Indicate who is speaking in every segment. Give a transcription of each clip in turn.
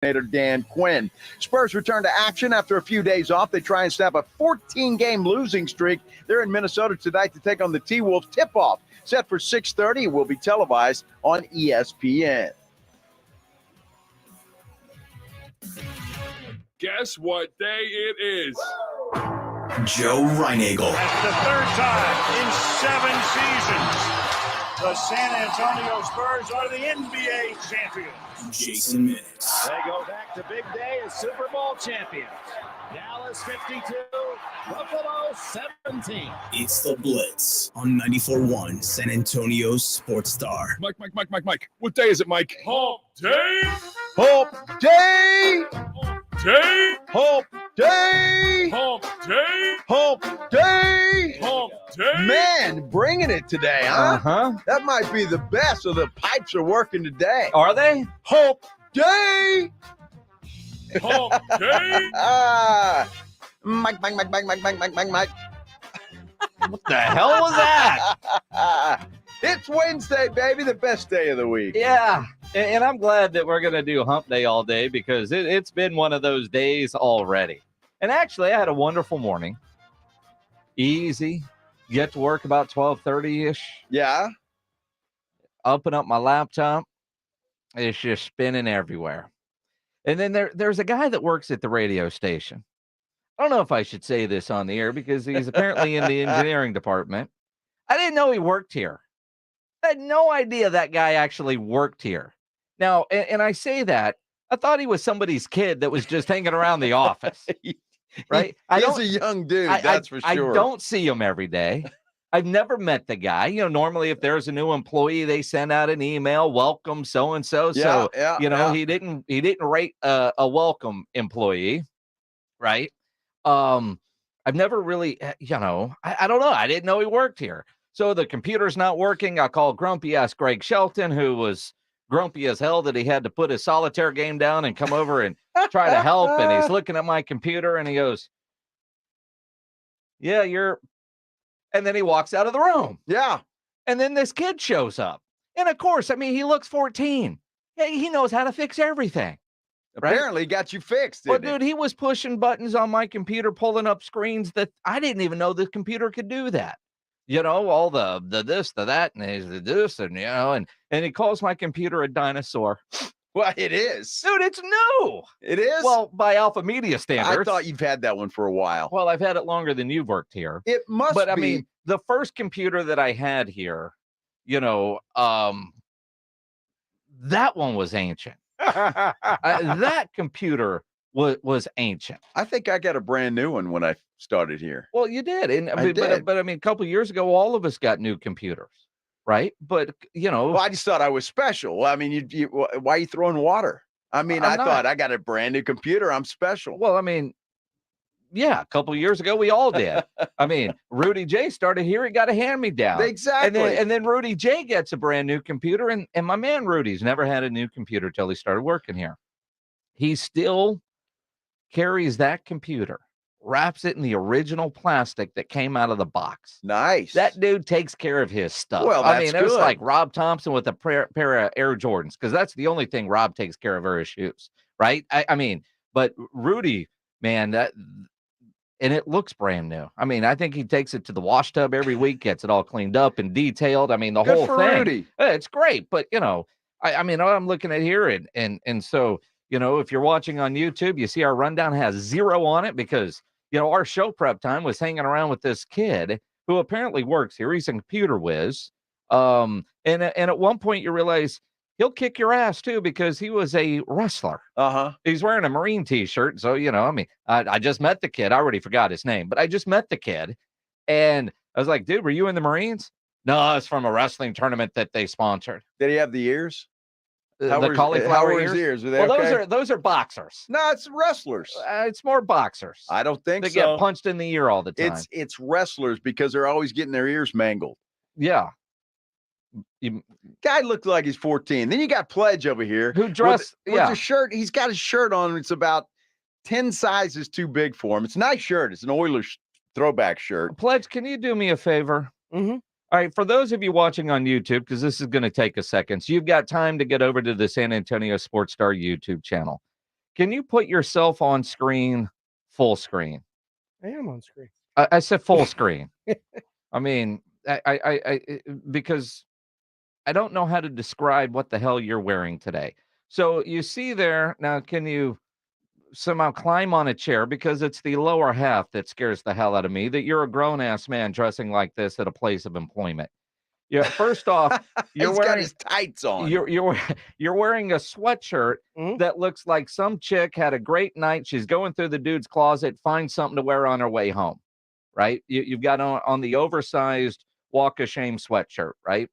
Speaker 1: coordinator Dan Quinn. Spurs return to action after a few days off. They try and snap a 14-game losing streak. They're in Minnesota tonight to take on the T-Wolves. Tip-off set for 6:30. Will be televised on ESPN.
Speaker 2: Guess what day it is?
Speaker 3: Joe Reinagel.
Speaker 4: That's the third time in 7 seasons. The San Antonio Spurs are the NBA champions.
Speaker 3: Jason Minutes.
Speaker 5: They go back to big day as Super Bowl champions. Dallas 52, Buffalo 17.
Speaker 3: It's the Blitz on 94.1 San Antonio's Sports Star.
Speaker 2: Mike. What day is it, Mike? Hump day!
Speaker 1: Hump day!
Speaker 2: Day!
Speaker 1: Hump day!
Speaker 2: Hump day!
Speaker 1: Hump day!
Speaker 2: Hump day!
Speaker 1: Man, bringing it today, huh?
Speaker 6: Uh-huh.
Speaker 1: That might be the best, so the pipes are working today.
Speaker 6: Are they?
Speaker 1: Hump day!
Speaker 2: Hump day!
Speaker 1: Mike.
Speaker 6: What the hell was that?
Speaker 1: It's Wednesday, baby, the best day of the week.
Speaker 6: Yeah, and I'm glad that we're going to do hump day all day because it's been one of those days already. And actually, I had a wonderful morning. Easy. Get to work about 12:30-ish.
Speaker 1: Yeah?
Speaker 6: Open up my laptop. It's just spinning everywhere. And then there's a guy that works at the radio station. I don't know if I should say this on the air because he's apparently in the engineering department. I didn't know he worked here. I had no idea that guy actually worked here. Now, and I say that, I thought he was somebody's kid that was just hanging around the office, right?
Speaker 1: He's a young dude, that's for sure.
Speaker 6: I don't see him every day. I've never met the guy. You know, normally if there's a new employee, they send out an email, welcome so-and-so. He didn't rate a welcome employee, right? I've never really, I don't know. I didn't know he worked here. So the computer's not working. I called grumpy ass Greg Shelton, who was grumpy as hell that he had to put his solitaire game down and come over and try to help. And he's looking at my computer and he goes, yeah, and then he walks out of the room.
Speaker 1: Yeah.
Speaker 6: And then this kid shows up. And of course, I mean, he looks 14. Yeah, he knows how to fix everything. Right?
Speaker 1: Apparently got you fixed,
Speaker 6: But dude, he was pushing buttons on my computer, pulling up screens that I didn't even know the computer could do that. You know, all the this, the that, and the this, and and he calls my computer a dinosaur.
Speaker 1: Well, it is.
Speaker 6: Dude, it's new.
Speaker 1: It is?
Speaker 6: Well, by Alpha Media standards.
Speaker 1: I thought you've had that one for a while.
Speaker 6: Well, I've had it longer than you've worked here.
Speaker 1: It must be.
Speaker 6: But I mean, the first computer that I had here, that one was ancient. That computer was ancient.
Speaker 1: I think I got a brand new one when I started here.
Speaker 6: Well, you did. And
Speaker 1: I did.
Speaker 6: But I mean, a couple of years ago, all of us got new computers, right? But,
Speaker 1: Well, I just thought I was special. I mean, why are you throwing water? I mean, I thought I got a brand new computer. I'm special.
Speaker 6: Well, I mean, yeah, a couple of years ago, we all did. I mean, Rudy J started here. He got a hand-me-down.
Speaker 1: Exactly.
Speaker 6: And then Rudy J gets a brand new computer. And my man Rudy's never had a new computer till he started working here. He still carries that computer, wraps it in the original plastic that came out of the box.
Speaker 1: Nice.
Speaker 6: That dude takes care of his stuff.
Speaker 1: Well,
Speaker 6: I mean,
Speaker 1: that's
Speaker 6: it was
Speaker 1: good.
Speaker 6: like Rob Thompson with a pair of Air Jordans, because that's the only thing Rob takes care of are his shoes, right? I mean, but Rudy, man, and it looks brand new. I mean, I think he takes it to the wash tub every week, gets it all cleaned up and detailed. I mean, the
Speaker 1: Good
Speaker 6: whole
Speaker 1: for
Speaker 6: thing.
Speaker 1: Rudy.
Speaker 6: It's great, but I mean, I'm looking at here and so, if you're watching on YouTube, you see our rundown has 0 on it because, our show prep time was hanging around with this kid who apparently works here. He's a computer whiz. And at one point you realize he'll kick your ass too, because he was a wrestler.
Speaker 1: Uh-huh.
Speaker 6: He's wearing a Marine t-shirt. So, I mean, I just met the kid. I already forgot his name, but I just met the kid. And I was like, dude, were you in the Marines? No, it's from a wrestling tournament that they sponsored.
Speaker 1: Did he have the ears?
Speaker 6: The cauliflower
Speaker 1: ears? Were they
Speaker 6: well,
Speaker 1: okay?
Speaker 6: those are boxers.
Speaker 1: No, it's wrestlers.
Speaker 6: It's more boxers.
Speaker 1: I don't think
Speaker 6: they
Speaker 1: so.
Speaker 6: get punched in the ear all the time.
Speaker 1: It's wrestlers because they're always getting their ears mangled.
Speaker 6: Yeah.
Speaker 1: Guy looked like he's 14. Then you got Pledge over here
Speaker 6: who dressed
Speaker 1: with a shirt. He's got his shirt on. It's about 10 sizes too big for him. It's a nice shirt. It's an Oilers throwback shirt.
Speaker 6: Pledge, can you do me a favor?
Speaker 1: Mm-hmm.
Speaker 6: All right, for those of you watching on YouTube, because this is going to take a second, so you've got time to get over to the San Antonio Sports Star YouTube channel. Can you put yourself on screen, full screen?
Speaker 7: I am on screen.
Speaker 6: I said full screen. I mean, I because I don't know how to describe what the hell you're wearing today. So you see there now, can you somehow climb on a chair, because it's the lower half that scares the hell out of me, that you're a grown-ass man dressing like this at a place of employment. Yeah, first off,
Speaker 1: He's got his tights on.
Speaker 6: You're wearing a sweatshirt that looks like some chick had a great night. She's going through the dude's closet, finds something to wear on her way home, right? You've got on the oversized walk of shame sweatshirt, right?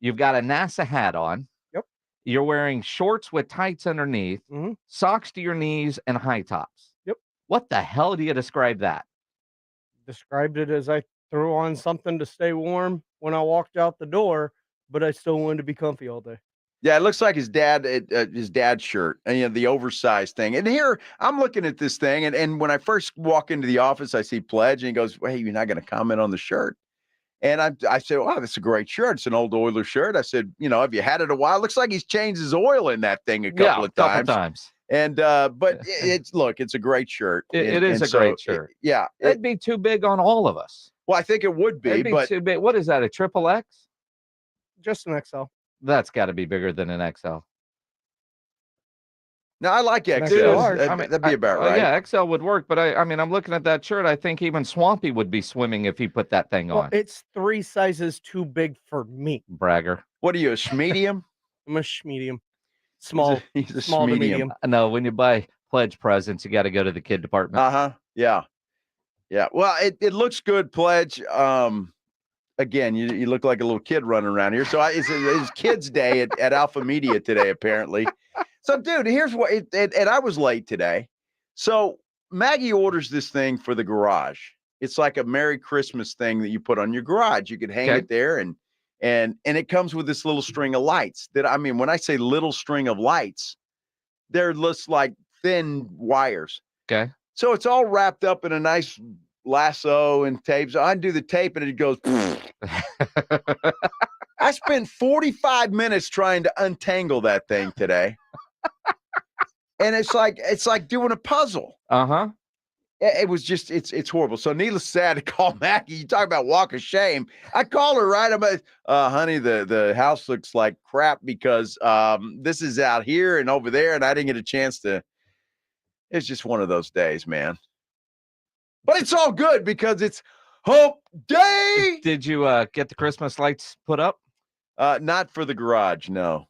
Speaker 6: You've got a NASA hat on.
Speaker 7: Yep.
Speaker 6: You're wearing shorts with tights underneath, socks to your knees, and high tops.
Speaker 7: Yep.
Speaker 6: What the hell do you describe that?
Speaker 7: Described it as I threw on something to stay warm when I walked out the door, but I still wanted to be comfy all day.
Speaker 1: Yeah, it looks like his dad's shirt, and the oversized thing. And here I'm looking at this thing, and when I first walk into the office, I see Pledge, and he goes, "Hey, you're not going to comment on the shirt?" And I said, "Wow, that's a great shirt. It's an old Oilers shirt." I said, "Have you had it a while? It looks like he's changed his oil in that thing a couple of times." And but it's a great shirt.
Speaker 6: It is a great shirt. It'd be too big on all of us.
Speaker 1: Well, I think it would be, but
Speaker 6: too big. What is that? A triple X?
Speaker 7: Just an XL.
Speaker 6: That's got to be bigger than an XL.
Speaker 1: No, I like XL. That'd be about right.
Speaker 6: Yeah, XL would work, but I mean, I'm looking at that shirt. I think even Swampy would be swimming if he put that thing on.
Speaker 7: It's 3 sizes too big for me.
Speaker 6: Bragger.
Speaker 1: What are you, a schmedium?
Speaker 7: I'm a schmedium. Small.
Speaker 1: He's a
Speaker 7: small to medium.
Speaker 6: No, when you buy Pledge presents, you got to go to the kid department.
Speaker 1: Yeah. Well, it looks good, Pledge. Again, you look like a little kid running around here. So it's Kids Day at Alpha Media today, apparently. So, dude, here's what, and I was late today. So Maggie orders this thing for the garage. It's like a Merry Christmas thing that you put on your garage. You could hang it there, and it comes with this little string of lights. When I say little string of lights, they're just like thin wires.
Speaker 6: Okay.
Speaker 1: So it's all wrapped up in a nice lasso and tape. So I undo the tape and it goes. I spent 45 minutes trying to untangle that thing today. And it's like doing a puzzle. It was just, it's horrible. So needless to say, I had to call Maggie. You talk about walk of shame. I call her, right? I'm like, honey, the house looks like crap because this is out here and over there, and I didn't get a chance to. It's just one of those days, man. But it's all good because it's Hump Day.
Speaker 6: Did you get the Christmas lights put up?
Speaker 1: Not for the garage, no.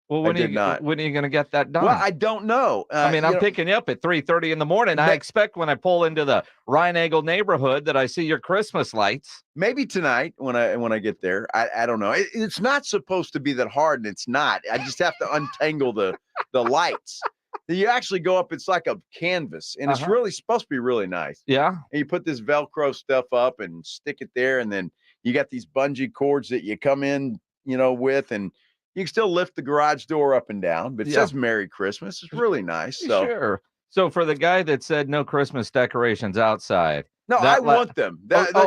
Speaker 6: Well, when are you going to get that done?
Speaker 1: Well, I don't know.
Speaker 6: I'm picking you up at 3:30 in the morning. I expect when I pull into the Rhine-Eagle neighborhood that I see your Christmas lights.
Speaker 1: Maybe tonight when I get there. I don't know. It's not supposed to be that hard, and it's not. I just have to untangle the lights. You actually go up, it's like a canvas, and it's really supposed to be really nice.
Speaker 6: Yeah.
Speaker 1: And you put this Velcro stuff up and stick it there, and then you got these bungee cords that you come in, with, and you can still lift the garage door up and down, but it says Merry Christmas. It's really nice. So
Speaker 6: sure. So for the guy that said no Christmas decorations outside.
Speaker 1: No, I want them.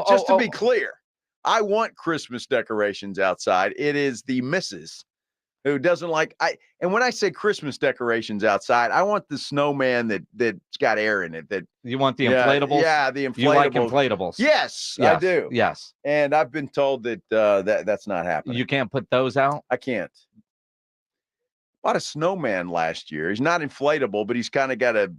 Speaker 1: Just to be clear, I want Christmas decorations outside. It is the missus who doesn't like and when I say Christmas decorations outside, I want the snowman that's got air in it. That
Speaker 6: you want the inflatables?
Speaker 1: Yeah, the inflatables.
Speaker 6: You like inflatables?
Speaker 1: Yes, I do.
Speaker 6: Yes.
Speaker 1: And I've been told that that's not happening.
Speaker 6: You can't put those out?
Speaker 1: I can't. Bought a snowman last year. He's not inflatable, but he's kind of got a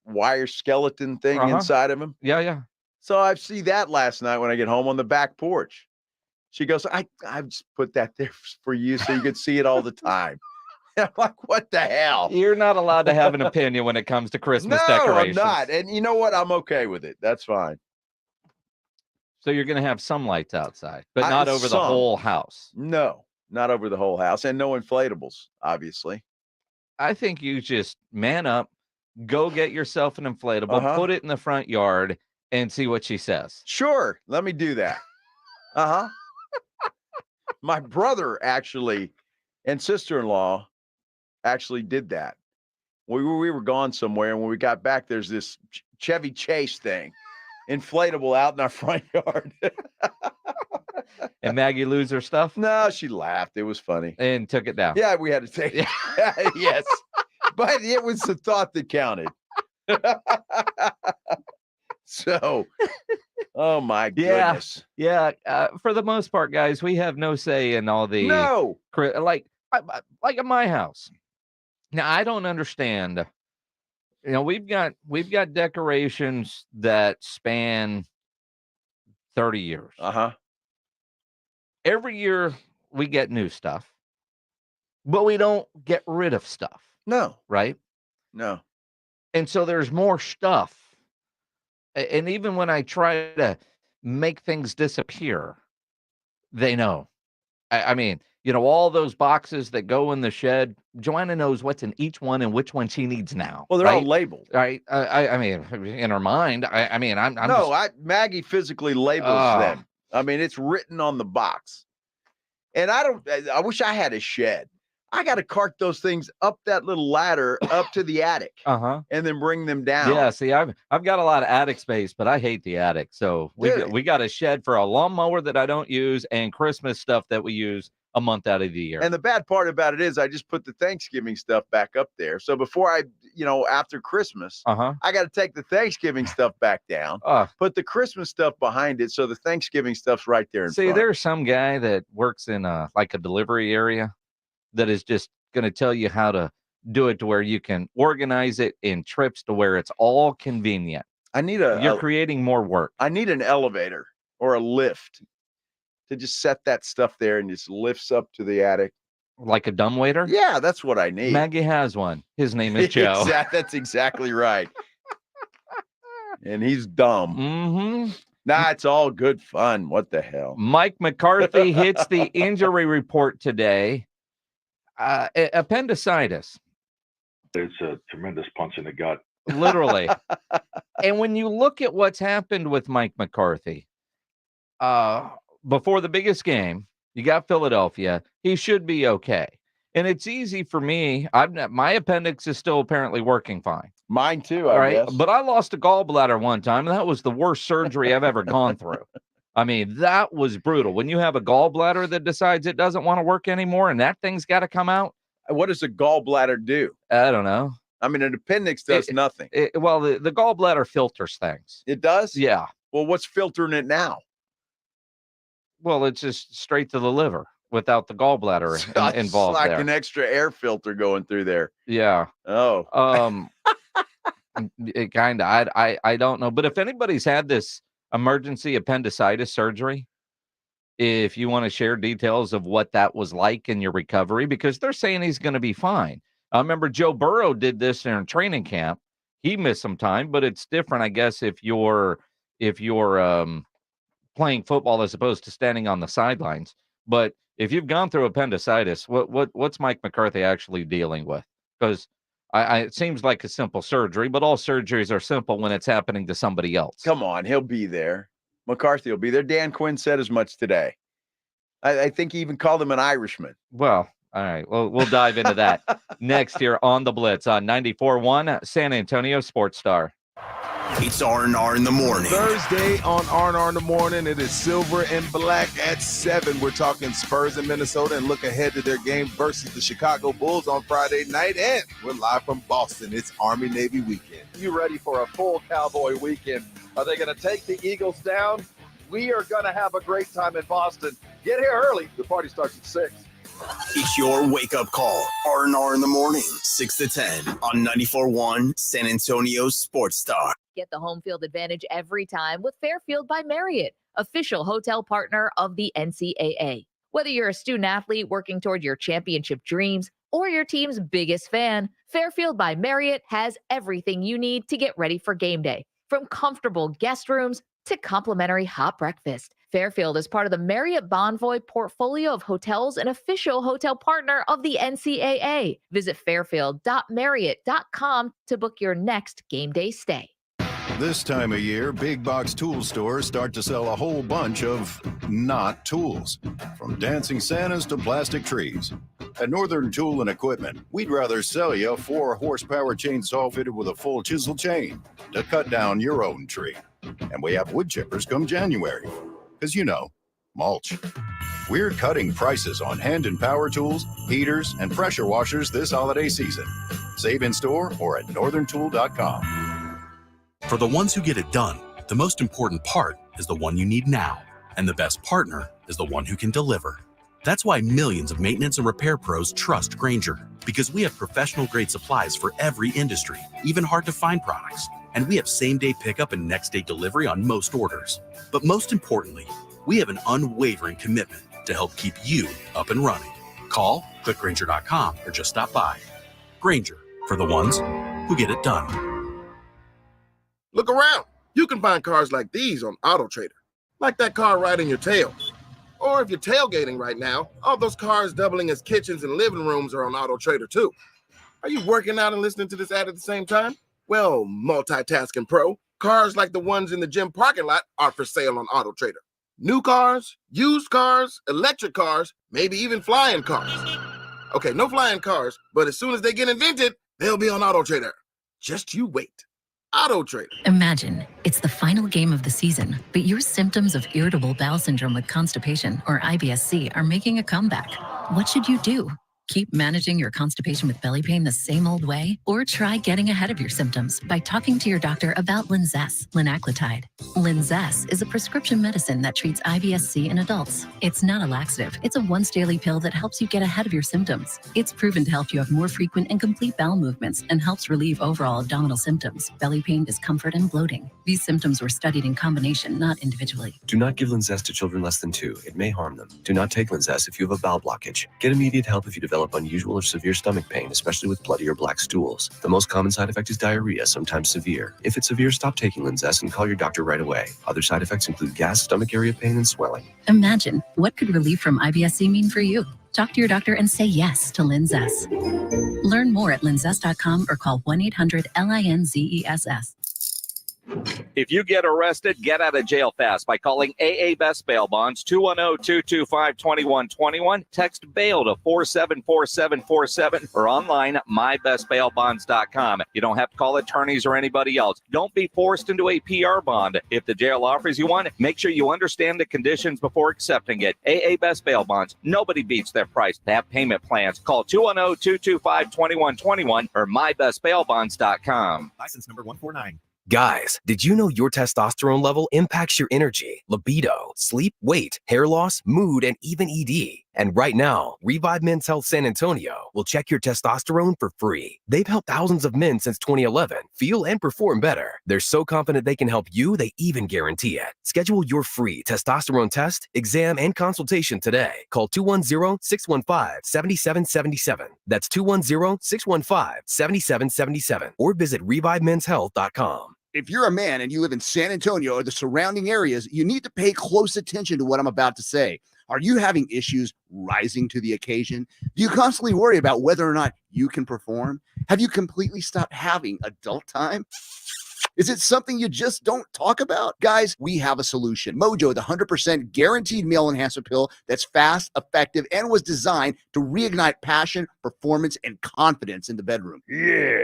Speaker 1: wire skeleton thing inside of him.
Speaker 6: Yeah.
Speaker 1: So I see that last night when I get home on the back porch. She goes, I just put that there for you so you could see it all the time. I'm like, what the hell?
Speaker 6: You're not allowed to have an opinion when it comes to Christmas decorations.
Speaker 1: No, I'm not. And you know what? I'm okay with it. That's fine.
Speaker 6: So you're going to have some lights outside, but not over the whole house.
Speaker 1: No, not over the whole house, and no inflatables, obviously.
Speaker 6: I think you just man up, go get yourself an inflatable, put it in the front yard, and see what she says.
Speaker 1: Sure. Let me do that. My brother actually and sister-in-law actually did that. We were gone somewhere, and when we got back, there's this Chevy Chase thing, inflatable out in our front yard.
Speaker 6: And Maggie lose her stuff?
Speaker 1: No, she laughed. It was funny.
Speaker 6: And took it down.
Speaker 1: Yeah, we had to take it. Yes. But it was the thought that counted. So, oh my goodness.
Speaker 6: Yeah. For the most part, guys, we have no say in all the like at my house. Now, I don't understand. We've got decorations that span 30 years. Every year we get new stuff, but we don't get rid of stuff.
Speaker 1: No.
Speaker 6: Right?
Speaker 1: No.
Speaker 6: And so there's more stuff. And even when I try to make things disappear, they know. I mean, all those boxes that go in the shed, Joanna knows what's in each one and which one she needs now.
Speaker 1: Well, they're all labeled.
Speaker 6: Right. I mean, in her mind,
Speaker 1: Maggie physically labels them. I mean, it's written on the box. And I wish I had a shed. I got to cart those things up that little ladder up to the attic and then bring them down.
Speaker 6: Yeah, see, I've got a lot of attic space, but I hate the attic. So we got a shed for a lawnmower that I don't use and Christmas stuff that we use a month out of the year.
Speaker 1: And the bad part about it is I just put the Thanksgiving stuff back up there. So before after Christmas, I got to take the Thanksgiving stuff back down, put the Christmas stuff behind it. So the Thanksgiving stuff's right there in front.
Speaker 6: There's some guy that works in like a delivery area that is just going to tell you how to do it to where you can organize it in trips to where it's all convenient. You're creating more work.
Speaker 1: I need an elevator or a lift to just set that stuff there and just lifts up to the attic.
Speaker 6: Like a dumbwaiter?
Speaker 1: Yeah, that's what I need.
Speaker 6: Maggie has one. His name is Joe.
Speaker 1: That's exactly right. And he's dumb.
Speaker 6: Mm-hmm.
Speaker 1: Nah, it's all good fun. What the hell?
Speaker 6: Mike McCarthy hits the injury report today. Appendicitis.
Speaker 8: It's a tremendous punch in the gut.
Speaker 6: Literally. And when you look at what's happened with Mike McCarthy, before the biggest game, you got Philadelphia. He should be okay. And it's easy for me. My appendix is still apparently working fine.
Speaker 1: Mine too, I guess.
Speaker 6: But I lost a gallbladder one time, and that was the worst surgery I've ever gone through. I mean, that was brutal. When you have a gallbladder that decides it doesn't want to work anymore and that thing's got to come out.
Speaker 1: What does a gallbladder do?
Speaker 6: I don't know.
Speaker 1: I mean, an appendix does nothing.
Speaker 6: The gallbladder filters things.
Speaker 1: It does?
Speaker 6: Yeah.
Speaker 1: Well, what's filtering it now?
Speaker 6: Well, it's just straight to the liver without the gallbladder involved.
Speaker 1: It's like an extra air filter going through there.
Speaker 6: Yeah.
Speaker 1: Oh.
Speaker 6: It kind of. I don't know. But if anybody's had this emergency appendicitis surgery, if you want to share details of what that was like in your recovery, because they're saying he's going to be fine. I remember Joe Burrow did this in training camp. He missed some time, but it's different, I guess, if you're playing football as opposed to standing on the sidelines. But if you've gone through appendicitis, what's Mike McCarthy actually dealing with? Because it seems like a simple surgery, but all surgeries are simple when it's happening to somebody else.
Speaker 1: Come on, he'll be there. McCarthy will be there. Dan Quinn said as much today. I think he even called him an Irishman.
Speaker 6: Well, all right. Well, we'll dive into that next here on the Blitz on 94.1 San Antonio Sports Star.
Speaker 3: It's R&R in the morning.
Speaker 9: Thursday on R&R in the morning, it is silver and black at 7. We're talking Spurs in Minnesota and look ahead to their game versus the Chicago Bulls on Friday night. And we're live from Boston. It's Army-Navy weekend.
Speaker 10: You ready for a full Cowboy weekend? Are they going to take the Eagles down? We are going to have a great time in Boston. Get here early. The party starts at 6.
Speaker 3: It's your wake-up call. R&R in the morning, 6 to 10 on 94.1 San Antonio Sports Star.
Speaker 11: Get the home field advantage every time with Fairfield by Marriott, official hotel partner of the NCAA. Whether you're a student athlete working toward your championship dreams or your team's biggest fan, Fairfield by Marriott has everything you need to get ready for game day. From comfortable guest rooms to complimentary hot breakfast, Fairfield is part of the Marriott Bonvoy portfolio of hotels and official hotel partner of the NCAA. Visit fairfield.marriott.com to book your next game day stay.
Speaker 12: This time of year, big box tool stores start to sell a whole bunch of not tools, from dancing Santas to plastic trees. At Northern Tool and Equipment, we'd rather sell you a 4-horsepower chainsaw fitted with a full chisel chain to cut down your own tree. And we have wood chippers come January, because mulch. We're cutting prices on hand and power tools, heaters, and pressure washers this holiday season. Save in store or at northerntool.com.
Speaker 13: For the ones who get it done, the most important part is the one you need now. And the best partner is the one who can deliver. That's why millions of maintenance and repair pros trust Grainger, because we have professional-grade supplies for every industry, even hard-to-find products. And we have same-day pickup and next-day delivery on most orders. But most importantly, we have an unwavering commitment to help keep you up and running. Call, click Grainger.com, or just stop by. Grainger, for the ones who get it done.
Speaker 14: Look around. You can find cars like these on AutoTrader, like that car right in your tail. Or if you're tailgating right now, all those cars doubling as kitchens and living rooms are on AutoTrader too. Are you working out and listening to this ad at the same time? Well, multitasking pro, cars like the ones in the gym parking lot are for sale on AutoTrader. New cars, used cars, electric cars, maybe even flying cars. Okay, no flying cars, but as soon as they get invented, they'll be on AutoTrader. Just you wait. AutoTrader.
Speaker 15: Imagine it's the final game of the season, but your symptoms of irritable bowel syndrome with constipation, or IBS-C, are making a comeback. What should you do? Keep managing your constipation with belly pain the same old way? Or try getting ahead of your symptoms by talking to your doctor about Linzess, linaclotide. Linzess is a prescription medicine that treats IBS-C in adults. It's not a laxative. It's a once-daily pill that helps you get ahead of your symptoms. It's proven to help you have more frequent and complete bowel movements and helps relieve overall abdominal symptoms, belly pain, discomfort, and bloating. These symptoms were studied in combination, not individually.
Speaker 16: Do not give Linzess to children less than 2. It may harm them. Do not take Linzess if you have a bowel blockage. Get immediate help if you develop unusual or severe stomach pain, especially with bloody or black stools. The most common side effect is diarrhea, sometimes severe. If it's severe, stop taking Linzess and call your doctor right away. Other side effects include gas, stomach area pain, and swelling.
Speaker 15: Imagine, what could relief from IBS-C mean for you? Talk to your doctor and say yes to Linzess. Learn more at linzess.com or call 1-800-LINZESS.
Speaker 6: If you get arrested, get out of jail fast by calling AA Best Bail Bonds, 210-225-2121. Text bail to 474747 or online mybestbailbonds.com. You don't have to call attorneys or anybody else. Don't be forced into a PR bond. If the jail offers you one, make sure you understand the conditions before accepting it. AA Best Bail Bonds. Nobody beats their price. They have payment plans. Call 210-225-2121 or mybestbailbonds.com.
Speaker 17: License number 149.
Speaker 18: Guys, did you know your testosterone level impacts your energy, libido, sleep, weight, hair loss, mood, and even ED? And right now, Revive Men's Health San Antonio will check your testosterone for free. They've helped thousands of men since 2011 feel and perform better. They're so confident they can help you, they even guarantee it. Schedule your free testosterone test, exam, and consultation today. Call 210-615-7777. That's 210-615-7777. Or visit ReviveMen'sHealth.com.
Speaker 19: If you're a man and you live in San Antonio or the surrounding areas, you need to pay close attention to what I'm about to say. Are you having issues rising to the occasion? Do you constantly worry about whether or not you can perform? Have you completely stopped having adult time? Is it something you just don't talk about? Guys, we have a solution. Mojo, the 100% guaranteed male enhancer pill that's fast, effective, and was designed to reignite passion, performance, and confidence in the bedroom. Yeah.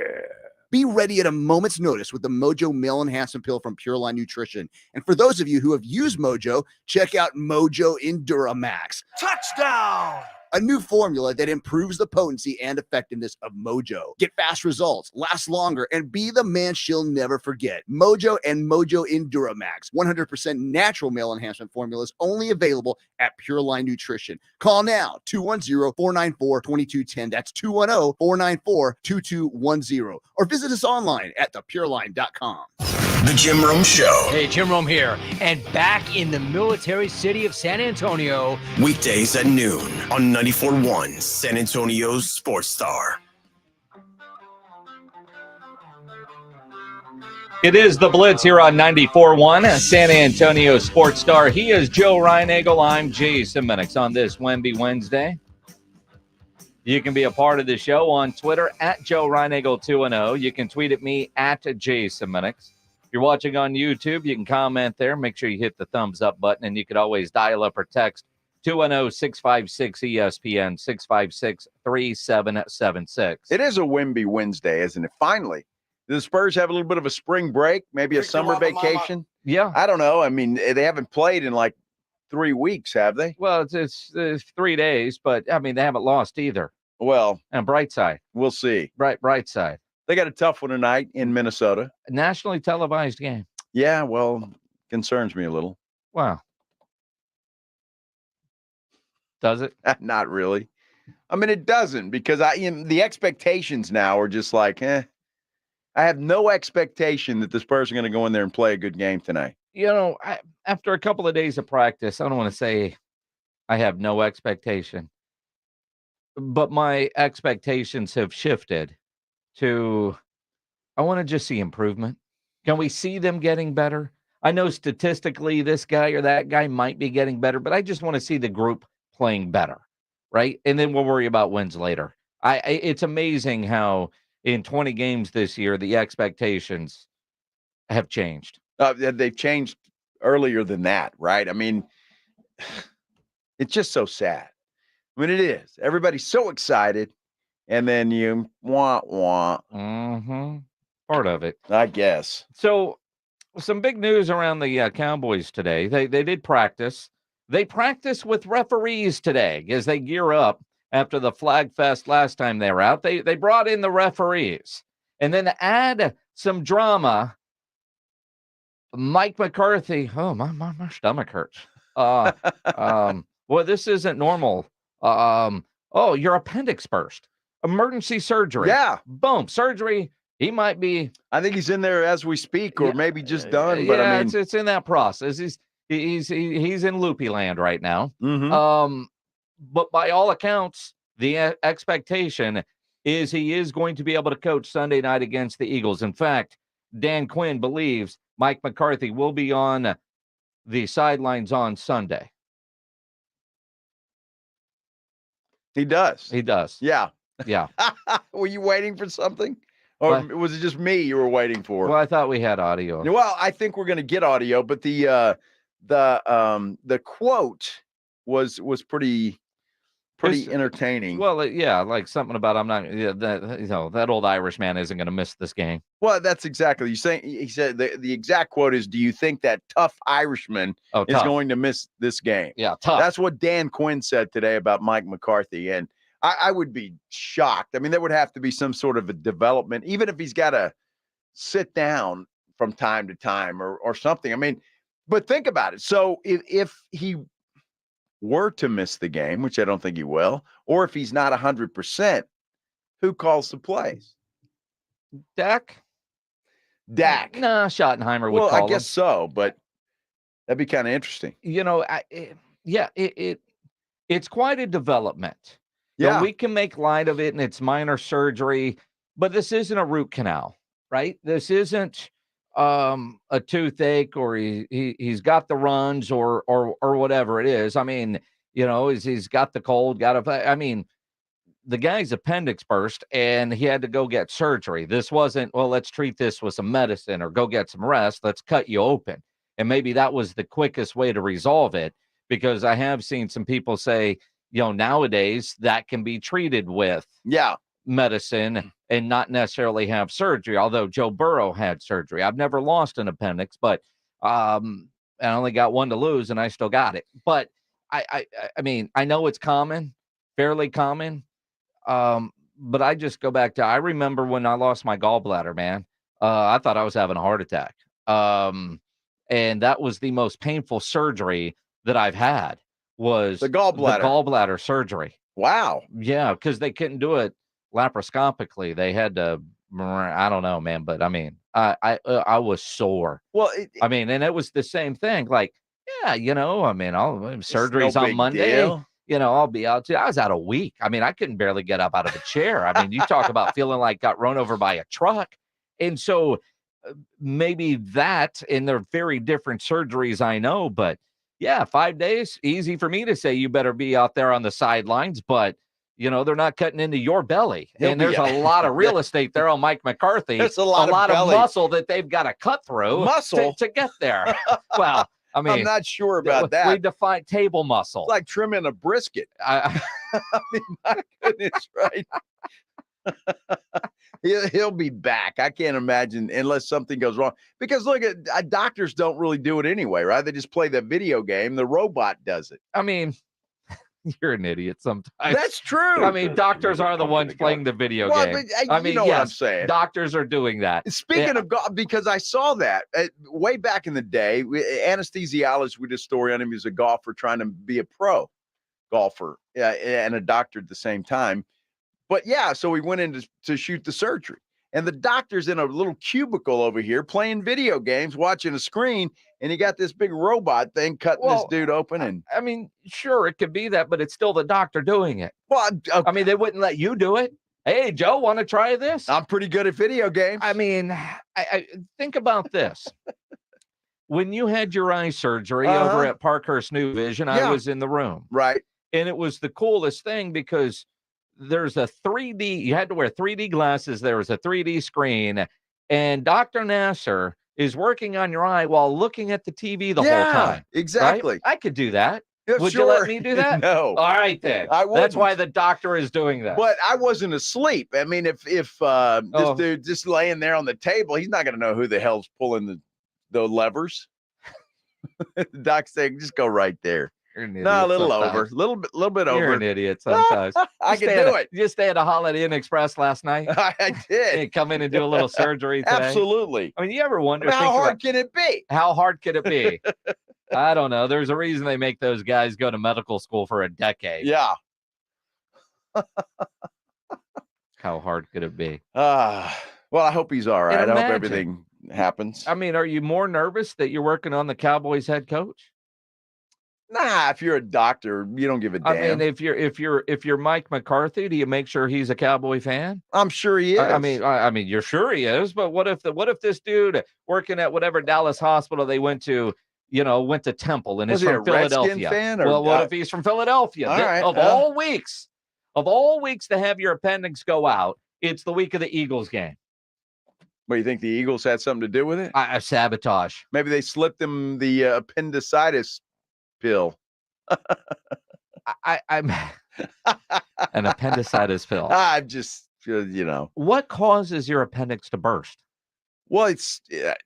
Speaker 19: Be ready at a moment's notice with the Mojo Male Enhancement Pill from Pure Line Nutrition. And for those of you who have used Mojo, check out Mojo Enduramax.
Speaker 4: Touchdown!
Speaker 19: A new formula that improves the potency and effectiveness of Mojo. Get fast results, last longer, and be the man she'll never forget. Mojo and Mojo Enduramax. 100% natural male enhancement formulas only available at Pure Line Nutrition. Call now, 210-494-2210. That's 210-494-2210. Or visit us online at thepureline.com.
Speaker 3: The Jim Rome Show.
Speaker 20: Hey, Jim Rome here, and back in the military city of San Antonio.
Speaker 3: Weekdays at noon on 94.1 San Antonio's Sports Star.
Speaker 6: It is the Blitz here on 94.1 San Antonio Sports Star. He is Joe Reinagel. I'm Jason Minix on this Wemby Wednesday. You can be a part of the show on Twitter at Joe Reinagel210. You can tweet at me at Jason Minix. If you're watching on YouTube, you can comment there. Make sure you hit the thumbs up button, and you could always dial up or text 210-656-ESPN, 656-3776.
Speaker 1: It is a Wemby Wednesday, isn't it? Finally. The Spurs have a little bit of a spring break, maybe a summer vacation.
Speaker 6: Yeah.
Speaker 1: I don't know. I mean, they haven't played in like 3 weeks, have they?
Speaker 6: Well, it's 3 days, but I mean, they haven't lost either.
Speaker 1: Well,
Speaker 6: and bright side.
Speaker 1: We'll see.
Speaker 6: Bright side.
Speaker 1: They got a tough one tonight in Minnesota.
Speaker 6: A nationally televised game.
Speaker 1: Yeah, well, concerns me a little.
Speaker 6: Wow. Does it?
Speaker 1: Not really. I mean, it doesn't, because the expectations now are just like, I have no expectation that the Spurs are going to go in there and play a good game tonight.
Speaker 6: After a couple of days of practice, I don't want to say I have no expectation, but my expectations have shifted to, I want to just see improvement. Can we see them getting better? I know statistically this guy or that guy might be getting better, but I just want to see the group playing better, right? And then we'll worry about wins later. It's amazing how in 20 games this year, the expectations have changed.
Speaker 1: They've changed earlier than that, right? I mean, it's just so sad. I mean, it is. Everybody's so excited, and then you want.
Speaker 6: Part of it,
Speaker 1: I guess.
Speaker 6: So, some big news around the Cowboys today. They did practice. They practiced with referees today as they gear up after the Flag Fest last time they were out. They brought in the referees. And then to add some drama, Mike McCarthy, my stomach hurts. Well, this isn't normal. Your appendix burst. Emergency surgery.
Speaker 1: Yeah.
Speaker 6: Boom. Surgery. He might be.
Speaker 1: I think he's in there as we speak, or maybe just done. But I mean,
Speaker 6: it's in that process. He's in loopy land right now.
Speaker 1: Mm-hmm.
Speaker 6: But by all accounts, the expectation is he is going to be able to coach Sunday night against the Eagles. In fact, Dan Quinn believes Mike McCarthy will be on the sidelines on Sunday.
Speaker 1: He does.
Speaker 6: He does.
Speaker 1: Yeah.
Speaker 6: Yeah.
Speaker 1: Were you waiting for something? Or was it just me you were waiting for?
Speaker 6: Well, I thought we had audio.
Speaker 1: Well, I think we're going to get audio, but the quote was pretty entertaining.
Speaker 6: Well, like something about that old Irishman isn't going to miss this game.
Speaker 1: Well, that's exactly. He said the exact quote is, "Do you think that tough Irishman is going to miss this game?"
Speaker 6: Yeah, tough.
Speaker 1: That's what Dan Quinn said today about Mike McCarthy, and I would be shocked. I mean, there would have to be some sort of a development, even if he's got to sit down from time to time or something. I mean, but think about it. So if he were to miss the game, which I don't think he will, or if he's not 100%, who calls the plays?
Speaker 6: Dak? Nah, Schottenheimer would call
Speaker 1: I guess so, but that'd be kind of interesting.
Speaker 6: It's quite a development.
Speaker 1: Yeah.
Speaker 6: We can make light of it, and it's minor surgery, but this isn't a root canal, right? This isn't a toothache, or he's got the runs or whatever it is. I mean, he's got the cold, the guy's appendix burst and he had to go get surgery. This wasn't, well, let's treat this with some medicine or go get some rest. Let's cut you open. And maybe that was the quickest way to resolve it, because I have seen some people say, nowadays that can be treated with medicine and not necessarily have surgery. Although Joe Burrow had surgery. I've never lost an appendix, but I only got one to lose and I still got it. But I mean, I know it's common, fairly common. But I just go back to, I remember when I lost my gallbladder, man. I thought I was having a heart attack. And that was the most painful surgery that I've had. Was the gallbladder surgery.
Speaker 1: Wow.
Speaker 6: Yeah, because they couldn't do it laparoscopically. They had to, I don't know, man, but I mean, I was sore.
Speaker 1: Well,
Speaker 6: and it was the same thing. Like, surgery's on Monday.
Speaker 1: Deal.
Speaker 6: I'll be out too. I was out a week. I mean, I couldn't barely get up out of a chair. I mean, you talk about feeling like got run over by a truck. And so maybe that, and they're very different surgeries, I know, but yeah, 5 days, easy for me to say you better be out there on the sidelines, but they're not cutting into your belly. And there's a lot of real estate there on Mike McCarthy.
Speaker 1: There's a lot of
Speaker 6: muscle that they've got to cut through to get there. Well, I mean,
Speaker 1: I'm not sure about that.
Speaker 6: We define table muscle.
Speaker 1: It's like trimming a brisket. I mean, my goodness, right? He'll be back. I can't imagine unless something goes wrong. Because look, doctors don't really do it anyway, right? They just play the video game. The robot does it.
Speaker 6: I mean, you're an idiot sometimes.
Speaker 1: That's true.
Speaker 6: I mean, doctors are the ones playing the video game.
Speaker 1: But,
Speaker 6: I mean,
Speaker 1: you know what I'm saying.
Speaker 6: Doctors are doing that.
Speaker 1: Speaking of golf, because I saw that way back in the day, anesthesiologist, we did a story on him. He was a golfer trying to be a pro golfer and a doctor at the same time. But yeah, so we went in to shoot the surgery. And the doctor's in a little cubicle over here playing video games, watching a screen, and he got this big robot thing cutting this dude open. And
Speaker 6: I mean, sure, it could be that, but it's still the doctor doing it.
Speaker 1: Well,
Speaker 6: I mean, they wouldn't let you do it. Hey, Joe, want to try this?
Speaker 1: I'm pretty good at video games.
Speaker 6: I mean, I think about this. When you had your eye surgery over at Parkhurst New Vision, I was in the room.
Speaker 1: Right.
Speaker 6: And it was the coolest thing because there's a 3D, you had to wear 3D glasses. There was a 3D screen, and Dr. Nasser is working on your eye while looking at the TV the whole time.
Speaker 1: Exactly.
Speaker 6: Right? I could do that.
Speaker 1: Yeah,
Speaker 6: Would
Speaker 1: sure.
Speaker 6: you let me do that?
Speaker 1: No.
Speaker 6: All right, then. That's why the doctor is doing that.
Speaker 1: But I wasn't asleep. I mean, if this dude just laying there on the table, he's not going to know who the hell's pulling the levers. The doc's saying, just go right there. No, a little over, a little bit over.
Speaker 6: You're an idiot sometimes.
Speaker 1: I can do it.
Speaker 6: You stay at a Holiday Inn Express last night?
Speaker 1: I did.
Speaker 6: You come in and do a little surgery today?
Speaker 1: Absolutely.
Speaker 6: I mean, you ever wonder
Speaker 1: how hard can it be?
Speaker 6: How hard could it be? I don't know. There's a reason they make those guys go to medical school for a decade.
Speaker 1: Yeah.
Speaker 6: How hard could it be?
Speaker 1: Well, I hope he's all right. I hope everything happens.
Speaker 6: I mean, are you more nervous that you're working on the Cowboys head coach?
Speaker 1: Nah, if you're a doctor, you don't give a damn.
Speaker 6: I mean, if you're Mike McCarthy, do you make sure he's a Cowboy fan?
Speaker 1: I'm sure he is.
Speaker 6: I mean, you're sure he is. But what if this dude working at whatever Dallas hospital they went to, went to Temple and is from Philadelphia?
Speaker 1: Fan
Speaker 6: well, what if he's from Philadelphia? Of all weeks to have your appendix go out, it's the week of the Eagles game.
Speaker 1: Well, you think the Eagles had something to do with it?
Speaker 6: Sabotage.
Speaker 1: Maybe they slipped them the appendicitis pill.
Speaker 6: I'm an appendicitis pill.
Speaker 1: I'm just,
Speaker 6: What causes your appendix to burst?
Speaker 1: Well,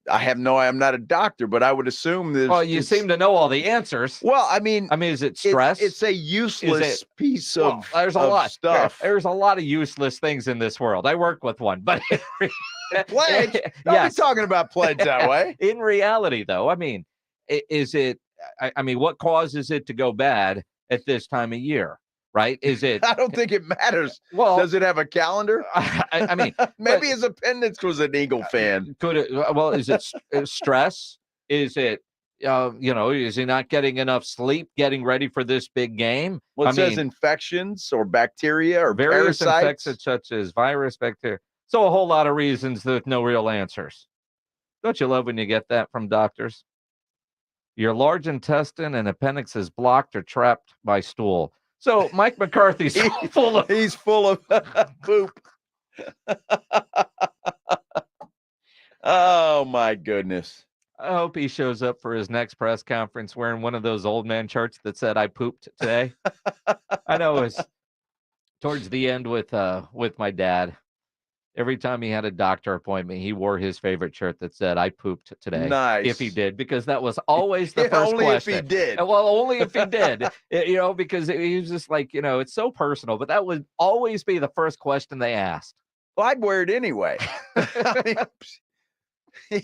Speaker 1: I'm not a doctor, but I would assume that.
Speaker 6: Well, you seem to know all the answers.
Speaker 1: Well, I mean,
Speaker 6: is it stress?
Speaker 1: It's a useless piece of
Speaker 6: there's a lot
Speaker 1: stuff.
Speaker 6: There's a lot of useless things in this world. I work with one, but
Speaker 1: pledge. Don't be talking about pledge that way.
Speaker 6: In reality, though, I mean, is it? I mean, what causes it to go bad at this time of year? Right? Is it?
Speaker 1: I don't think it matters.
Speaker 6: Well,
Speaker 1: does it have a calendar?
Speaker 6: I mean,
Speaker 1: maybe his appendix was an Eagle fan.
Speaker 6: Could it? Well, is it stress? Is it? Is he not getting enough sleep, getting ready for this big game?
Speaker 1: Well, it says infections or bacteria or
Speaker 6: various
Speaker 1: parasites.
Speaker 6: Infections such as virus, bacteria. So a whole lot of reasons with no real answers. Don't you love when you get that from doctors? Your large intestine and appendix is blocked or trapped by stool. So Mike McCarthy's full of
Speaker 1: poop. Oh my goodness.
Speaker 6: I hope he shows up for his next press conference wearing one of those old man shirts that said "I pooped today." I know it was towards the end with my dad. Every time he had a doctor appointment, he wore his favorite shirt that said, "I pooped today."
Speaker 1: Nice.
Speaker 6: If he did, because that was always the first
Speaker 1: only
Speaker 6: question.
Speaker 1: If he did.
Speaker 6: Well, only if he did. Because he was just like, it's so personal. But that would always be the first question they asked.
Speaker 1: Well, I'd wear it anyway.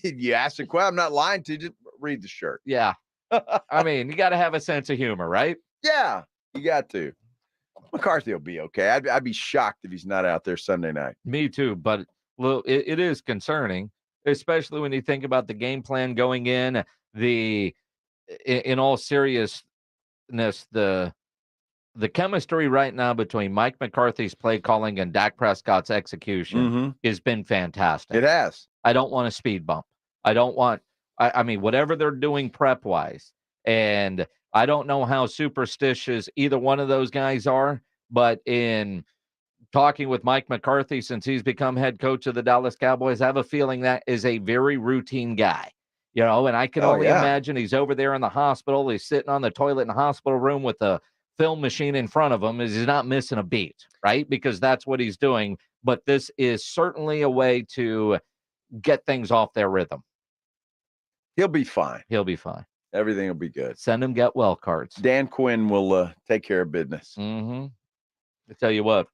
Speaker 1: You asked a question. I'm not lying to you. Just read the shirt.
Speaker 6: Yeah. I mean, you got to have a sense of humor, right?
Speaker 1: Yeah, you got to. McCarthy will be okay. I'd be shocked if he's not out there Sunday night.
Speaker 6: Me too, but it is concerning, especially when you think about the game plan going in. In all seriousness, the chemistry right now between Mike McCarthy's play calling and Dak Prescott's execution has been fantastic.
Speaker 1: It has.
Speaker 6: I don't want a speed bump. I mean, whatever they're doing prep wise, and I don't know how superstitious either one of those guys are, but in talking with Mike McCarthy since he's become head coach of the Dallas Cowboys, I have a feeling that is a very routine guy, and I can only imagine he's over there in the hospital. He's sitting on the toilet in the hospital room with a film machine in front of him is he's not missing a beat, right? Because that's what he's doing. But this is certainly a way to get things off their rhythm.
Speaker 1: He'll be fine.
Speaker 6: He'll be fine.
Speaker 1: Everything will be good.
Speaker 6: Send him get well cards.
Speaker 1: Dan Quinn will take care of business.
Speaker 6: Mm-hmm. I tell you what,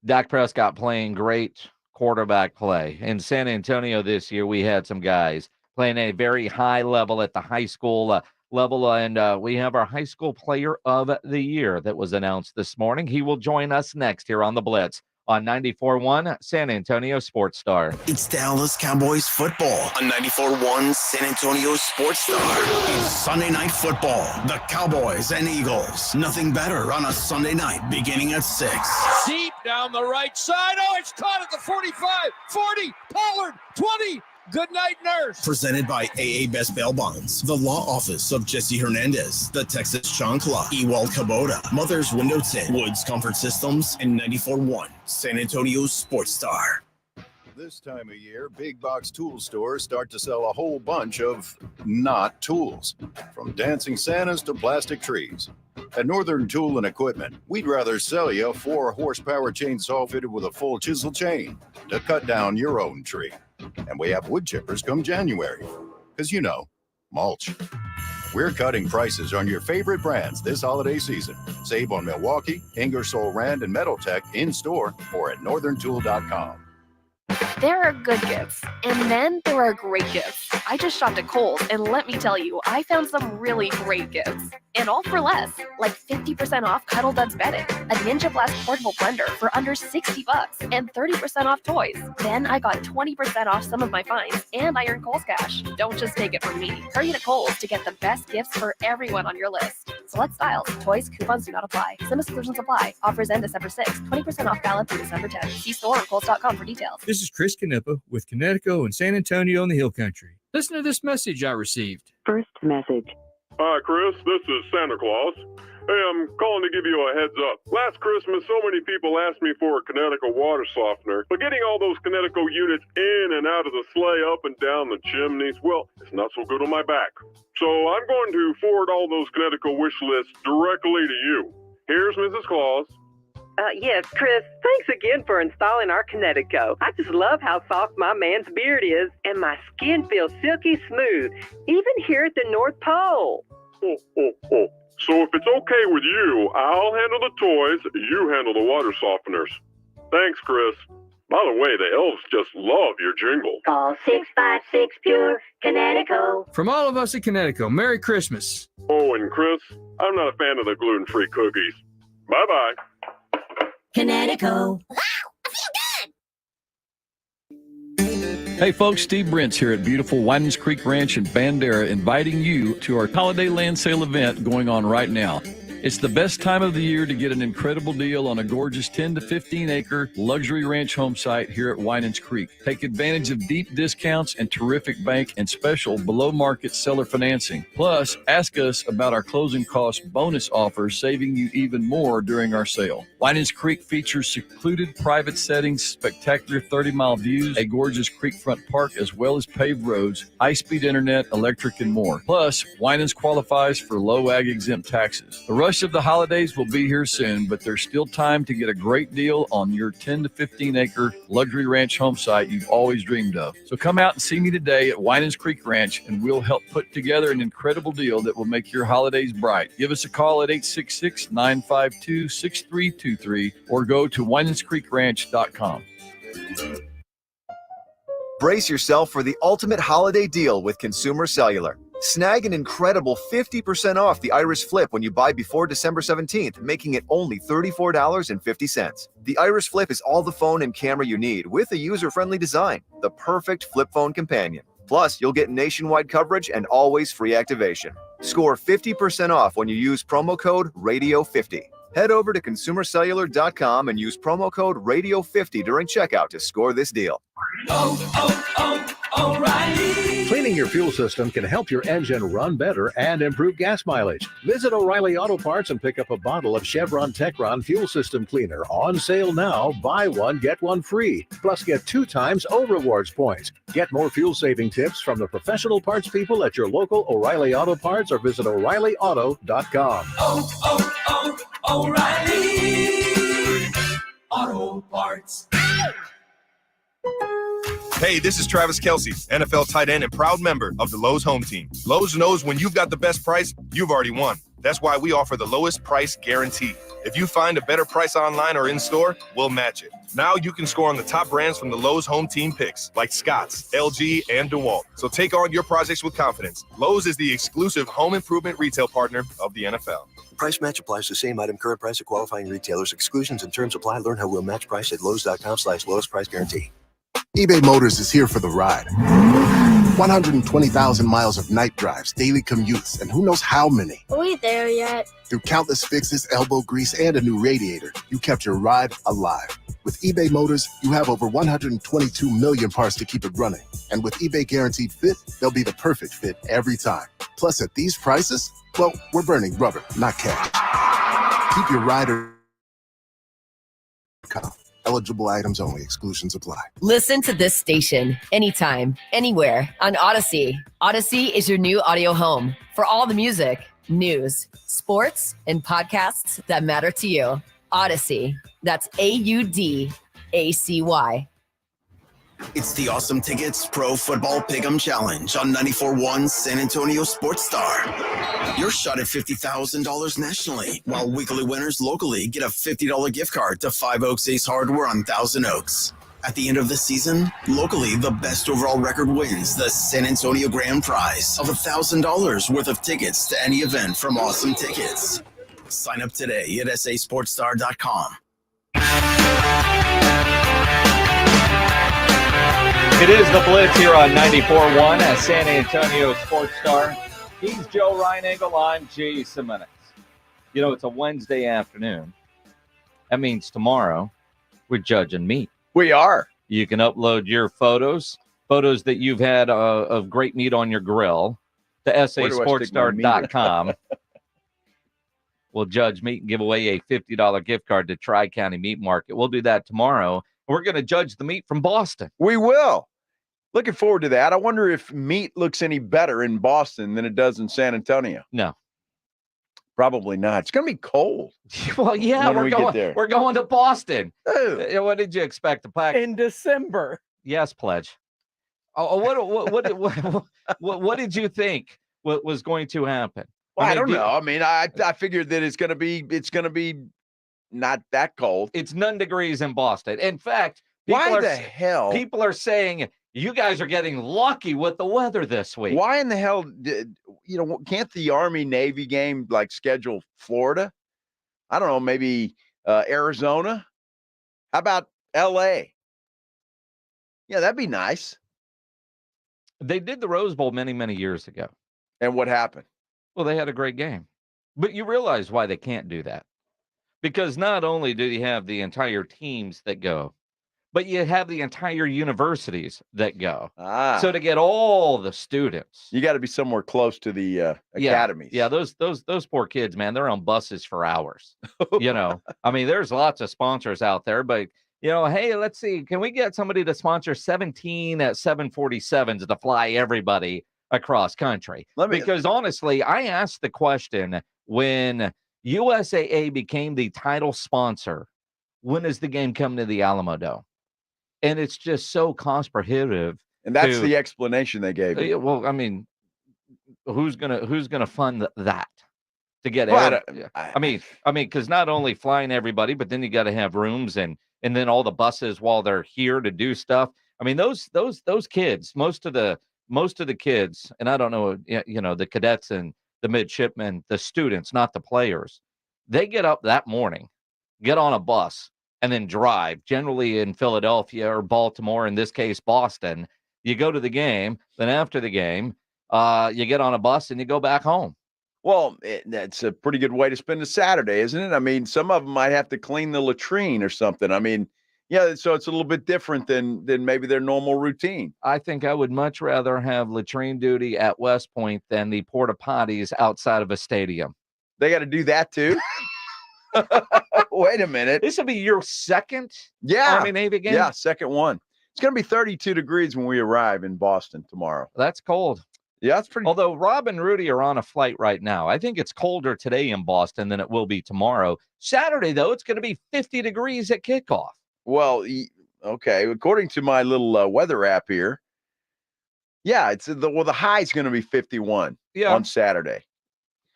Speaker 6: Dak Prescott playing great quarterback play. In San Antonio this year, we had some guys playing a very high level at the high school level, and we have our high school player of the year that was announced this morning. He will join us next here on the Blitz on 94.1 San Antonio Sports Star.
Speaker 3: It's Dallas Cowboys football on 94.1 San Antonio Sports Star. It's Sunday Night Football. The Cowboys and Eagles. Nothing better on a Sunday night beginning at 6.
Speaker 20: Deep down the right side. Oh, it's caught at the 45, 40, Pollard, 20. Good night, nurse.
Speaker 3: Presented by AA Best Bail Bonds, the law office of Jesse Hernandez, the Texas Chancla, Ewald Kubota, Mother's Window Tint, Woods Comfort Systems, and 94.1 San Antonio Sports Star.
Speaker 12: This time of year, big box tool stores start to sell a whole bunch of not tools, from dancing Santas to plastic trees. At Northern Tool and Equipment, we'd rather sell you a 4-horsepower chainsaw fitted with a full chisel chain to cut down your own tree. And we have wood chippers come January, because you know, mulch. We're cutting prices on your favorite brands this holiday season. Save on Milwaukee, Ingersoll Rand, and Metaltech in-store or at northerntool.com.
Speaker 17: There are good gifts, and then there are great gifts. I just shopped at Kohl's, and let me tell you, I found some really great gifts. And all for less, like 50% off Cuddle Duds bedding, a Ninja Blast portable blender for under $60, and 30% off toys. Then I got 20% off some of my finds, and I earned Kohl's cash. Don't just take it from me. Hurry to Kohl's to get the best gifts for everyone on your list. Select styles, toys, coupons do not apply. Some exclusions apply. Offers end December 6th. 20% off valid through December 10th. See store on Kohls.com for details.
Speaker 21: This is Chris Canepa with Connecticut and San Antonio in the Hill Country. Listen to this message I received.
Speaker 22: First message.
Speaker 2: Hi, Chris. This is Santa Claus. Hey, I'm calling to give you a heads up. Last Christmas, so many people asked me for a Connecticut water softener, but getting all those Connecticut units in and out of the sleigh, up and down the chimneys, well, it's not so good on my back. So I'm going to forward all those Connecticut wish lists directly to you. Here's Mrs. Claus.
Speaker 22: Yes, Chris, thanks again for installing our Connecticut. I just love how soft my man's beard is, and my skin feels silky smooth, even here at the North Pole.
Speaker 2: So if it's okay with you, I'll handle the toys, you handle the water softeners. Thanks, Chris. By the way, the elves just love your jingle.
Speaker 22: Call 656 Pure Connecticut.
Speaker 21: From all of us at Connecticut, Merry Christmas.
Speaker 2: Oh, and Chris, I'm not a fan of the gluten-free cookies. Bye-bye.
Speaker 22: Connecticut.
Speaker 23: Hey folks, Steve Brent's here at beautiful Winans Creek Ranch in Bandera, inviting you to our holiday land sale event going on right now. It's the best time of the year to get an incredible deal on a gorgeous 10 to 15 acre luxury ranch home site here at Winans Creek. Take advantage of deep discounts and terrific bank and special below market seller financing. Plus, ask us about our closing cost bonus offers, saving you even more during our sale. Winans Creek features secluded private settings, spectacular 30-mile views, a gorgeous creekfront park, as well as paved roads, high-speed internet, electric, and more. Plus, Winans qualifies for low ag exempt taxes. The rush of the holidays will be here soon, but there's still time to get a great deal on your 10 to 15 acre luxury ranch home site you've always dreamed of. So come out and see me today at Winans Creek Ranch, and we'll help put together an incredible deal that will make your holidays bright. Give us a call at 866-952-6323 or go to WinansCreekRanch.com.
Speaker 24: Brace yourself for the ultimate holiday deal with Consumer Cellular. Snag an incredible 50% off the Iris Flip when you buy before December 17th, making it only $34.50. The Iris Flip is all the phone and camera you need with a user-friendly design, the perfect flip phone companion. Plus, you'll get nationwide coverage and always free activation. Score 50% off when you use promo code RADIO50. Head over to consumercellular.com and use promo code RADIO50 during checkout to score this deal.
Speaker 25: O'Reilly.
Speaker 26: Cleaning
Speaker 5: Cleaning your fuel system can help your engine run better and improve gas mileage. Visit O'Reilly Auto Parts and pick up a bottle of Chevron Techron Fuel System Cleaner. On sale now. Buy one, get one free. Plus, get 2 times O-Rewards points. Get more fuel-saving tips from the professional parts people at your local O'Reilly Auto Parts or visit O'ReillyAuto.com.
Speaker 7: O'Reilly Auto Parts.
Speaker 8: Hey, this is Travis Kelce, NFL tight end and proud member of the Lowe's home team. Lowe's knows when you've got the best price, you've already won. That's why we offer the lowest price guarantee. If you find a better price online or in-store, we'll match it. Now you can score on the top brands from the Lowe's home team picks, like Scotts, LG, and DeWalt. So take on your projects with confidence. Lowe's is the exclusive home improvement retail partner of the NFL.
Speaker 9: Price match applies to same item, current price of qualifying retailers. Exclusions and terms apply. Learn how we'll match price at Lowe's.com/lowest price guarantee.
Speaker 25: eBay Motors is here for the ride. 120,000 miles of night drives, daily commutes, and who knows how many.
Speaker 26: Are we there yet?
Speaker 25: Through countless fixes, elbow grease, and a new radiator, you kept your ride alive. With eBay Motors, you have over 122 million parts to keep it running. And with eBay Guaranteed Fit, they'll be the perfect fit every time. Plus, at these prices, well, we're burning rubber, not cash. Keep your ride or... Eligible items only. Exclusions apply.
Speaker 27: Listen to this station anytime, anywhere on Odyssey. Odyssey is your new audio home for all the music, news, sports, and podcasts that matter to you. Odyssey. That's AUDACY.
Speaker 3: It's the Awesome Tickets Pro Football Pick'em Challenge on 94.1 San Antonio Sports Star. Your shot at $50,000 nationally, while weekly winners locally get a $50 gift card to 5 Oaks Ace Hardware on Thousand Oaks. At the end of the season, locally, the best overall record wins the San Antonio Grand Prize of $1,000 worth of tickets to any event from Awesome Tickets. Sign up today at sasportstar.com.
Speaker 6: It is the Blitz here on 94.1 at San Antonio Sports Star. He's Joe Reinagel. I'm Jason Minix. You know, it's a Wednesday afternoon. That means tomorrow we're judging meat.
Speaker 1: We are.
Speaker 6: You can upload your photos that you've had of great meat on your grill to sasportstar.com. We'll judge meat and give away a $50 gift card to Tri-County Meat Market. We'll do that tomorrow. We're going to judge the meat from Boston.
Speaker 1: We will. Looking forward to that. I wonder if meat looks any better in Boston than it does in San Antonio.
Speaker 6: No.
Speaker 1: Probably not. It's going to be cold.
Speaker 6: Well, yeah, we're going to Boston.
Speaker 1: Ooh.
Speaker 6: What did you expect to pack?
Speaker 28: In December.
Speaker 6: Yes, pledge. What did you think was going to happen?
Speaker 1: Well, I don't know. I mean, I figured that it's going to be not that cold.
Speaker 6: It's 9 degrees in Boston. In fact, people are saying you guys are getting lucky with the weather this week.
Speaker 1: Why in the hell can't the Army-Navy game schedule Florida? I don't know, maybe Arizona? How about LA? Yeah, that'd be nice.
Speaker 6: They did the Rose Bowl many, many years ago.
Speaker 1: And what happened?
Speaker 6: Well, they had a great game. But you realize why they can't do that. Because not only do you have the entire teams that go, but you have the entire universities that go. So to get all the students,
Speaker 1: you got to be somewhere close to the academies.
Speaker 6: Yeah, those poor kids, man, they're on buses for hours. I mean, there's lots of sponsors out there, but hey, let's see, can we get somebody to sponsor 17 at 747s to fly everybody across country? Because honestly, I asked the question when USAA became the title sponsor, when is the game coming to the Alamo Dome? And it's just so cost prohibitive.
Speaker 1: And that's the explanation they gave you.
Speaker 6: Well, I mean, who's gonna fund that to get I mean, because not only flying everybody, but then you got to have rooms and then all the buses while they're here to do stuff. I mean, those kids, most of the kids, and I don't know, the cadets and the midshipmen, the students, not the players, they get up that morning, get on a bus, and then drive, generally in Philadelphia or Baltimore, in this case, Boston. You go to the game, then after the game, you get on a bus and you go back home.
Speaker 1: Well, that's a pretty good way to spend a Saturday, isn't it? I mean, some of them might have to clean the latrine or something. I mean, Yeah, so it's a little bit different than maybe their normal routine.
Speaker 6: I think I would much rather have latrine duty at West Point than the porta potties outside of a stadium.
Speaker 1: They got to do that too? Wait a minute.
Speaker 6: This will be your second
Speaker 1: Yeah.
Speaker 6: Army Navy game?
Speaker 1: Yeah, second one. It's going to be 32 degrees when we arrive in Boston tomorrow.
Speaker 6: That's cold.
Speaker 1: Yeah, it's pretty.
Speaker 6: Although Rob and Rudy are on a flight right now. I think it's colder today in Boston than it will be tomorrow. Saturday, though, it's going to be 50 degrees at kickoff.
Speaker 1: Well, okay. According to my little weather app here, yeah, the high's going to be 51 on Saturday.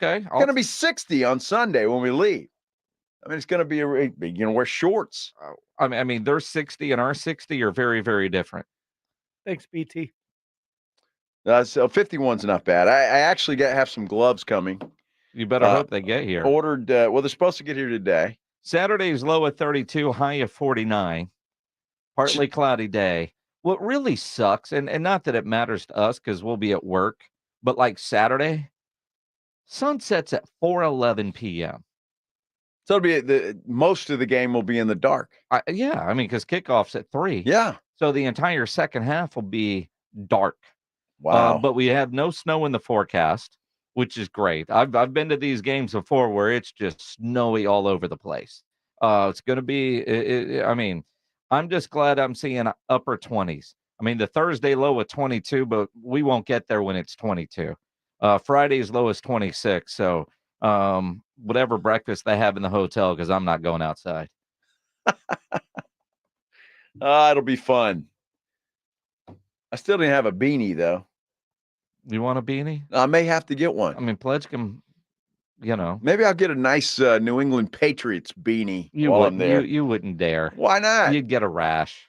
Speaker 6: Okay.
Speaker 1: It's going to be 60 on Sunday when we leave. I mean, it's going to be wear shorts.
Speaker 6: I mean, their 60 and our 60 are very, very different.
Speaker 10: Thanks, BT.
Speaker 1: So 51's not bad. I actually have some gloves coming.
Speaker 6: You better hope they get here.
Speaker 1: Ordered. Well, they're supposed to get here today.
Speaker 6: Saturday's low at 32, high of 49. Partly cloudy day. What really sucks, and not that it matters to us because we'll be at work, but like Saturday, sunsets at 4:11 p.m.
Speaker 1: So it'll be most of the game will be in the dark.
Speaker 6: Yeah, I mean, because kickoff's at 3.
Speaker 1: Yeah.
Speaker 6: So the entire second half will be dark.
Speaker 1: Wow.
Speaker 6: But we have no snow in the forecast, which is great. I've been to these games before where it's just snowy all over the place. It's going to be, I mean, I'm just glad I'm seeing upper 20s. I mean, the Thursday low at 22, but we won't get there when it's 22. Friday's low is 26. So whatever breakfast they have in the hotel, because I'm not going outside.
Speaker 1: It'll be fun. I still didn't have a beanie, though.
Speaker 6: You want a beanie?
Speaker 1: I may have to get one.
Speaker 6: I mean, Pledge can,
Speaker 1: Maybe I'll get a nice New England Patriots beanie while I'm there.
Speaker 6: You wouldn't dare.
Speaker 1: Why not?
Speaker 6: You'd get a rash.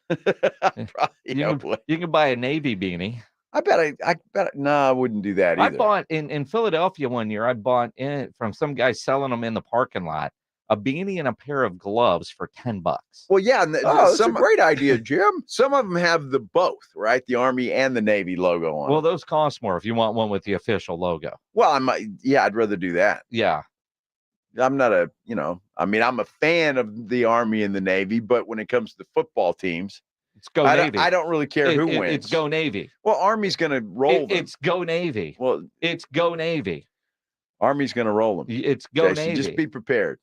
Speaker 6: You can buy a Navy beanie.
Speaker 1: I bet. No, I wouldn't do that either.
Speaker 6: I bought in Philadelphia one year. I bought from some guy selling them in the parking lot, a beanie and a pair of gloves for $10.
Speaker 1: Well, yeah, that's a great idea, Jim. Some of them have the both, right? The Army and the Navy logo on.
Speaker 6: Well, those cost more if you want one with the official logo.
Speaker 1: Well, I'd rather do that.
Speaker 6: Yeah.
Speaker 1: I'm not I'm a fan of the Army and the Navy, but when it comes to football teams,
Speaker 6: it's go Navy.
Speaker 1: I don't really care who wins.
Speaker 6: It's go Navy.
Speaker 1: Well, Army's going to roll them.
Speaker 6: It's go Navy.
Speaker 1: Well,
Speaker 6: it's go Navy.
Speaker 1: Army's going to roll them.
Speaker 6: It's go
Speaker 1: Jason,
Speaker 6: Navy.
Speaker 1: Just be prepared.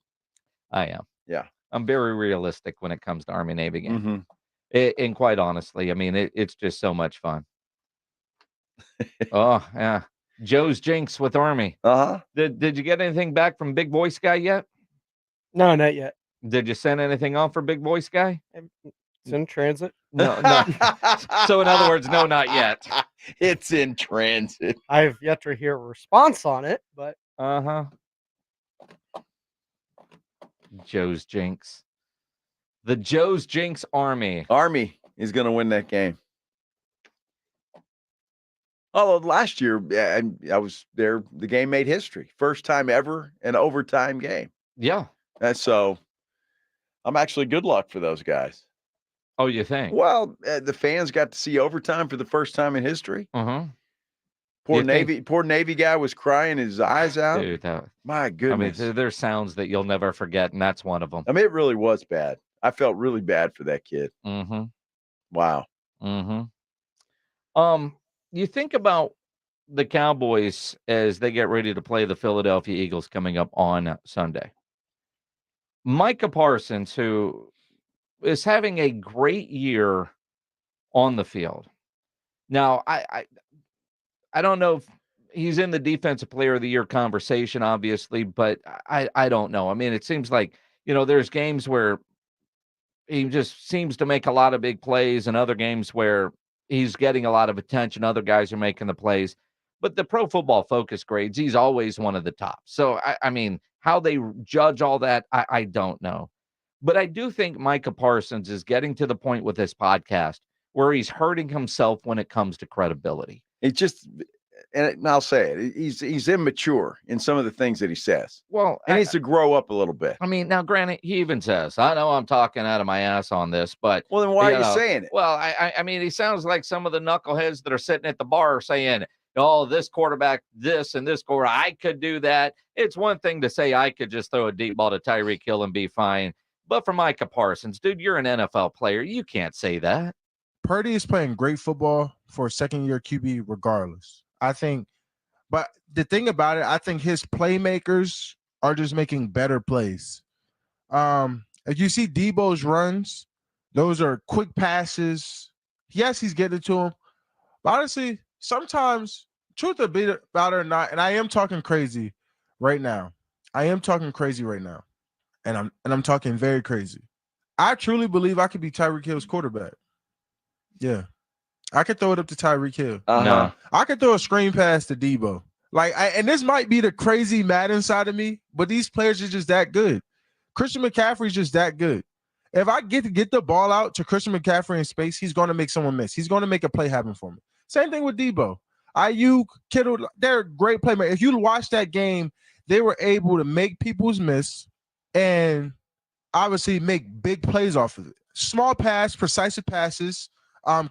Speaker 6: I am.
Speaker 1: Yeah.
Speaker 6: I'm very realistic when it comes to Army Navy games.
Speaker 1: Mm-hmm.
Speaker 6: And quite honestly, I mean, it's just so much fun. Oh, yeah. Joe's jinx with Army.
Speaker 1: Uh-huh.
Speaker 6: Did you get anything back from Big Voice Guy yet?
Speaker 10: No, not yet.
Speaker 6: Did you send anything on for Big Voice Guy?
Speaker 10: It's in transit.
Speaker 6: No. So in other words, no, not yet.
Speaker 1: It's in transit.
Speaker 10: I've yet to hear a response on it, but
Speaker 6: Joe's jinx. The Joe's jinx Army.
Speaker 1: Army is going to win that game. Although last year, I was there, the game made history. First time ever an overtime game.
Speaker 6: Yeah.
Speaker 1: And so I'm actually good luck for those guys.
Speaker 6: Oh, you think?
Speaker 1: Well, the fans got to see overtime for the first time in history. Poor Navy guy was crying his eyes out.
Speaker 6: Dude,
Speaker 1: my goodness.
Speaker 6: I mean, there's sounds that you'll never forget, and that's one of them.
Speaker 1: I mean, it really was bad. I felt really bad for that kid. Wow.
Speaker 6: You think about the Cowboys as they get ready to play the Philadelphia Eagles coming up on Sunday. Micah Parsons, who is having a great year on the field. Now, I don't know if he's in the Defensive Player of the Year conversation, obviously, but I don't know. I mean, it seems like, there's games where he just seems to make a lot of big plays and other games where he's getting a lot of attention. Other guys are making the plays. But the Pro Football Focus grades, he's always one of the top. So, I mean, how they judge all that, I don't know. But I do think Micah Parsons is getting to the point with this podcast where he's hurting himself when it comes to credibility.
Speaker 1: It just, and I'll say it, he's immature in some of the things that he says.
Speaker 6: Well,
Speaker 1: he needs to grow up a little bit.
Speaker 6: I mean, now, granted, he even says, I know I'm talking out of my ass on this, but.
Speaker 1: Well, then why are you saying it?
Speaker 6: Well, I mean, he sounds like some of the knuckleheads that are sitting at the bar saying, oh, this quarterback, this and this quarterback, I could do that. It's one thing to say I could just throw a deep ball to Tyreek Hill and be fine. But for Micah Parsons, dude, you're an NFL player. You can't say that.
Speaker 11: Purdy is playing great football for a second-year QB regardless. I think, but the thing about it, I think his playmakers are just making better plays. If you see Debo's runs, those are quick passes. Yes, he's getting to him. But honestly, sometimes, truth about it or not, and I am talking crazy right now. And I'm talking very crazy. I truly believe I could be Tyreek Hill's quarterback. Yeah. I could throw it up to Tyreek Hill.
Speaker 6: No.
Speaker 11: I could throw a screen pass to Debo. And this might be the crazy Madden side of me, but these players are just that good. Christian McCaffrey's just that good. If I get the ball out to Christian McCaffrey in space, he's going to make someone miss. He's going to make a play happen for me. Same thing with Debo. Ayuk, Kittle, they're great playmakers. If you watch that game, they were able to make people's miss and obviously make big plays off of it. Small pass, precise passes,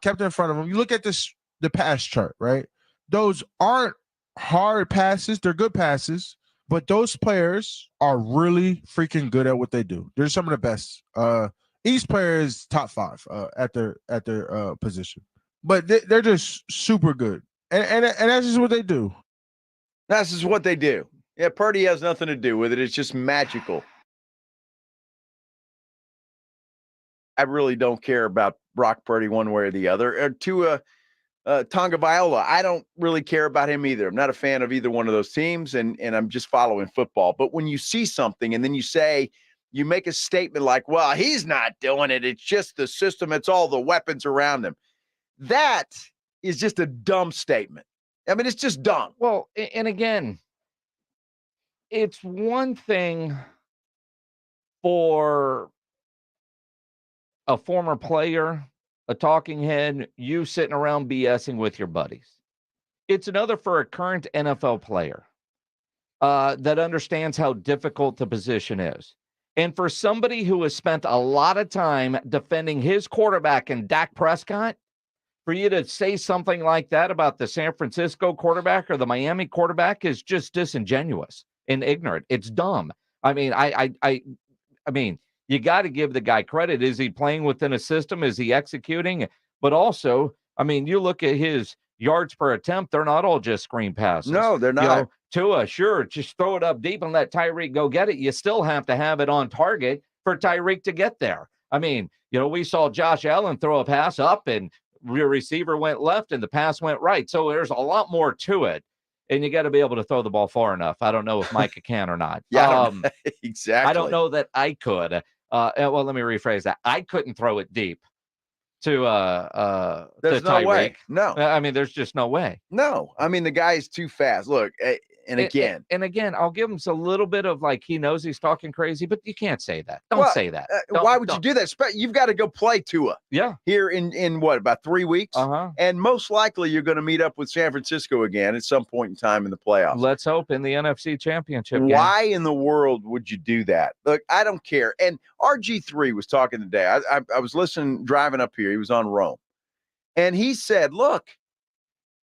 Speaker 11: kept in front of them. You look at the pass chart, right? Those aren't hard passes. They're good passes. But those players are really freaking good at what they do. They're some of the best. Each player is top 5 at their position. But they're just super good. And that's just what they do.
Speaker 1: That's just what they do. Yeah, Purdy has nothing to do with it. It's just magical. I really don't care about Brock Purdy one way or the other. Or Tua Tagovailoa, I don't really care about him either. I'm not a fan of either one of those teams, and I'm just following football. But when you see something and then you make a statement like, well, he's not doing it. It's just the system. It's all the weapons around him. That is just a dumb statement. I mean, it's just dumb.
Speaker 6: Well, and again, it's one thing for a former player, a talking head, you sitting around BSing with your buddies. It's another for a current NFL player that understands how difficult the position is. And for somebody who has spent a lot of time defending his quarterback and Dak Prescott, for you to say something like that about the San Francisco quarterback or the Miami quarterback is just disingenuous and ignorant. It's dumb. I mean, I mean, you got to give the guy credit. Is he playing within a system? Is he executing? But also, I mean, you look at his yards per attempt, they're not all just screen passes.
Speaker 1: No, they're not.
Speaker 6: Tua, sure, just throw it up deep and let Tyreek go get it. You still have to have it on target for Tyreek to get there. I mean, we saw Josh Allen throw a pass up and your receiver went left and the pass went right. So there's a lot more to it. And you got to be able to throw the ball far enough. I don't know if Micah can or not.
Speaker 1: Yeah, exactly.
Speaker 6: I don't know that I could. Well, let me rephrase that. I couldn't throw it deep to
Speaker 1: there's
Speaker 6: to
Speaker 1: no
Speaker 6: Tyreek.
Speaker 1: way. No.
Speaker 6: I mean, there's just no way.
Speaker 1: No. I mean, the guy is too fast. Look, and again,
Speaker 6: I'll give him a little bit of like he knows he's talking crazy, but you can't say that. Don't say that.
Speaker 1: Why would you do that? You've got to go play Tua.
Speaker 6: Yeah.
Speaker 1: Here in what, about 3 weeks?
Speaker 6: Uh-huh.
Speaker 1: And most likely you're going to meet up with San Francisco again at some point in time in the playoffs.
Speaker 6: Let's hope in the NFC Championship game.
Speaker 1: Why in the world would you do that? Look, I don't care. And RG3 was talking today. I was listening, driving up here. He was on Rome. And he said, look,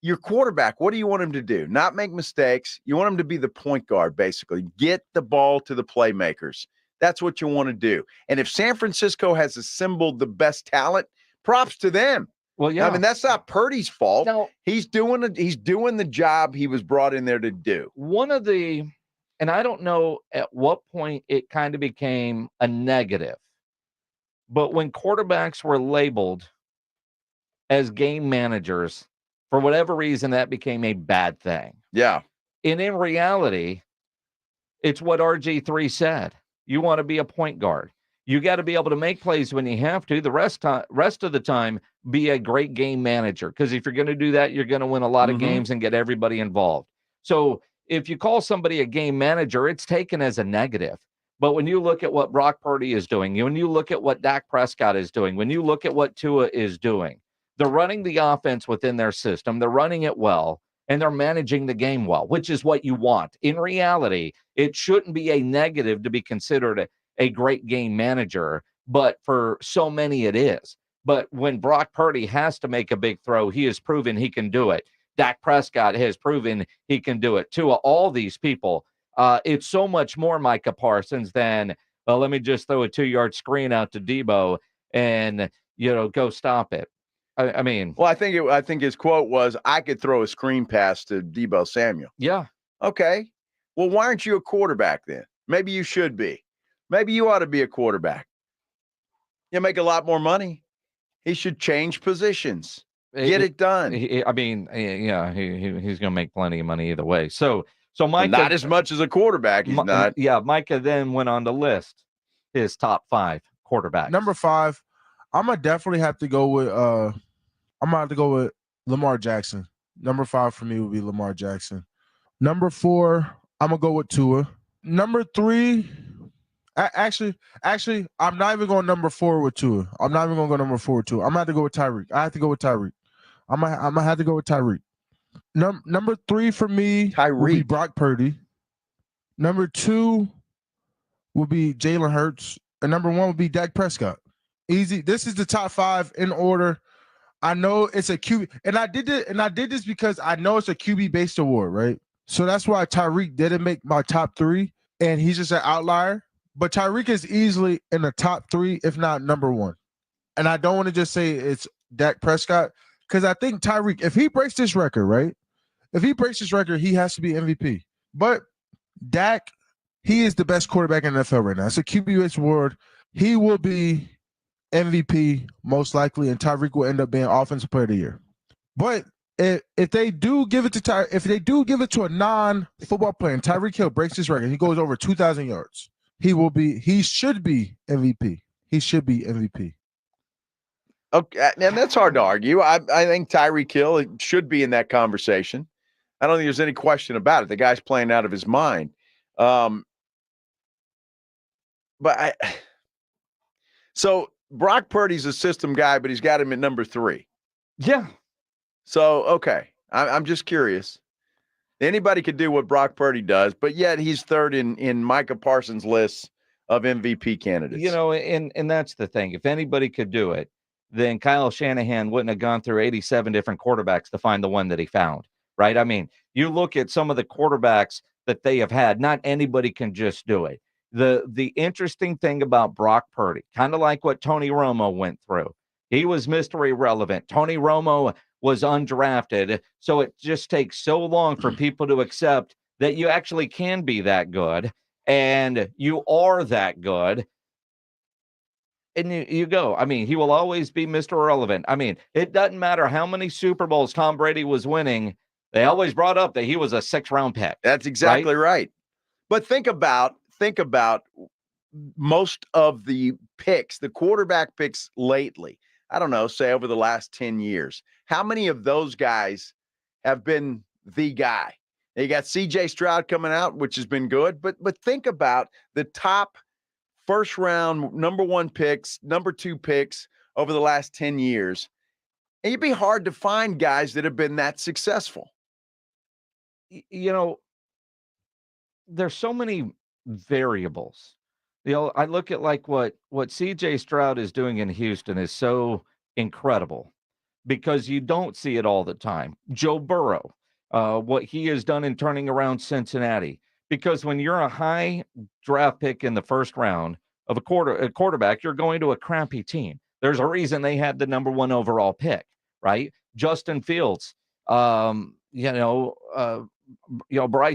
Speaker 1: your quarterback, what do you want him to do? Not make mistakes. You want him to be the point guard, basically. Get the ball to the playmakers. That's what you want to do. And if San Francisco has assembled the best talent, props to them.
Speaker 6: Well, yeah.
Speaker 1: I mean, that's not Purdy's fault.
Speaker 6: No.
Speaker 1: He's doing the job he was brought in there to do.
Speaker 6: And I don't know at what point it kind of became a negative, but when quarterbacks were labeled as game managers, for whatever reason, that became a bad thing.
Speaker 1: Yeah.
Speaker 6: And in reality, it's what RG3 said. You want to be a point guard. You got to be able to make plays when you have to. The rest of the time, be a great game manager. Because if you're going to do that, you're going to win a lot of games and get everybody involved. So if you call somebody a game manager, it's taken as a negative. But when you look at what Brock Purdy is doing, when you look at what Dak Prescott is doing, when you look at what Tua is doing, they're running the offense within their system. They're running it well, and they're managing the game well, which is what you want. In reality, it shouldn't be a negative to be considered a great game manager, but for so many it is. But when Brock Purdy has to make a big throw, he has proven he can do it. Dak Prescott has proven he can do it. To all these people, it's so much more Micah Parsons than let me just throw a 2-yard screen out to Debo and, go stop it. I mean.
Speaker 1: Well, I think his quote was, I could throw a screen pass to Debo Samuel.
Speaker 6: Yeah.
Speaker 1: Okay. Well, why aren't you a quarterback then? Maybe you should be. Maybe you ought to be a quarterback. You make a lot more money. He should change positions. Get it done.
Speaker 6: He's going to make plenty of money either way. So Micah,
Speaker 1: not as much as a quarterback. He's not.
Speaker 6: Yeah, Micah then went on to list his top 5 quarterbacks.
Speaker 11: Number 5, I'm gonna definitely have to go with. I'm gonna have to go with Lamar Jackson. Number 5 for me would be Lamar Jackson. Number 4, I'm gonna go with Tua. Number 3, actually, I'm not even going number 4 with Tua. I'm not even gonna go number 4 with Tua. I'm gonna have to go with Tyreek. I have to go with Tyreek. I'm gonna have to go with Tyreek. Number 3 for me will be Brock Purdy. Number 2 will be Jalen Hurts, and number 1 will be Dak Prescott. Easy. This is the top 5 in order. I know it's a QB, and I did this because I know it's a QB based award, right? So that's why Tyreek didn't make my top 3, and he's just an outlier. But Tyreek is easily in the top 3, if not number 1. And I don't want to just say it's Dak Prescott, because I think Tyreek, if he breaks this record, right? If he breaks this record, he has to be MVP. But Dak, he is the best quarterback in the NFL right now. It's a QB award. He will be MVP most likely, and Tyreek will end up being Offensive Player of the Year. But if they do give it to a non-football player, and Tyreek Hill breaks his record, he goes over 2,000 yards. He should be MVP. He should be MVP.
Speaker 1: Okay, and that's hard to argue. I think Tyreek Hill should be in that conversation. I don't think there's any question about it. The guy's playing out of his mind. So Brock Purdy's a system guy, but he's got him at number 3.
Speaker 6: Yeah.
Speaker 1: So, okay. I'm just curious. Anybody could do what Brock Purdy does, but yet he's 3rd in Micah Parsons' list of MVP candidates.
Speaker 6: And that's the thing. If anybody could do it, then Kyle Shanahan wouldn't have gone through 87 different quarterbacks to find the one that he found, right? I mean, you look at some of the quarterbacks that they have had, not anybody can just do it. The interesting thing about Brock Purdy, kind of like what Tony Romo went through, he was Mr. Irrelevant. Tony Romo was undrafted, so it just takes so long for people to accept that you actually can be that good, and you are that good. And you go. I mean, he will always be Mr. Irrelevant. I mean, it doesn't matter how many Super Bowls Tom Brady was winning. They always brought up that he was a 6th-round pick.
Speaker 1: That's exactly right. But think about most of the picks, the quarterback picks lately. I don't know, say over the last 10 years. How many of those guys have been the guy? You got CJ Stroud coming out, which has been good, but think about the top first round, number 1 picks, number 2 picks over the last 10 years. And it'd be hard to find guys that have been that successful.
Speaker 6: There's so many variables. I look at like what CJ Stroud is doing in Houston is so incredible because you don't see it all the time. Joe Burrow, what he has done in turning around Cincinnati. Because when you're a high draft pick in the first round of a quarterback, you're going to a crappy team. There's a reason they had the number 1 overall pick, right? Justin Fields, Bryce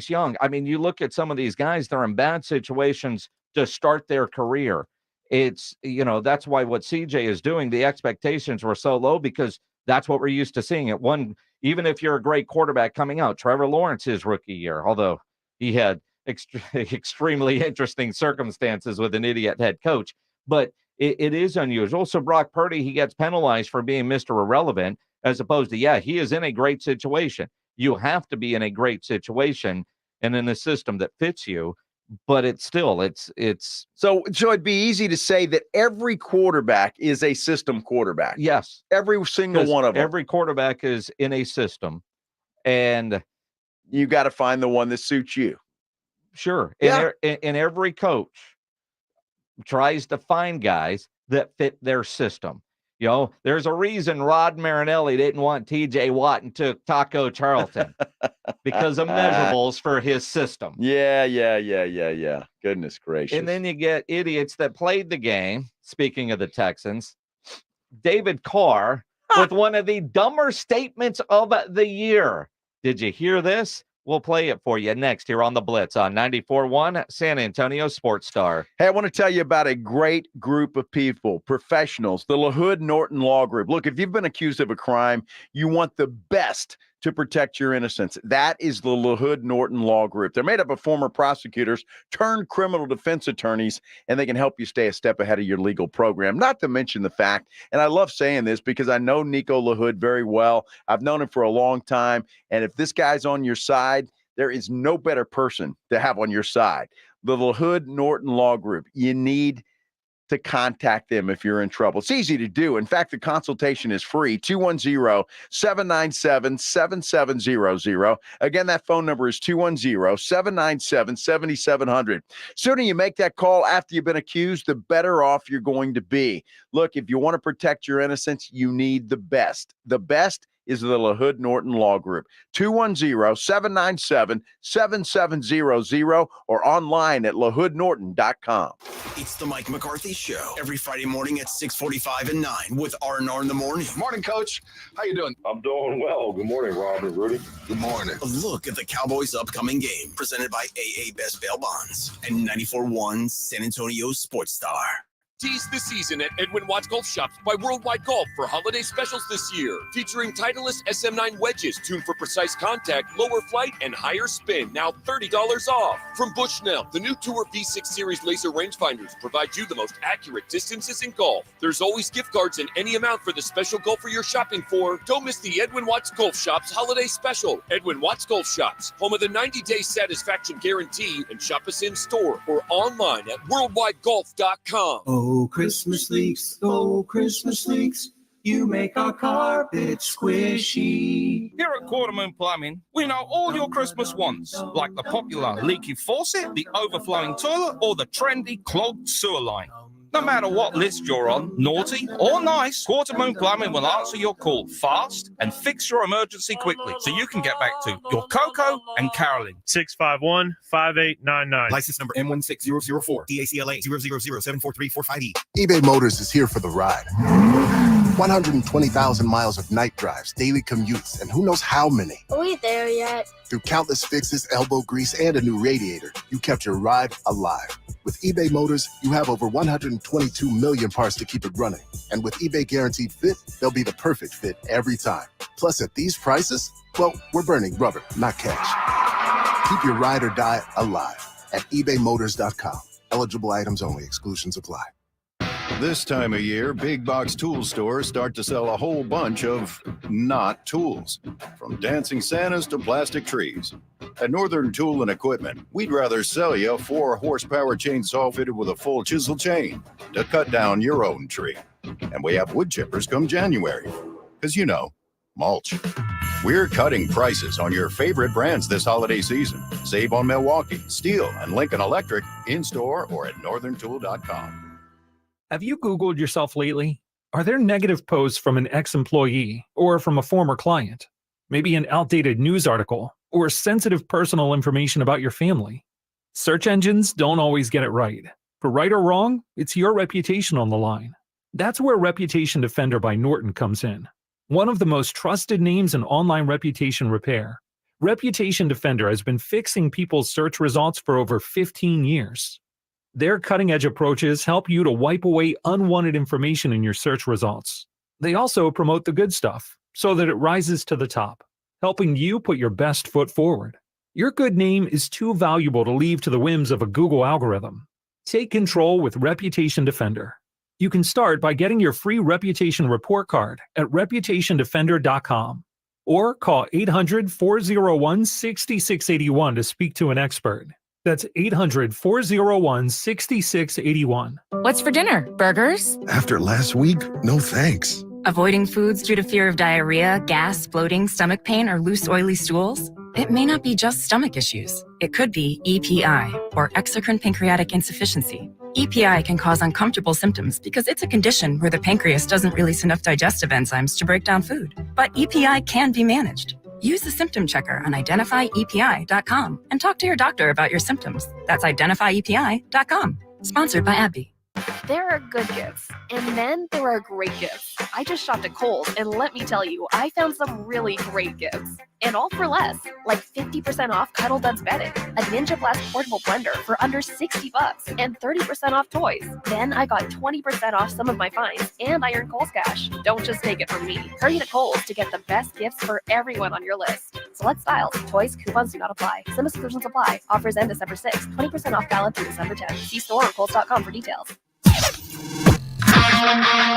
Speaker 6: Young. I mean, you look at some of these guys, they're in bad situations to start their career. It's, that's why what CJ is doing, the expectations were so low because that's what we're used to seeing at one. Even if you're a great quarterback coming out, Trevor Lawrence his rookie year, although he had extremely interesting circumstances with an idiot head coach, but it is unusual. So Brock Purdy, he gets penalized for being Mr. Irrelevant as opposed to, he is in a great situation. You have to be in a great situation and in a system that fits you, but it's so it'd be easy to say that every quarterback is a system quarterback. Yes.
Speaker 1: Every single one of them.
Speaker 6: Every quarterback is in a system, and
Speaker 1: you got to find the one that suits you.
Speaker 6: Sure.
Speaker 1: Yeah.
Speaker 6: And every coach tries to find guys that fit their system. You know, there's a reason Rod Marinelli didn't want TJ Watt and took Taco Charlton because of measurables for his system.
Speaker 1: Yeah. Goodness gracious.
Speaker 6: And then you get idiots that played the game. Speaking of the Texans, David Carr with one of the dumber statements of the year. Did you hear this? We'll play it for you next here on the Blitz on 94.1 San Antonio Sports Star.
Speaker 1: Hey, I want to tell you about a great group of people, professionals, the LaHood Norton Law Group. Look, if you've been accused of a crime, you want the best to protect your innocence. That is the LaHood Norton Law Group. They're made up of former prosecutors turned criminal defense attorneys, and they can help you stay a step ahead of your legal program. Not to mention the fact, and I love saying this because I know Nico LaHood very well. I've known him for a long time, and if this guy's on your side, there is no better person to have on your side. The LaHood Norton Law Group. You need to contact them if you're in trouble. It's easy to do. In fact, the consultation is free. 210-797-7700. Again, that phone number is 210-797-7700. Sooner you make that call after you've been accused, the better off you're going to be. Look, if you want to protect your innocence, you need the best. The best is the LaHood Norton Law Group. 210-797-7700 or online at lahoodnorton.com.
Speaker 3: It's the Mike McCarthy Show every Friday morning at 6:45 and 9 with R&R in the morning.
Speaker 4: Morning, Coach. How you doing?
Speaker 2: I'm doing well. Good morning, Rob and Rudy.
Speaker 4: Good morning.
Speaker 3: A look at the Cowboys' upcoming game presented by AA Best Bail Bonds and 94.1 San Antonio Sports Star.
Speaker 13: Tease the season at Edwin Watts Golf Shops by Worldwide Golf for holiday specials this year. Featuring Titleist SM9 wedges tuned for precise contact, lower flight, and higher spin. Now $30 off. From Bushnell, the new Tour V6 Series laser rangefinders provide you the most accurate distances in golf. There's always gift cards in any amount for the special golfer you're shopping for. Don't miss the Edwin Watts Golf Shops holiday special. Edwin Watts Golf Shops, home of the 90-day satisfaction guarantee, and shop us in store or online at worldwidegolf.com.
Speaker 7: Oh, Christmas leaks, you make our carpet squishy.
Speaker 14: Here at Quarter Moon Plumbing, we know all your Christmas wants, like the popular leaky faucet, the overflowing toilet, or the trendy clogged sewer line. No matter what list you're on, naughty or nice, Quarter Moon Plumbing will answer your call fast and fix your emergency quickly so you can get back to your Coco and Carolyn.
Speaker 15: 651-5899.
Speaker 3: License number M16004. DACLA 000743458E.
Speaker 25: eBay Motors is here for the ride. 120,000 miles of night drives, daily commutes, and who knows how many.
Speaker 16: Are we there yet?
Speaker 25: Through countless fixes, elbow grease, and a new radiator, you kept your ride alive. With eBay Motors, you have over 122 million parts to keep it running. And with eBay Guaranteed Fit, they'll be the perfect fit every time. Plus, at these prices, well, we're burning rubber, not cash. Keep your ride or die alive at ebaymotors.com. Eligible items only. Exclusions apply.
Speaker 12: This time of year, big box tool stores start to sell a whole bunch of not tools, from dancing Santas to plastic trees. At Northern Tool and Equipment, we'd rather sell you a 4-horsepower chainsaw fitted with a full chisel chain to cut down your own tree. And we have wood chippers come January, because you know, mulch. We're cutting prices on your favorite brands this holiday season. Save on Milwaukee, Steel, and Lincoln Electric in-store or at northerntool.com.
Speaker 18: Have you Googled yourself lately? Are there negative posts from an ex-employee or from a former client? Maybe an outdated news article or sensitive personal information about your family? Search engines don't always get it right. For right or wrong, it's your reputation on the line. That's where Reputation Defender by Norton comes in. One of the most trusted names in online reputation repair. Reputation Defender has been fixing people's search results for over 15 years. Their cutting-edge approaches help you to wipe away unwanted information in your search results. They also promote the good stuff so that it rises to the top, helping you put your best foot forward. Your good name is too valuable to leave to the whims of a Google algorithm. Take control with Reputation Defender. You can start by getting your free reputation report card at reputationdefender.com or call 800-401-6681 to speak to an expert. That's 800-401-6681.
Speaker 26: What's for dinner? Burgers?
Speaker 25: After last week, no thanks.
Speaker 26: Avoiding foods due to fear of diarrhea, gas, bloating, stomach pain, or loose, oily stools? It may not be just stomach issues. It could be EPI, or exocrine pancreatic insufficiency. EPI can cause uncomfortable symptoms because it's a condition where the pancreas doesn't release enough digestive enzymes to break down food. But EPI can be managed. Use the symptom checker on identifyepi.com and talk to your doctor about your symptoms. That's identifyepi.com. Sponsored by AbbVie.
Speaker 15: There are good gifts, and then there are great gifts. I just shopped at Kohl's, and let me tell you, I found some really great gifts. And all for less, like 50% off Cuddle Duds bedding, a Ninja Blast portable blender for under $60, and 30% off toys. Then I got 20% off some of my finds, and I earned Kohl's cash. Don't just take it from me. Hurry to Kohl's to get the best gifts for everyone on your list. Select styles, toys, coupons do not apply. Some exclusions apply. Offers end December 6th. 20% off valid through December 10th. See store or Kohl's.com for details.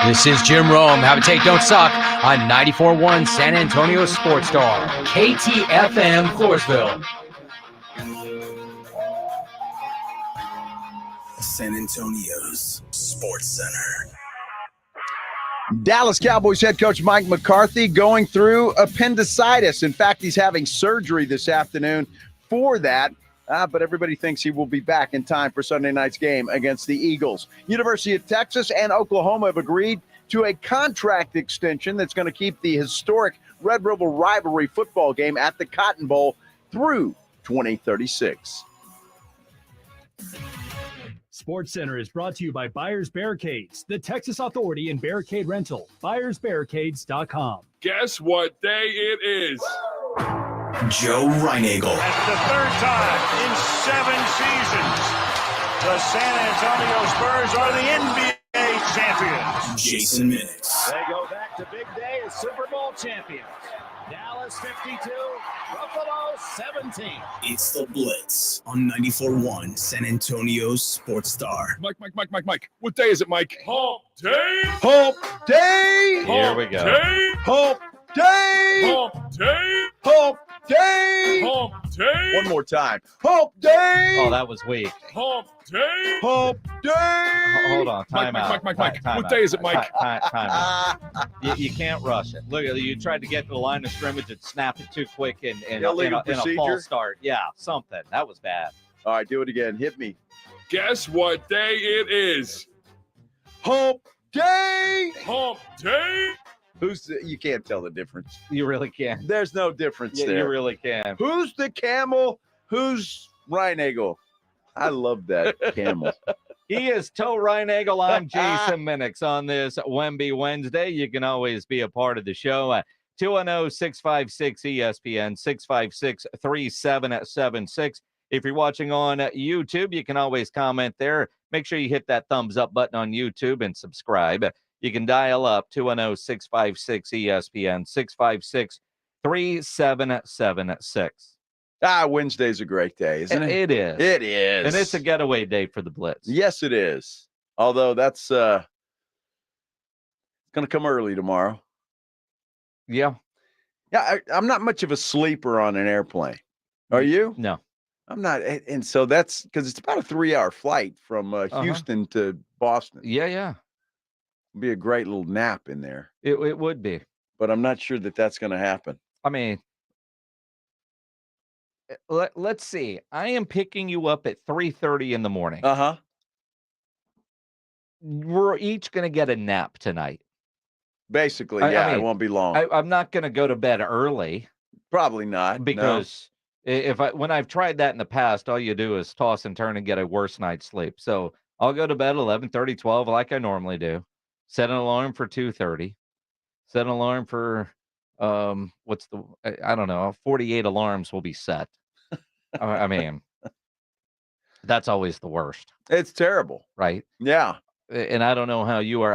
Speaker 16: This is Jim Rome. Have a take, don't suck on 94.1 San Antonio Sports Star, KTFM, Floresville.
Speaker 3: San Antonio's Sports Center.
Speaker 1: Dallas Cowboys head coach Mike McCarthy going through appendicitis. In fact, he's having surgery this afternoon for that. But everybody thinks he will be back in time for Sunday night's game against the Eagles. University of Texas and Oklahoma have agreed to a contract extension that's going to keep the historic Red River rivalry football game at the Cotton Bowl through 2036.
Speaker 17: Sports Center is brought to you by Buyers Barricades, the Texas Authority in Barricade Rental. BuyersBarricades.com.
Speaker 2: Guess what day it is?
Speaker 3: Joe Reinagel.
Speaker 19: That's the third time in 7 seasons the San Antonio Spurs are the NBA champions.
Speaker 3: Jason Minix.
Speaker 19: They go back to big day as Super Bowl champions. Dallas 52, Buffalo 17.
Speaker 3: It's the Blitz on 94.1 San Antonio's Sports Star.
Speaker 2: Mike. What day is it, Mike? Hump day.
Speaker 1: Hump day.
Speaker 6: Here we go.
Speaker 1: Hump day.
Speaker 2: Hump day.
Speaker 1: Hump day.
Speaker 2: Hump day.
Speaker 1: One more time. Hump day.
Speaker 6: Oh, that was weak.
Speaker 2: Hump day.
Speaker 1: Hump day.
Speaker 6: Hold on. Time out.
Speaker 2: Mike.
Speaker 6: Time
Speaker 2: What
Speaker 6: out.
Speaker 2: day is it, Mike?
Speaker 6: Time out. You can't rush it. Look, you tried to get to the line of scrimmage and snap it too quick and in a false start. Yeah, something. That was bad.
Speaker 1: All right, do it again. Hit me.
Speaker 2: Guess what day it is?
Speaker 1: Hump day.
Speaker 2: Hump day.
Speaker 1: You can't tell the difference.
Speaker 6: You really can't.
Speaker 1: There's no difference there.
Speaker 6: You really can.
Speaker 1: Who's the camel? Who's Reinagel? I love that camel.
Speaker 6: He is Toe Reinagel. I'm Jason Minix on this Wemby Wednesday. You can always be a part of the show. 210-656-ESPN, 656-3776. If you're watching on YouTube, you can always comment there. Make sure you hit that thumbs up button on YouTube and subscribe. You can dial up 210-656-ESPN, 656-3776.
Speaker 1: Wednesday's a great day, isn't it?
Speaker 6: It is.
Speaker 1: It is.
Speaker 6: And it's a getaway day for the Blitz.
Speaker 1: Yes, it is. Although that's going to come early tomorrow.
Speaker 6: Yeah.
Speaker 1: Yeah, I'm not much of a sleeper on an airplane. Are you?
Speaker 6: No.
Speaker 1: I'm not. And so that's because it's about a 3-hour flight from Houston to Boston.
Speaker 6: Yeah.
Speaker 1: Be a great little nap in there.
Speaker 6: It would be.
Speaker 1: But I'm not sure that that's going to happen.
Speaker 6: I mean, let's see. I am picking you up at 3:30 in the morning.
Speaker 1: Uh-huh.
Speaker 6: We're each going to get a nap tonight.
Speaker 1: Basically, yeah, it won't be long.
Speaker 6: I'm not going to go to bed early.
Speaker 1: Probably not.
Speaker 6: Because when I've tried that in the past, all you do is toss and turn and get a worse night's sleep. So I'll go to bed 11:30, 12 like I normally do. Set an alarm for 2:30. Set an alarm for I don't know, 48 alarms will be set. I mean, that's always the worst.
Speaker 1: It's terrible.
Speaker 6: Right?
Speaker 1: Yeah.
Speaker 6: And I don't know how you are.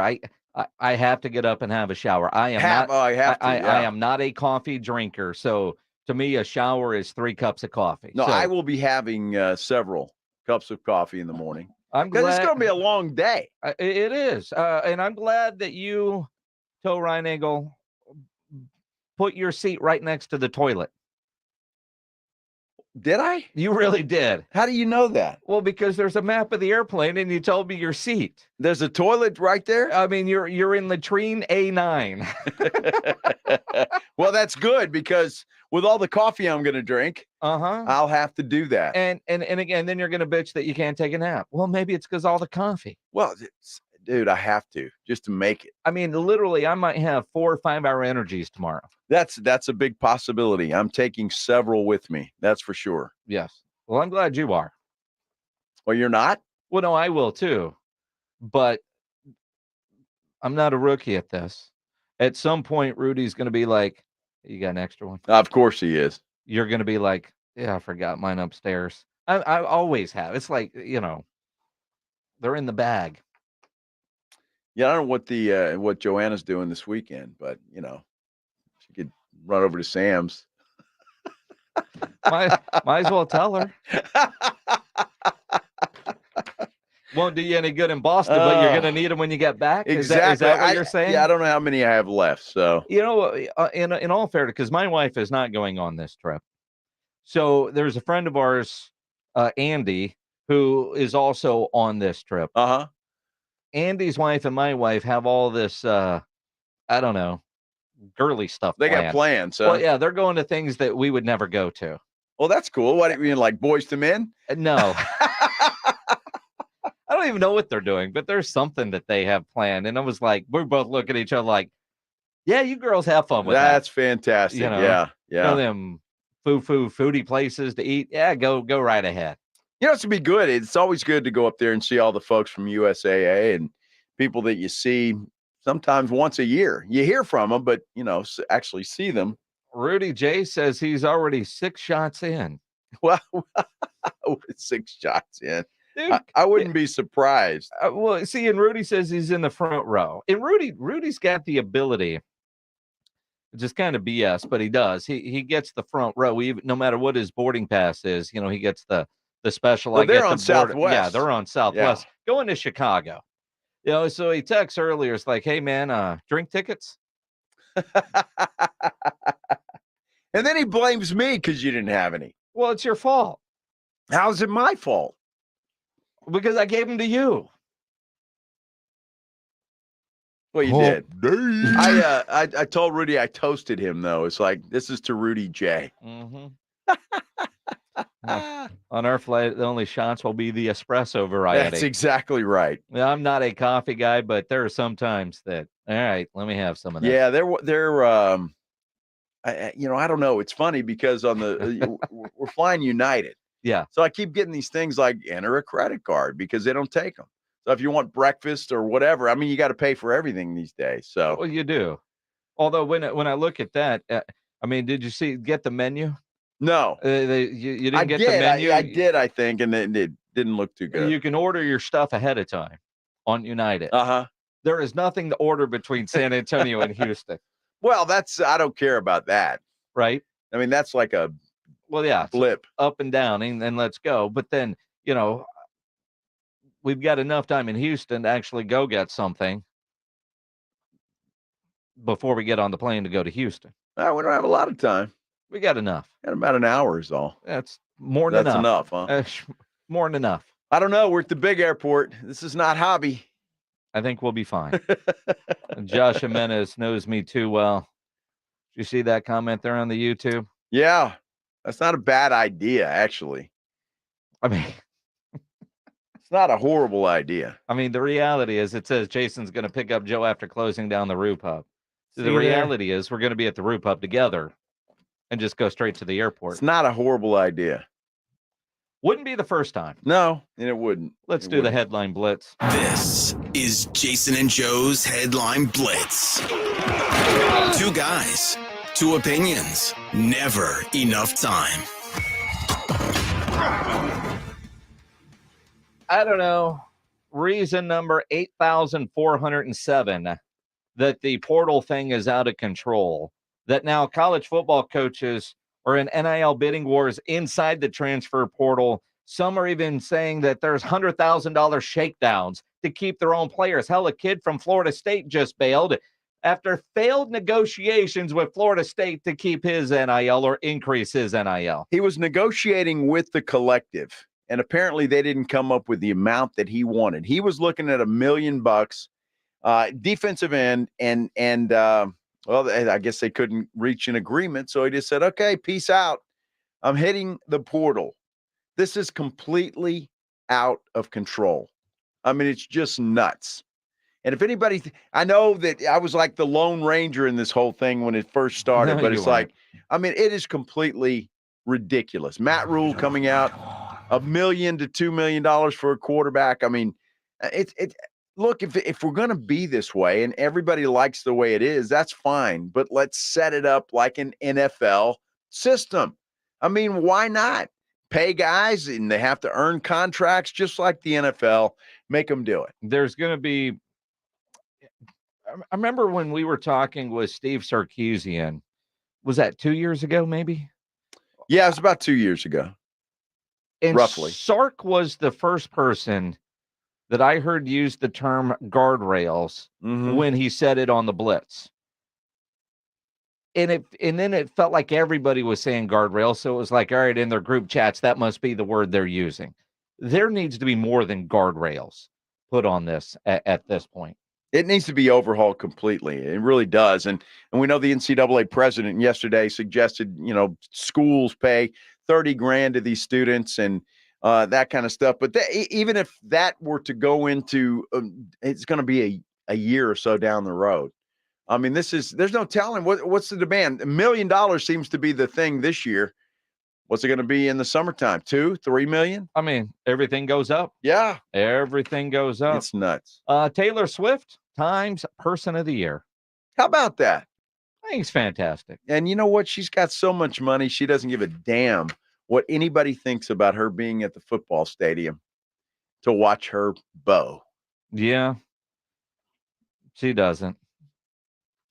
Speaker 6: I have to get up and have a shower. I am not a coffee drinker. So to me, a shower is 3 cups of coffee.
Speaker 1: No,
Speaker 6: so,
Speaker 1: I will be having several cups of coffee in the morning.
Speaker 6: I'm glad
Speaker 1: it's going to be a long day.
Speaker 6: It is. And I'm glad that you, Toe Reinagel, put your seat right next to the toilet.
Speaker 1: Did I?
Speaker 6: You really did.
Speaker 1: How do you know that?
Speaker 6: Well, because there's a map of the airplane and you told me your seat.
Speaker 1: There's a toilet right there?
Speaker 6: I mean, you're in latrine A9.
Speaker 1: Well, that's good because with all the coffee I'm going to drink, I'll have to do that.
Speaker 6: And again, then you're going to bitch that you can't take a nap. Well, maybe it's because all the coffee.
Speaker 1: Well, dude, I have to just to make it.
Speaker 6: I mean, literally, I might have 4 or 5 hour energies tomorrow.
Speaker 1: That's a big possibility. I'm taking several with me. That's for sure.
Speaker 6: Yes. Well, I'm glad you are.
Speaker 1: Well, you're not?
Speaker 6: Well, no, I will too. But I'm not a rookie at this. At some point, Rudy's going to be like, you got an extra one?
Speaker 1: Of course he is.
Speaker 6: You're going to be like, yeah, I forgot mine upstairs. I always have. It's like, they're in the bag.
Speaker 1: Yeah, I don't know what Joanna's doing this weekend, but, she could run over to Sam's.
Speaker 6: Might as well tell her. Won't do you any good in Boston, but you're going to need them when you get back?
Speaker 1: Exactly.
Speaker 6: Is that what you're saying?
Speaker 1: Yeah, I don't know how many I have left. So,
Speaker 6: in all fairness, because my wife is not going on this trip. So there's a friend of ours, Andy, who is also on this trip. Andy's wife and my wife have all this, I don't know, girly stuff.
Speaker 1: They got plans.
Speaker 6: Well, yeah, they're going to things that we would never go to.
Speaker 1: Well, that's cool. What do you mean, like Boys to Men?
Speaker 6: No. I don't even know what they're doing, but there's something that they have planned. And I was like, we're both looking at each other like, yeah, you girls have fun with that.
Speaker 1: That's fantastic. Yeah.
Speaker 6: Them foodie places to eat. Yeah, go right ahead.
Speaker 1: It's to be good. It's always good to go up there and see all the folks from USAA and people that you see sometimes once a year. You hear from them, but, actually see them.
Speaker 6: Rudy J says he's already 6 shots in.
Speaker 1: Well, 6 shots in.
Speaker 6: Dude,
Speaker 1: I wouldn't be surprised.
Speaker 6: Well, see, and Rudy says he's in the front row. And Rudy's got the ability, just kind of BS, but he does. He gets the front row, even no matter what his boarding pass is. He gets the special.
Speaker 1: Well, they're on Southwest.
Speaker 6: Yeah, they're on Southwest. Yeah. Going to Chicago. So he texts earlier. It's like, hey man, drink tickets.
Speaker 1: And then he blames me because you didn't have any.
Speaker 6: Well, it's your fault.
Speaker 1: How's it my fault?
Speaker 6: Because I gave them to you.
Speaker 1: Well, you did. I told Rudy I toasted him, though. It's like, this is to Rudy J.
Speaker 6: Mm-hmm. On our flight, the only shots will be the espresso variety.
Speaker 1: That's exactly right.
Speaker 6: Now, I'm not a coffee guy, but there are some times that, all right, let me have some of that.
Speaker 1: Yeah, they're I don't know. It's funny because on the we're flying United.
Speaker 6: Yeah.
Speaker 1: So I keep getting these things like enter a credit card because they don't take them. So if you want breakfast or whatever, I mean, you got to pay for everything these days. So
Speaker 6: well, you do. Although when I look at that, I mean, did you get the menu?
Speaker 1: No,
Speaker 6: you didn't get the menu.
Speaker 1: I did, I think, and it didn't look too good.
Speaker 6: You can order your stuff ahead of time on United. There is nothing to order between San Antonio and Houston.
Speaker 1: Well, I don't care about that.
Speaker 6: Right.
Speaker 1: I mean, that's like a blip
Speaker 6: up and down and let's go. But then, we've got enough time in Houston to actually go get something before we get on the plane to go to Houston.
Speaker 1: We don't have a lot of time.
Speaker 6: We got enough.
Speaker 1: Got about an hour is all.
Speaker 6: That's more than enough.
Speaker 1: That's enough, huh?
Speaker 6: More than enough.
Speaker 1: I don't know. We're at the big airport. This is not hobby.
Speaker 6: I think we'll be fine. Josh Jimenez knows me too well. Did you see that comment there on the YouTube?
Speaker 1: Yeah. That's not a bad idea, actually.
Speaker 6: I mean,
Speaker 1: it's not a horrible idea.
Speaker 6: I mean, the reality is it says Jason's going to pick up Joe after closing down the Roo Pub. So the reality is we're going to be at the Roo Pub together and just go straight to the airport.
Speaker 1: It's not a horrible idea.
Speaker 6: Wouldn't be the first time.
Speaker 1: No, and it wouldn't.
Speaker 6: Let's do the headline blitz.
Speaker 3: This is Jason and Joe's Headline Blitz. 2 guys, 2 opinions, never enough time.
Speaker 6: I don't know. Reason number 8,407 that the portal thing is out of control. That now college football coaches are in NIL bidding wars inside the transfer portal. Some are even saying that there's $100,000 shakedowns to keep their own players. Hell, a kid from Florida State just bailed after failed negotiations with Florida State to keep his NIL or increase his NIL.
Speaker 1: He was negotiating with the collective, and apparently they didn't come up with the amount that he wanted. He was looking at $1 million, defensive end, and well, I guess they couldn't reach an agreement, so he just said, okay, peace out. I'm hitting the portal. This is completely out of control. I mean, it's just nuts. And if anybody, I know that I was like the Lone Ranger in this whole thing when it first started, but it's like, I mean, it is completely ridiculous. Matt Rule coming out $1 million to $2 million for a quarterback. I mean, look, if we're going to be this way and everybody likes the way it is, that's fine. But let's set it up like an NFL system. I mean, why not? Pay guys and they have to earn contracts just like the NFL. Make them do it.
Speaker 6: There's going to be, I remember when we were talking with Steve Sarkisian, was that 2 years ago, maybe?
Speaker 1: Yeah, it was about 2 years ago.
Speaker 6: And
Speaker 1: roughly.
Speaker 6: Sark was the first person that I heard use the term guardrails when he said it on the Blitz. And then it felt like everybody was saying guardrails. So it was like, all right, in their group chats, that must be the word they're using. There needs to be more than guardrails put on this at this point.
Speaker 1: It needs to be overhauled completely. It really does. And we know the NCAA president yesterday suggested, schools pay $30,000 to these students and that kind of stuff. But even if that were to go into, it's going to be a year or so down the road. I mean, there's no telling what's the demand. $1 million seems to be the thing this year. What's it going to be in the summertime? 2, 3 million?
Speaker 6: I mean, everything goes up.
Speaker 1: Yeah.
Speaker 6: Everything goes up.
Speaker 1: It's nuts.
Speaker 6: Taylor Swift, Times Person of the Year.
Speaker 1: How about that?
Speaker 6: I think it's fantastic.
Speaker 1: And you know what? She's got so much money. She doesn't give a damn what anybody thinks about her being at the football stadium to watch her bow.
Speaker 6: Yeah. She doesn't.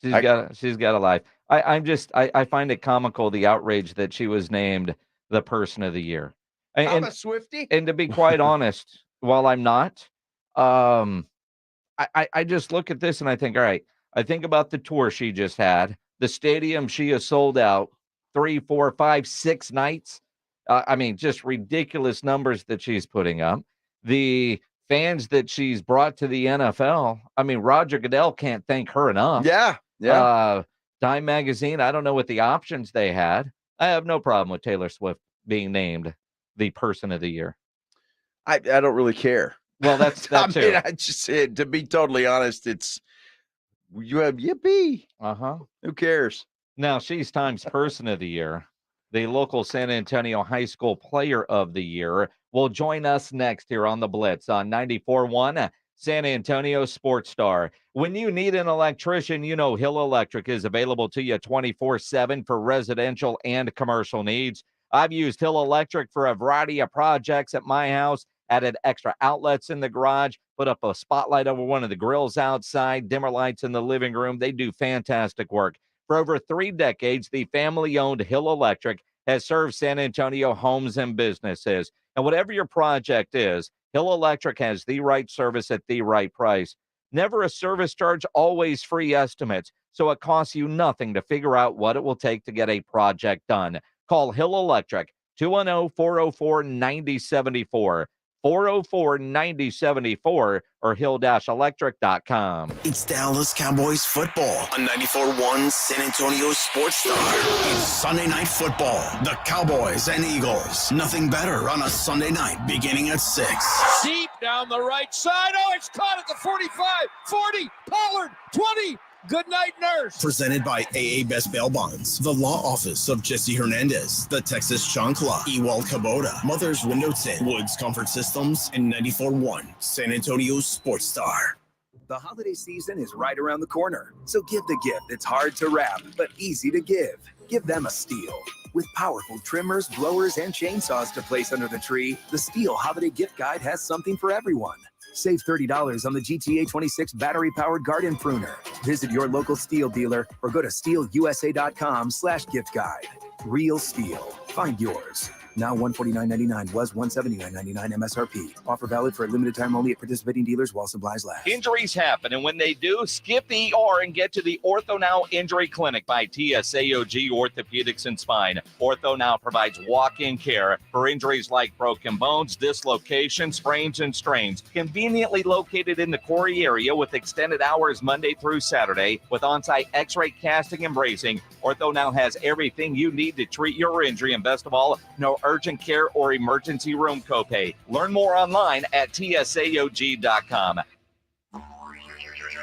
Speaker 6: She's got a life. I find it comical, the outrage that she was named the Person of the Year.
Speaker 1: I'm a Swiftie.
Speaker 6: And to be quite honest, while I'm not, I just look at this and I think, all right, I think about the tour she just had, the stadium she has sold out 3, 4, 5, 6 nights. I mean, just ridiculous numbers that she's putting up. The fans that she's brought to the NFL. I mean, Roger Goodell can't thank her enough.
Speaker 1: Yeah. Yeah.
Speaker 6: Time Magazine, I don't know what the options they had. I have no problem with Taylor Swift being named the Person of the Year.
Speaker 1: I don't really care.
Speaker 6: Well, that's that too.
Speaker 1: I just said, to be totally honest, it's you have yippee. Who cares?
Speaker 6: Now she's Times Person of the Year. The local San Antonio High School Player of the Year will join us next here on the Blitz on 94.1 San Antonio Sports Star. When you need an electrician, you know Hill Electric is available to you 24/7 for residential and commercial needs. I've used Hill Electric for a variety of projects at my house, added extra outlets in the garage, put up a spotlight over one of the grills outside, dimmer lights in the living room. They do fantastic work. For over 3 decades, the family-owned Hill Electric has served San Antonio homes and businesses. And whatever your project is, Hill Electric has the right service at the right price. Never a service charge, always free estimates. So it costs you nothing to figure out what it will take to get a project done. Call Hill Electric, 210-404-9074. 404-9074 or hill-electric.com.
Speaker 3: It's Dallas Cowboys football on 94.1 San Antonio Sports Star. It's Sunday Night Football. The Cowboys and Eagles. Nothing better on a Sunday night beginning at 6.
Speaker 13: Deep down the right side. Oh, it's caught at the 45, 40, Pollard, 20. Good night, nurse.
Speaker 3: Presented by AA Best Bail Bonds, the law office of Jesse Hernandez, the Texas Chancla, Ewald Kubota, Mother's Window Tint, Woods Comfort Systems, and 94.1 San Antonio Sports Star.
Speaker 5: The holiday season is right around the corner, so give the gift that's hard to wrap but easy to give. Give them a Stihl. With powerful trimmers, blowers, and chainsaws to place under the tree, the Stihl Holiday Gift Guide has something for everyone. Save $30 on the GTA 26 battery-powered garden pruner. Visit your local Stihl dealer or go to stihlusa.com/gift guide. Real Stihl. Find yours. Now $149.99 was $179.99 MSRP. Offer valid for a limited time only at participating dealers while supplies last.
Speaker 6: Injuries happen, and when they do, skip the ER and get to the Ortho Now Injury Clinic by TSAOG Orthopedics and Spine. Ortho Now provides walk-in care for injuries like broken bones, dislocations, sprains, and strains. Conveniently located in the Corey area with extended hours Monday through Saturday with on-site x-ray casting and bracing. Ortho Now has everything you need to treat your injury, and best of all, no urgent care or emergency room copay. Learn more online at tsaog.com.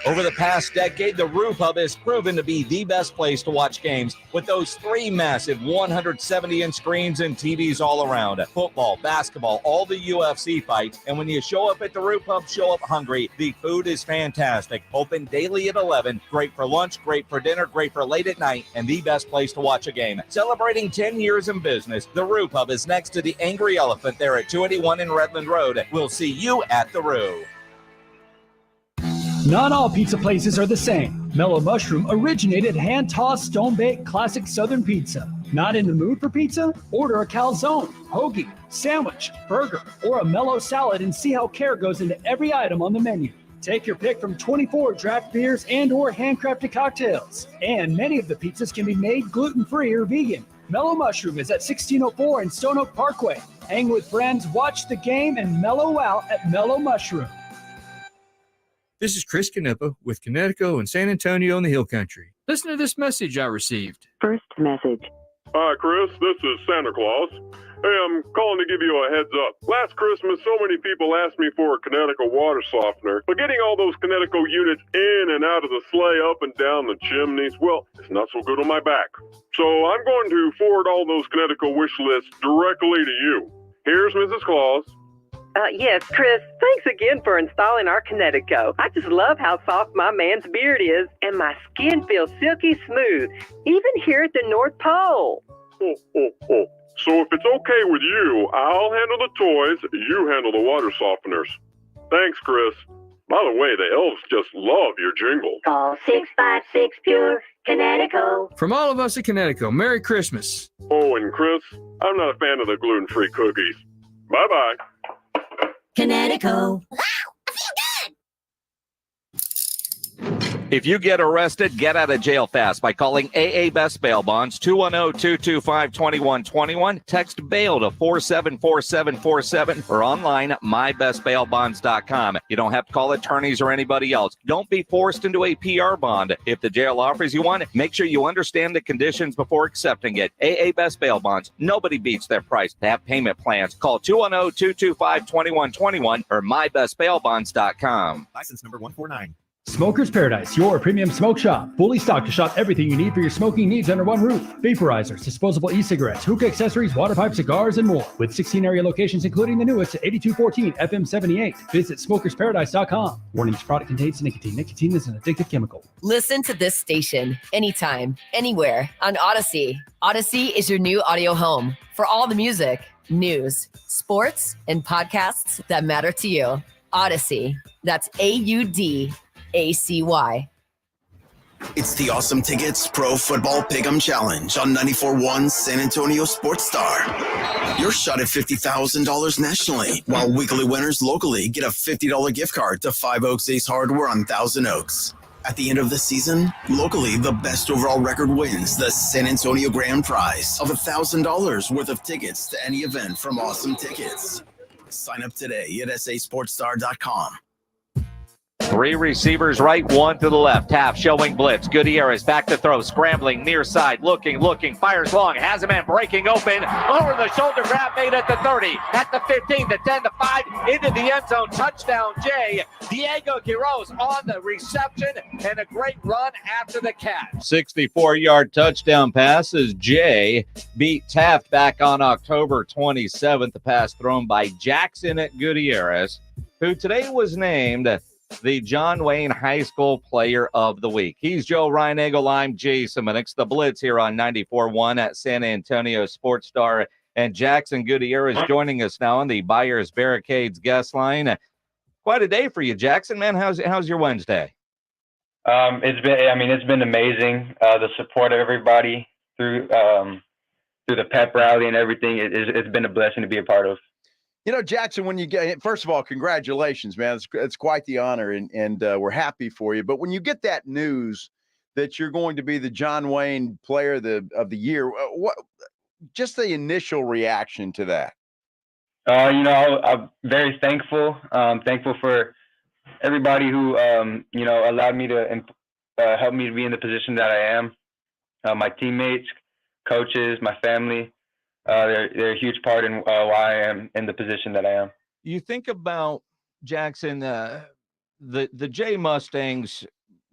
Speaker 6: Over the past decade, the Roo Pub has proven to be the best place to watch games with those 3 massive 170-inch screens and TVs all around. Football, basketball, all the UFC fights. And when you show up at the Roo Pub, show up hungry. The food is fantastic. Open daily at 11. Great for lunch, great for dinner, great for late at night, and the best place to watch a game. Celebrating 10 years in business, the Roo Pub is next to the Angry Elephant there at 281 in Redland Road. We'll see you at the Roo.
Speaker 17: Not all pizza places are the same. Mellow Mushroom originated hand-tossed, stone-baked classic Southern pizza. Not in the mood for pizza? Order a calzone, hoagie, sandwich, burger, or a mellow salad and see how care goes into every item on the menu. Take your pick from 24 draft beers and or handcrafted cocktails. And many of the pizzas can be made gluten-free or vegan. Mellow Mushroom is at 1604 in Stone Oak Parkway. Hang with friends, watch the game, and mellow out at Mellow Mushroom.
Speaker 8: This is Chris Canepa with Connecticut and San Antonio in the Hill Country. Listen to this message I received.
Speaker 9: First message.
Speaker 2: Hi, Chris. This is Santa Claus. Hey, I'm calling to give you a heads up. Last Christmas, so many people asked me for a Connecticut water softener, but getting all those Connecticut units in and out of the sleigh, up and down the chimneys, well, it's not so good on my back. So I'm going to forward all those Connecticut wish lists directly to you. Here's Mrs. Claus.
Speaker 9: Yes, Chris, thanks again for installing our Connecticut. I just love how soft my man's beard is, and my skin feels silky smooth, even here at the North Pole.
Speaker 2: So if it's okay with you, I'll handle the toys, you handle the water softeners. Thanks, Chris. By the way, the elves just love your jingle.
Speaker 9: Call 656 Pure Connecticut.
Speaker 8: From all of us at Connecticut, Merry Christmas.
Speaker 2: Oh, and Chris, I'm not a fan of the gluten-free cookies. Bye-bye.
Speaker 9: Connecticut.
Speaker 6: If you get arrested, get out of jail fast by calling AA Best Bail Bonds, 210-225-2121. Text bail to 474747 or online at mybestbailbonds.com. You don't have to call attorneys or anybody else. Don't be forced into a PR bond. If the jail offers you one, make sure you understand the conditions before accepting it. AA Best Bail Bonds. Nobody beats their price. They have payment plans. Call 210-225-2121 or mybestbailbonds.com.
Speaker 20: License number 149.
Speaker 17: Smoker's Paradise, your premium smoke shop. Fully stocked to shop everything you need for your smoking needs under one roof. Vaporizers, disposable e-cigarettes, hookah accessories, water pipe, cigars, and more. With 16 area locations, including the newest at 8214 FM 78. Visit smokersparadise.com. Warning, this product contains nicotine. Nicotine is an addictive chemical.
Speaker 27: Listen to this station anytime, anywhere on Odyssey. Odyssey is your new audio home for all the music, news, sports, and podcasts that matter to you. Odyssey. That's AUDACY.
Speaker 3: It's the Awesome Tickets Pro Football Pick'em Challenge on 94.1 San Antonio Sports Star. Your shot at $50,000 nationally, while weekly winners locally get a $50 gift card to 5 Oaks Ace Hardware on Thousand Oaks. At the end of the season, locally, the best overall record wins the San Antonio Grand Prize of $1,000 worth of tickets to any event from Awesome Tickets. Sign up today at sasportstar.com.
Speaker 6: 3 receivers right, 1 to the left. Half showing blitz. Gutierrez back to throw, scrambling near side, looking, fires long, has a man breaking open, over the shoulder grab made at the 30, at the 15, the 10, the 5, into the end zone, touchdown Jay. Diego Quiroz on the reception, and a great run after the catch. 64-yard touchdown pass as Jay beat Taft back on October 27th. The pass thrown by Jackson at Gutierrez, who today was named the John Wayne High School Player of the Week. He's Joe Reinagel. I'm Jason Minix. The Blitz here on 94.1 at San Antonio Sports Star. And Jackson Gutierrez joining us now on the Buyers Barricades guest line. Quite a day for you, Jackson, man. How's your Wednesday?
Speaker 21: It's been amazing. The support of everybody through
Speaker 10: through the pep rally and everything. It's been a blessing to be a part of.
Speaker 1: You know, Jackson, when you get, first of all, congratulations, man. It's quite the honor, and we're happy for you. But when you get that news that you're going to be the John Wayne Player of the Year, what just the initial reaction to that?
Speaker 10: You know, I'm very thankful. Thankful for everybody who, you know, allowed me to help me to be in the position that I am. My teammates, coaches, my family. They're a huge part in why I am in the position that I am.
Speaker 6: You think about, Jackson, the Jay Mustangs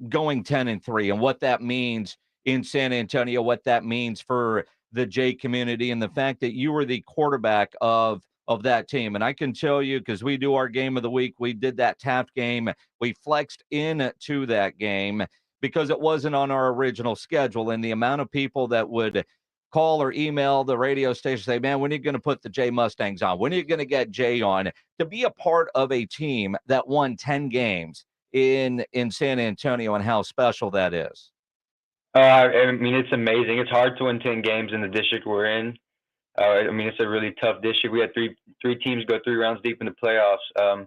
Speaker 6: going 10-3 and what that means in San Antonio, what that means for the Jay community, and the fact that you were the quarterback of that team. And I can tell you, because we do our game of the week, we did that Taft game. We flexed into that game because it wasn't on our original schedule, and the amount of people that would call or email the radio station, say, man, when are you going to put the Jay Mustangs on? When are you going to get Jay on? To be a part of a team that won 10 games in San Antonio, and how special that is.
Speaker 10: I mean, it's amazing. It's hard to win 10 games in the district we're in. I mean, it's a really tough district. We had three teams go 3 rounds deep in the playoffs.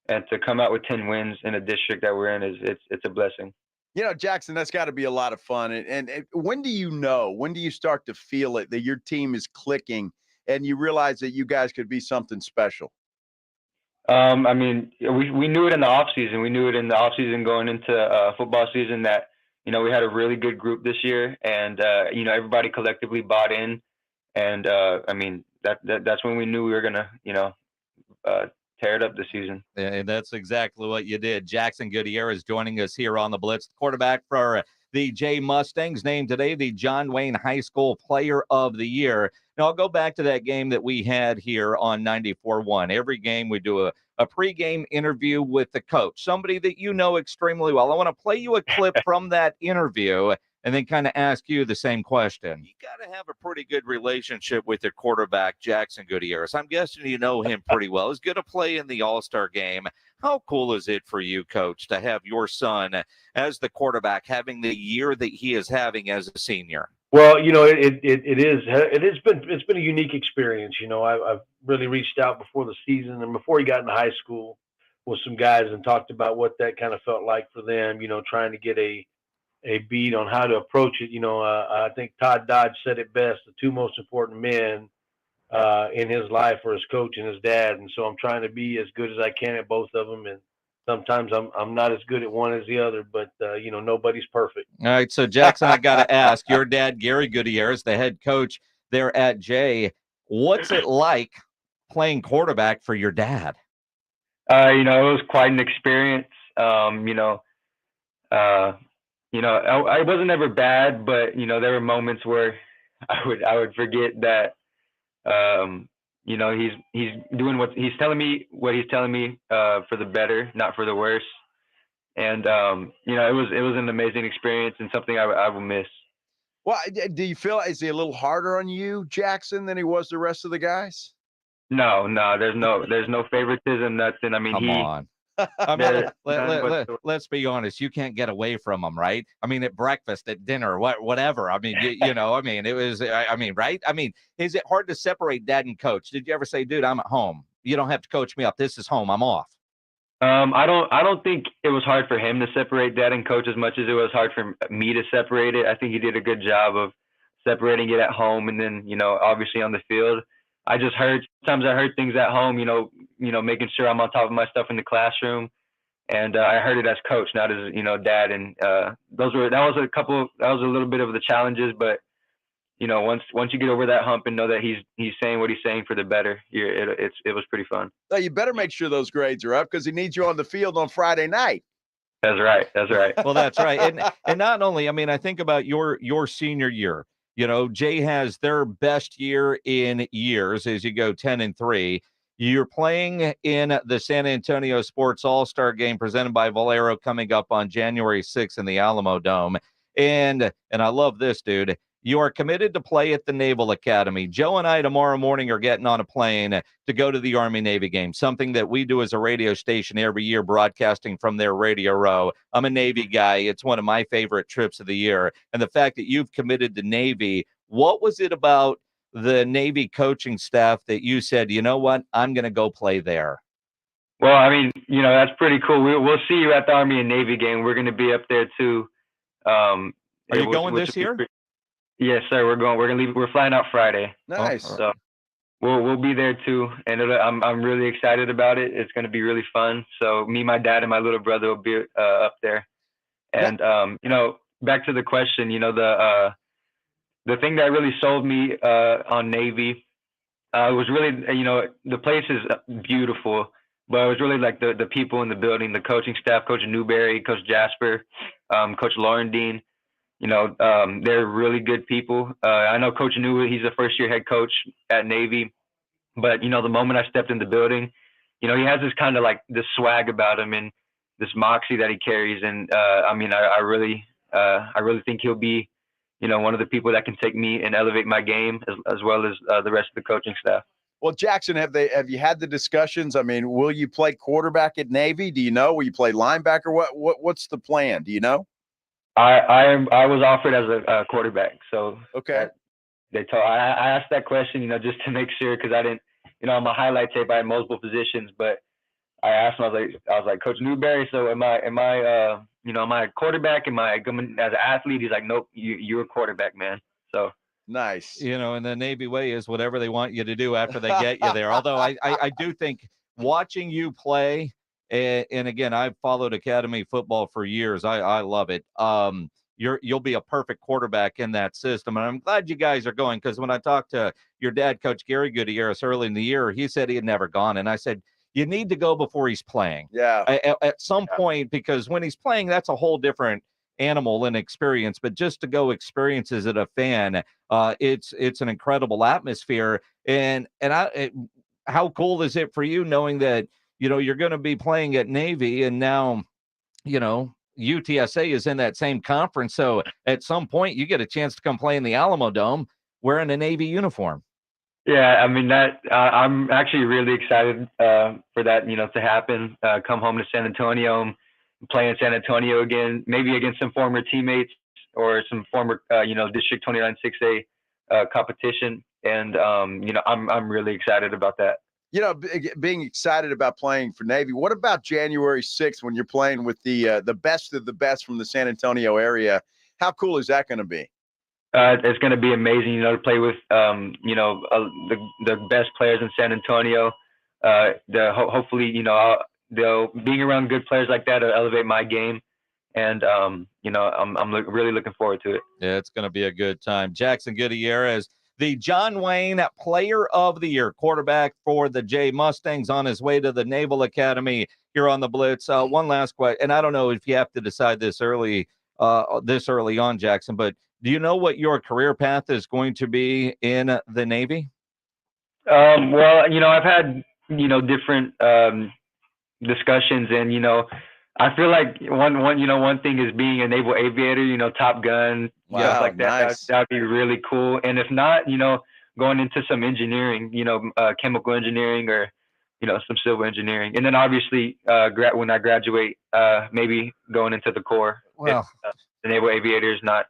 Speaker 10: And to come out with 10 wins in a district that we're in it's a blessing.
Speaker 1: You know, Jackson, that's got to be a lot of fun. And when do you start to feel it, that your team is clicking and you realize that you guys could be something special?
Speaker 10: I mean, we knew it in the offseason. We knew it in the offseason going into football season that, you know, we had a really good group this year, and, you know, everybody collectively bought in. And, I mean, that's when we knew we were going to, you know, tear it up this season.
Speaker 6: And that's exactly what you did. Jackson Gutierrez joining us here on the Blitz, quarterback for the Jay Mustangs, named today the John Wayne High School Player of the Year. Now, I'll go back to that game that we had here on 94.1. Every game we do a pregame interview with the coach, somebody that you know extremely well. I want to play you a clip from that interview and then kind of ask you the same question. You got to have a pretty good relationship with your quarterback, Jackson Gutierrez. I'm guessing you know him pretty well. He's going to play in the All-Star game. How cool is it for you, Coach, to have your son as the quarterback having the year that he is having as a senior?
Speaker 11: Well, you know, it's been a unique experience. You know, I've really reached out before the season and before he got into high school with some guys and talked about what that kind of felt like for them, you know, trying to get a beat on how to approach it. You know, I think Todd Dodge said it best: the 2 most important men in his life are his coach and his dad. And so I'm trying to be as good as I can at both of them. And sometimes I'm not as good at one as the other, but, you know, nobody's perfect.
Speaker 6: All right. So, Jackson, I got to ask, your dad, Gary Gutierrez, the head coach there at Jay, what's it like playing quarterback for your dad?
Speaker 10: You know, it was quite an experience. You know, I wasn't ever bad, but, you know, there were moments where I would forget that, you know, he's doing what he's telling me for the better, not for the worse. And, you know, it was an amazing experience and something I will miss.
Speaker 1: Well, do you feel, is he a little harder on you, Jackson, than he was the rest of the guys?
Speaker 10: No, there's no favoritism. Nothing. I mean,
Speaker 6: Come on. I mean, let's be honest. You can't get away from him, right? I mean, at breakfast, at dinner, whatever. I mean, you know, I mean, it was, I mean, right? I mean, is it hard to separate dad and coach? Did you ever say, dude, I'm at home. You don't have to coach me up. This is home. I'm off.
Speaker 10: I don't think it was hard for him to separate dad and coach as much as it was hard for me to separate it. I think he did a good job of separating it at home and then, you know, obviously on the field. Sometimes I heard things at home, you know, making sure I'm on top of my stuff in the classroom. And I heard it as coach, not as, you know, dad. And that was a little bit of the challenges, but, you know, once you get over that hump and know that he's saying what he's saying for the better, it was pretty fun.
Speaker 1: So you better make sure those grades are up because he needs you on the field on Friday night.
Speaker 10: That's right.
Speaker 6: Well, that's right. And not only, I mean, I think about your senior year. You know, Jay has their best year in years as you go 10-3. You're playing in the San Antonio Sports All-Star Game presented by Valero coming up on January 6th in the Alamo Dome. And I love this, dude. You are committed to play at the Naval Academy. Joe and I tomorrow morning are getting on a plane to go to the Army-Navy game, something that we do as a radio station every year, broadcasting from their Radio Row. I'm a Navy guy. It's one of my favorite trips of the year. And the fact that you've committed to Navy, what was it about the Navy coaching staff that you said, you know what, I'm going to go play there?
Speaker 10: Well, I mean, that's pretty cool. We'll see you at the Army and Navy game. We're going to be up there too.
Speaker 6: Are you going this year?
Speaker 10: Yes, sir. We're going to leave. We're flying out Friday.
Speaker 1: Nice.
Speaker 10: So we'll be there too, and I'm really excited about it. It's going to be really fun. So me, my dad, and my little brother will be up there. And back to the question, the thing that really sold me on Navy was really, the place is beautiful, but it was really like the people in the building, the coaching staff, Coach Newberry, Coach Jasper, Coach Laurendine. They're really good people. I know Coach New, he's a first-year head coach at Navy, but the moment I stepped in the building, he has this kind of like this swag about him and this moxie that he carries, and I really think he'll be, one of the people that can take me and elevate my game as well as the rest of the coaching staff.
Speaker 1: Well, Jackson, have you had the discussions? I mean, will you play quarterback at Navy? Do you know? Will you play linebacker? What's the plan? Do you know?
Speaker 10: I was offered as a quarterback, so
Speaker 1: okay.
Speaker 10: I asked that question, just to make sure, because I didn't, on my highlight tape I had multiple positions, but I asked him, I was like, Coach Newberry, so am I a quarterback? Am I coming as an athlete? He's like, nope, you're a quarterback, man. So
Speaker 1: nice.
Speaker 6: And the Navy way is whatever they want you to do after they get you there. Although I do think watching you play. And again, I've followed academy football for years. I love it. You'll be a perfect quarterback in that system. And I'm glad you guys are going, because when I talked to your dad, Coach Gary Gutierrez, early in the year, he said he had never gone. And I said, you need to go before he's playing.
Speaker 1: Yeah.
Speaker 6: At some point, because when he's playing, that's a whole different animal and experience. But just to go experience as a fan, it's an incredible atmosphere. And how cool is it for you knowing that, you're going to be playing at Navy, and now, UTSA is in that same conference. So at some point you get a chance to come play in the Alamo Dome wearing a Navy uniform.
Speaker 10: Yeah, I mean, I'm actually really excited for that, to happen. Come home to San Antonio and play in San Antonio again, maybe against some former teammates or some former, District 29 6A competition. And, I'm really excited about that.
Speaker 1: Being excited about playing for Navy. What about January 6th when you're playing with the best of the best from the San Antonio area? How cool is that going to be?
Speaker 10: It's going to be amazing, to play with, the best players in San Antonio. Hopefully, being around good players like that will elevate my game. And, I'm really looking forward to it.
Speaker 6: Yeah, it's going to be a good time. Jackson Gutierrez, the John Wayne Player of the Year, quarterback for the J Mustangs, on his way to the Naval Academy here on the Blitz. One last question, and I don't know if you have to decide this early on, Jackson, but do you know what your career path is going to be in the Navy?
Speaker 10: Well, I've had, different discussions, and, I feel like one thing is being a naval aviator, Top Gun, stuff like that.
Speaker 1: Nice.
Speaker 10: That'd be really cool. And if not, going into some engineering, chemical engineering or, some civil engineering. And then obviously, when I graduate, maybe going into the Corps.
Speaker 6: Well,
Speaker 10: the naval aviator is not,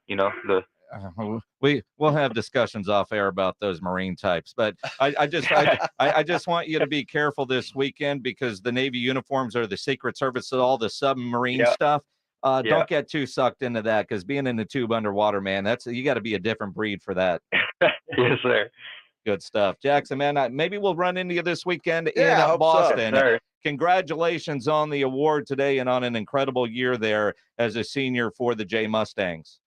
Speaker 6: we'll have discussions off air about those Marine types, but I just want you to be careful this weekend, because the Navy uniforms are the Secret Service, so all the submarine stuff. Don't get too sucked into that, because being in the tube underwater, man, you got to be a different breed for that.
Speaker 10: Yes, sir.
Speaker 6: Good stuff, Jackson, man. Maybe we'll run into you this weekend in Boston.
Speaker 10: So.
Speaker 6: Congratulations on the award today and on an incredible year there as a senior for the J Mustangs.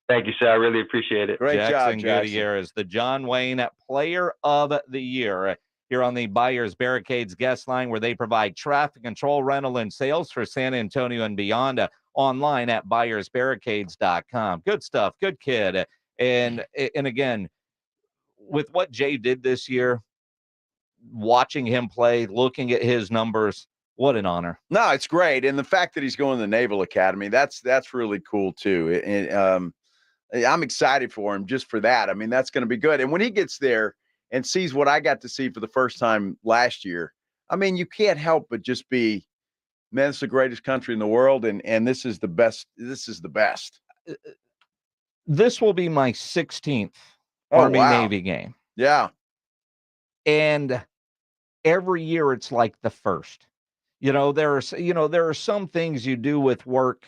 Speaker 10: Thank you, sir. I really appreciate it.
Speaker 1: Great job, Jackson
Speaker 6: Gutierrez, the John Wayne Player of the Year, here on the Buyers Barricades guest line, where they provide traffic control, rental, and sales for San Antonio and beyond. Online at buyersbarricades.com. Good stuff. Good kid. And again, with what Jay did this year, watching him play, looking at his numbers, what an honor.
Speaker 1: No, it's great. And the fact that he's going to the Naval Academy, that's really cool too. And I'm excited for him just for that. I mean, that's going to be good. And when he gets there and sees what I got to see for the first time last year, I mean, you can't help but just be, man, it's the greatest country in the world. And this is the best. This is the best.
Speaker 6: This will be my 16th Army Navy game.
Speaker 1: Yeah.
Speaker 6: And every year it's like the first. There are some things you do with work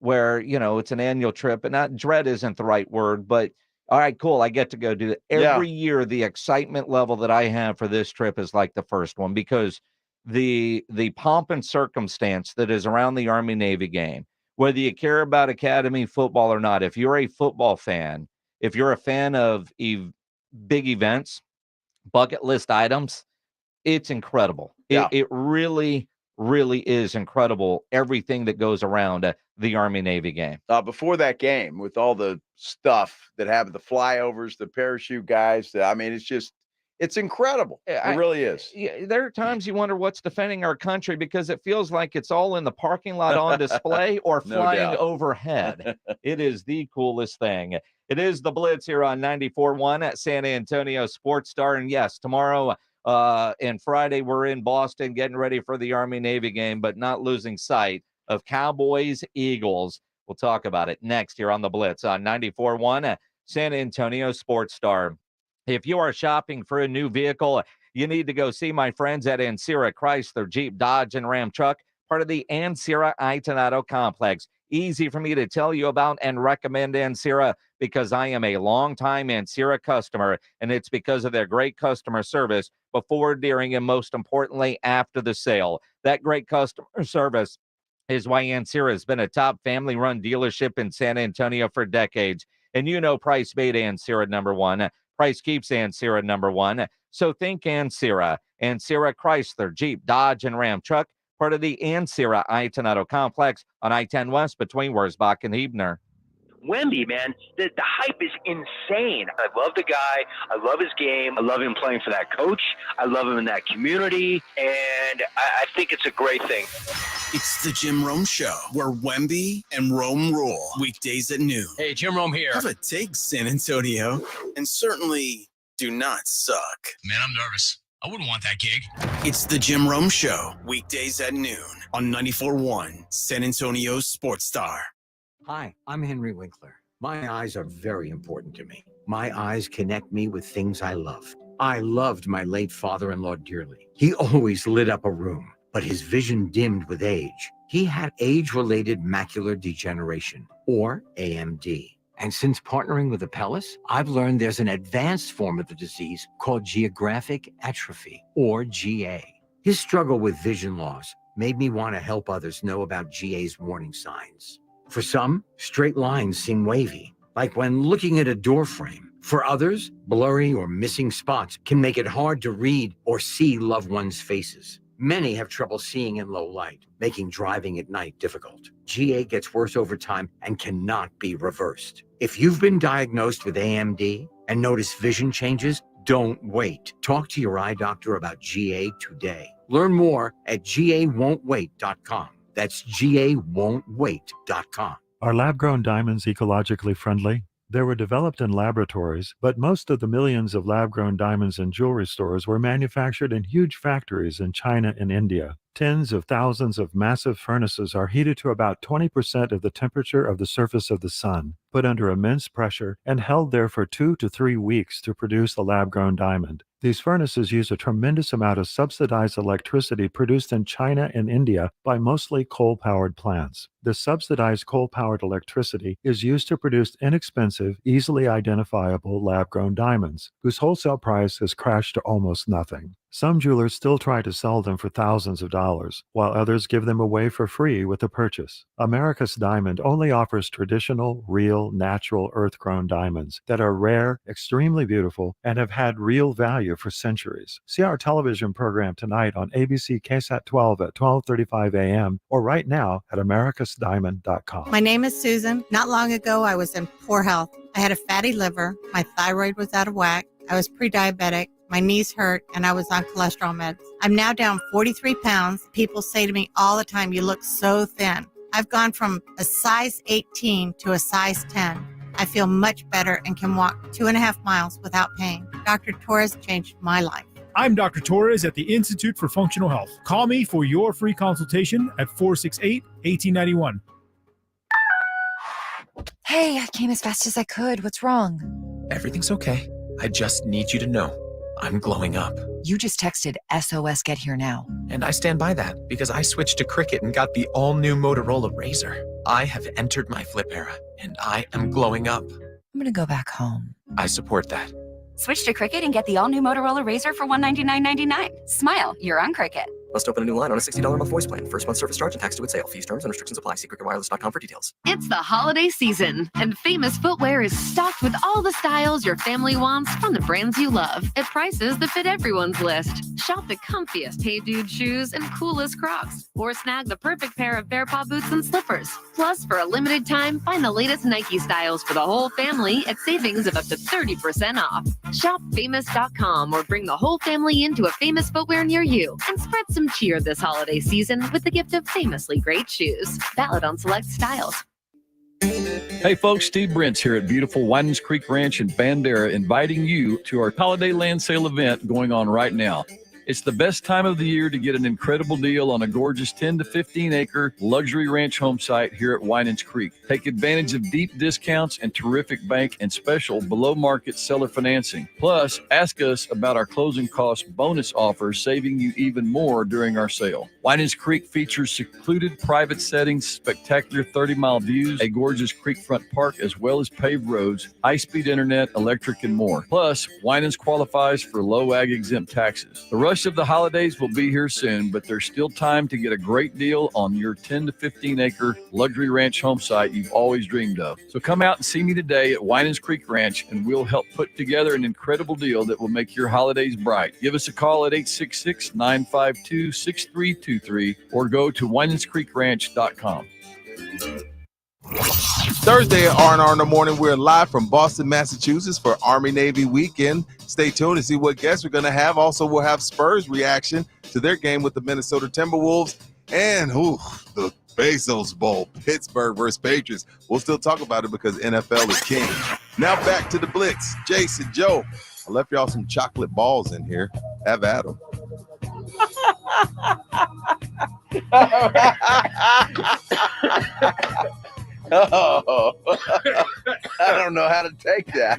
Speaker 6: where, it's an annual trip, and not dread isn't the right word, but all right, cool. I get to go do it. Every year, the excitement level that I have for this trip is like the first one, because the pomp and circumstance that is around the Army-Navy game, whether you care about Academy football or not, if you're a football fan, if you're a fan of big events, bucket list items, it's incredible.
Speaker 1: Yeah.
Speaker 6: It really, really is incredible, everything that goes around the Army-Navy game.
Speaker 1: Before that game, with all the stuff that happened, the flyovers, the parachute guys, it's incredible. It really is.
Speaker 6: There are times you wonder what's defending our country, because it feels like it's all in the parking lot on display or flying overhead. It is the coolest thing. It is the Blitz here on 94.1 at San Antonio Sports Star. And yes, tomorrow and Friday, we're in Boston getting ready for the Army-Navy game, but not losing sight of Cowboys-Eagles. We'll talk about it next here on the Blitz on 94.1 at San Antonio Sports Star. If you are shopping for a new vehicle, you need to go see my friends at Ancira Chrysler, Jeep, Dodge, and Ram Truck, part of the Ancira Itonado complex. Easy for me to tell you about and recommend Ancira, because I am a longtime Ancira customer, and it's because of their great customer service before, during, and most importantly, after the sale. That great customer service is why Ancira has been a top family-run dealership in San Antonio for decades. And price made Ancira number one. Price keeps Ancira number one. So think Ancira. Ancira Chrysler, Jeep, Dodge, and Ram Truck, part of the Ancira Itonado complex on I-10 West between Wurzbach and Huebner.
Speaker 4: Wemby, man, the hype is insane. I love the guy. I love his game. I love him playing for that coach. I love him in that community. And I think it's a great thing.
Speaker 3: It's the Jim Rome Show, where Wemby and Rome rule. Weekdays at noon.
Speaker 16: Hey, Jim Rome here.
Speaker 3: Have a take, San Antonio. And certainly do not suck.
Speaker 16: Man, I'm nervous. I wouldn't want that gig.
Speaker 3: It's the Jim Rome Show, weekdays at noon on 94.1 San Antonio Sports Star.
Speaker 7: Hi, I'm Henry Winkler. My eyes are very important to me. My eyes connect me with things I love. I loved my late father-in-law dearly. He always lit up a room, but his vision dimmed with age. He had age-related macular degeneration, or AMD. And since partnering with Apellis, I've learned there's an advanced form of the disease called geographic atrophy, or GA. His struggle with vision loss made me want to help others know about GA's warning signs. For some, straight lines seem wavy, like when looking at a door frame. For others, blurry or missing spots can make it hard to read or see loved ones' faces. Many have trouble seeing in low light, making driving at night difficult. GA gets worse over time and cannot be reversed. If you've been diagnosed with AMD and notice vision changes, don't wait. Talk to your eye doctor about GA today. Learn more at gawon'twait.com. That's gawon'twait.com.
Speaker 20: Are lab-grown diamonds ecologically friendly? They were developed in laboratories, but most of the millions of lab-grown diamonds in jewelry stores were manufactured in huge factories in China and India. Tens of thousands of massive furnaces are heated to about 20% of the temperature of the surface of the sun, put under immense pressure, and held there for 2 to 3 weeks to produce the lab-grown diamond. These furnaces use a tremendous amount of subsidized electricity produced in China and India by mostly coal-powered plants. This subsidized coal-powered electricity is used to produce inexpensive, easily identifiable lab-grown diamonds, whose wholesale price has crashed to almost nothing. Some jewelers still try to sell them for thousands of dollars, while others give them away for free with a purchase. America's Diamond only offers traditional, real, natural, earth-grown diamonds that are rare, extremely beautiful, and have had real value for centuries. See our television program tonight on ABC KSAT 12 at 12:35 a.m. or right now at americasdiamond.com.
Speaker 21: My name is Susan. Not long ago, I was in poor health. I had a fatty liver. My thyroid was out of whack. I was pre-diabetic. My knees hurt, and I was on cholesterol meds. I'm now down 43 pounds. People say to me all the time, you look so thin. I've gone from a size 18 to a size 10. I feel much better and can walk 2.5 miles without pain. Dr. Torres changed my life.
Speaker 22: I'm Dr. Torres at the Institute for Functional Health. Call me for your free consultation at 468-1891.
Speaker 23: Hey, I came as fast as I could. What's wrong?
Speaker 24: Everything's okay.
Speaker 12: I just need you to know I'm glowing up.
Speaker 14: You just texted SOS Get Here Now.
Speaker 12: And I stand by that because I switched to Cricket and got the all-new Motorola Razr. I have entered my flip era, and I am glowing up.
Speaker 14: I'm going to go back home.
Speaker 12: I support that.
Speaker 18: Switch to Cricket and get the all-new Motorola Razr for $199.99. Smile, you're on Cricket.
Speaker 12: Must open a new line on a $60 a month voice plan. First month service charge and tax due at sale. Fees, terms, and restrictions apply. See cricketwireless.com for details.
Speaker 15: It's the holiday season, and Famous Footwear is stocked with all the styles your family wants from the brands you love at prices that fit everyone's list. Shop the comfiest Hey Dude shoes and coolest Crocs, or snag the perfect pair of Bear Paw boots and slippers. Plus, for a limited time, find the latest Nike styles for the whole family at savings of up to 30% off. Shop famous.com or bring the whole family into a Famous Footwear near you and spread some cheer this holiday season with the gift of famously great shoes. Valid on select styles.
Speaker 23: Hey folks, Steve Brent's here at beautiful Winans Creek Ranch in Bandera, inviting you to our holiday land sale event going on right now. It's the best time of the year to get an incredible deal on a gorgeous 10 to 15 acre luxury ranch home site here at Winans Creek. Take advantage of deep discounts and terrific bank and special below market seller financing. Plus, ask us about our closing cost bonus offers, saving you even more during our sale. Winans Creek features secluded private settings, spectacular 30-mile views, a gorgeous creekfront park, as well as paved roads, high-speed internet, electric, and more. Plus, Winans qualifies for low ag exempt taxes. The rush of the holidays will be here soon, but there's still time to get a great deal on your 10 to 15 acre luxury ranch home site you've always dreamed of. So come out and see me today at Winans Creek Ranch, and we'll help put together an incredible deal that will make your holidays bright. Give us a call at 866-952-6323 or go to WinansCreekRanch.com.
Speaker 24: Thursday at R&R in the morning, we're live from Boston, Massachusetts for Army-Navy weekend. Stay tuned to see what guests we're going to have. Also, we'll have Spurs reaction to their game with the Minnesota Timberwolves and the Bezos Bowl, Pittsburgh versus Patriots. We'll still talk about it because NFL is king. Now back to the Blitz. Jason, Joe, I left y'all some chocolate balls in here. Have at them.
Speaker 1: Oh, I don't know how to take that.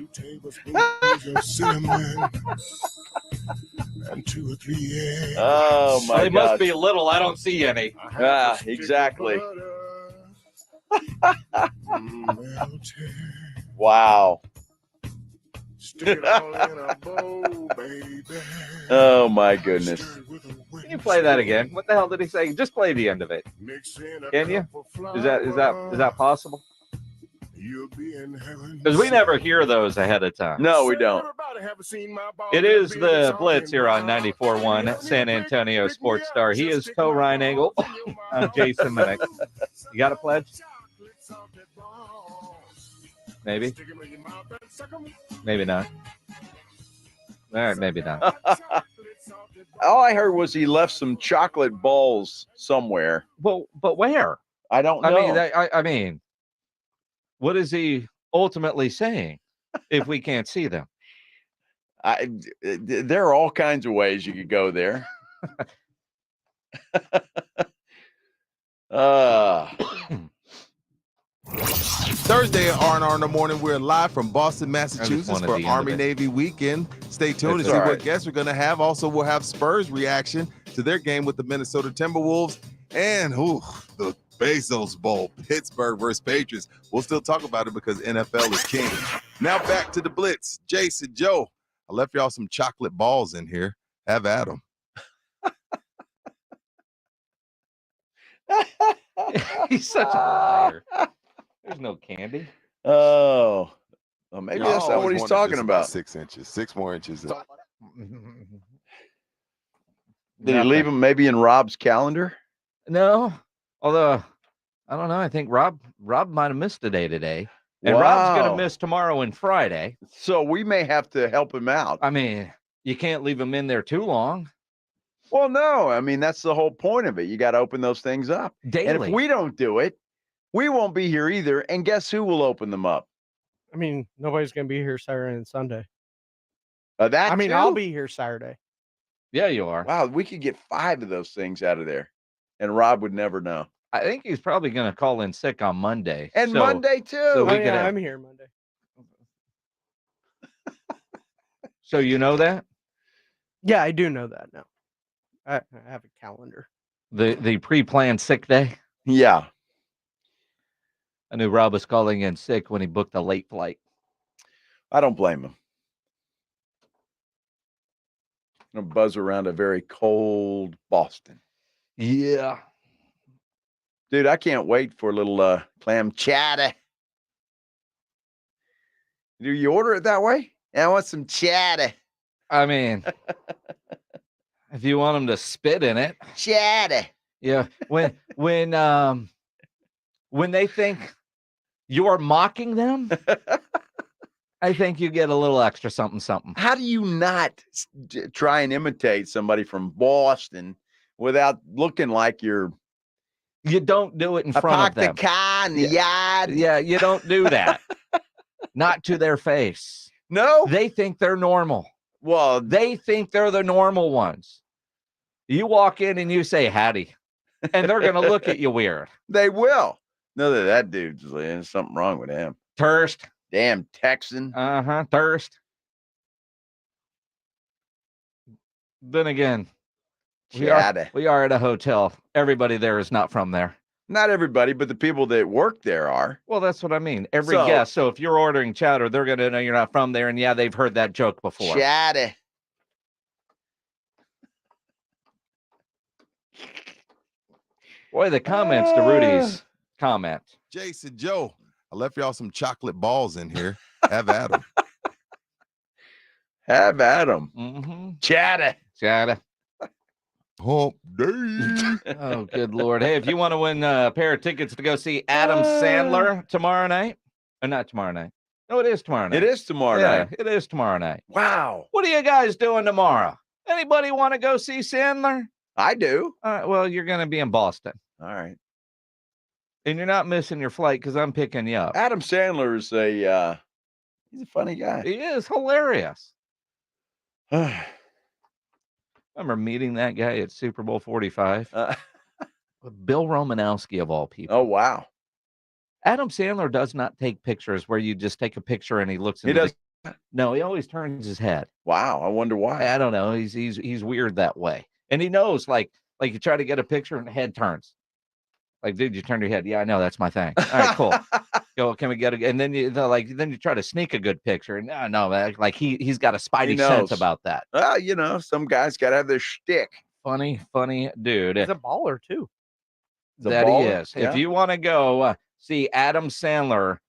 Speaker 1: Oh my God!
Speaker 6: They must be little. I don't see any.
Speaker 1: Ah, exactly. Wow. Oh my goodness.
Speaker 6: Can you play that again? What the hell did he say? Just play the end of it. Can you? Is that possible? Because we never hear those ahead of time.
Speaker 1: No, we don't.
Speaker 6: It is the Blitz here on 94.1 San Antonio Sports Star. He is Toe Ryan Angle. I'm Jason Minnick. You got a pledge? Maybe. Maybe not. All right, maybe not.
Speaker 1: All I heard was he left some chocolate balls somewhere.
Speaker 6: Well, but where?
Speaker 1: I don't know.
Speaker 6: I mean, what is he ultimately saying if we can't see them?
Speaker 1: There are all kinds of ways you could go there.
Speaker 24: Thursday at R&R in the morning, we're live from Boston, Massachusetts for Army-Navy weekend. Stay tuned to see what guests we're going to have. Also, we'll have Spurs reaction to their game with the Minnesota Timberwolves and the Bezos Bowl, Pittsburgh versus Patriots. We'll still talk about it because NFL is king. Now back to the Blitz. Jason, Joe, I left y'all some chocolate balls in here. Have at them.
Speaker 6: He's such a liar. There's no candy.
Speaker 1: Oh, well, maybe that's not what he's talking about.
Speaker 24: 6 inches, 6 more inches.
Speaker 1: Did he leave them maybe in Rob's calendar?
Speaker 6: No, although I don't know. I think Rob might have missed a day today, and Rob's going to miss tomorrow and Friday.
Speaker 1: So we may have to help him out.
Speaker 6: I mean, you can't leave him in there too long.
Speaker 1: Well, no. I mean, that's the whole point of it. You got to open those things up
Speaker 6: daily.
Speaker 1: And if we don't do it, we won't be here either. And guess who will open them up?
Speaker 25: I mean, nobody's going to be here Saturday and Sunday.
Speaker 1: I'll
Speaker 25: be here Saturday.
Speaker 6: Yeah, you are.
Speaker 1: Wow, we could get 5 of those things out of there, and Rob would never know.
Speaker 6: I think he's probably going to call in sick on Monday.
Speaker 1: And Monday, too.
Speaker 25: So I'm here Monday.
Speaker 6: So you know that?
Speaker 25: Yeah, I do know that now. I have a calendar.
Speaker 6: The pre-planned sick day?
Speaker 1: Yeah.
Speaker 6: I knew Rob was calling in sick when he booked a late flight.
Speaker 1: I don't blame him. I'm going to buzz around a very cold Boston.
Speaker 6: Yeah.
Speaker 1: Dude, I can't wait for a little clam chowder. Do you order it that way? Yeah, I want some chowder.
Speaker 6: I mean, if you want them to spit in it.
Speaker 1: Chowder.
Speaker 6: Yeah. When they think you're mocking them, I think you get a little extra something.
Speaker 1: How do you not try and imitate somebody from Boston without looking like you're...
Speaker 6: You don't do it in front of them.
Speaker 1: I parked the car in the yard.
Speaker 6: Yeah, you don't do that. Not to their face.
Speaker 1: No.
Speaker 6: They think they're normal.
Speaker 1: Well,
Speaker 6: they think they're the normal ones. You walk in and you say, howdy, and they're going to look at you weird.
Speaker 1: They will. No, that dude's there's something wrong with him.
Speaker 6: Thirst.
Speaker 1: Damn Texan.
Speaker 6: Thirst. Then again, we are at a hotel. Everybody there is not from there.
Speaker 1: Not everybody, but the people that work there are.
Speaker 6: Well, that's what I mean. Every guest. So if you're ordering chowder, they're going to know you're not from there. And yeah, they've heard that joke before.
Speaker 1: Chowder.
Speaker 6: Boy, the comments to Rudy's comment.
Speaker 24: Jason, Joe, I left y'all some chocolate balls in here. Have at them.
Speaker 1: Have at them.
Speaker 6: Mm-hmm.
Speaker 1: Chowder.
Speaker 24: Hump day.
Speaker 6: Oh, good Lord. Hey, if you want to win a pair of tickets to go see Adam Sandler tomorrow night, or not tomorrow night. No, it is tomorrow night.
Speaker 1: It is tomorrow night.
Speaker 6: It is tomorrow night.
Speaker 1: Wow.
Speaker 6: What are you guys doing tomorrow? Anybody want to go see Sandler?
Speaker 1: I do.
Speaker 6: All right, well, you're going to be in Boston.
Speaker 1: All right.
Speaker 6: And you're not missing your flight because I'm picking you up.
Speaker 1: Adam Sandler is he's a funny guy.
Speaker 6: He is hilarious. I remember meeting that guy at Super Bowl 45. With Bill Romanowski, of all people.
Speaker 1: Oh, wow.
Speaker 6: Adam Sandler does not take pictures where you just take a picture and he looks into No, he always turns his head.
Speaker 1: Wow, I wonder why.
Speaker 6: I don't know. He's weird that way. And he knows, like you try to get a picture and the head turns. Like, dude, you turn your head. Yeah, I know, that's my thing. All right, cool. Go, can we get a? And then you try to sneak a good picture, and no, like he's got a spidey sense about that.
Speaker 1: Well, some guys got to have their shtick.
Speaker 6: Funny dude.
Speaker 25: He's a baller too.
Speaker 6: He is. Yeah. If you want to go see Adam Sandler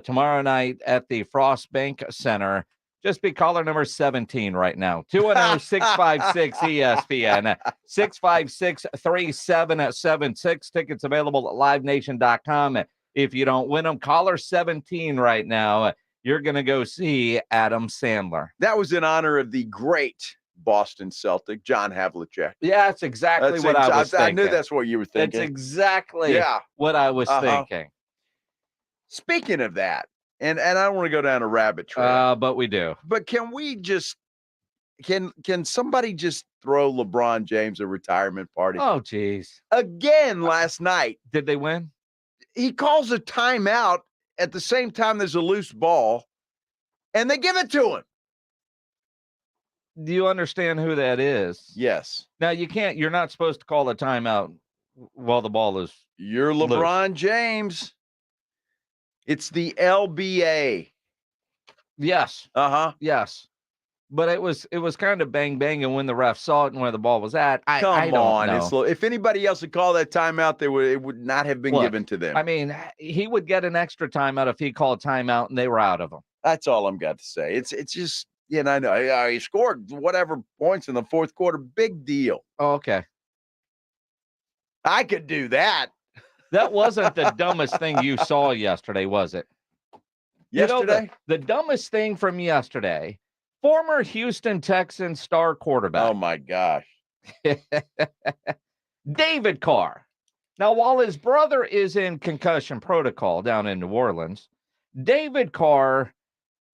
Speaker 6: tomorrow night at the Frost Bank Center, just be caller number 17 right now. 210-656-ESPN. 656-3776. Tickets available at livenation.com. If you don't win them, caller 17 right now. You're going to go see Adam Sandler.
Speaker 1: That was in honor of the great Boston Celtic, John Havlicek.
Speaker 6: Yeah, that's exactly what I was thinking.
Speaker 1: I knew that's what you were thinking.
Speaker 6: That's exactly what I was thinking.
Speaker 1: Speaking of that, and I don't want to go down a rabbit trail.
Speaker 6: But we do.
Speaker 1: But can we just can somebody just throw LeBron James a retirement party?
Speaker 6: Oh, geez.
Speaker 1: Again last night.
Speaker 6: Did they win?
Speaker 1: He calls a timeout at the same time there's a loose ball, and they give it to him.
Speaker 6: Do you understand who that is?
Speaker 1: Yes.
Speaker 6: Now, you're not supposed to call a timeout while the ball is
Speaker 1: You're LeBron James. It's the LBA.
Speaker 6: Yes. Yes. But it was kind of bang bang, and when the ref saw it and where the ball was at, I don't know.
Speaker 1: If anybody else had called that timeout, it would not have been given to them.
Speaker 6: I mean, he would get an extra timeout if he called timeout and they were out of them.
Speaker 1: That's all I'm got to say. It's just, I know he scored whatever points in the fourth quarter. Big deal.
Speaker 6: Oh, okay.
Speaker 1: I could do that.
Speaker 6: That wasn't the dumbest thing you saw yesterday, was it?
Speaker 1: Yesterday?
Speaker 6: The dumbest thing from yesterday, former Houston Texans star quarterback.
Speaker 1: Oh, my gosh.
Speaker 6: David Carr. Now, while his brother is in concussion protocol down in New Orleans, David Carr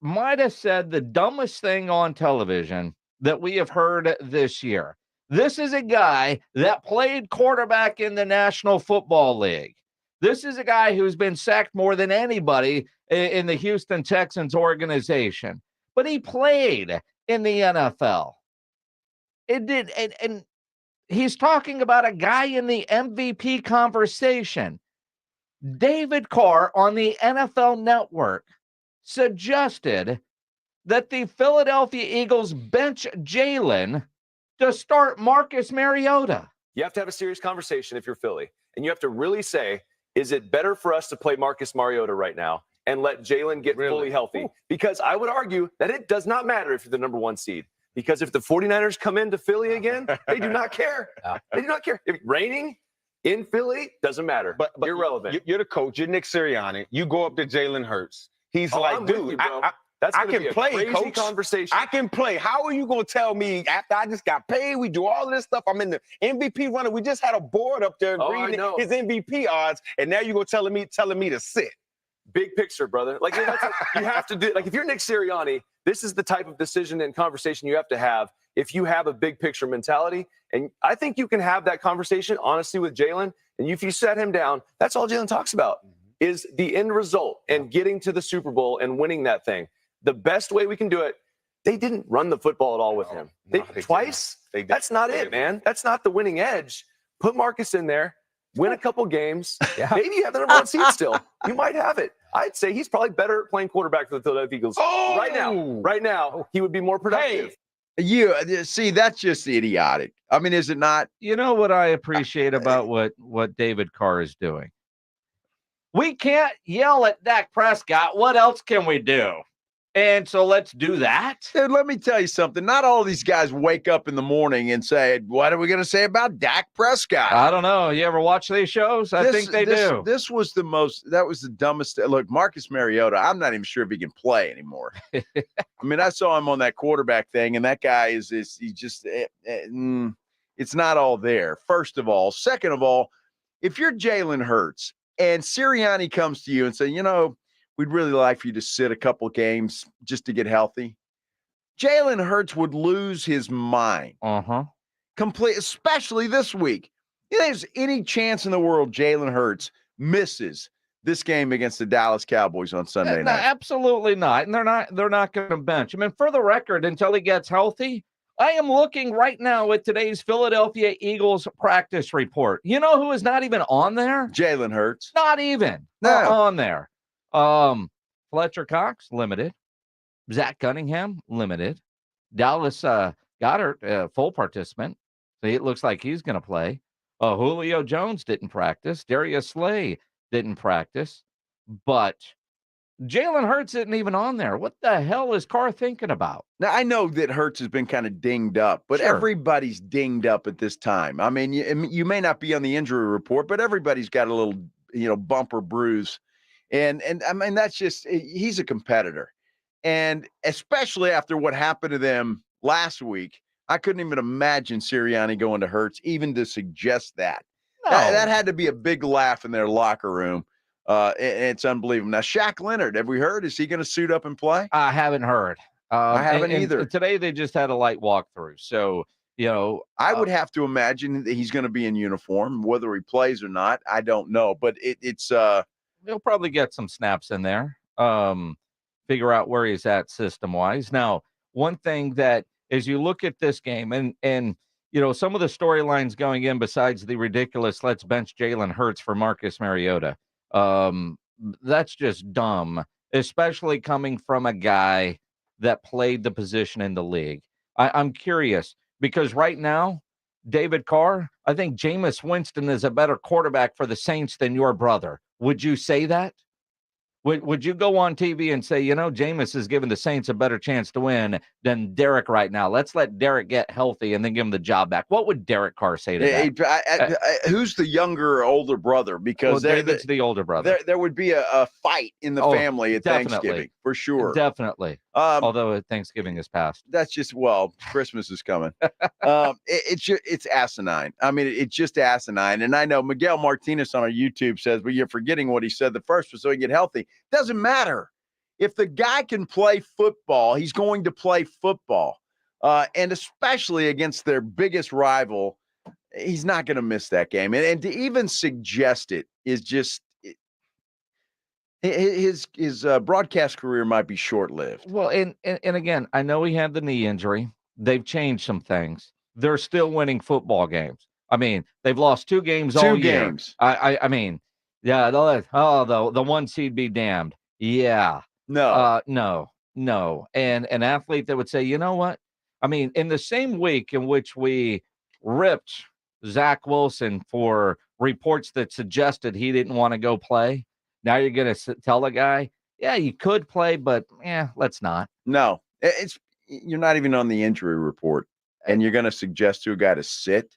Speaker 6: might have said the dumbest thing on television that we have heard this year. This is a guy that played quarterback in the National Football League. This is a guy who's been sacked more than anybody in the Houston Texans organization. But he played in the NFL. It did, and he's talking about a guy in the MVP conversation. David Carr on the NFL Network suggested that the Philadelphia Eagles bench Jalen to start Marcus Mariota.
Speaker 2: You have to have a serious conversation if you're Philly, and you have to really say, is it better for us to play Marcus Mariota right now and let Jalen get fully healthy? Because I would argue that it does not matter if you're the number 1 seed. Because if the 49ers come into Philly again, they do not care. They do not care. If raining in Philly doesn't matter. But irrelevant.
Speaker 5: You're the coach. You're Nick Sirianni. You go up to Jalen Hurts. He's like,
Speaker 2: I'm with
Speaker 5: dude,
Speaker 2: you, bro.
Speaker 5: I can play,
Speaker 2: crazy
Speaker 5: coach.
Speaker 2: Conversation.
Speaker 5: I can play. How are you going to tell me after I just got paid? We do all this stuff. I'm in the MVP running. We just had a board up there reading his MVP odds, and now you're going to telling me to sit.
Speaker 2: Big picture, brother. Like you have to do. Like if you're Nick Sirianni, this is the type of decision and conversation you have to have if you have a big picture mentality. And I think you can have that conversation honestly with Jalen. And if you set him down, that's all Jalen talks about is the end result and getting to the Super Bowl and winning that thing. The best way we can do it. They didn't run the football at all with him. Twice. That's not it, man. That's not the winning edge. Put Marcus in there. Win a couple games. Maybe you have the number 1 seed still. You might have it. I'd say he's probably better at playing quarterback for the Philadelphia Eagles. Right now, he would be more productive.
Speaker 1: You see, that's just idiotic. I mean, is it not?
Speaker 6: You know what I appreciate about what David Carr is doing? We can't yell at Dak Prescott. What else can we do? And so let's do that.
Speaker 1: Dude, let me tell you something. Not all of these guys wake up in the morning and say, what are we going to say about Dak Prescott?
Speaker 6: I don't know. You ever watch these shows? I think they do.
Speaker 1: That was the dumbest. Look, Marcus Mariota, I'm not even sure if he can play anymore. I mean, I saw him on that quarterback thing, and that guy it's not all there, first of all. Second of all, if you're Jalen Hurts and Sirianni comes to you and say, we'd really like for you to sit a couple games just to get healthy. Jalen Hurts would lose his mind. Complete, especially this week. You think there's any chance in the world Jalen Hurts misses this game against the Dallas Cowboys on Sunday night?
Speaker 6: Absolutely not. And they're not going to bench. I mean, for the record, until he gets healthy, I am looking right now at today's Philadelphia Eagles practice report. You know who is not even on there?
Speaker 1: Jalen Hurts.
Speaker 6: Not even. Not on there. Fletcher Cox, limited. Zach Cunningham, limited. Dallas Goedert, full participant. So it looks like he's going to play. Julio Jones didn't practice. Darius Slay didn't practice. But Jalen Hurts isn't even on there. What the hell is Carr thinking about?
Speaker 1: Now, I know that Hurts has been kind of dinged up, but everybody's dinged up at this time. I mean, you may not be on the injury report, but everybody's got a little, bump or bruise. And I mean, that's just, he's a competitor. And especially after what happened to them last week, I couldn't even imagine Sirianni going to Hurts, even to suggest that. No. That had to be a big laugh in their locker room. And it's unbelievable. Now, Shaq Leonard, have we heard? Is he going to suit up and play?
Speaker 6: I haven't heard.
Speaker 1: I haven't either.
Speaker 6: Today, they just had a light walkthrough. So,
Speaker 1: I would have to imagine that he's going to be in uniform. Whether he plays or not, I don't know. But it's
Speaker 6: he'll probably get some snaps in there, figure out where he's at system-wise. Now, one thing that as you look at this game and some of the storylines going in besides the ridiculous let's bench Jalen Hurts for Marcus Mariota, that's just dumb, especially coming from a guy that played the position in the league. I'm curious because right now, David Carr, I think Jameis Winston is a better quarterback for the Saints than your brother. Would you say that? Would you go on TV and say, Jameis is giving the Saints a better chance to win than Derek right now? Let's let Derek get healthy and then give him the job back. What would Derek Carr say to that?
Speaker 1: Who's the younger or older brother? Because
Speaker 6: David's the older brother.
Speaker 1: There would be a fight in the family at Thanksgiving, for sure.
Speaker 6: Definitely. Although Thanksgiving is past.
Speaker 1: That's just, Christmas is coming. It's asinine. I mean, it's just asinine. And I know Miguel Martinez on our YouTube says, but you're forgetting what he said the first was so he can get healthy. Doesn't matter. If the guy can play football, he's going to play football. And especially against their biggest rival, he's not going to miss that game. And to even suggest it is just His broadcast career might be short-lived.
Speaker 6: Well, and again, I know he had the knee injury. They've changed some things. They're still winning football games. I mean, they've lost 2 games all year. 2 games. I mean, yeah. The 1 seed be damned. Yeah.
Speaker 1: No.
Speaker 6: No. And an athlete that would say, you know what? I mean, in the same week in which we ripped Zach Wilson for reports that suggested he didn't want to go play, now you're going to tell the guy, yeah, you could play, but let's not.
Speaker 1: No, you're not even on the injury report, and you're going to suggest to a guy to sit.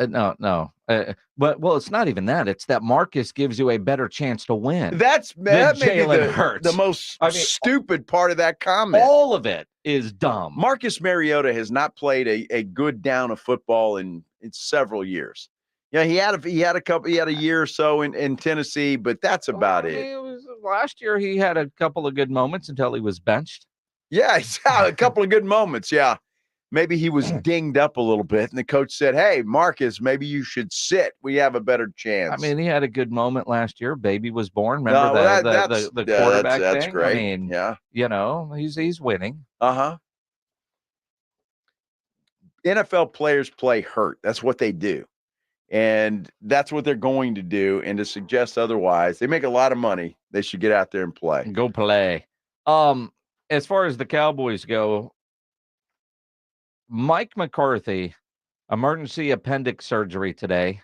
Speaker 6: No. But it's not even that. It's that Marcus gives you a better chance to win.
Speaker 1: That may be
Speaker 6: Jalen Hurts.
Speaker 1: The most stupid part of that comment.
Speaker 6: All of it is dumb.
Speaker 1: Marcus Mariota has not played a good down of football in several years. Yeah, he had a year or so in Tennessee, but that's about it.
Speaker 6: Last year he had a couple of good moments until he was benched.
Speaker 1: Yeah, a couple of good moments. Yeah. Maybe he was dinged up a little bit, and the coach said, hey, Marcus, maybe you should sit. We have a better chance.
Speaker 6: I mean, he had a good moment last year. Baby was born. Remember the quarterback
Speaker 1: that's
Speaker 6: thing?
Speaker 1: Great.
Speaker 6: I mean,
Speaker 1: yeah.
Speaker 6: He's winning.
Speaker 1: Uh-huh. NFL players play hurt. That's what they do. And that's what they're going to do. And to suggest otherwise, they make a lot of money. They should get out there and play.
Speaker 6: Go play. As far as the Cowboys go, Mike McCarthy, emergency appendix surgery today.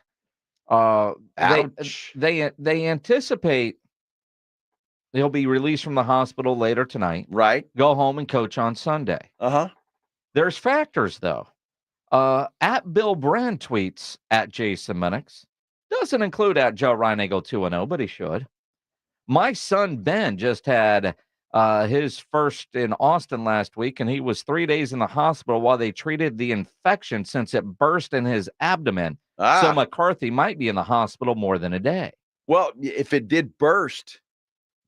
Speaker 6: They anticipate he'll be released from the hospital later tonight.
Speaker 1: Right.
Speaker 6: Go home and coach on Sunday.
Speaker 1: Uh-huh.
Speaker 6: There's factors, though. At Bill Brand tweets at Jason Minix. Doesn't include at Joe Reinagle 2-0, but he should. My son Ben just had his first in Austin last week, and he was 3 days in the hospital while they treated the infection since it burst in his abdomen. So McCarthy might be in the hospital more than a day.
Speaker 1: Well, if it did burst,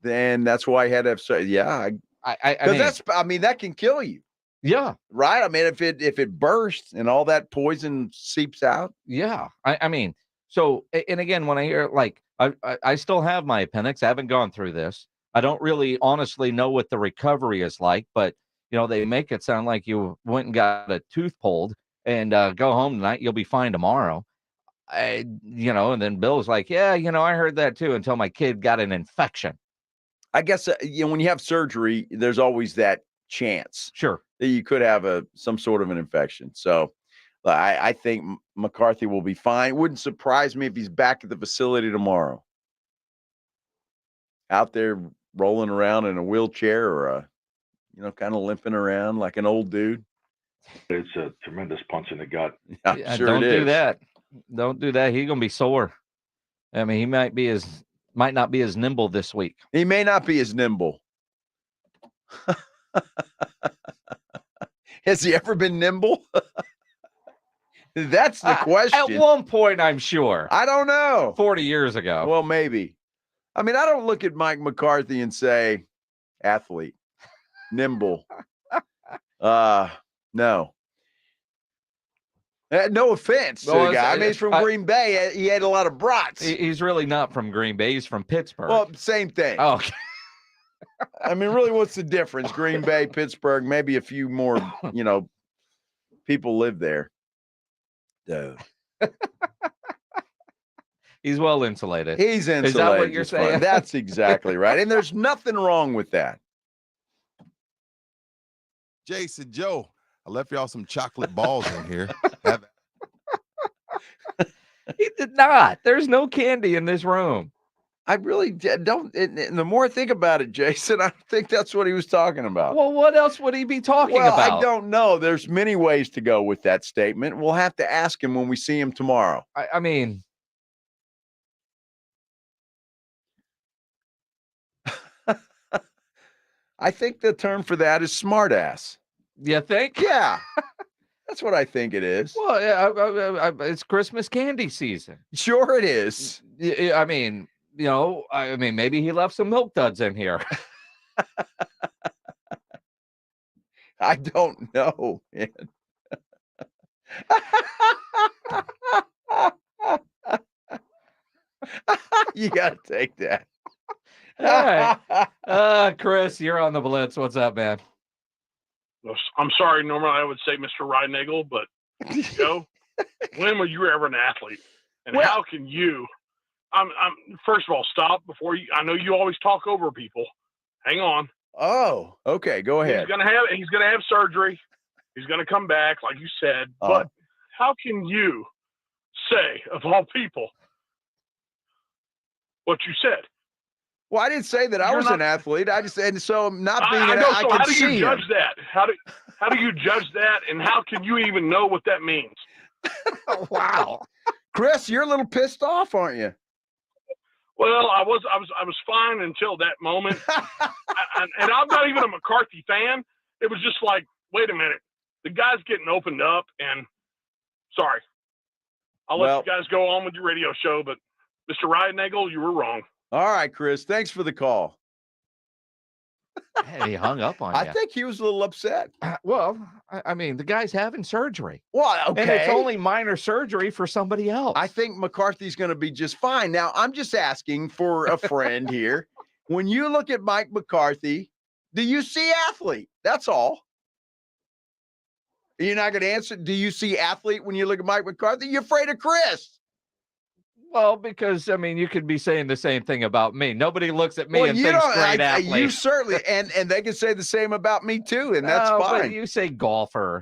Speaker 1: then that's why he had to have. Yeah, I mean, that can kill you.
Speaker 6: Yeah,
Speaker 1: right. I mean, if it bursts and all that poison seeps out.
Speaker 6: Yeah, I mean, so and again, when I hear I still have my appendix. I haven't gone through this. I don't really honestly know what the recovery is like, but they make it sound like you went and got a tooth pulled and go home tonight. You'll be fine tomorrow. And then Bill's like, yeah, I heard that too until my kid got an infection.
Speaker 1: I guess, when you have surgery, there's always that chance.
Speaker 6: Sure.
Speaker 1: That you could have some sort of an infection. So I think McCarthy will be fine. Wouldn't surprise me if he's back at the facility tomorrow. Out there rolling around in a wheelchair or kind of limping around like an old dude.
Speaker 8: It's a tremendous punch in the gut.
Speaker 1: Yeah, sure
Speaker 6: don't do that. Don't do that. He's gonna be sore. I mean, he might not be as nimble this week.
Speaker 1: He may not be as nimble. Has he ever been nimble? That's the question.
Speaker 6: At one point, I'm sure.
Speaker 1: I don't know.
Speaker 6: 40 years ago.
Speaker 1: Well, maybe. I mean, I don't look at Mike McCarthy and say, athlete, nimble. No. No offense to the guy. I mean, he's from Green Bay. He had a lot of brats.
Speaker 6: He's really not from Green Bay. He's from Pittsburgh.
Speaker 1: Well, same thing.
Speaker 6: Oh, okay.
Speaker 1: I mean, really, what's the difference? Green Bay, Pittsburgh, maybe a few more, people live there. Dude.
Speaker 6: He's well insulated.
Speaker 1: He's insulated.
Speaker 6: Is that what you're saying?
Speaker 1: That's exactly right. And there's nothing wrong with that.
Speaker 24: Jason, Joe, I left y'all some chocolate balls in here.
Speaker 6: He did not. There's no candy in this room.
Speaker 1: I really don't. And the more I think about it, Jason, I think that's what he was talking about.
Speaker 6: Well, what else would he be talking about?
Speaker 1: I don't know. There's many ways to go with that statement. We'll have to ask him when we see him tomorrow.
Speaker 6: I mean,
Speaker 1: I think the term for that is smartass.
Speaker 6: You think?
Speaker 1: Yeah. That's what I think it is.
Speaker 6: Well, yeah, it's Christmas candy season.
Speaker 1: Sure it is.
Speaker 6: I mean, maybe he left some milk duds in here.
Speaker 1: I don't know, man. You got to take that.
Speaker 6: All right. Chris, you're on the Blitz. What's up, man?
Speaker 9: I'm sorry. Normally I would say Mr. Rydnagel, but when were you ever an athlete? And how can you? I'm first of all, stop before you. I know you always talk over people. Hang on.
Speaker 1: Oh, okay. Go ahead.
Speaker 9: He's gonna have surgery. He's gonna come back, like you said. But how can you say, of all people, what you said?
Speaker 1: Well, I didn't say that I was an athlete. I just said so. Not being an athlete.
Speaker 9: How do you judge that? How do you judge that? And how can you even know what that means?
Speaker 1: Wow, Chris, you're a little pissed off, aren't you?
Speaker 9: Well, I was fine until that moment, and I'm not even a McCarthy fan. It was just like, wait a minute, the guy's getting opened up, and sorry, I'll let you guys go on with your radio show, but Mr. Rydnagel, you were wrong.
Speaker 1: All right, Chris, thanks for the call.
Speaker 6: Hey, he hung up on you.
Speaker 1: I think he was a little upset.
Speaker 6: Well, I mean, the guy's having surgery.
Speaker 1: Well, okay.
Speaker 6: And it's only minor surgery for somebody else.
Speaker 1: I think McCarthy's going to be just fine. Now, I'm just asking for a friend here. When you look at Mike McCarthy, do you see athlete? That's all. You're not going to answer. Do you see athlete when you look at Mike McCarthy? You're afraid of Chris.
Speaker 6: Well, because, I mean, you could be saying the same thing about me. Nobody looks at me and thinks great athlete.
Speaker 1: You certainly, and they can say the same about me too, and that's fine.
Speaker 6: But you say golfer.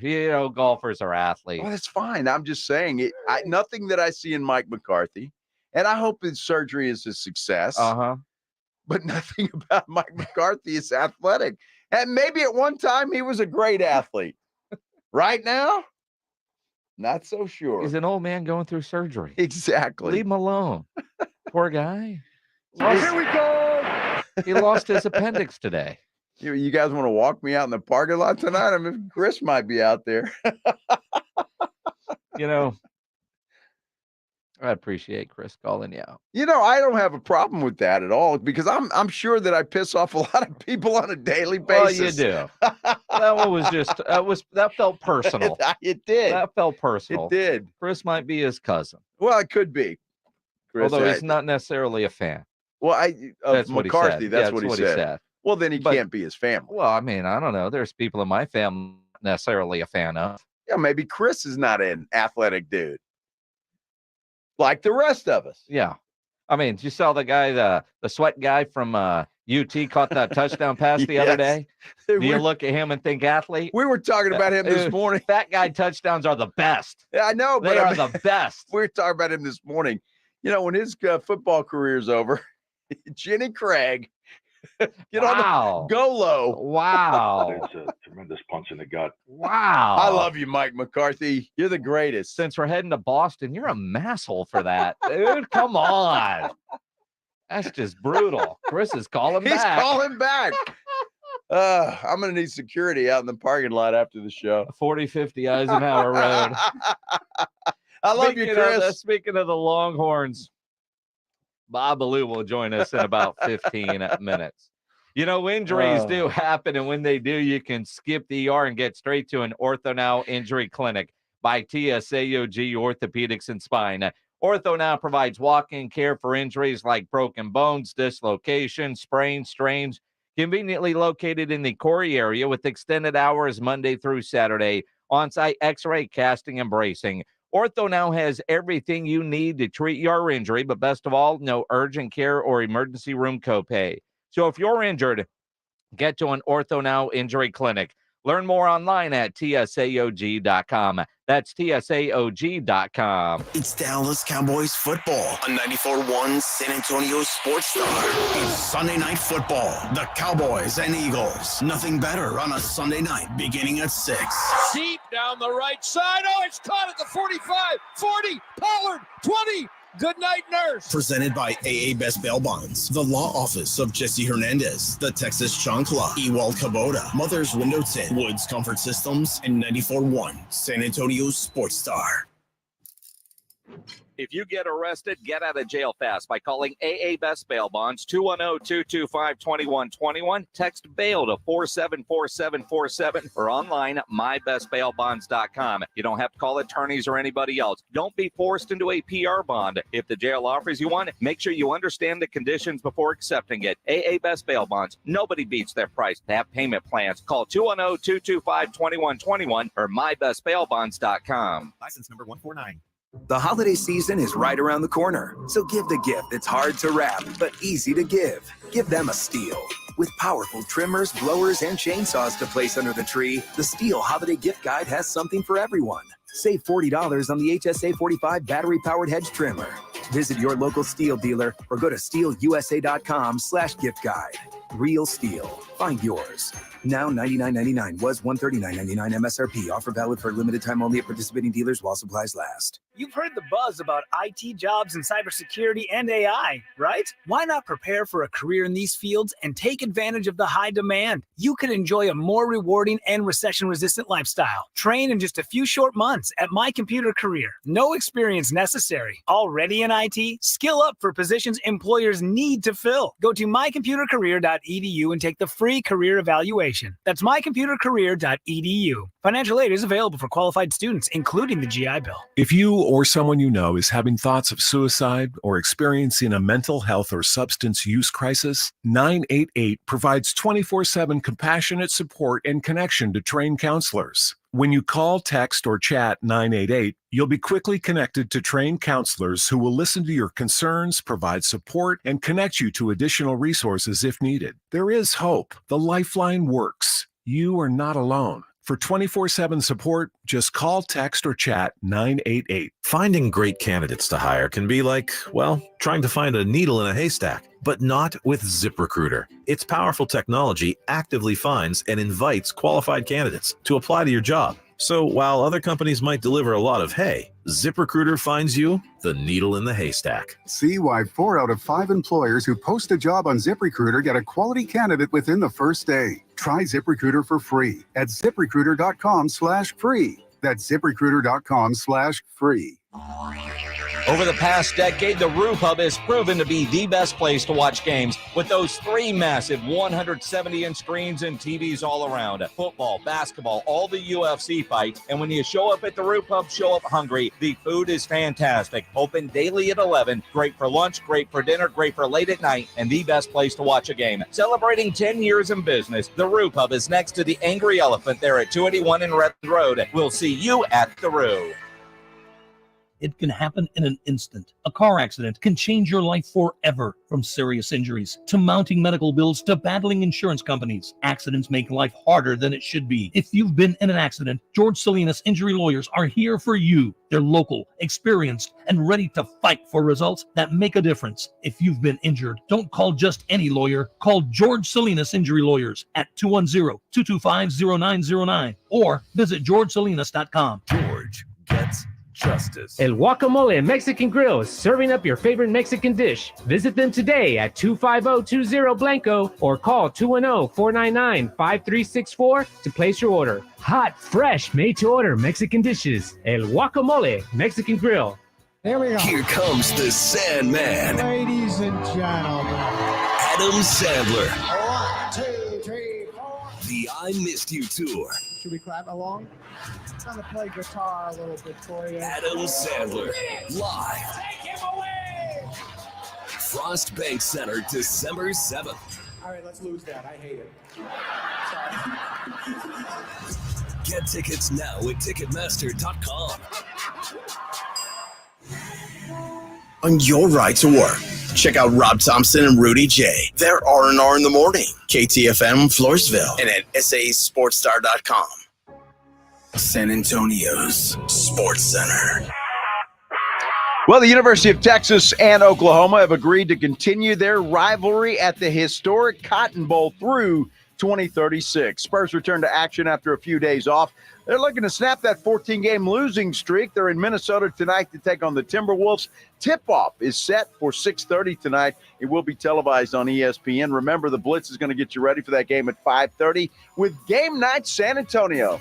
Speaker 6: Golfers are athletes.
Speaker 1: Well, that's fine. I'm just saying nothing that I see in Mike McCarthy, and I hope his surgery is a success. But nothing about Mike McCarthy is athletic. And maybe at one time he was a great athlete. Right now, not so sure.
Speaker 6: He's an old man going through surgery.
Speaker 1: Exactly.
Speaker 6: Leave him alone. Poor guy.
Speaker 1: Here we go.
Speaker 6: He lost his appendix today.
Speaker 1: You guys want to walk me out in the parking lot tonight? I mean, Chris might be out there.
Speaker 6: I appreciate Chris calling you out.
Speaker 1: I don't have a problem with that at all because I'm sure that I piss off a lot of people on a daily basis.
Speaker 6: Well, you do. That one was just that felt personal.
Speaker 1: It did.
Speaker 6: That felt personal.
Speaker 1: It did.
Speaker 6: Chris might be his cousin.
Speaker 1: Well, it could be. Chris,
Speaker 6: although he's not necessarily a fan.
Speaker 1: Well,
Speaker 6: that's
Speaker 1: McCarthy.
Speaker 6: That's
Speaker 1: what he said. Well, then he can't be his family.
Speaker 6: Well, I mean, I don't know. There's people in my family not necessarily a fan of.
Speaker 1: Yeah, maybe Chris is not an athletic dude. Like the rest of us.
Speaker 6: Yeah. I mean, you saw the guy, the sweat guy from UT caught that touchdown pass the other day. Do you look at him and think athlete?
Speaker 1: We were talking about him this morning.
Speaker 6: Fat guy touchdowns are the best.
Speaker 1: Yeah, I know.
Speaker 6: They are the best.
Speaker 1: We were talking about him this morning. When his football career's over, Jenny Craig, go low.
Speaker 6: Wow.
Speaker 8: It's a tremendous punch in the gut.
Speaker 6: Wow.
Speaker 1: I love you, Mike McCarthy. You're the greatest.
Speaker 6: Since we're heading to Boston, you're a masshole for that. Dude, come on. That's just brutal. Chris is calling back.
Speaker 1: He's calling back. I'm going to need security out in the parking lot after the show.
Speaker 6: 4050 Eisenhower Road.
Speaker 1: I love you, Chris.
Speaker 6: Speaking of the Longhorns, Ballou will join us in about 15 minutes. Injuries do happen, and when they do, you can skip the ER and get straight to an OrthoNow Injury Clinic by TSAOG Orthopedics and Spine. OrthoNow provides walk-in care for injuries like broken bones, dislocations, sprains, strains, conveniently located in the Corey area with extended hours Monday through Saturday, on-site x-ray, casting, and bracing. OrthoNow has everything you need to treat your injury, but best of all, no urgent care or emergency room copay. So if you're injured, get to an OrthoNow Injury Clinic. Learn more online at TSAOG.com. That's TSAOG.com.
Speaker 3: It's Dallas Cowboys football on 94.1 San Antonio Sports Star. It's Sunday Night Football. The Cowboys and Eagles. Nothing better on a Sunday night beginning at 6.
Speaker 11: Deep down the right side. Oh, it's caught at the 45, 40, Pollard, 20. Good night, nurse.
Speaker 3: Presented by AA Best Bail Bonds, the law office of Jesse Hernandez, the Texas Chancla, Ewald Kubota, Mother's Window Tint, Woods Comfort Systems, and 94.1 San Antonio Sports Star.
Speaker 6: If you get arrested, get out of jail fast by calling AA Best Bail Bonds, 210-225-2121. Text bail to 474747 or online at mybestbailbonds.com. You don't have to call attorneys or anybody else. Don't be forced into a PR bond. If the jail offers you one, make sure you understand the conditions before accepting it. AA Best Bail Bonds. Nobody beats their price. They have payment plans. Call 210-225-2121 or mybestbailbonds.com.
Speaker 4: License number 149. The holiday season is right around the corner, so give the gift that's hard to wrap but easy to give. Give them a Stihl. With powerful trimmers, blowers, and chainsaws to place under the tree, the Stihl Holiday Gift Guide has something for everyone. Save $40 on the HSA 45 battery-powered hedge trimmer. Visit your local Stihl dealer or go to stihlusa.com/gift guide. Real Stihl. Find yours. Now $99.99 was $139.99 MSRP. Offer valid for a limited time only at participating dealers while supplies last.
Speaker 10: You've heard the buzz about IT jobs in cybersecurity and AI, right? Why not prepare for a career in these fields and take advantage of the high demand? You could enjoy a more rewarding and recession-resistant lifestyle. Train in just a few short months at My Computer Career. No experience necessary. Already in IT? Skill up for positions employers need to fill. Go to mycomputercareer.edu and take the free career evaluation. That's mycomputercareer.edu. Financial aid is available for qualified students, including the GI Bill.
Speaker 13: If you or someone you know is having thoughts of suicide or experiencing a mental health or substance use crisis, 988 provides 24/7 compassionate support and connection to trained counselors. When you call, text, or chat 988, you'll be quickly connected to trained counselors who will listen to your concerns, provide support, and connect you to additional resources if needed. There is hope. The Lifeline works. You are not alone. For 24/7 support, just call, text, or chat 988.
Speaker 17: Finding great candidates to hire can be like, well, trying to find a needle in a haystack, but not with ZipRecruiter. Its powerful technology actively finds and invites qualified candidates to apply to your job. So while other companies might deliver a lot of hay, ZipRecruiter finds you the needle in the haystack.
Speaker 19: See why 4 out of 5 employers who post a job on ZipRecruiter get a quality candidate within the first day. Try ZipRecruiter for free at ZipRecruiter.com/free. That's ZipRecruiter.com/free.
Speaker 6: Over the past decade, the Roof Hub has proven to be the best place to watch games with those 3 massive 170-inch screens and TVs all around. Football, basketball, all the UFC fights. And when you show up at the Roof Hub, show up hungry. The food is fantastic. Open daily at 11. Great for lunch, great for dinner, great for late at night, and the best place to watch a game. Celebrating 10 years in business, the Roof Hub is next to the Angry Elephant there at 281 in Redland Road. We'll see you at the Roo.
Speaker 26: It can happen in an instant. A car accident can change your life forever. From serious injuries to mounting medical bills to battling insurance companies, accidents make life harder than it should be. If you've been in an accident, George Salinas Injury Lawyers are here for you. They're local, experienced, and ready to fight for results that make a difference. If you've been injured, don't call just any lawyer. Call George Salinas Injury Lawyers at 210-225-0909 or visit georgesalinas.com.
Speaker 13: George gets justice.
Speaker 16: El Guacamole Mexican Grill is serving up your favorite Mexican dish. Visit them today at 25020 Blanco or call 210-499-5364 to place your order. Hot, fresh, made-to-order Mexican dishes. El Guacamole Mexican Grill.
Speaker 27: There we go.
Speaker 3: Here comes the Sandman,
Speaker 27: Ladies and gentlemen.
Speaker 3: Adam Sandler.
Speaker 27: 1, 2, 3, 4.
Speaker 3: The I Missed You Tour.
Speaker 27: Should we clap along? I'm going to play guitar a little bit for you.
Speaker 3: Adam Sandler, live.
Speaker 27: Take him away!
Speaker 3: Frost Bank Center, December 7th.
Speaker 27: All right, let's lose that. I hate it. Sorry.
Speaker 3: Get tickets now at Ticketmaster.com. On your ride to work, check out Rob Thompson and Rudy J. They're R&R in the morning. KTFM Floresville and at SASportsStar.com. San Antonio's Sports Center.
Speaker 1: Well, the University of Texas and Oklahoma have agreed to continue their rivalry at the historic Cotton Bowl through 2036. Spurs return to action after a few days off. They're looking to snap that 14-game losing streak. They're in Minnesota tonight to take on the Timberwolves. Tip-off is set for 6:30 tonight. It will be televised on ESPN. Remember, the Blitz is going to get you ready for that game at 5:30 with Game Night San Antonio.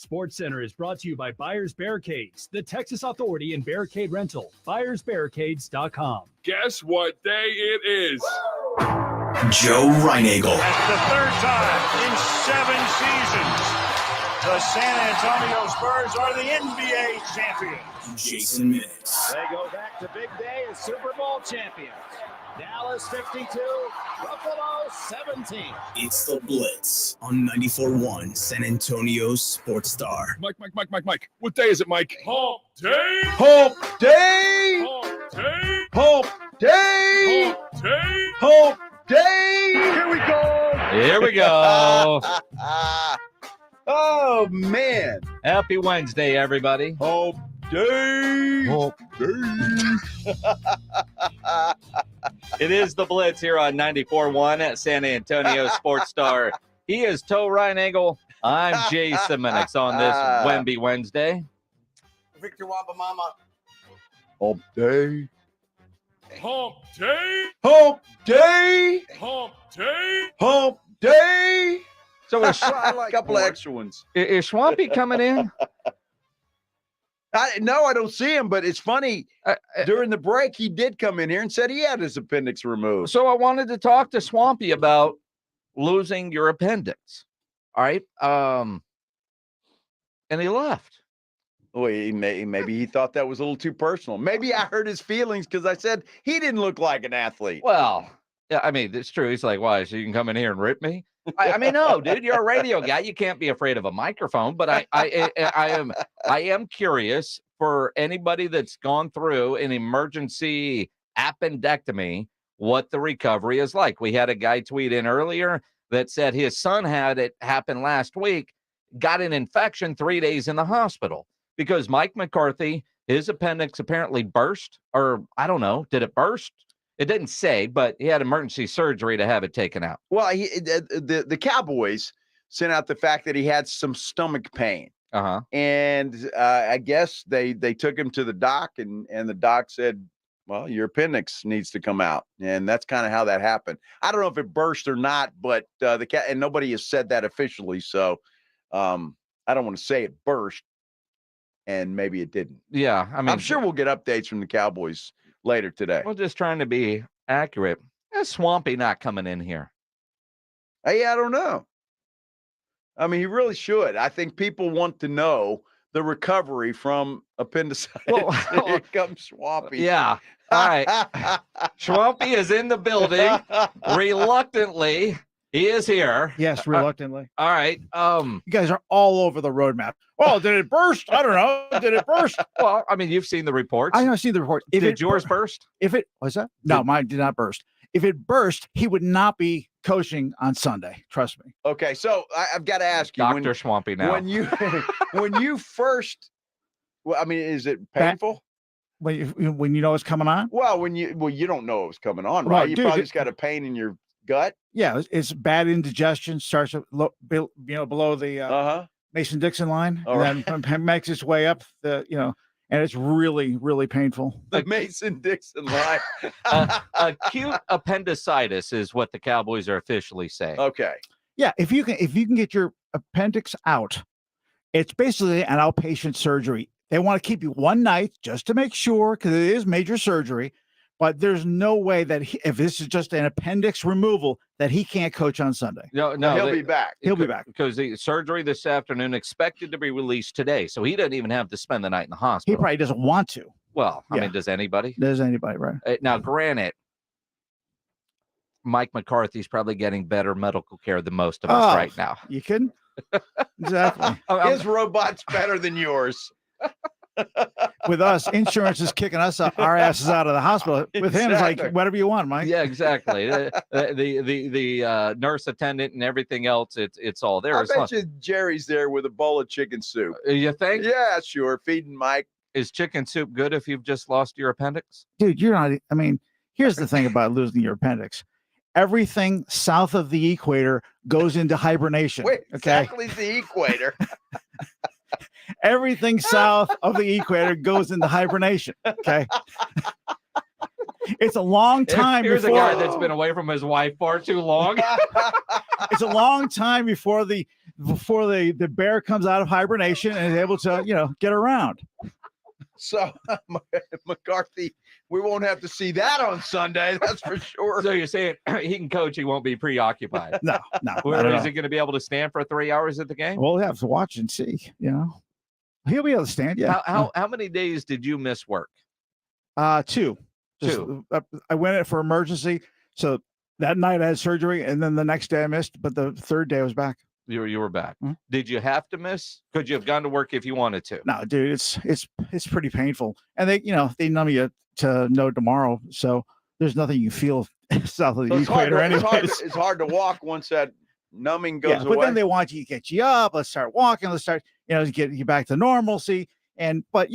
Speaker 7: Sports Center is brought to you by Buyers Barricades, the Texas Authority in Barricade Rental. BuyersBarricades.com.
Speaker 12: Guess what day it is?
Speaker 3: Joe Reinagel.
Speaker 14: That's the third time in 7 seasons. The San Antonio Spurs are the NBA champions.
Speaker 3: Jason Minutes.
Speaker 14: They go back to big day as Super Bowl champions. Dallas 52, Buffalo 17.
Speaker 3: It's the Blitz on 94.1 San Antonio Sports Star.
Speaker 12: Mike. What day is it, Mike? Hump day.
Speaker 1: Hump day.
Speaker 12: Hump day.
Speaker 1: Hump day.
Speaker 12: Hump day.
Speaker 1: Hump day. Here we go.
Speaker 6: Here we go.
Speaker 1: Oh, man.
Speaker 6: Happy Wednesday, everybody.
Speaker 1: Hump day.
Speaker 6: Hump day. It is the Blitz here on 94.1 at San Antonio Sports Star. He is Toe Reinagel. I'm Jason Minix on this Wemby Wednesday.
Speaker 5: Victor Wamba Mama.
Speaker 1: Hump day.
Speaker 12: Hump day.
Speaker 1: Hump day.
Speaker 12: Hump day.
Speaker 1: Hump day.
Speaker 6: So is
Speaker 1: I like a couple of extra ones.
Speaker 6: Is Swampy coming in?
Speaker 1: No, I don't see him, but it's funny. During the break, he did come in here and said he had his appendix removed.
Speaker 6: So I wanted to talk to Swampy about losing your appendix. All right. And he left.
Speaker 1: Well, maybe he thought that was a little too personal. Maybe I hurt his feelings because I said he didn't look like an athlete.
Speaker 6: Well, yeah, I mean, it's true. He's like, why? So you can come in here and rip me? I mean, no, dude, you're a radio guy. You can't be afraid of a microphone. But I am curious for anybody that's gone through an emergency appendectomy, what the recovery is like. We had a guy tweet in earlier that said his son had it happen last week, got an infection 3 days in the hospital because Mike McCarthy, his appendix apparently burst, or I don't know, did it burst? It didn't say, but he had emergency surgery to have it taken out.
Speaker 1: Well, the Cowboys sent out the fact that he had some stomach pain.
Speaker 6: Uh-huh.
Speaker 1: And I guess they took him to the doc, and the doc said, well, your appendix needs to come out. And that's kind of how that happened. I don't know if it burst or not, but and nobody has said that officially. So I don't want to say it burst, and maybe it didn't.
Speaker 6: Yeah, I mean,
Speaker 1: I'm sure we'll get updates from the Cowboys later today.
Speaker 6: We're just trying to be accurate. Is Swampy not coming in here?
Speaker 1: Hey, I don't know. I mean, he really should. I think people want to know the recovery from appendicitis.
Speaker 6: Well,
Speaker 1: here comes Swampy.
Speaker 6: Yeah. All right. Swampy is in the building. Reluctantly, he is here.
Speaker 18: Yes, reluctantly.
Speaker 6: All right.
Speaker 18: You guys are all over the roadmap. Oh, did it burst? I don't know. Did it burst?
Speaker 6: Well, I mean, you've seen the reports.
Speaker 18: I know, seen the report.
Speaker 6: Did yours burst?
Speaker 18: If it was that? No, mine did not burst. If it burst, he would not be coaching on Sunday. Trust me.
Speaker 1: Okay, so I've got to ask you,
Speaker 6: Dr. Swampy now.
Speaker 1: When you first, well, I mean, is it painful?
Speaker 18: When you know it's coming on?
Speaker 1: Well, you don't know it was coming on, right? You probably just got a pain in your gut.
Speaker 18: Yeah, it's bad indigestion. Starts below the Mason-Dixon line, and then makes its way up and it's really, really painful.
Speaker 1: The Mason-Dixon line.
Speaker 6: Acute appendicitis is what the Cowboys are officially saying.
Speaker 1: Okay.
Speaker 18: Yeah, if you can get your appendix out, it's basically an outpatient surgery. They want to keep you one night just to make sure, because it is major surgery. But there's no way that if this is just an appendix removal, that he can't coach on Sunday.
Speaker 6: No,
Speaker 1: he'll be back.
Speaker 18: He'll be back
Speaker 6: because the surgery this afternoon expected to be released today, so he doesn't even have to spend the night in the hospital.
Speaker 18: He probably doesn't want to.
Speaker 6: Well, I mean, does anybody?
Speaker 18: Does anybody, right?
Speaker 6: Now, granted, Mike McCarthy's probably getting better medical care than most of us right now.
Speaker 18: You kidding? Exactly.
Speaker 1: His robot's better than yours.
Speaker 18: With us, insurance is kicking us our asses out of the hospital. With him, it's like whatever you want, Mike.
Speaker 6: Yeah, exactly. the nurse attendant and everything else, it's all there.
Speaker 1: I bet you Jerry's there with a bowl of chicken soup.
Speaker 6: You think?
Speaker 1: Yeah, sure. Feeding Mike.
Speaker 6: Is chicken soup good if you've just lost your appendix?
Speaker 18: Dude, you're not. I mean, here's the thing about losing your appendix. Everything south of the equator goes into hibernation.
Speaker 1: Wait,
Speaker 18: okay?
Speaker 1: exactly the equator.
Speaker 18: Everything south of the equator goes into hibernation. Okay. It's a long time.
Speaker 6: Here's a guy that's been away from his wife far too long.
Speaker 18: It's a long time before the before the bear comes out of hibernation and is able to, get around.
Speaker 1: So, McCarthy, we won't have to see that on Sunday. That's for sure.
Speaker 6: So you're saying he can coach, he won't be preoccupied?
Speaker 18: No.
Speaker 6: Where is he going to be able to stand for 3 hours at the game?
Speaker 18: We'll have to watch and see. He'll be able to stand. Yeah.
Speaker 6: How many days did you miss work?
Speaker 18: 2. I went in for emergency. So that night I had surgery, and then the next day I missed, but the third day I was back.
Speaker 6: You were back. Mm-hmm. Did you have to miss? Could you have gone to work if you wanted to?
Speaker 18: No, dude, it's pretty painful. And they numb you to no tomorrow. So there's nothing you feel south of the equator anyway.
Speaker 1: It's hard to walk once that numbing goes away.
Speaker 18: But then they want you to get you up. Let's start walking. Let's start, get you back to normalcy. But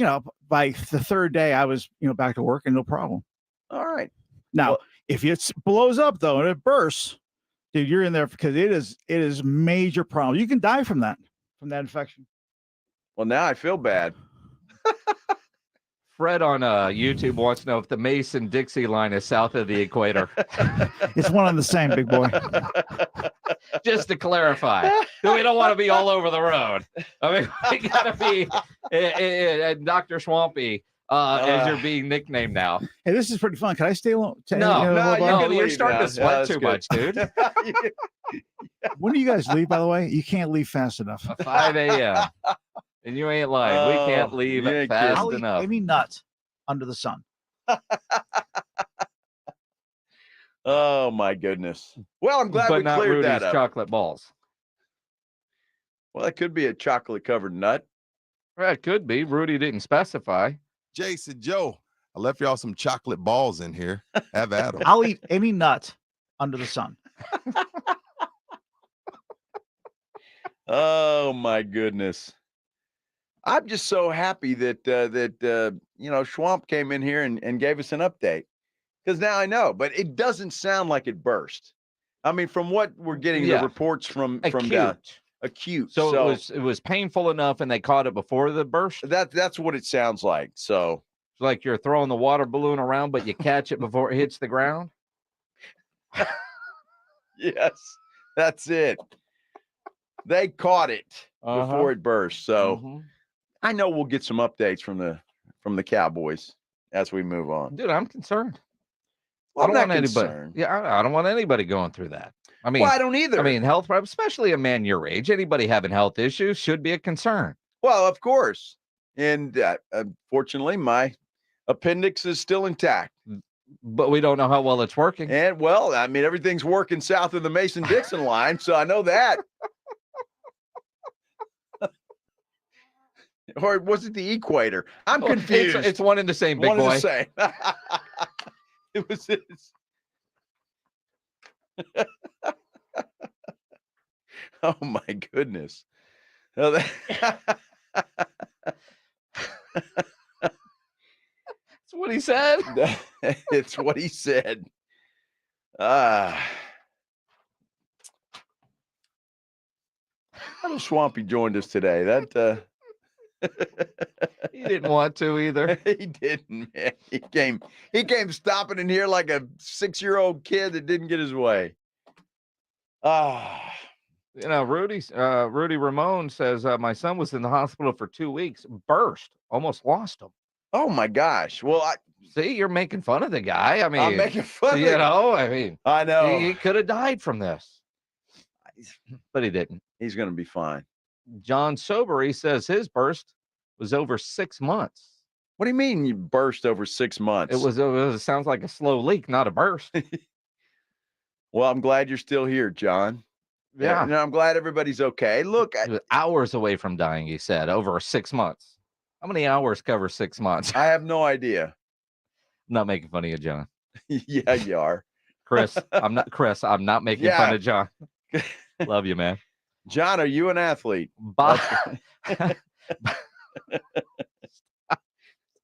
Speaker 18: by the third day I was, back to work and no problem.
Speaker 1: All right.
Speaker 18: Now, if it blows up though, and it bursts, dude, you're in there because it is major problem. You can die from that infection.
Speaker 1: Well, now I feel bad.
Speaker 6: Fred on YouTube wants to know if the Mason-Dixie line is south of the equator.
Speaker 18: It's one and the same, big boy.
Speaker 6: Just to clarify, we don't want to be all over the road. I mean, we got to be Dr. Swampy. As you're being nicknamed now.
Speaker 18: Hey, this is pretty fun. Can I stay alone?
Speaker 6: No, you're starting to sweat too much, dude.
Speaker 18: When do you guys leave, by the way? You can't leave fast enough.
Speaker 6: 5 a.m. And you ain't lying. We can't leave fast
Speaker 18: I'll
Speaker 6: enough.
Speaker 18: Eat any nut under the sun.
Speaker 1: Oh, my goodness. Well, I'm glad we cleared that up.
Speaker 6: Chocolate balls.
Speaker 1: Well, it could be a chocolate-covered nut.
Speaker 6: Well, it could be. Rudy didn't specify.
Speaker 24: Jason, Joe, I left y'all some chocolate balls in here. Have at them.
Speaker 18: I'll eat any nut under the sun.
Speaker 1: Oh my goodness! I'm just so happy that Schwamp came in here and gave us an update, because now I know. But it doesn't sound like it burst. I mean, from what we're getting, the reports from down. Acute.
Speaker 6: So it was painful enough, and they caught it before the burst.
Speaker 1: That's what it sounds like. So
Speaker 6: it's like you're throwing the water balloon around, but you catch it before it hits the ground.
Speaker 1: Yes, that's it. They caught it before it burst. So I know we'll get some updates from the Cowboys as we move on.
Speaker 6: Dude, I'm concerned.
Speaker 1: Well,
Speaker 6: I don't want anybody. I don't want anybody going through that. I mean,
Speaker 1: I don't either.
Speaker 6: I mean, health, especially a man your age, anybody having health issues should be a concern.
Speaker 1: Well, of course. And unfortunately, my appendix is still intact.
Speaker 6: But we don't know how well it's working.
Speaker 1: And, well, I mean, everything's working south of the Mason-Dixon line, so I know that. Or was it the equator? I'm confused.
Speaker 6: It's one and the same, big
Speaker 1: boy.
Speaker 6: One
Speaker 1: and the same. It was this. Oh my goodness. That's
Speaker 6: what he said.
Speaker 1: It's what he said. How Swampy joined us today. That
Speaker 6: he didn't want to either.
Speaker 1: He didn't, man. He came stopping in here like a 6-year-old kid that didn't get his way.
Speaker 6: Rudy Ramon says my son was in the hospital for 2 weeks, burst, almost lost him.
Speaker 1: Oh my gosh. Well,
Speaker 6: see, you're making fun of the guy. I mean,
Speaker 1: I'm making fun of
Speaker 6: I know
Speaker 1: he
Speaker 6: could have died from this, but he didn't.
Speaker 1: He's going to be fine.
Speaker 6: John Sobery says his burst was over 6 months.
Speaker 1: What do you mean you burst over 6 months?
Speaker 6: It sounds like a slow leak, not a burst.
Speaker 1: Well, I'm glad you're still here, John.
Speaker 6: Yeah.
Speaker 1: I'm glad everybody's okay. Look,
Speaker 6: hours away from dying, he said, over 6 months. How many hours cover 6 months?
Speaker 1: I have no idea.
Speaker 6: I'm not making fun of you, John.
Speaker 1: Yeah, you are.
Speaker 6: Chris, I'm not making fun of John. Love you, man.
Speaker 1: John, are you an athlete?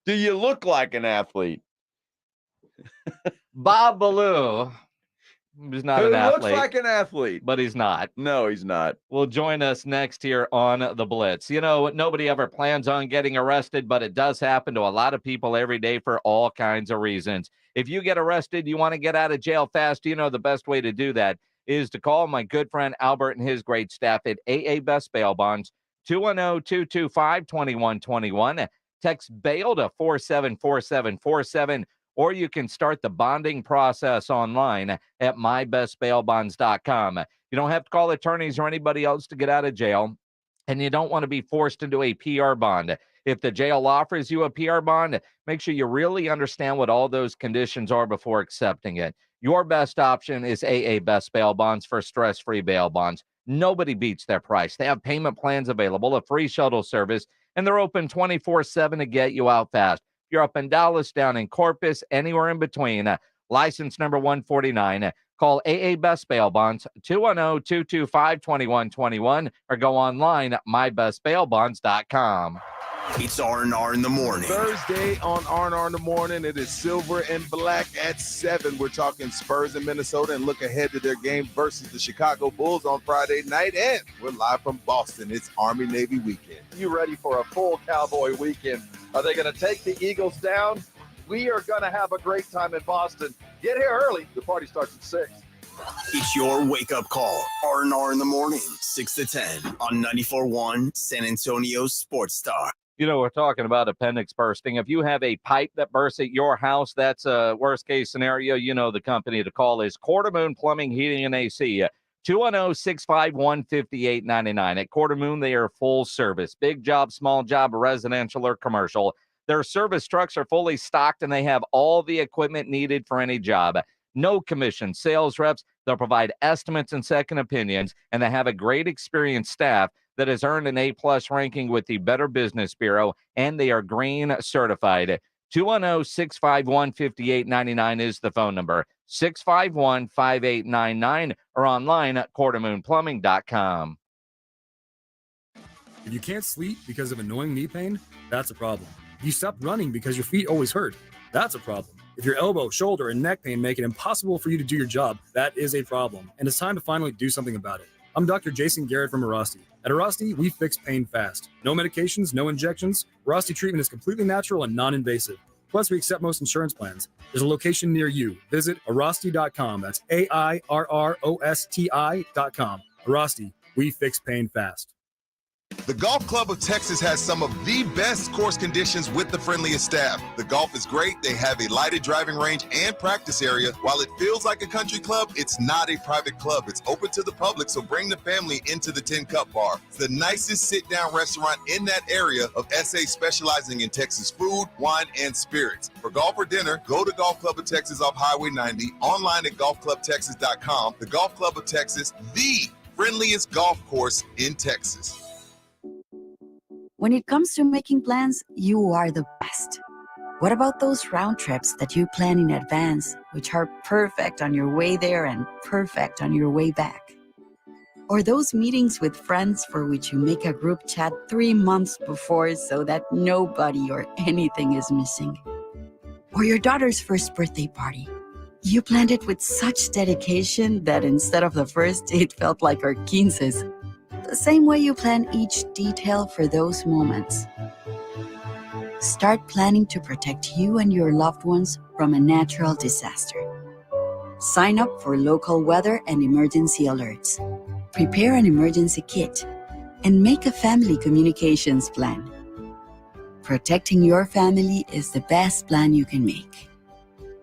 Speaker 1: Do you look like an athlete?
Speaker 6: Bob Ballou is not an athlete.
Speaker 1: Looks like an athlete.
Speaker 6: But he's not.
Speaker 1: No, he's not.
Speaker 6: Will join us next here on The Blitz. You know, nobody ever plans on getting arrested, but it does happen to a lot of people every day for all kinds of reasons. If you get arrested, you want to get out of jail fast, you know the best way to do that is to call my good friend Albert and his great staff at AA Best Bail Bonds, 210-225-2121. Text bail to 474747, or you can start the bonding process online at mybestbailbonds.com. You don't have to call attorneys or anybody else to get out of jail, and you don't want to be forced into a PR bond. If the jail offers you a PR bond, make sure you really understand what all those conditions are before accepting it. Your best option is AA Best Bail Bonds for stress-free bail bonds. Nobody beats their price. They have payment plans available, a free shuttle service, and they're open 24/7 to get you out fast. If you're up in Dallas, down in Corpus, anywhere in between, license number 149, call AA Best Bail Bonds, 210-225-2121, or go online at mybestbailbonds.com.
Speaker 3: It's R&R in the morning.
Speaker 24: Thursday on R&R in the morning, it is silver and black at 7. We're talking Spurs in Minnesota and look ahead to their game versus the Chicago Bulls on Friday night. And we're live from Boston. It's Army-Navy weekend.
Speaker 1: You ready for a full Cowboy weekend? Are they going to take the Eagles down? We are going to have a great time in Boston. Get here early. The party starts at 6.
Speaker 3: It's your wake-up call. R&R in the morning, 6 to 10 on 94.1 San Antonio Sports Star.
Speaker 6: You know, we're talking about appendix bursting. If you have a pipe that bursts at your house, that's a worst-case scenario. You know the company to call is Quarter Moon Plumbing, Heating, and AC. 210-651-5899. At Quarter Moon, they are full service. Big job, small job, residential or commercial. Their service trucks are fully stocked, and they have all the equipment needed for any job. No commission, sales reps. They'll provide estimates and second opinions, and they have a great experienced staff that has earned an A-plus ranking with the Better Business Bureau, and they are green certified. 210-651-5899 is the phone number. 651-5899 or online at quartermoonplumbing.com.
Speaker 2: If you can't sleep because of annoying knee pain, that's a problem. If you stop running because your feet always hurt, that's a problem. If your elbow, shoulder, and neck pain make it impossible for you to do your job, that is a problem, and it's time to finally do something about it. I'm Dr. Jason Garrett from Arasti. At Arasti, we fix pain fast. No medications, no injections. Arasti treatment is completely natural and non-invasive. Plus, we accept most insurance plans. There's a location near you. Visit Arasti.com. That's AIRROSTI.com. Arasti, we fix pain fast.
Speaker 24: The Golf Club of Texas has some of the best course conditions with the friendliest staff. The golf is great. They have a lighted driving range and practice area. While it feels like a country club, it's not a private club. It's open to the public, so bring the family into the 10 Cup Bar. It's the nicest sit-down restaurant in that area of SA, specializing in Texas food, wine, and spirits. For golf or dinner, go to Golf Club of Texas off Highway 90, online at golfclubtexas.com. The Golf Club of Texas, the friendliest golf course in Texas.
Speaker 15: When it comes to making plans, you are the best. What about those round trips that you plan in advance, which are perfect on your way there and perfect on your way back? Or those meetings with friends for which you make a group chat 3 months before so that nobody or anything is missing? Or your daughter's first birthday party. You planned it with such dedication that instead of the first, it felt like our 15s. The same way you plan each detail for those moments. Start planning to protect you and your loved ones from a natural disaster. Sign up for local weather and emergency alerts. Prepare an emergency kit and make a family communications plan. Protecting your family is the best plan you can make.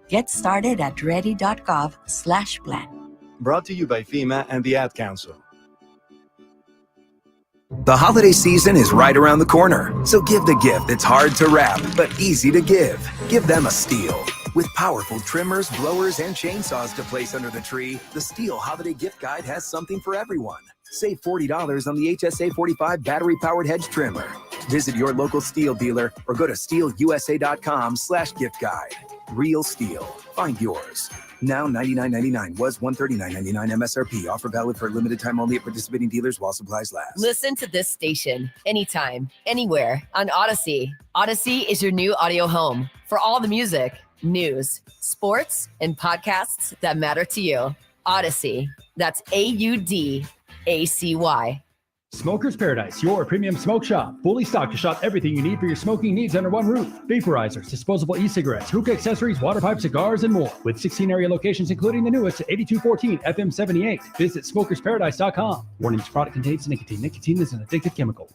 Speaker 15: Get started at ready.gov/plan.
Speaker 20: Brought to you by FEMA and the Ad Council.
Speaker 4: The holiday season is right around the corner, so give the gift that's hard to wrap but easy to give. Give them a Stihl. With powerful trimmers, blowers, and chainsaws to place under the tree, the Stihl Holiday Gift Guide has something for everyone. Save $40 on the HSA 45 battery-powered hedge trimmer. Visit your local Stihl dealer or go to stihlusa.com/gift guide. Real Stihl. Find yours. Now $99.99 was $139.99 MSRP. Offer valid for a limited time only at participating dealers while supplies last.
Speaker 21: Listen to this station anytime, anywhere on Odyssey. Odyssey is your new audio home for all the music, news, sports, and podcasts that matter to you. Odyssey. That's AUDACY.
Speaker 7: Smoker's Paradise, your premium smoke shop. Fully stocked to shop everything you need for your smoking needs under one roof. Vaporizers, disposable e-cigarettes, hookah accessories, water pipe, cigars, and more. With 16 area locations, including the newest at 8214 FM 78. Visit smokersparadise.com. Warning, this product contains nicotine. Nicotine is an addictive chemical.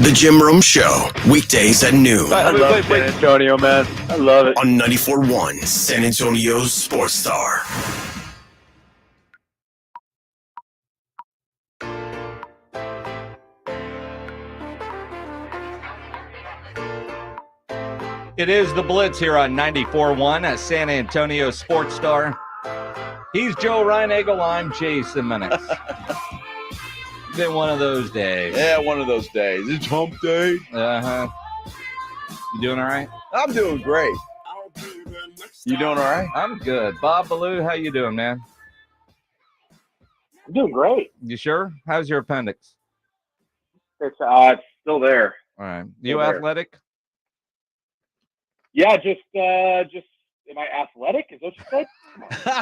Speaker 3: The Jim Rome Show, weekdays at noon.
Speaker 8: I love San Antonio, man. I love it.
Speaker 3: On 94.1 San Antonio's Sports Star.
Speaker 6: It is the Blitz here on 94.1 at San Antonio Sports Star. He's Joe Reinagel. I'm Jason Minix. Been one of those days.
Speaker 1: Yeah, one of those days. It's hump day.
Speaker 6: Uh-huh. You doing all right?
Speaker 1: I'm doing great. You doing all right?
Speaker 6: I'm good. Bob Ballou, how you doing, man?
Speaker 9: I'm doing great.
Speaker 6: You sure? How's your appendix?
Speaker 9: It's still there.
Speaker 6: All right. You athletic?
Speaker 9: Yeah, just am I athletic? Is that what you said?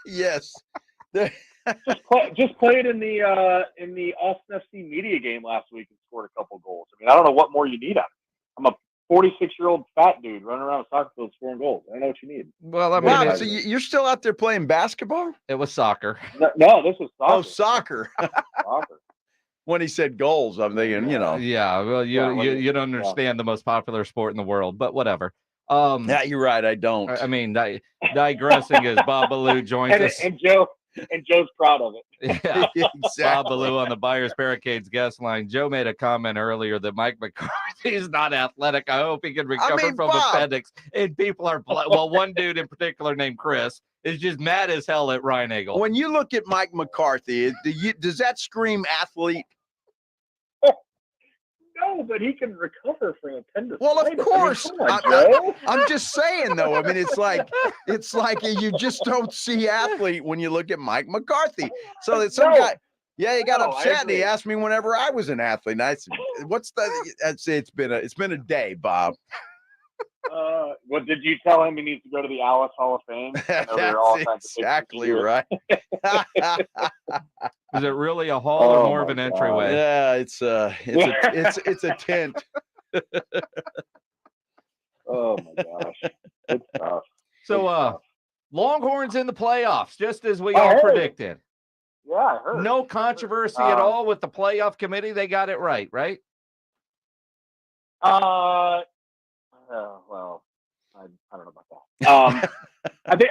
Speaker 1: Yes.
Speaker 9: just played in the Austin FC media game last week and scored a couple goals. I mean, I don't know what more you need out of me. I'm a 46-year-old fat dude running around a soccer field scoring goals. I don't know what you need.
Speaker 6: Well, I mean,
Speaker 1: wow, so you're still out there playing basketball?
Speaker 6: It was soccer.
Speaker 9: No, this was soccer.
Speaker 1: Oh, soccer.
Speaker 9: Soccer.
Speaker 1: When he said goals, I'm thinking,
Speaker 6: Yeah, well, you don't understand the most popular sport in the world, but whatever.
Speaker 1: Yeah, you're right. I don't.
Speaker 6: I mean, digressing as Bob Ballou joins us.
Speaker 9: And Joe's proud of it.
Speaker 6: Yeah,
Speaker 1: exactly.
Speaker 6: Bob Ballou on the Buyers Barricades guest line. Joe made a comment earlier that Mike McCarthy is not athletic. I hope he can recover from appendix. And people are, well, one dude in particular named Chris is just mad as hell at Reinagel.
Speaker 1: When you look at Mike McCarthy, does that scream athlete?
Speaker 9: No, but he can recover from appendicitis.
Speaker 1: Well, of course.
Speaker 9: I mean,
Speaker 1: I'm just saying, though. I mean, it's like you just don't see athlete when you look at Mike McCarthy. So that some guy, he got upset and he asked me whenever I was an athlete. And I said, "What's the?" I'd say it's been a day, Bob.
Speaker 9: What did you tell him he needs to go to the Alice Hall of Fame?
Speaker 1: That's exactly right.
Speaker 6: Is it really a hall or more of an entryway?
Speaker 1: Yeah, it's a tent.
Speaker 9: Oh my gosh, it's tough.
Speaker 6: So, Longhorns in the playoffs, just as we all predicted.
Speaker 9: Yeah, I heard.
Speaker 6: No controversy at all with the playoff committee. They got it right?
Speaker 9: Well, I don't know about that.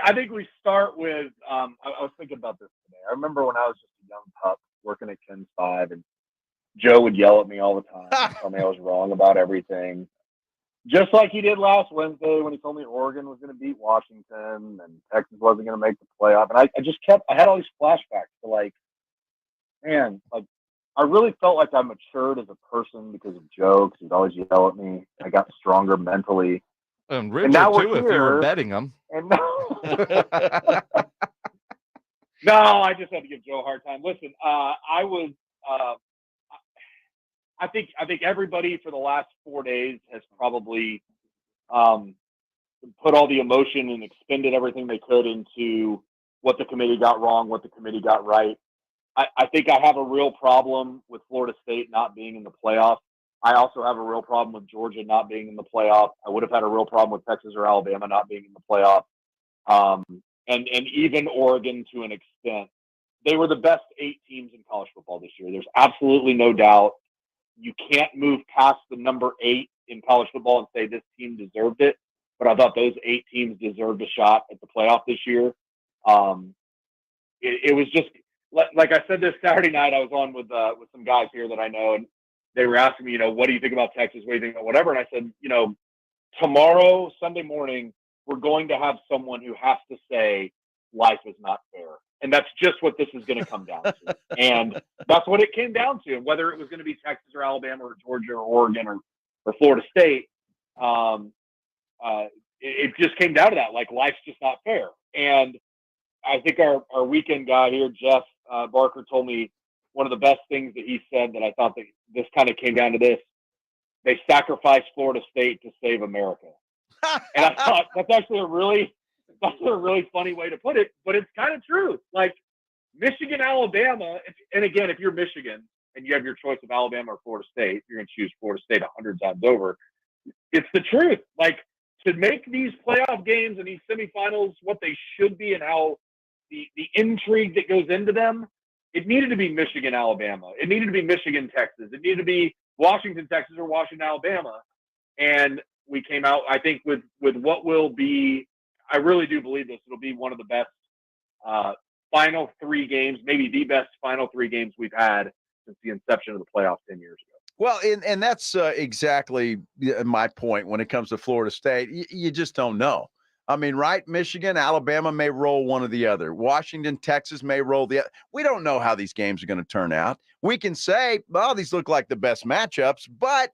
Speaker 9: I think we start with. I was thinking about this today. I remember when I was just a young pup working at Ken's 5, and Joe would yell at me all the time, tell me I was wrong about everything, just like he did last Wednesday when he told me Oregon was going to beat Washington and Texas wasn't going to make the playoff. And I had all these flashbacks to I really felt like I matured as a person because of Joe, because he'd always yell at me. I got stronger mentally.
Speaker 6: And Richard, too, if you were betting him.
Speaker 9: And no, I just had to give Joe a hard time. Listen, I think everybody for the last 4 days has probably put all the emotion and expended everything they could into what the committee got wrong, what the committee got right. I think I have a real problem with Florida State not being in the playoff. I also have a real problem with Georgia not being in the playoff. I would have had a real problem with Texas or Alabama not being in the playoff. And even Oregon to an extent. They were the best 8 teams in college football this year. There's absolutely no doubt. You can't move past the number 8 in college football and say this team deserved it. But I thought those 8 teams deserved a shot at the playoff this year. It was just, like I said this Saturday night, I was on with some guys here that I know, and they were asking me, what do you think about Texas? What do you think about whatever? And I said, tomorrow, Sunday morning, we're going to have someone who has to say life is not fair. And that's just what this is going to come down to. And that's what it came down to. And whether it was going to be Texas or Alabama or Georgia or Oregon or Florida State, it just came down to that. Like, life's just not fair. And I think our weekend guy here, Jeff Barker, told me one of the best things that he said that I thought that this kind of came down to this. They sacrificed Florida State to save America. And I thought that's actually a really funny way to put it, but it's kind of true. Like, Michigan, Alabama, and again, if you're Michigan and you have your choice of Alabama or Florida State, you're going to choose Florida State 100 times over. It's the truth. Like, to make these playoff games and these semifinals what they should be and how the intrigue that goes into them, it needed to be Michigan, Alabama. It needed to be Michigan, Texas. It needed to be Washington, Texas, or Washington, Alabama. And we came out, I think, with what will be, I really do believe this, it'll be one of the best final 3 games, maybe the best final 3 games we've had since the inception of the playoffs 10 years ago.
Speaker 1: Well, and that's exactly my point when it comes to Florida State. You just don't know. I mean, right? Michigan, Alabama may roll one or the other. Washington, Texas may roll the other. We don't know how these games are going to turn out. We can say, well, these look like the best matchups, but,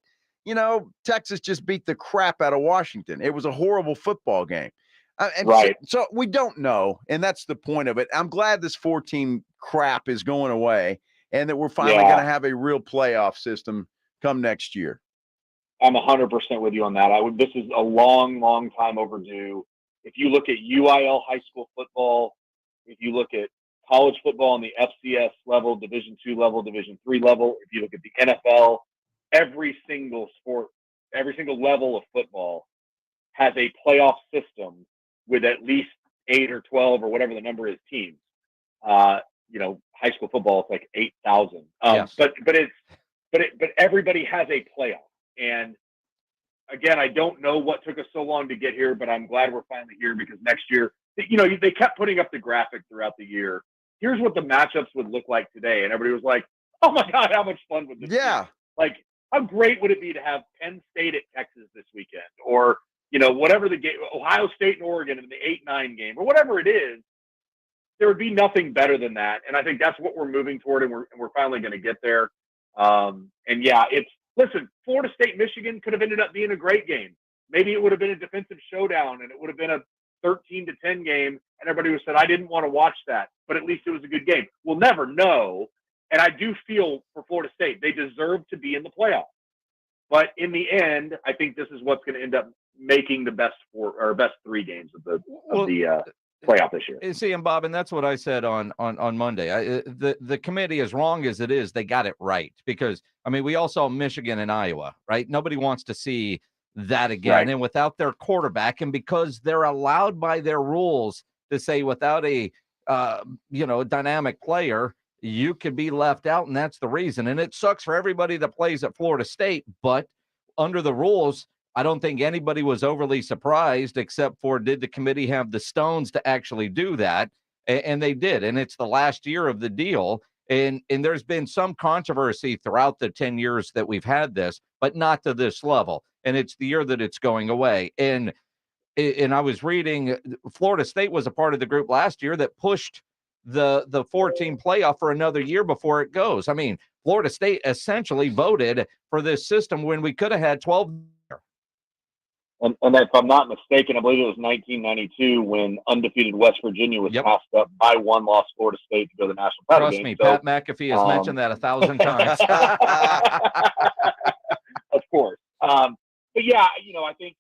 Speaker 1: Texas just beat the crap out of Washington. It was a horrible football game.
Speaker 9: Right.
Speaker 1: So we don't know, and that's the point of it. I'm glad this 4-team crap is going away and that we're finally going to have a real playoff system come next year.
Speaker 9: I'm 100% with you on that. This is a long, long time overdue. If you look at UIL high school football, if you look at college football on the FCS level, Division II level, Division III level, if you look at the NFL, every single sport, every single level of football has a playoff system with at least 8 or 12 or whatever the number is teams. High school football, it's like 8,000.
Speaker 6: Yes.
Speaker 9: But everybody has a playoff. And again, I don't know what took us so long to get here, but I'm glad we're finally here because next year, they kept putting up the graphic throughout the year. Here's what the matchups would look like today. And everybody was like, oh my God, how much fun would this be? Like, how great would it be to have Penn State at Texas this weekend? Or, whatever the game, Ohio State and Oregon in the 8-9 game, or whatever it is, there would be nothing better than that. And I think that's what we're moving toward, and we're finally going to get there. Listen, Florida State, Michigan could have ended up being a great game. Maybe it would have been a defensive showdown and it would have been a 13-10 game. And everybody would have said, I didn't want to watch that, but at least it was a good game. We'll never know. And I do feel for Florida State, they deserve to be in the playoffs. But in the end, I think this is what's going to end up making the best 3 games of the playoff this year.
Speaker 6: See, and Bob, and that's what I said on Monday. The committee, as wrong as it is, they got it right because we all saw Michigan and Iowa, right? Nobody wants to see that again. Right. And without their quarterback, and because they're allowed by their rules to say without a dynamic player, you could be left out, and that's the reason. And it sucks for everybody that plays at Florida State, but under the rules, I don't think anybody was overly surprised except for did the committee have the stones to actually do that? And they did. And it's the last year of the deal. And there's been some controversy throughout the 10 years that we've had this, but not to this level. And it's the year that it's going away. And I was reading Florida State was a part of the group last year that pushed the 4-team playoff for another year before it goes. Florida State essentially voted for this system when we could have had 12.
Speaker 9: And if I'm not mistaken, I believe it was 1992 when undefeated West Virginia was passed up by one loss Florida State to go to the national title game.
Speaker 6: Trust me, Pat McAfee has mentioned that 1,000 times.
Speaker 9: Of course. But yeah, I think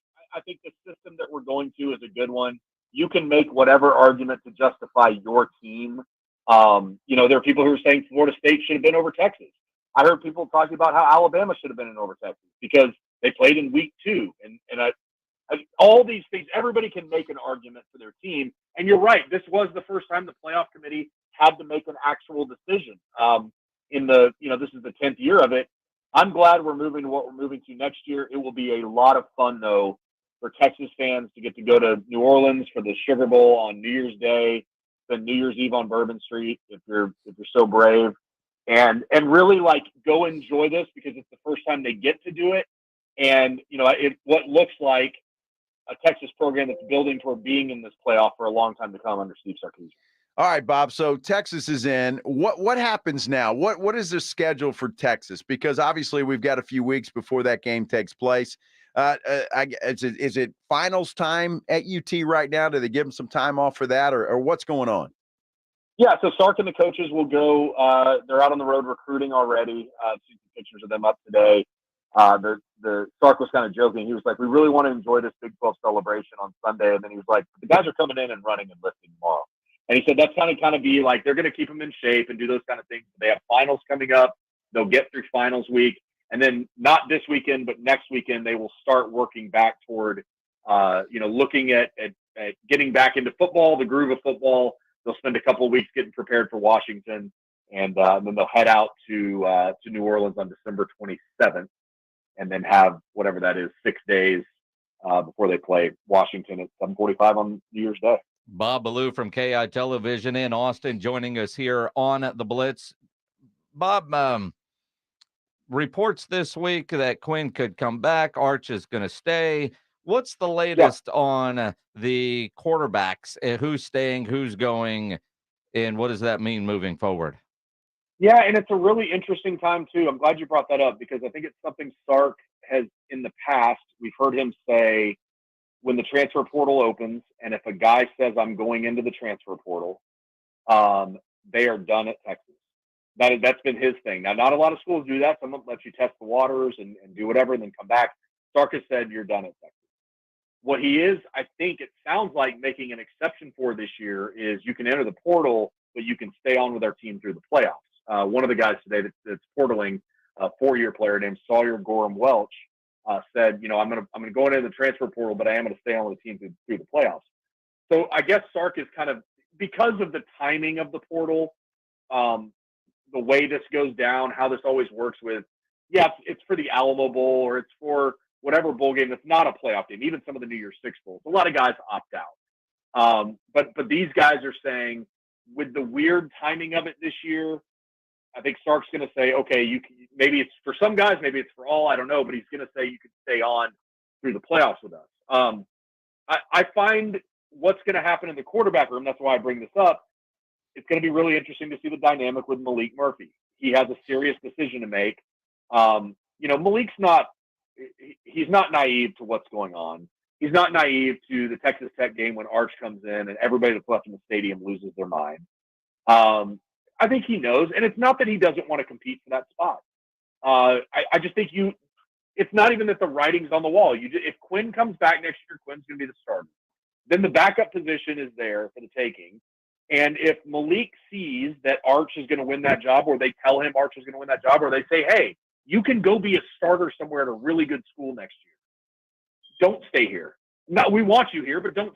Speaker 9: the system that we're going to is a good one. You can make whatever argument to justify your team. There are people who are saying Florida State should have been over Texas. I heard people talking about how Alabama should have been in over Texas because they played in week 2. And all these things, everybody can make an argument for their team. And you're right. This was the first time the playoff committee had to make an actual decision. This is the 10th year of it. I'm glad we're moving to what we're moving to next year. It will be a lot of fun, though, for Texas fans to get to go to New Orleans for the Sugar Bowl on New Year's Day, then New Year's Eve on Bourbon Street, if you're so brave, and really go enjoy this because it's the first time they get to do it. And, what looks like a Texas program that's building toward being in this playoff for a long time to come under Steve Sarkisian.
Speaker 1: All right, Bob. So Texas is in. What happens now? What is the schedule for Texas? Because obviously we've got a few weeks before that game takes place. Is it finals time at UT right now? Do they give them some time off for that, or what's going on?
Speaker 9: Yeah, so Sark and the coaches will go. They're out on the road recruiting already. I've seen some pictures of them up today. The Sark was kind of joking. He was like, "We really want to enjoy this Big 12 celebration on Sunday," and then he was like, "The guys are coming in and running and lifting tomorrow." And he said that's kind of be like they're going to keep him in shape and do those kind of things. They have finals coming up. They'll get through finals week. And then not this weekend, but next weekend, they will start working back toward, looking at getting back into football, the groove of football. They'll spend a couple of weeks getting prepared for Washington. And then they'll head out to New Orleans on December 27th and then have whatever that is, 6 days before they play Washington at 7:45 on New Year's Day.
Speaker 6: Bob Ballou from KEYE Television in Austin joining us here on the Blitz. Bob, reports this week that Quinn could come back. Arch is going to stay. What's the latest on the quarterbacks? Who's staying, who's going, and what does that mean moving forward?
Speaker 9: Yeah, and it's a really interesting time, too. I'm glad you brought that up because I think it's something Sark has, in the past, we've heard him say when the transfer portal opens, and if a guy says, I'm going into the transfer portal, they are done at Texas. That's been his thing. Now, not a lot of schools do that. Some let you test the waters and do whatever and then come back. Sark has said, you're done at Texas. What he is, I think it sounds like making an exception for this year is you can enter the portal, but you can stay on with our team through the playoffs. One of the guys today that's portaling, a 4-year player named Sawyer Gorham Welch, said, I'm gonna go into the transfer portal, but I am gonna stay on with the team through the playoffs. So I guess Sark is kind of, because of the timing of the portal, the way this goes down, how this always works with, it's for the Alamo Bowl or it's for whatever bowl game that's not a playoff game, even some of the New Year's Six bowls. A lot of guys opt out. But these guys are saying, with the weird timing of it this year, I think Sark's going to say, okay, maybe it's for some guys, maybe it's for all, I don't know, but he's going to say you can stay on through the playoffs with us. I find what's going to happen in the quarterback room, that's why I bring this up, it's going to be really interesting to see the dynamic with Malik Murphy. He has a serious decision to make. Malik's he's not naive to what's going on. He's not naive to the Texas Tech game when Arch comes in and everybody that's left in the stadium loses their mind. I think he knows, and it's not that he doesn't want to compete for that spot. I just think it's not even that the writing's on the wall. If Quinn comes back next year, Quinn's going to be the starter. Then the backup position is there for the taking. And if Malik sees that Arch is going to win that job, or they tell him Arch is going to win that job, or they say, hey, you can go be a starter somewhere at a really good school next year. Don't stay here. No, we want you here, but don't,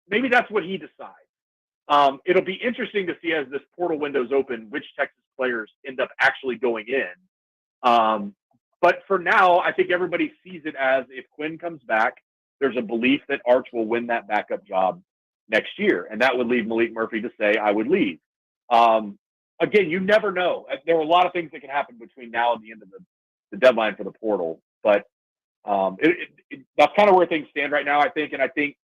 Speaker 9: maybe that's what he decides. It'll be interesting to see as this portal window's open, which Texas players end up actually going in. But for now, I think everybody sees it as if Quinn comes back, there's a belief that Arch will win that backup job next year. And that would leave Malik Murphy to say, I would leave. Again, you never know. There are a lot of things that can happen between now and the end of the deadline for the portal. But that's kind of where things stand right now, I think. And I think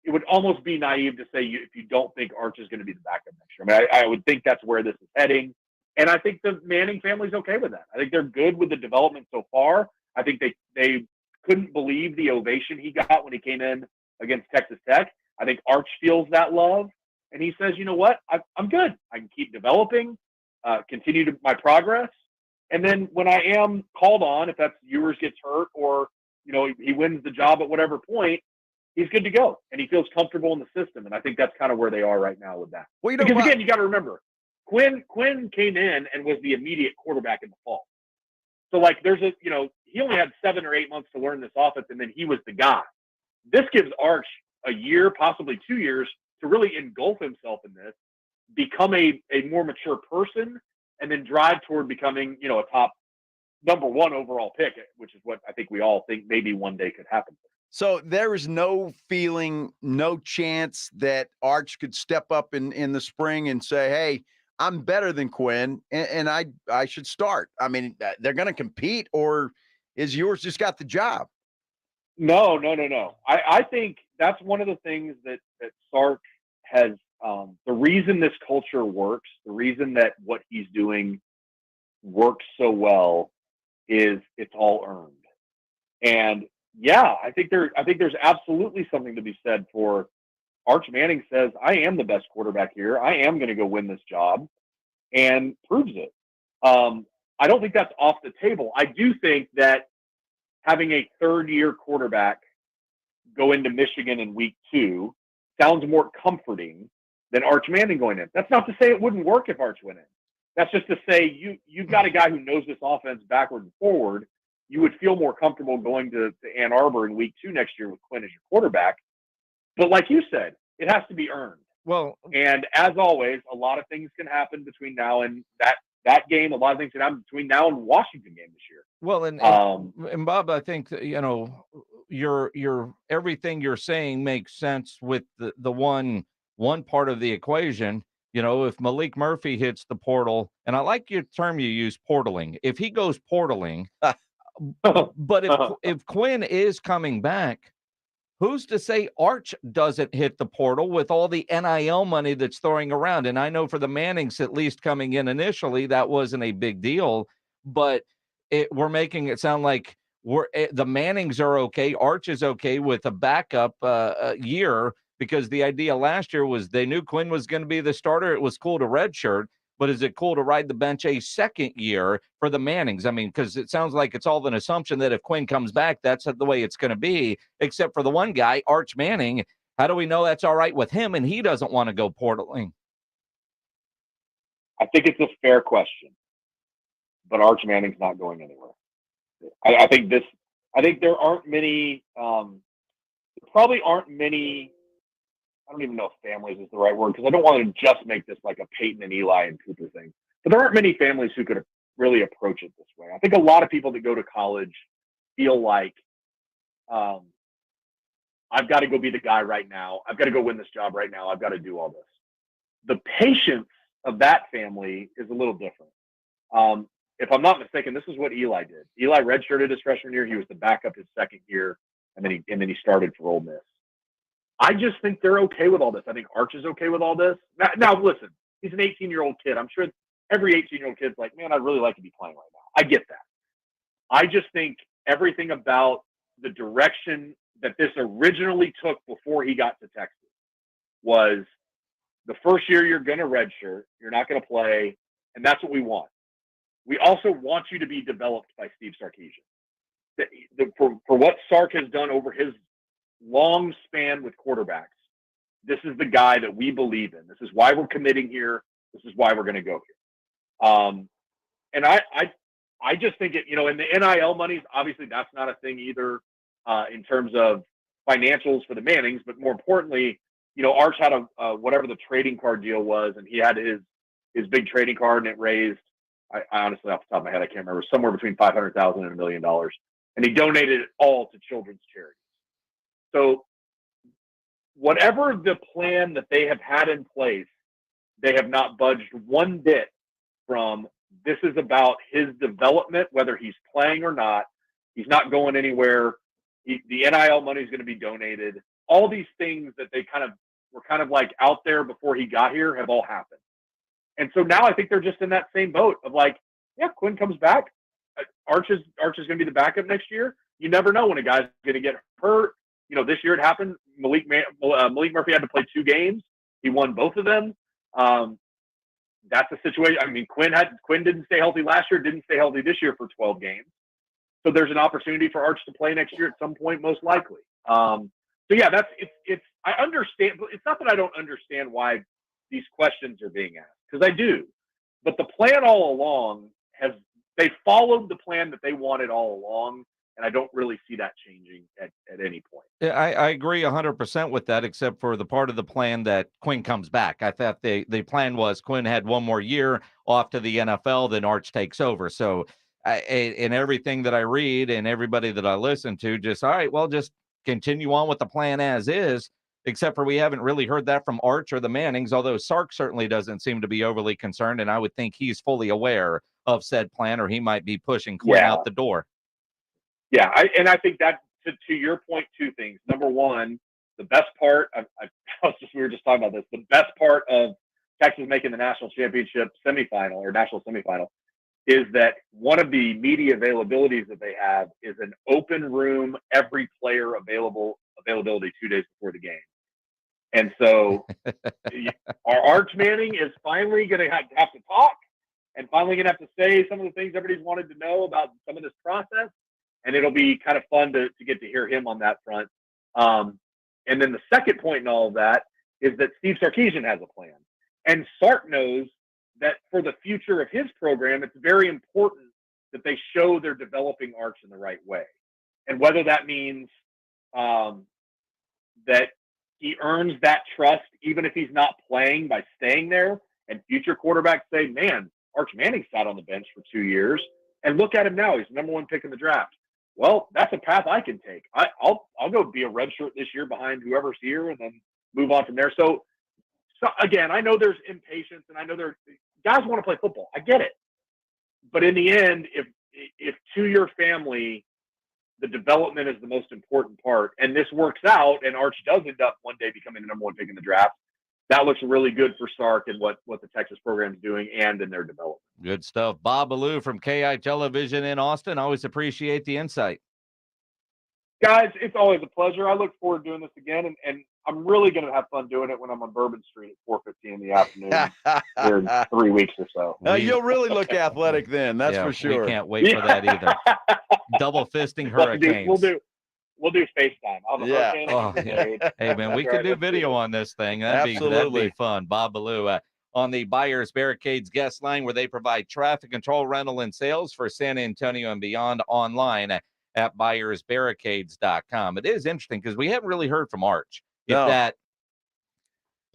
Speaker 9: it would almost be naive to say if you don't think Arch is going to be the backup next year. I mean, I would think that's where this is heading. And I think the Manning family's okay with that. I think they're good with the development so far. I think they couldn't believe the ovation he got when he came in against Texas Tech. I think Arch feels that love. And he says, you know what? I'm good. I can keep developing, continue my progress. And then when I am called on, if that's Ewers gets hurt or, he wins the job at whatever point, he's good to go. And he feels comfortable in the system. And I think that's kind of where they are right now with that. Well, because again, you got to remember, Quinn came in and was the immediate quarterback in the fall. So there's he only had 7 or 8 months to learn this offense, and then he was the guy. This gives Arch a year, possibly 2 years, to really engulf himself in this, become a more mature person, and then drive toward becoming, a top number 1 overall pick, which is what I think we all think maybe one day could happen.
Speaker 1: So there is no feeling, no chance that Arch could step up in the spring and say, hey, I'm better than Quinn, and I should start. I mean, they're going to compete, or is Ewers just got the job?
Speaker 9: No. I think that's one of the things that Sark has, the reason this culture works, the reason that what he's doing works so well is it's all earned. And yeah, I think there's absolutely something to be said for Arch Manning says, I am the best quarterback here. I am going to go win this job, and proves it. I don't think that's off the table. I do think that having a third-year quarterback go into Michigan in week 2 sounds more comforting than Arch Manning going in. That's not to say it wouldn't work if Arch went in. That's just to say you've got a guy who knows this offense backward and forward. You would feel more comfortable going to Ann Arbor in week 2 next year with Quinn as your quarterback. But like you said, it has to be earned.
Speaker 6: Well,
Speaker 9: and as always, a lot of things can happen between now and that game. A lot of things can happen between now and Washington game this year.
Speaker 6: Well, and Bob, I think that, your everything you're saying makes sense with the one part of the equation. If Malik Murphy hits the portal, and I like your term you use, portaling. If he goes portaling, but if Quinn is coming back, who's to say Arch doesn't hit the portal with all the NIL money that's throwing around? And I know for the Mannings, at least coming in initially, that wasn't a big deal, but we're making it sound like the Mannings are okay. Arch is okay with a backup year, because the idea last year was they knew Quinn was going to be the starter. It was cool to redshirt, but is it cool to ride the bench a second year for the Mannings? I mean, because it sounds like it's all an assumption that if Quinn comes back, that's the way it's going to be, except for the one guy, Arch Manning. How do we know that's all right with him and he doesn't want to go portaling?
Speaker 9: I think it's a fair question, but Arch Manning's not going anywhere. I think there aren't many, probably aren't many, I don't even know if families is the right word, because I don't want to just make this like a Peyton and Eli and Cooper thing. But there aren't many families who could really approach it this way. I think a lot of people that go to college feel like, I've got to go be the guy right now. I've got to go win this job right now. I've got to do all this. The patience of that family is a little different. If I'm not mistaken, this is what Eli did. Eli redshirted his freshman year. He was the backup his second year, and then he started for Ole Miss. I just think they're okay with all this. I think Arch is okay with all this. Now listen, he's an 18-year-old kid. I'm sure every 18-year-old kid's like, man, I'd really like to be playing right now. I get that. I just think everything about the direction that this originally took before he got to Texas was the first year you're going to redshirt, you're not going to play, and that's what we want. We also want you to be developed by Steve Sarkisian. For what Sark has done over his long span with quarterbacks, this is the guy that we believe in. This is why we're committing here. This is why we're going to go here. And I just think it, in the NIL monies, obviously that's not a thing either, in terms of financials for the Mannings, but more importantly, Arch had a whatever the trading card deal was, and he had his big trading card, and it raised, I honestly, off the top of my head, I can't remember, somewhere between $500,000 and $1 million, and he donated it all to children's charities. So whatever the plan that they have had in place, they have not budged one bit from. This is about his development, whether he's playing or not. He's not going anywhere. The NIL money is going to be donated. All these things that they were kind of like out there before he got here have all happened. And so now I think they're just in that same boat of like, yeah, Quinn comes back. Arch is going to be the backup next year. You never know when a guy's going to get hurt. This year it happened. Malik Murphy had to play 2 games. He won both of them. That's a situation. I mean, Quinn didn't stay healthy last year, didn't stay healthy this year for 12 games. So there's an opportunity for Arch to play next year at some point, most likely. So yeah, I understand. It's not that I don't understand why these questions are being asked, because I do. But the plan all along they followed the plan that they wanted all along. And I don't really see that changing at any point.
Speaker 6: Yeah, I agree 100% with that, except for the part of the plan that Quinn comes back. I thought the plan was Quinn had one more year off to the NFL, then Arch takes over. So in everything that I read and everybody that I listen to, just, all right, well, just continue on with the plan as is, except for we haven't really heard that from Arch or the Mannings, although Sark certainly doesn't seem to be overly concerned, and I would think he's fully aware of said plan, or he might be pushing Quinn out the door.
Speaker 9: Yeah, I think that, to your point, 2 things. Number one, the best part, we were just talking about this, the best part of Texas making the national championship semifinal or national semifinal is that one of the media availabilities that they have is an open room, every player availability 2 days before the game. And so our Arch Manning is finally going to have to talk and finally going to have to say some of the things everybody's wanted to know about some of this process. And it'll be kind of fun to get to hear him on that front. And then the second point in all of that is that Steve Sarkisian has a plan. And Sark knows that for the future of his program, it's very important that they show they're developing Arch in the right way. And whether that means that he earns that trust, even if he's not playing, by staying there, and future quarterbacks say, man, Arch Manning sat on the bench for 2 years, and look at him now. He's the #1 pick in the draft. Well, that's a path I can take. I'll go be a redshirt this year behind whoever's here and then move on from there. So again, I know there's impatience, and I know guys want to play football. I get it. But in the end, if to your family, the development is the most important part, and this works out, and Arch does end up one day becoming the #1 pick in the draft, that looks really good for Sark and what the Texas program is doing and in their development.
Speaker 6: Good stuff. Ballou from KEYE Television in Austin. Always appreciate the insight.
Speaker 9: Guys, it's always a pleasure. I look forward to doing this again, and I'm really going to have fun doing it when I'm on Bourbon Street at 4:15 in the afternoon here in 3 weeks or so.
Speaker 1: You'll really look athletic then, that's for sure.
Speaker 6: We can't wait for that either. Double fisting hurricanes.
Speaker 9: We'll do FaceTime. I'll have a hurricane.
Speaker 6: Oh, yeah. Hey, man, we could do video on this thing. That'd be fun. Ballou on the Buyers Barricades guest line, where they provide traffic control, rental, and sales for San Antonio and beyond, online at buyersbarricades.com. It is interesting because we haven't really heard from Arch. If that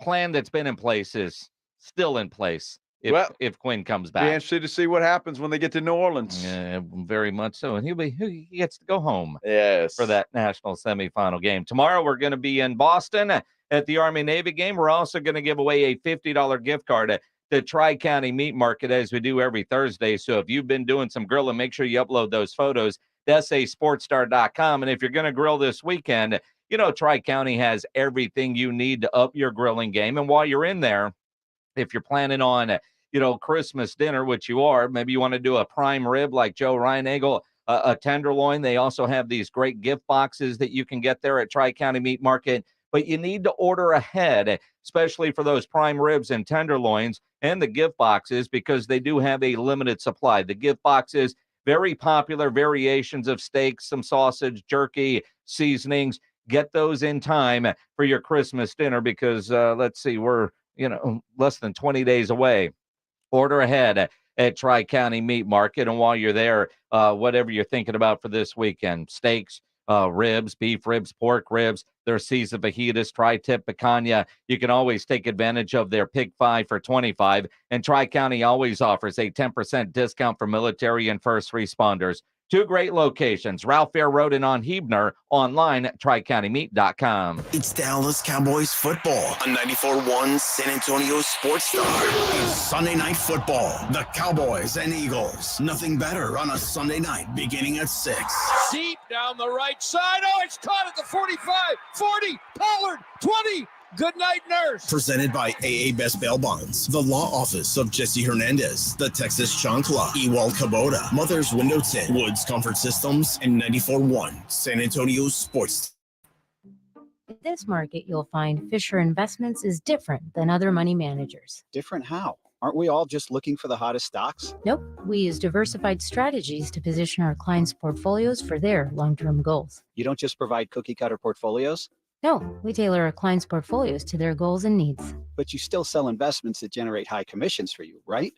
Speaker 6: plan that's been in place is still in place, if Quinn comes back.
Speaker 1: Be interested to see what happens when they get to New Orleans.
Speaker 6: Yeah, very much so. And he gets to go home
Speaker 1: for
Speaker 6: that national semifinal game. Tomorrow we're going to be in Boston at the Army-Navy game. We're also going to give away a $50 gift card at the Tri-County Meat Market, as we do every Thursday. So if you've been doing some grilling, make sure you upload those photos to sasportstar.com. And if you're going to grill this weekend, Tri-County has everything you need to up your grilling game. And while you're in there, if you're planning on Christmas dinner, which you are, maybe you want to do a prime rib like Joe Reinagel, a tenderloin. They also have these great gift boxes that you can get there at Tri-County Meat Market, but you need to order ahead, especially for those prime ribs and tenderloins and the gift boxes, because they do have a limited supply. The gift boxes, very popular variations of steaks, some sausage, jerky, seasonings. Get those in time for your Christmas dinner, because let's see, we're less than 20 days away. Order ahead at Tri-County Meat Market. And while you're there, whatever you're thinking about for this weekend, steaks, ribs, beef ribs, pork ribs, their seasoned fajitas, tri-tip picanha. You can always take advantage of their Pick 5 for $25. And Tri-County always offers a 10% discount for military and first responders. Two great locations, Ralph Fair Road and on Huebner, online at tricountymeat.com.
Speaker 3: It's Dallas Cowboys football on 94.1 San Antonio Sports Star. It's Sunday Night Football. The Cowboys and Eagles. Nothing better on a Sunday night beginning at 6.
Speaker 12: Deep down the right side. Oh, it's caught at the 45, 40, Pollard, 20. Good night, nurse.
Speaker 3: Presented by AA Best Bail Bonds, the law office of Jesse Hernandez, the Texas Chancla, Ewald Kubota, Mother's Window Tint, Woods Comfort Systems, and 94.1 San Antonio Sports.
Speaker 10: In this market, you'll find Fisher Investments is different than other money managers.
Speaker 11: Different how? Aren't we all just looking for the hottest stocks?
Speaker 10: Nope. We use diversified strategies to position our clients' portfolios for their long-term goals.
Speaker 11: You don't just provide cookie-cutter portfolios?
Speaker 10: No, we tailor our clients' portfolios to their goals and needs.
Speaker 11: But you still sell investments that generate high commissions for you, right?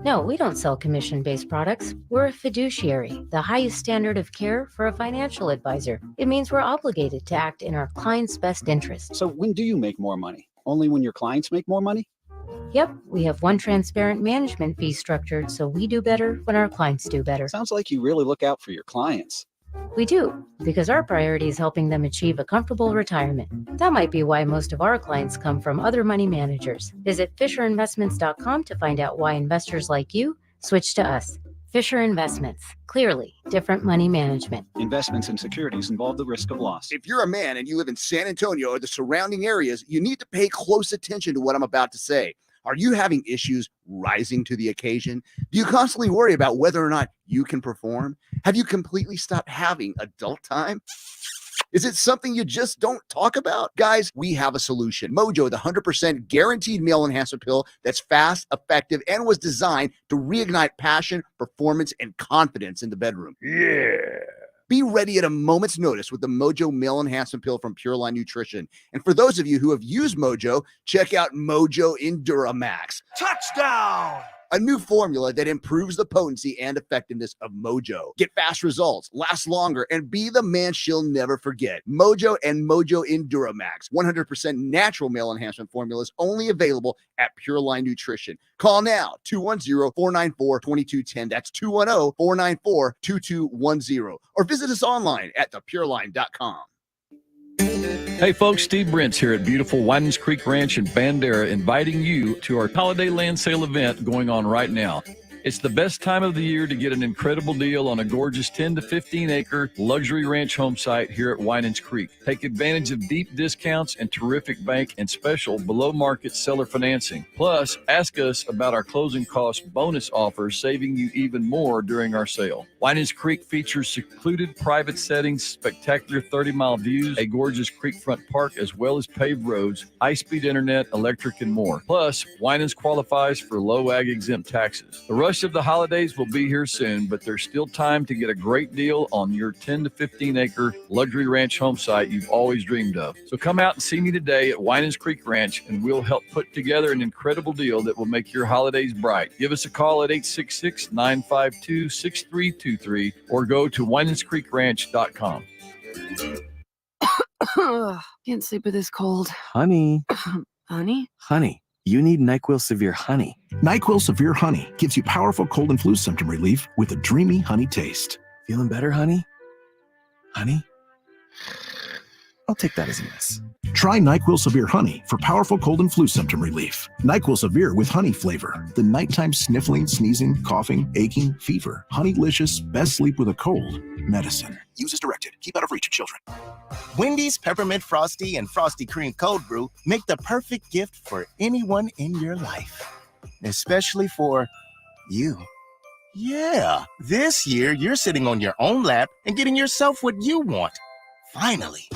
Speaker 10: No, we don't sell commission-based products. We're a fiduciary, the highest standard of care for a financial advisor. It means we're obligated to act in our clients' best interest.
Speaker 11: So when do you make more money? Only when your clients make more money?
Speaker 10: Yep, we have one transparent management fee structured, so we do better when our clients do better.
Speaker 11: Sounds like you really look out for your clients.
Speaker 10: We do, because our priority is helping them achieve a comfortable retirement. That might be why most of our clients come from other money managers. Visit FisherInvestments.com to find out why investors like you switch to us. Fisher Investments. Clearly, different money management.
Speaker 11: Investments in securities involve the risk of loss.
Speaker 17: If you're a man and you live in San Antonio or the surrounding areas, you need to pay close attention to what I'm about to say. Are you having issues rising to the occasion? Do you constantly worry about whether or not you can perform? Have you completely stopped having adult time? Is it something you just don't talk about? Guys, we have a solution. Mojo, the 100% guaranteed male enhancement pill that's fast, effective, and was designed to reignite passion, performance, and confidence in the bedroom. Yeah. Be ready at a moment's notice with the Mojo Male Enhancement Pill from Pure Line Nutrition. And for those of you who have used Mojo, check out Mojo Enduramax.
Speaker 14: Touchdown!
Speaker 17: A new formula that improves the potency and effectiveness of Mojo. Get fast results, last longer, and be the man she'll never forget. Mojo and Mojo Enduramax, 100% natural male enhancement formulas, only available at Pure Line Nutrition. Call now, 210-494-2210. That's 210-494-2210. Or visit us online at thepureline.com.
Speaker 13: Hey folks, Steve Brent's here at beautiful Winans Creek Ranch in Bandera, inviting you to our holiday land sale event going on right now. It's the best time of the year to get an incredible deal on a gorgeous 10 to 15 acre luxury ranch home site here at Winans Creek. Take advantage of deep discounts and terrific bank and special below market seller financing. Plus, ask us about our closing cost bonus offers, saving you even more during our sale. Winans Creek features secluded private settings, spectacular 30-mile views, a gorgeous creekfront park, as well as paved roads, high-speed internet, electric, and more. Plus, Winans qualifies for low ag exempt taxes. The rush of the holidays will be here soon, but there's still time to get a great deal on your 10 to 15 acre luxury ranch home site you've always dreamed of. So come out and see me today at Winans Creek Ranch, and we'll help put together an incredible deal that will make your holidays bright. Give us a call at 866-952-6323 or go to WinansCreekRanch.com.
Speaker 16: Can't sleep with this cold.
Speaker 19: Honey.
Speaker 16: Honey?
Speaker 19: Honey, you need NyQuil Severe Honey.
Speaker 22: NyQuil Severe Honey gives you powerful cold and flu symptom relief with a dreamy honey taste.
Speaker 19: Feeling better, honey? Honey? I'll take that as a yes.
Speaker 22: Try NyQuil Severe Honey for powerful cold and flu symptom relief. NyQuil Severe with honey flavor. The nighttime sniffling, sneezing, coughing, aching, fever. Honeylicious, best sleep with a cold medicine. Use as directed. Keep out of reach of children.
Speaker 23: Wendy's Peppermint Frosty and Frosty Cream Cold Brew make the perfect gift for anyone in your life. Especially for you. Yeah, this year you're sitting on your own lap and getting yourself what you want. Finally.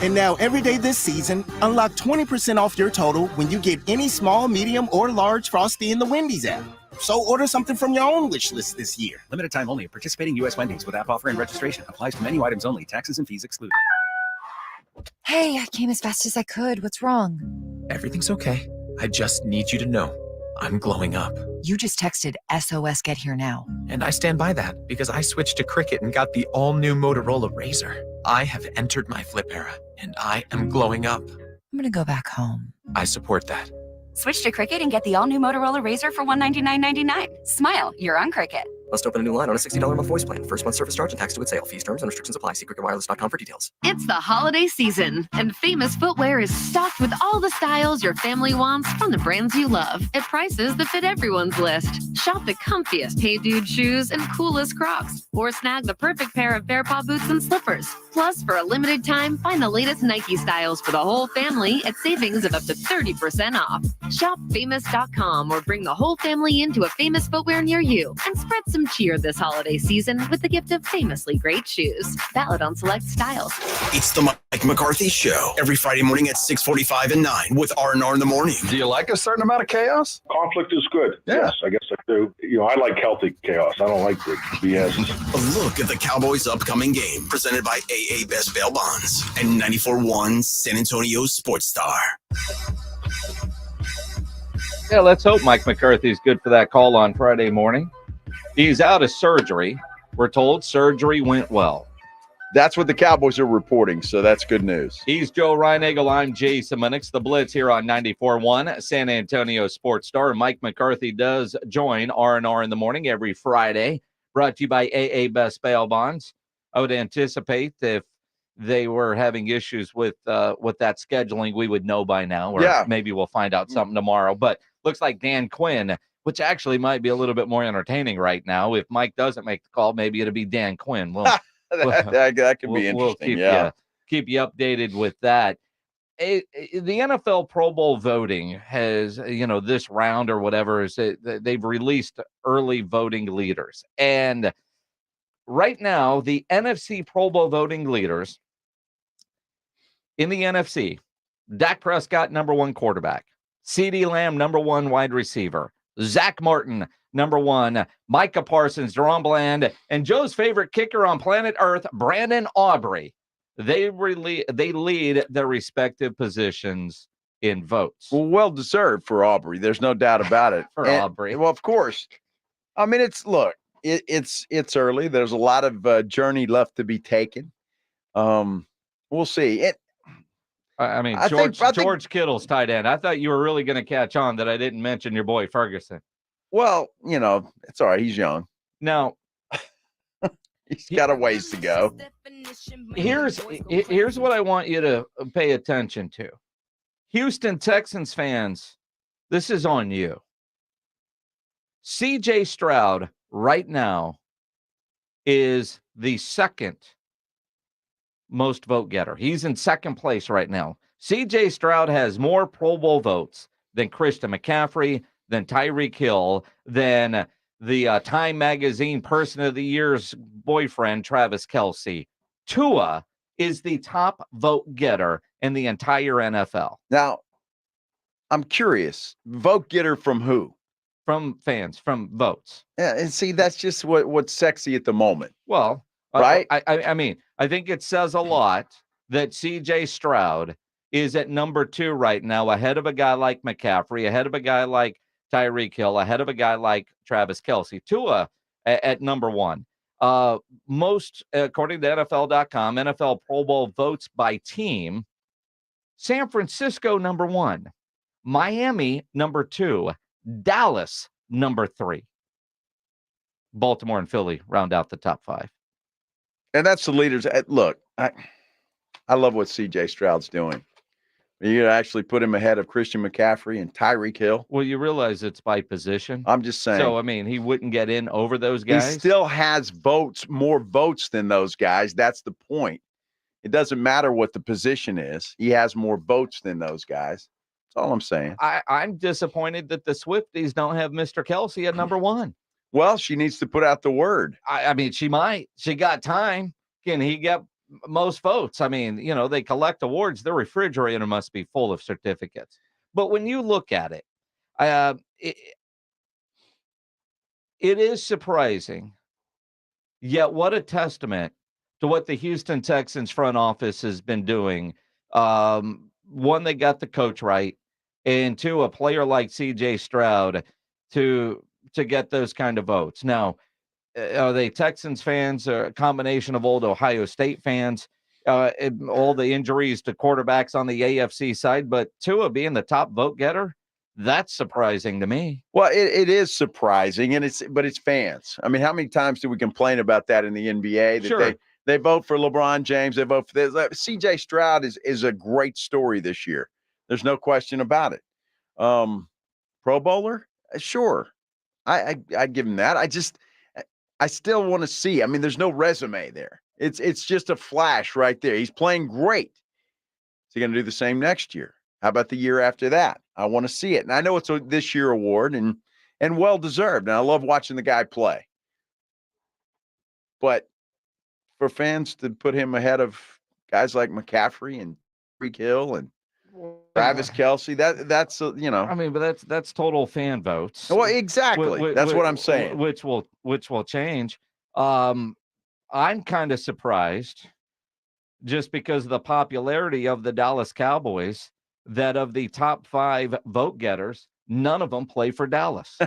Speaker 23: And now every day this season, unlock 20% off your total when you get any small, medium, or large Frosty in the Wendy's app. So order something from your own wish list this year.
Speaker 19: Limited time only. Participating U.S. Wendy's with app offer and registration. Applies to menu items only. Taxes and fees excluded.
Speaker 25: Hey, I came as fast as I could. What's wrong?
Speaker 26: Everything's okay. I just need you to know I'm glowing up.
Speaker 25: You just texted SOS Get Here Now.
Speaker 26: And I stand by that because I switched to Cricket and got the all-new Motorola Razr. I have entered my flip era, and I am glowing up.
Speaker 25: I'm gonna go back home.
Speaker 26: I support that.
Speaker 28: Switch to Cricket and get the all-new Motorola Razr for $199.99. Smile, you're on Cricket.
Speaker 26: Must open a new line on a $60 a month voice plan. First month service charge and tax to its sale. Fees, terms, and restrictions apply. See cricketwireless.com for details.
Speaker 29: It's the holiday season, and Famous Footwear is stocked with all the styles your family wants from the brands you love at prices that fit everyone's list. Shop the comfiest Hey Dude shoes and coolest Crocs, or snag the perfect pair of Bear Paw boots and slippers. Plus, for a limited time, find the latest Nike styles for the whole family at savings of up to 30% off. Shop famous.com or bring the whole family into a Famous Footwear near you and spread some cheer this holiday season with the gift of famously great shoes. Valid on select styles.
Speaker 3: It's the Mike McCarthy Show every Friday morning at 6:45 and 9 with R&R in the morning.
Speaker 30: Do you like a certain amount of chaos?
Speaker 31: Conflict is good.
Speaker 30: Yeah.
Speaker 31: Yes, I guess I do. I like healthy chaos. I don't like the BS.
Speaker 3: A look at the Cowboys' upcoming game presented by AA Best Bail Bonds and 94.1 San Antonio Sports Star.
Speaker 6: Yeah, let's hope Mike McCarthy's good for that call on Friday morning. He's out of surgery. We're told surgery went well.
Speaker 1: That's what the Cowboys are reporting, so that's good news.
Speaker 6: He's Joe Reinagel. I'm Jason Minix. The Blitz here on 94.1 San Antonio Sports Star. Mike McCarthy does join R&R in the morning every Friday, brought to you by AA Best Bail Bonds. I would anticipate if they were having issues with that scheduling, we would know by now, or maybe we'll find out something tomorrow. But looks like Dan Quinn, which actually might be a little bit more entertaining right now. If Mike doesn't make the call, maybe it'll be Dan Quinn.
Speaker 1: That could be interesting.
Speaker 6: We'll keep you updated with that. The NFL Pro Bowl voting has, this round or whatever, they've released early voting leaders. And right now, the NFC Pro Bowl voting leaders in the NFC, Dak Prescott, #1 quarterback. CeeDee Lamb, #1 wide receiver. Zach Martin, number 1, Micah Parsons, Deron Bland, and Joe's favorite kicker on planet Earth, Brandon Aubrey. They lead their respective positions in votes.
Speaker 1: Well deserved for Aubrey. There's no doubt about it.
Speaker 6: Aubrey.
Speaker 1: Well, of course. I mean, it's early. There's a lot of journey left to be taken. We'll see.
Speaker 6: George Kittle's tight end. I thought you were really going to catch on that I didn't mention your boy Ferguson.
Speaker 1: Well, it's all right. He's young.
Speaker 6: Now,
Speaker 1: he's got a ways to go.
Speaker 6: Here's what I want you to pay attention to. Houston Texans fans, this is on you. CJ Stroud right now is the second most vote getter. He's in second place right now. CJ Stroud has more Pro Bowl votes than Christian McCaffrey, than Tyreek Hill, than the Time Magazine Person of the Year's boyfriend, Travis Kelce. Tua is the top vote getter in the entire NFL.
Speaker 1: Now, I'm curious. Vote getter from who?
Speaker 6: From fans, from votes.
Speaker 1: Yeah, and see, that's just what's sexy at the moment.
Speaker 6: Well,
Speaker 1: right?
Speaker 6: I mean, I think it says a lot that CJ Stroud is at number 2 right now, ahead of a guy like McCaffrey, ahead of a guy like Tyreek Hill, ahead of a guy like Travis Kelce. Tua at number 1. Most, according to NFL.com, NFL Pro Bowl votes by team, San Francisco number 1, Miami number 2, Dallas number 3. Baltimore and Philly round out the top 5.
Speaker 1: And that's the leaders. Look, I love what CJ Stroud's doing. You actually put him ahead of Christian McCaffrey and Tyreek Hill.
Speaker 6: Well, you realize it's by position.
Speaker 1: I'm just saying.
Speaker 6: So, I mean, he wouldn't get in over those guys.
Speaker 1: He still has more votes than those guys. That's the point. It doesn't matter what the position is. He has more votes than those guys. That's all I'm saying.
Speaker 6: I'm disappointed that the Swifties don't have Mr. Kelce at number 1.
Speaker 1: Well, she needs to put out the word.
Speaker 6: I mean, she might. She got time. Can he get most votes? I mean, they collect awards. Their refrigerator must be full of certificates. But when you look at it, it is surprising. Yet what a testament to what the Houston Texans front office has been doing. 1, they got the coach right. And 2, a player like CJ Stroud to get those kind of votes. Now, are they Texans fans or a combination of old Ohio State fans? All the injuries to quarterbacks on the AFC side, but Tua being the top vote getter, that's surprising to me.
Speaker 1: Well, it is surprising, but it's fans. I mean, how many times do we complain about that in the NBA? That
Speaker 6: sure.
Speaker 1: They vote for LeBron James, they vote for this. CJ Stroud is a great story this year. There's no question about it. Pro Bowler? Sure. I'd give him that. I still want to see. I mean, there's no resume there. It's just a flash right there. He's playing great. Is he going to do the same next year? How about the year after that? I want to see it. And I know it's a this year award and well deserved. And I love watching the guy play. But for fans to put him ahead of guys like McCaffrey and Tyreek Hill and Travis Kelce, that's
Speaker 6: I mean, but that's total fan votes.
Speaker 1: Well, exactly. That's what I'm saying.
Speaker 6: Which will change. I'm kind of surprised, just because of the popularity of the Dallas Cowboys, that of the top 5 vote getters, none of them play for Dallas.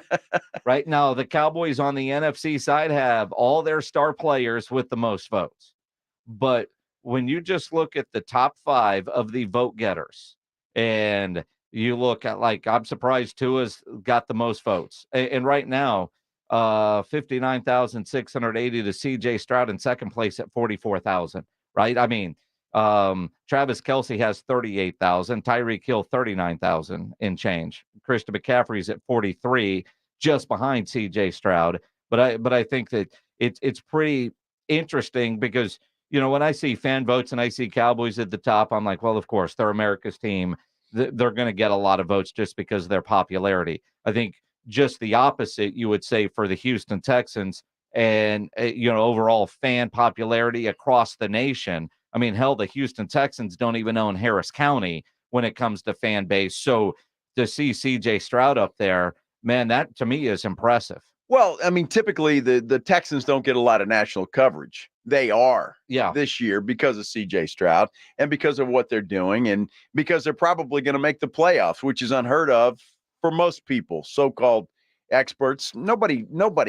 Speaker 6: Right now, the Cowboys on the NFC side have all their star players with the most votes, but when you just look at the top 5 of the vote getters and you look at, I'm surprised Tua's got the most votes. And right now, 59,680 to CJ Stroud in second place at 44,000, right? I mean, Travis Kelce has 38,000, Tyreek Hill, 39,000 in change. Christian McCaffrey's at 43, just behind CJ Stroud. But I think that it's pretty interesting because, when I see fan votes and I see Cowboys at the top, I'm like, well, of course, they're America's team. They're going to get a lot of votes just because of their popularity. I think just the opposite, you would say, for the Houston Texans and, overall fan popularity across the nation. I mean, hell, the Houston Texans don't even own Harris County when it comes to fan base. So to see CJ Stroud up there, man, that to me is impressive.
Speaker 1: Well, I mean, typically the Texans don't get a lot of national coverage. They are this year because of C.J. Stroud and because of what they're doing and because they're probably going to make the playoffs, which is unheard of for most people, so-called experts. Nobody,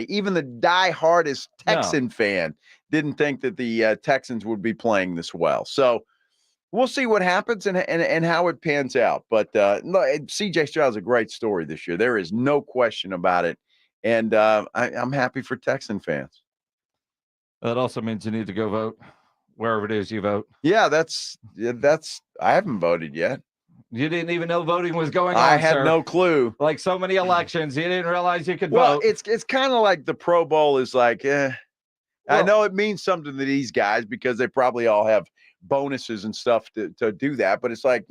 Speaker 1: even the die-hardest Texan fan didn't think that the Texans would be playing this well. So we'll see what happens and how it pans out. But C.J. Stroud's a great story this year. There is no question about it. And I'm happy for Texan fans.
Speaker 6: That also means you need to go vote wherever it is you vote.
Speaker 1: Yeah, that's. I haven't voted yet.
Speaker 6: You didn't even know voting was going on.
Speaker 1: I had no clue.
Speaker 6: Like so many elections, you didn't realize you could vote.
Speaker 1: Well, it's kind of like the Pro Bowl is like, I know it means something to these guys because they probably all have bonuses and stuff to do that. But it's like,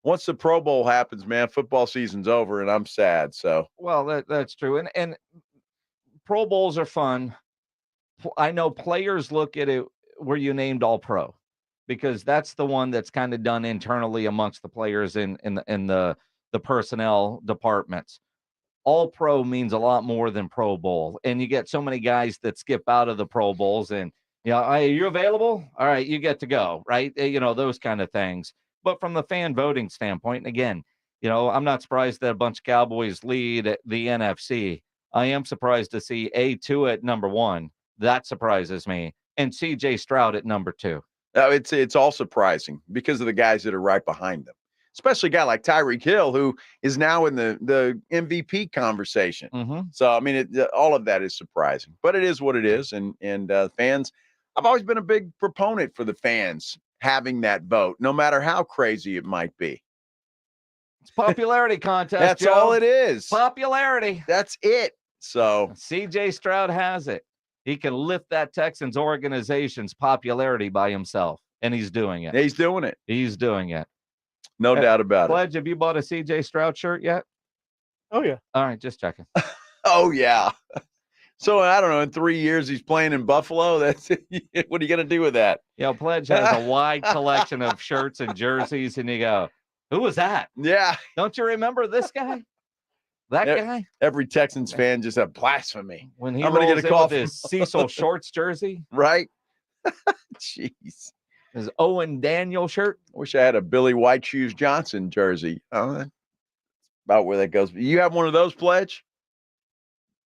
Speaker 1: once the Pro Bowl happens, man, football season's over, and I'm sad. So,
Speaker 6: well, that's true, and Pro Bowls are fun. I know players look at it where you named All Pro, because that's the one that's kind of done internally amongst the players in the personnel departments. All Pro means a lot more than Pro Bowl, and you get so many guys that skip out of the Pro Bowls, and are you available? All right, you get to go, right? Those kind of things. But from the fan voting standpoint, and again, I'm not surprised that a bunch of Cowboys lead the NFC. I am surprised to see Tua at number 1. That surprises me. And C.J. Stroud at number 2.
Speaker 1: It's all surprising because of the guys that are right behind them, especially a guy like Tyreek Hill, who is now in the MVP conversation.
Speaker 6: Mm-hmm.
Speaker 1: So, I mean, all of that is surprising. But it is what it is. And fans, I've always been a big proponent for the fans having that vote, no matter how crazy it might be.
Speaker 6: It's popularity contest.
Speaker 1: That's
Speaker 6: Joe.
Speaker 1: all it is.
Speaker 6: Popularity.
Speaker 1: That's it. So
Speaker 6: C.J. Stroud has it. He can lift that Texans organization's popularity by himself, and he's doing it.
Speaker 1: He's doing it.
Speaker 6: He's doing it.
Speaker 1: No doubt about
Speaker 6: Pledge, have you bought a C.J. Stroud shirt yet?
Speaker 2: Oh, yeah.
Speaker 6: All right, just checking.
Speaker 1: Oh, yeah. So, I don't know, in 3 years he's playing in Buffalo. That's what are you going to do with that?
Speaker 6: Pledge has a wide collection of shirts and jerseys, and you go, who was that?
Speaker 1: Yeah.
Speaker 6: Don't you remember this guy? That guy?
Speaker 1: Every Texans fan just had blasphemy.
Speaker 6: When I'm going to get a call with his Cecil Shorts jersey.
Speaker 1: Right? Jeez.
Speaker 6: His Owen Daniel shirt.
Speaker 1: Wish I had a Billy White Shoes Johnson jersey. That's about where that goes. You have one of those, Pledge?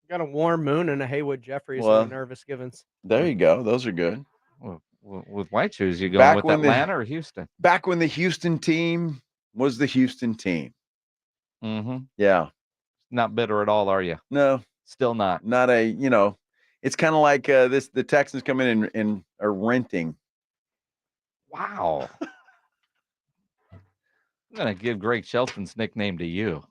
Speaker 2: Got a Warm Moon and a Haywood Jeffries and a Nervous Givens.
Speaker 1: There you go. Those are good.
Speaker 6: Well, with white shoes, you going with Atlanta or Houston?
Speaker 1: Back when the Houston team was the Houston team.
Speaker 6: Mm-hmm.
Speaker 1: Yeah.
Speaker 6: Not bitter at all, are you?
Speaker 1: No.
Speaker 6: Still not.
Speaker 1: Not it's kind of like the Texans come in and are renting.
Speaker 6: Wow. I'm going to give Greg Shelton's nickname to you.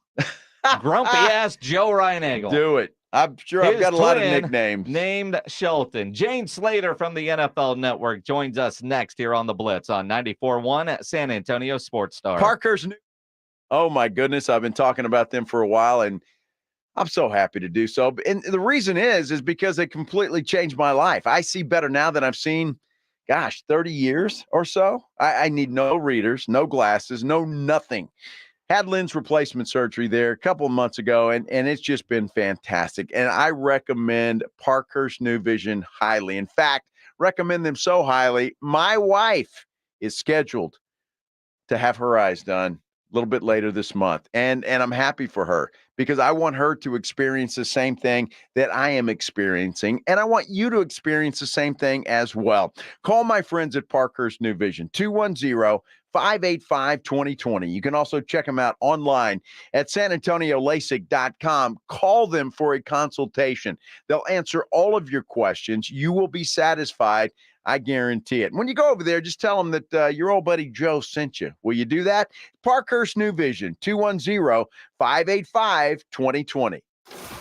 Speaker 6: Grumpy ass Joe Reinagel.
Speaker 1: Do it. I'm sure I've got a lot of nicknames.
Speaker 6: Named Shelton. Jane Slater from the NFL Network joins us next here on the Blitz on 94.1 at San Antonio Sports Star.
Speaker 1: Parker's new. Oh my goodness, I've been talking about them for a while, and I'm so happy to do so. And the reason is because they completely changed my life. I see better now than I've seen, 30 years or so. I need no readers, no glasses, no nothing. Had lens replacement surgery there a couple of months ago, and it's just been fantastic. And I recommend Parker's New Vision highly. In fact, recommend them so highly. My wife is scheduled to have her eyes done a little bit later this month. And I'm happy for her because I want her to experience the same thing that I am experiencing. And I want you to experience the same thing as well. Call my friends at Parker's New Vision, 210-585-2020. You can also check them out online at sanantoniolasik.com. Call them for a consultation. They'll answer all of your questions. You will be satisfied. I guarantee it. When you go over there, just tell them that your old buddy Joe sent you. Will you do that? Parkhurst New Vision, 210-585-2020.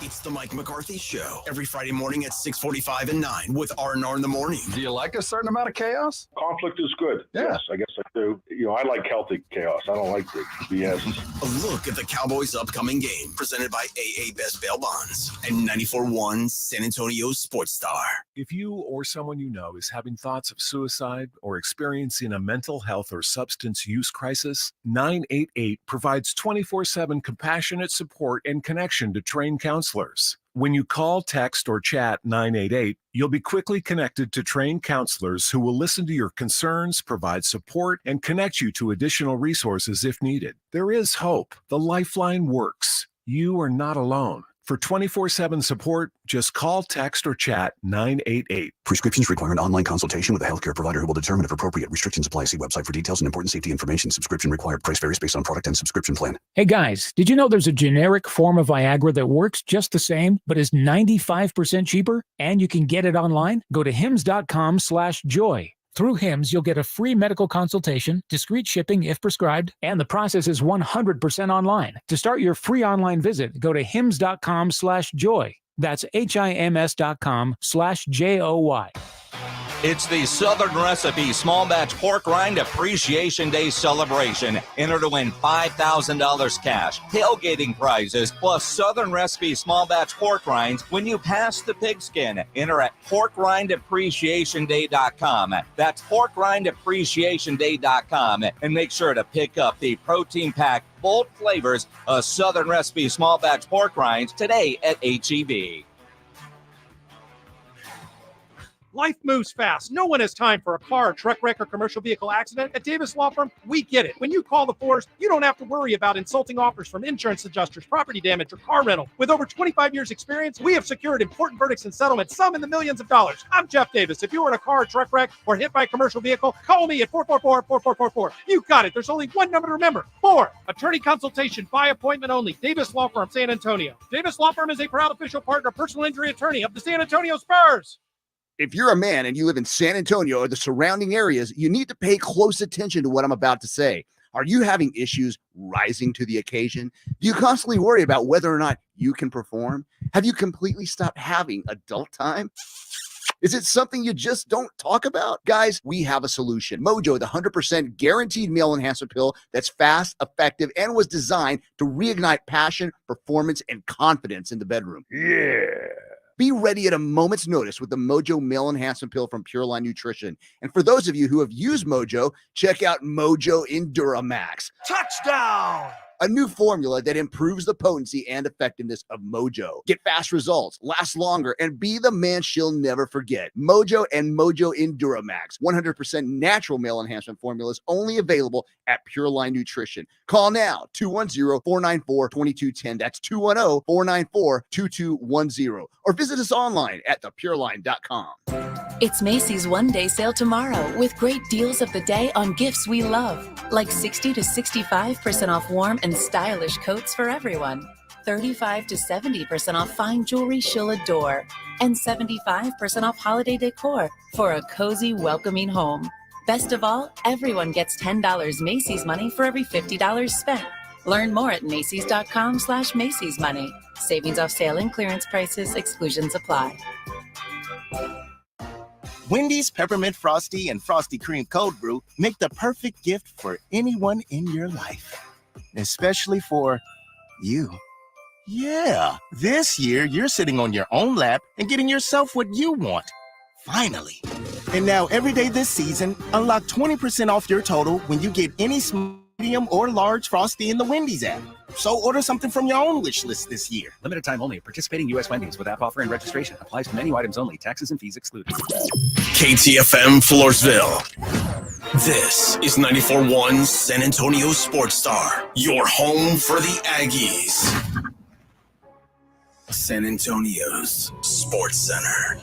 Speaker 3: It's the Mike McCarthy Show every Friday morning at 6:45 and 9 with R&R in the morning.
Speaker 30: Do you like a certain amount of chaos?
Speaker 31: Conflict is good.
Speaker 30: Yeah.
Speaker 31: Yes, I guess I do. I like healthy chaos. I don't like the BS.
Speaker 3: A look at the Cowboys' upcoming game presented by AA Best Bail Bonds and 94.1 San Antonio Sports Star.
Speaker 4: If you or someone you know is having thoughts of suicide or experiencing a mental health or substance use crisis, 988 provides 24/7 compassionate support and connection to trained counselors. When you call, text, or chat 988, you'll be quickly connected to trained counselors who will listen to your concerns, provide support, and connect you to additional resources if needed. There is hope. The Lifeline works. You are not alone. For 24/7 support, just call, text, or chat 988.
Speaker 5: Prescriptions require an online consultation with a healthcare provider who will determine if appropriate. Restrictions apply. See website for details and important safety information. Subscription required. Price varies based on product and subscription plan.
Speaker 7: Hey guys, did you know there's a generic form of Viagra that works just the same, but is 95% cheaper? And you can get it online? Go to hims.com/joy. Through HIMS, you'll get a free medical consultation, discreet shipping if prescribed, and the process is 100% online. To start your free online visit, go to hims.com/joy. That's HIMS.com/JOY.
Speaker 6: It's the Southern Recipe Small Batch Pork Rind Appreciation Day celebration. Enter to win $5,000 cash, tailgating prizes, plus Southern Recipe Small Batch Pork Rinds when you pass the pigskin. Enter at porkrindappreciationday.com. That's porkrindappreciationday.com. And make sure to pick up the protein-packed, bold flavors of Southern Recipe Small Batch Pork Rinds today at H-E-B.
Speaker 8: Life moves fast. No one has time for a car, truck wreck, or commercial vehicle accident. At Davis Law Firm, we get it. When you call the force, you don't have to worry about insulting offers from insurance adjusters, property damage, or car rental. With over 25 years experience, we have secured important verdicts and settlements, some in the millions of dollars. I'm Jeff Davis. If you were in a car, truck wreck, or hit by a commercial vehicle, call me at 444-4444. You got it. There's only one number to remember. 4. Attorney consultation by appointment only. Davis Law Firm, San Antonio. Davis Law Firm is a proud official partner, personal injury attorney of the San Antonio Spurs.
Speaker 17: If you're a man and you live in San Antonio or the surrounding areas, you need to pay close attention to what I'm about to say. Are you having issues rising to the occasion? Do you constantly worry about whether or not you can perform? Have you completely stopped having adult time? Is it something you just don't talk about? Guys, we have a solution. Mojo, the 100% guaranteed male enhancement pill that's fast, effective, and was designed to reignite passion, performance, and confidence in the bedroom. Yeah. Be ready at a moment's notice with the Mojo Male Enhancement Pill from Pure Line Nutrition. And for those of you who have used Mojo, check out Mojo Enduramax. Touchdown! A new formula that improves the potency and effectiveness of Mojo. Get fast results, last longer, and be the man she'll never forget. Mojo and Mojo Enduramax. 100% natural male enhancement formulas only available at Pure Line Nutrition. Call now, 210-494-2210. That's 210-494-2210. Or visit us online at thepureline.com.
Speaker 9: It's Macy's one-day sale tomorrow with great deals of the day on gifts we love, like 60 to 65% off warm and stylish coats for everyone, 35 to 70% off fine jewelry she'll adore, and 75% off holiday decor for a cozy, welcoming home. Best of all, everyone gets $10 Macy's money for every $50 spent. Learn more at Macys.com/Macy's money. Savings off sale and clearance prices. Exclusions apply.
Speaker 23: Wendy's Peppermint Frosty and Frosty Cream Cold Brew make the perfect gift for anyone in your life, especially for you. Yeah, this year you're sitting on your own lap and getting yourself what you want. Finally. And now every day this season, unlock 20% off your total when you get any medium or large Frosty in the Wendy's app. So order something from your own wish list this year.
Speaker 12: Limited time only. Participating U.S. Wendy's with app offer and registration. Applies to menu items only. Taxes and fees excluded.
Speaker 3: KTFM Floresville. This is 94.1 San Antonio Sports Star. Your home for the Aggies. San Antonio's Sports Center.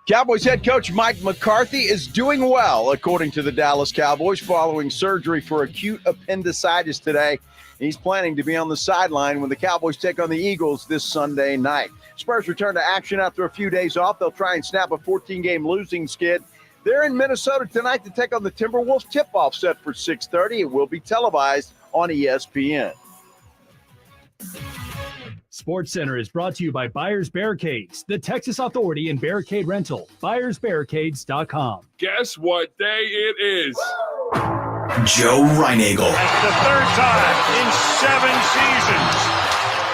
Speaker 1: Cowboys head coach Mike McCarthy is doing well, according to the Dallas Cowboys, following surgery for acute appendicitis today. He's planning to be on the sideline when the Cowboys take on the Eagles this Sunday night. Spurs return to action after a few days off. They'll try and snap a 14-game losing skid. They're in Minnesota tonight to take on the Timberwolves. Tip-off set for 6:30. It will be televised on ESPN.
Speaker 15: Sports Center is brought to you by Buyers Barricades, the Texas authority in barricade rental. BuyersBarricades.com.
Speaker 18: Guess what day it is?
Speaker 3: Joe Reinagel.
Speaker 14: That's the third time in 7 seasons,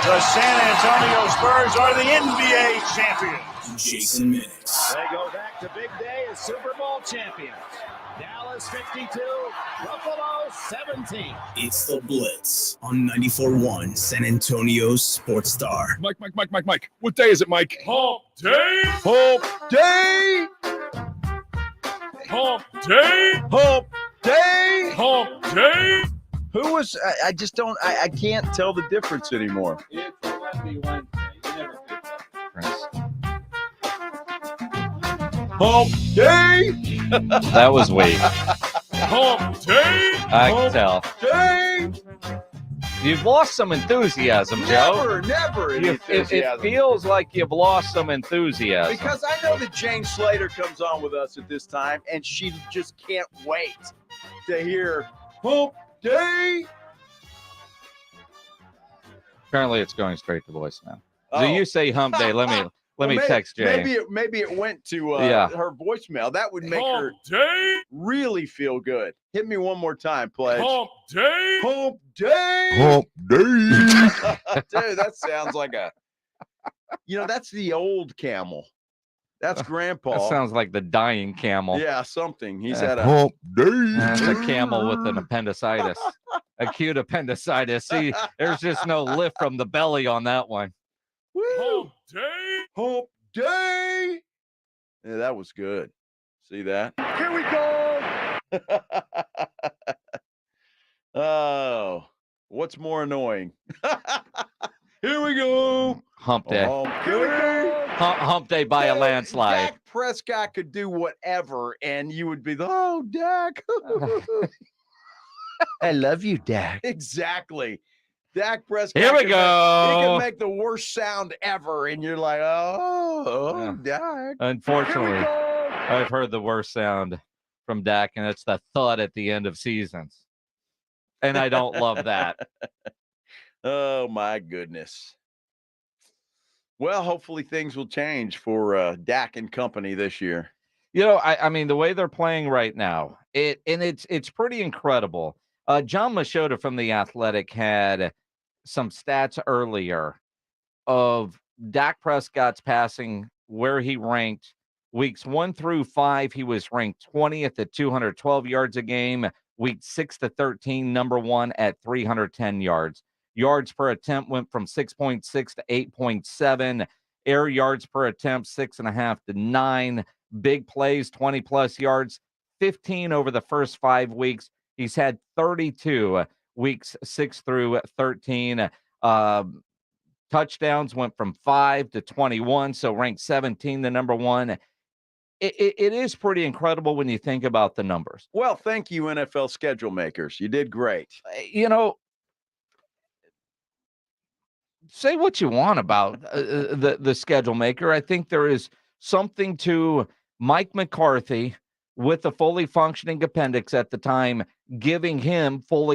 Speaker 14: the San Antonio Spurs are the NBA champions.
Speaker 3: Jason Minix.
Speaker 14: They go back to big day as Super Bowl champions. Dallas 52, Buffalo
Speaker 3: 17. It's the Blitz on 94.1 San Antonio's Sports Star.
Speaker 18: Mike. What day is it, Mike?
Speaker 14: Hump day.
Speaker 1: Hump day.
Speaker 14: Hump day.
Speaker 1: Hump day.
Speaker 14: Hump day.
Speaker 1: Who was? I just don't. I can't tell the difference anymore.
Speaker 6: It's Wednesday. You never pick up
Speaker 1: Hump day.
Speaker 6: That was weak.
Speaker 14: Hump day.
Speaker 6: I can tell.
Speaker 1: Day.
Speaker 6: You've lost some enthusiasm, Joe.
Speaker 1: Never.
Speaker 6: It feels like you've lost some enthusiasm.
Speaker 1: Because I know that Jane Slater comes on with us at this time, and she just can't wait to hear Hump Day.
Speaker 6: Apparently, it's going straight to voicemail.
Speaker 1: Oh.
Speaker 6: So you say Hump Day. Let me text Jay.
Speaker 1: Maybe it went to her voicemail. That would make her really feel good. Hit me one more time, Pledge.
Speaker 14: Hump day.
Speaker 1: Hump day.
Speaker 18: Hump day.
Speaker 1: Dude, that sounds like that's the old camel. That's Grandpa.
Speaker 6: That sounds like the dying camel.
Speaker 1: Yeah, something. He's at a
Speaker 18: Hump day.
Speaker 6: That's a camel with an appendicitis. Acute appendicitis. See, there's just no lift from the belly on that one.
Speaker 14: Hump day.
Speaker 1: Hump day. Yeah, that was good. See that? Here we go. Oh, what's more annoying? Here we go.
Speaker 6: Hump day.
Speaker 1: Here we go.
Speaker 6: Hump day by a landslide.
Speaker 1: Dak Prescott could do whatever, and you would be Dak.
Speaker 6: I love you, Dak.
Speaker 1: Exactly. Dak Prescott.
Speaker 6: Here we
Speaker 1: he
Speaker 6: go.
Speaker 1: can make the worst sound ever, and you're like,
Speaker 6: Yeah.
Speaker 1: Dak.
Speaker 6: Unfortunately, I've heard the worst sound from Dak, and it's the thud at the end of seasons. And I don't love that.
Speaker 1: Oh, my goodness. Well, hopefully things will change for Dak and company this year.
Speaker 6: You know, I mean, the way they're playing right now, it's pretty incredible. John Machota from The Athletic had some stats earlier of Dak Prescott's passing, where he ranked weeks 1 through 5. He was ranked 20th at 212 yards a game. Week 6 to 13, number 1 at 310 yards. Yards per attempt went from 6.6 to 8.7. Air yards per attempt, 6.5 to 9. Big plays, 20-plus yards, 15 over the first 5 weeks. He's had 32 weeks 6 through 13. Touchdowns went from 5 to 21, so ranked 17, the number 1. It is pretty incredible when you think about the numbers.
Speaker 1: Well, thank you, NFL schedule makers. You did great.
Speaker 6: You know, say what you want about the schedule maker. I think there is something to Mike McCarthy with the fully functioning appendix at the time, giving him full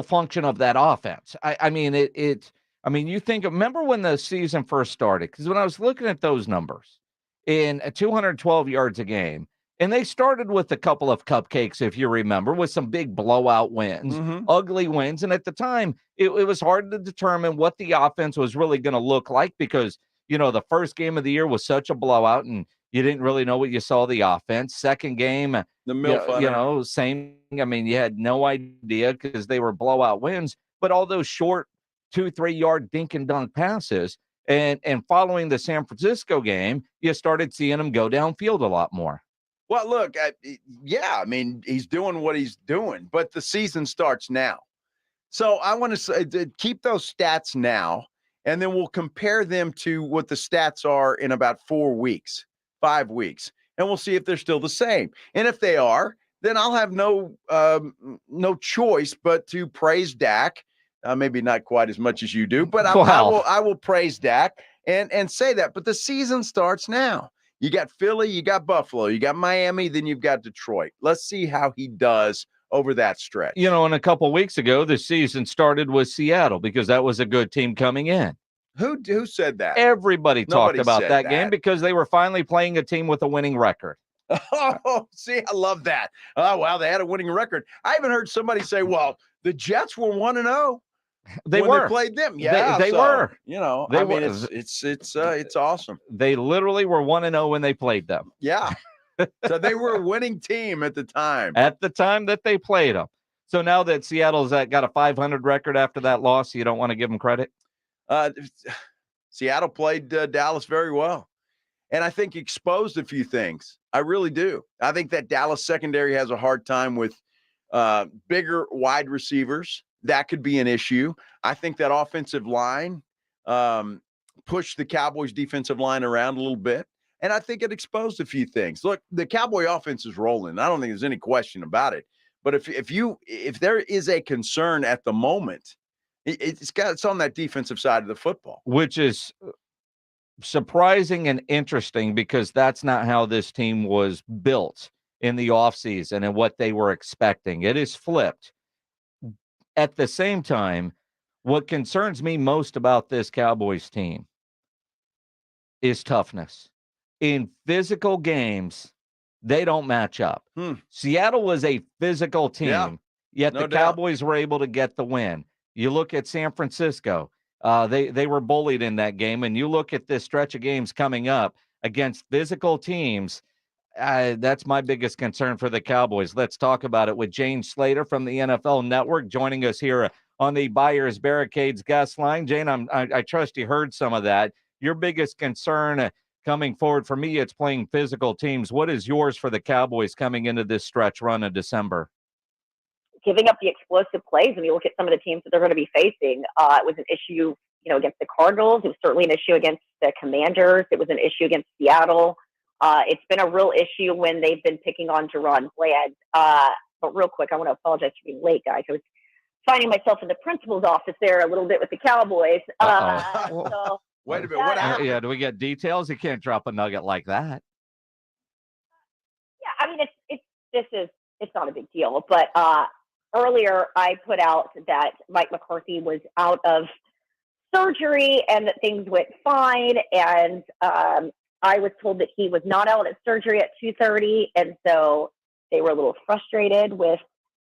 Speaker 6: function of that offense. I mean, you remember when the season first started? Because when I was looking at those numbers in 212 yards a game, and they started with a couple of cupcakes, if you remember, with some big blowout wins, ugly wins. And at the time, it was hard to determine what the offense was really going to look like because, the first game of the year was such a blowout and you didn't really know what you saw the offense. Second game, same. I mean, you had no idea because they were blowout wins, but all those short 2-3 yard dink and dunk passes. And following the San Francisco game, you started seeing them go downfield a lot more.
Speaker 1: Well, look, he's doing what he's doing, but the season starts now. So I want to say, keep those stats now, and then we'll compare them to what the stats are in about 4 weeks, 5 weeks, and we'll see if they're still the same. And if they are, then I'll have no choice but to praise Dak. Maybe not quite as much as you do, but I will praise Dak and say that. But the season starts now. You got Philly, you got Buffalo, you got Miami, then you've got Detroit. Let's see how he does over that stretch.
Speaker 6: And a couple weeks ago, the season started with Seattle because that was a good team coming in.
Speaker 1: Who said that?
Speaker 6: Everybody talked about that game because they were finally playing a team with a winning record.
Speaker 1: Oh, see, I love that. Oh, wow, they had a winning record. I even heard somebody say, well, the Jets were 1-0.
Speaker 6: They
Speaker 1: played them. Yeah,
Speaker 6: they were.
Speaker 1: It's awesome.
Speaker 6: They literally were 1-0 when they played them.
Speaker 1: Yeah. So they were a winning team at the time.
Speaker 6: At the time that they played them. So now that Seattle's got a 500 record after that loss, you don't want to give them credit?
Speaker 1: Seattle played Dallas very well. And I think exposed a few things. I really do. I think that Dallas secondary has a hard time with bigger wide receivers. That could be an issue. I think that offensive line pushed the Cowboys' defensive line around a little bit. And I think it exposed a few things. Look, the Cowboy offense is rolling. I don't think there's any question about it. But if there is a concern at the moment, it's on that defensive side of the football.
Speaker 6: Which is surprising and interesting because that's not how this team was built in the offseason and what they were expecting. It is flipped. At the same time, what concerns me most about this Cowboys team is toughness. In physical games, they don't match up. Seattle was a physical team, yet the Cowboys were able to get the win. You look at San Francisco, they were bullied in that game, and you look at this stretch of games coming up against physical teams, that's my biggest concern for the Cowboys. Let's talk about it with Jane Slater from the NFL Network joining us here on the Buyers Barricades guest line. Jane, I trust you heard some of that. Your biggest concern coming forward, for me, it's playing physical teams. What is yours for the Cowboys coming into this stretch run in December?
Speaker 10: Giving up the explosive plays. When you look at some of the teams that they're going to be facing, it was an issue, against the Cardinals. It was certainly an issue against the Commanders. It was an issue against Seattle. It's been a real issue when they've been picking on Jerron Bland. But real quick, I want to apologize for being late, guys. I was finding myself in the principal's office there a little bit with the Cowboys. So
Speaker 1: wait a minute. What happened?
Speaker 6: Yeah, do we get details? You can't drop a nugget like that.
Speaker 10: Yeah, I mean, it's not a big deal. But earlier, I put out that Mike McCarthy was out of surgery and that things went fine. And I was told that he was not out at surgery at 2:30, and so they were a little frustrated with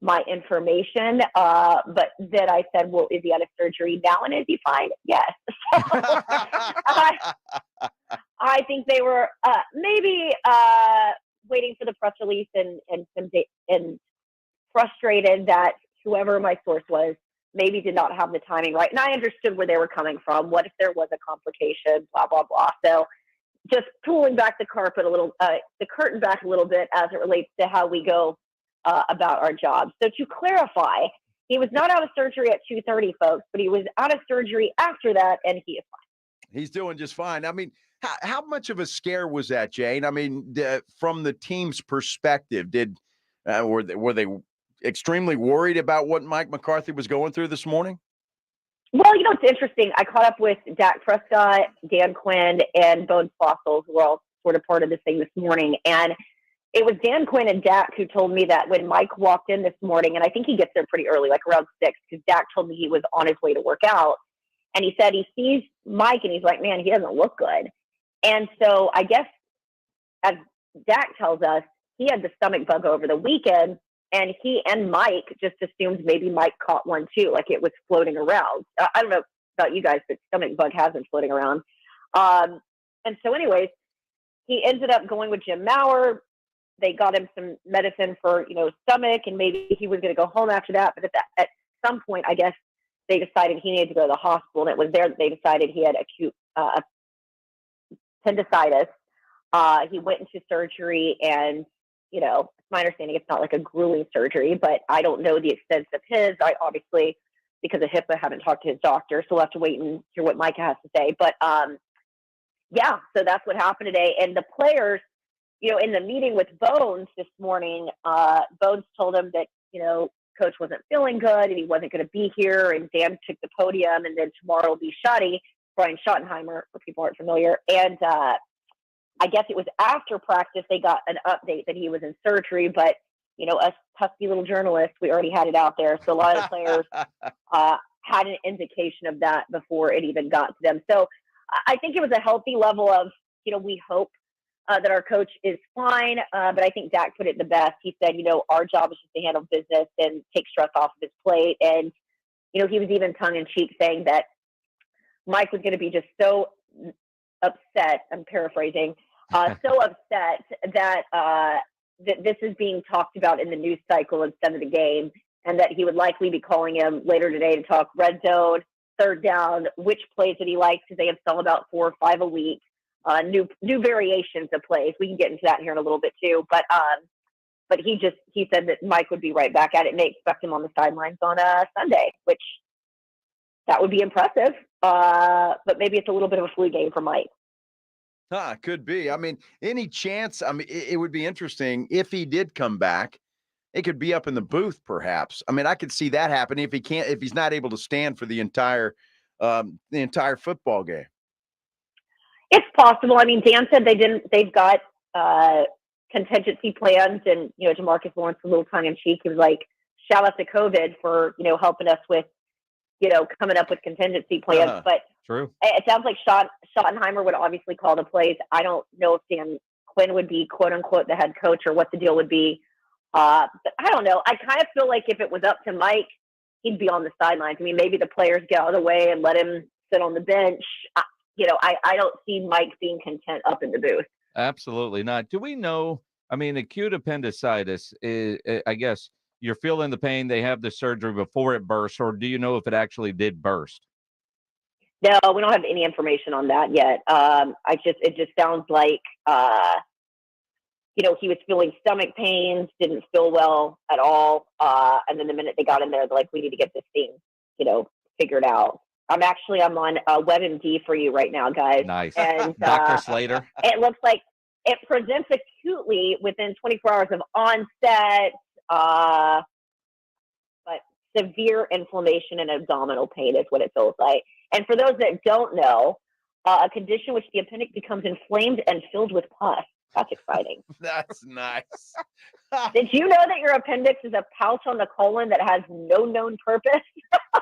Speaker 10: my information. But then I said, well, is he out of surgery now and is he fine? Yes. So, I think they were maybe waiting for the press release and frustrated that whoever my source was maybe did not have the timing right. And I understood where they were coming from. What if there was a complication, blah, blah, blah. So just pulling back the curtain back a little bit as it relates to how we go about our jobs. So to clarify, he was not out of surgery at 2:30, folks, but he was out of surgery after that, and he is fine.
Speaker 1: He's doing just fine. I mean, how much of a scare was that, Jane? I mean, from the team's perspective, were they extremely worried about what Mike McCarthy was going through this morning?
Speaker 10: Well, it's interesting. I caught up with Dak Prescott, Dan Quinn, and Bones Fossils, who were all sort of part of this thing this morning. And it was Dan Quinn and Dak who told me that when Mike walked in this morning, and I think he gets there pretty early, like around 6, because Dak told me he was on his way to work out. And he said he sees Mike and he's like, man, he doesn't look good. And so I guess, as Dak tells us, he had the stomach bug over the weekend. And he and Mike just assumed maybe Mike caught one too, like it was floating around. I don't know about you guys, but stomach bug has been floating around. And so anyways, he ended up going with Jim Maurer. They got him some medicine for, stomach, and maybe he was going to go home after that. But at some point, I guess they decided he needed to go to the hospital, and it was there that they decided he had acute appendicitis. He went into surgery, and it's my understanding it's not like a grueling surgery, but I don't know the extent of his. I obviously, because of HIPAA, haven't talked to his doctor, so we'll have to wait and hear what Micah has to say. But yeah, so that's what happened today. And the players, in the meeting with Bones this morning, Bones told him that, Coach wasn't feeling good and he wasn't going to be here, and Dan took the podium, and then tomorrow will be Shoddy, Brian Schottenheimer, for people who aren't familiar. And I guess it was after practice they got an update that he was in surgery, but us pesky little journalists, we already had it out there. So a lot of the players had an indication of that before it even got to them. So I think it was a healthy level of, we hope that our coach is fine. But I think Dak put it the best. He said, our job is just to handle business and take stress off of his plate. And, he was even tongue in cheek saying that Mike was going to be just so upset, I'm paraphrasing, so upset that that this is being talked about in the news cycle instead of the game, and that he would likely be calling him later today to talk red zone, third down, which plays that he likes, because they have some about 4 or 5 a week, new variations of plays. We can get into that here in a little bit too, but he said that Mike would be right back at it, and they expect him on the sidelines on Sunday, which that would be impressive. But maybe it's a little bit of a flu game for Mike.
Speaker 1: Could be. I mean, any chance? I mean, it would be interesting if he did come back. It could be up in the booth, perhaps. I mean, I could see that happening if he's not able to stand for the entire football game.
Speaker 10: It's possible. I mean, Dan said they've got contingency plans, and Demarcus Lawrence, a little tongue in cheek, he was like, shout out to COVID for helping us with coming up with contingency plans. But
Speaker 6: true.
Speaker 10: It sounds like Schottenheimer would obviously call the plays. I don't know if Dan Quinn would be quote unquote the head coach, or what the deal would be. But I don't know. I kind of feel like if it was up to Mike, he'd be on the sidelines. I mean, maybe the players get out of the way and let him sit on the bench. I don't see Mike being content up in the booth.
Speaker 6: Absolutely not. Do we know? I mean, acute appendicitis is, I guess, you're feeling the pain. They have the surgery before it bursts, or do you know if it actually did burst?
Speaker 10: No, we don't have any information on that yet. It just sounds like, he was feeling stomach pains, didn't feel well at all. And then the minute they got in there, they're like, we need to get this thing, figured out. I'm on WebMD for you right now, guys.
Speaker 6: Nice.
Speaker 10: And
Speaker 6: Dr. Slater.
Speaker 10: It looks like it presents acutely within 24 hours of onset, but severe inflammation and abdominal pain is what it feels like. And for those that don't know, a condition which the appendix becomes inflamed and filled with pus. That's exciting.
Speaker 1: That's nice.
Speaker 10: Did you know that your appendix is a pouch on the colon that has no known purpose?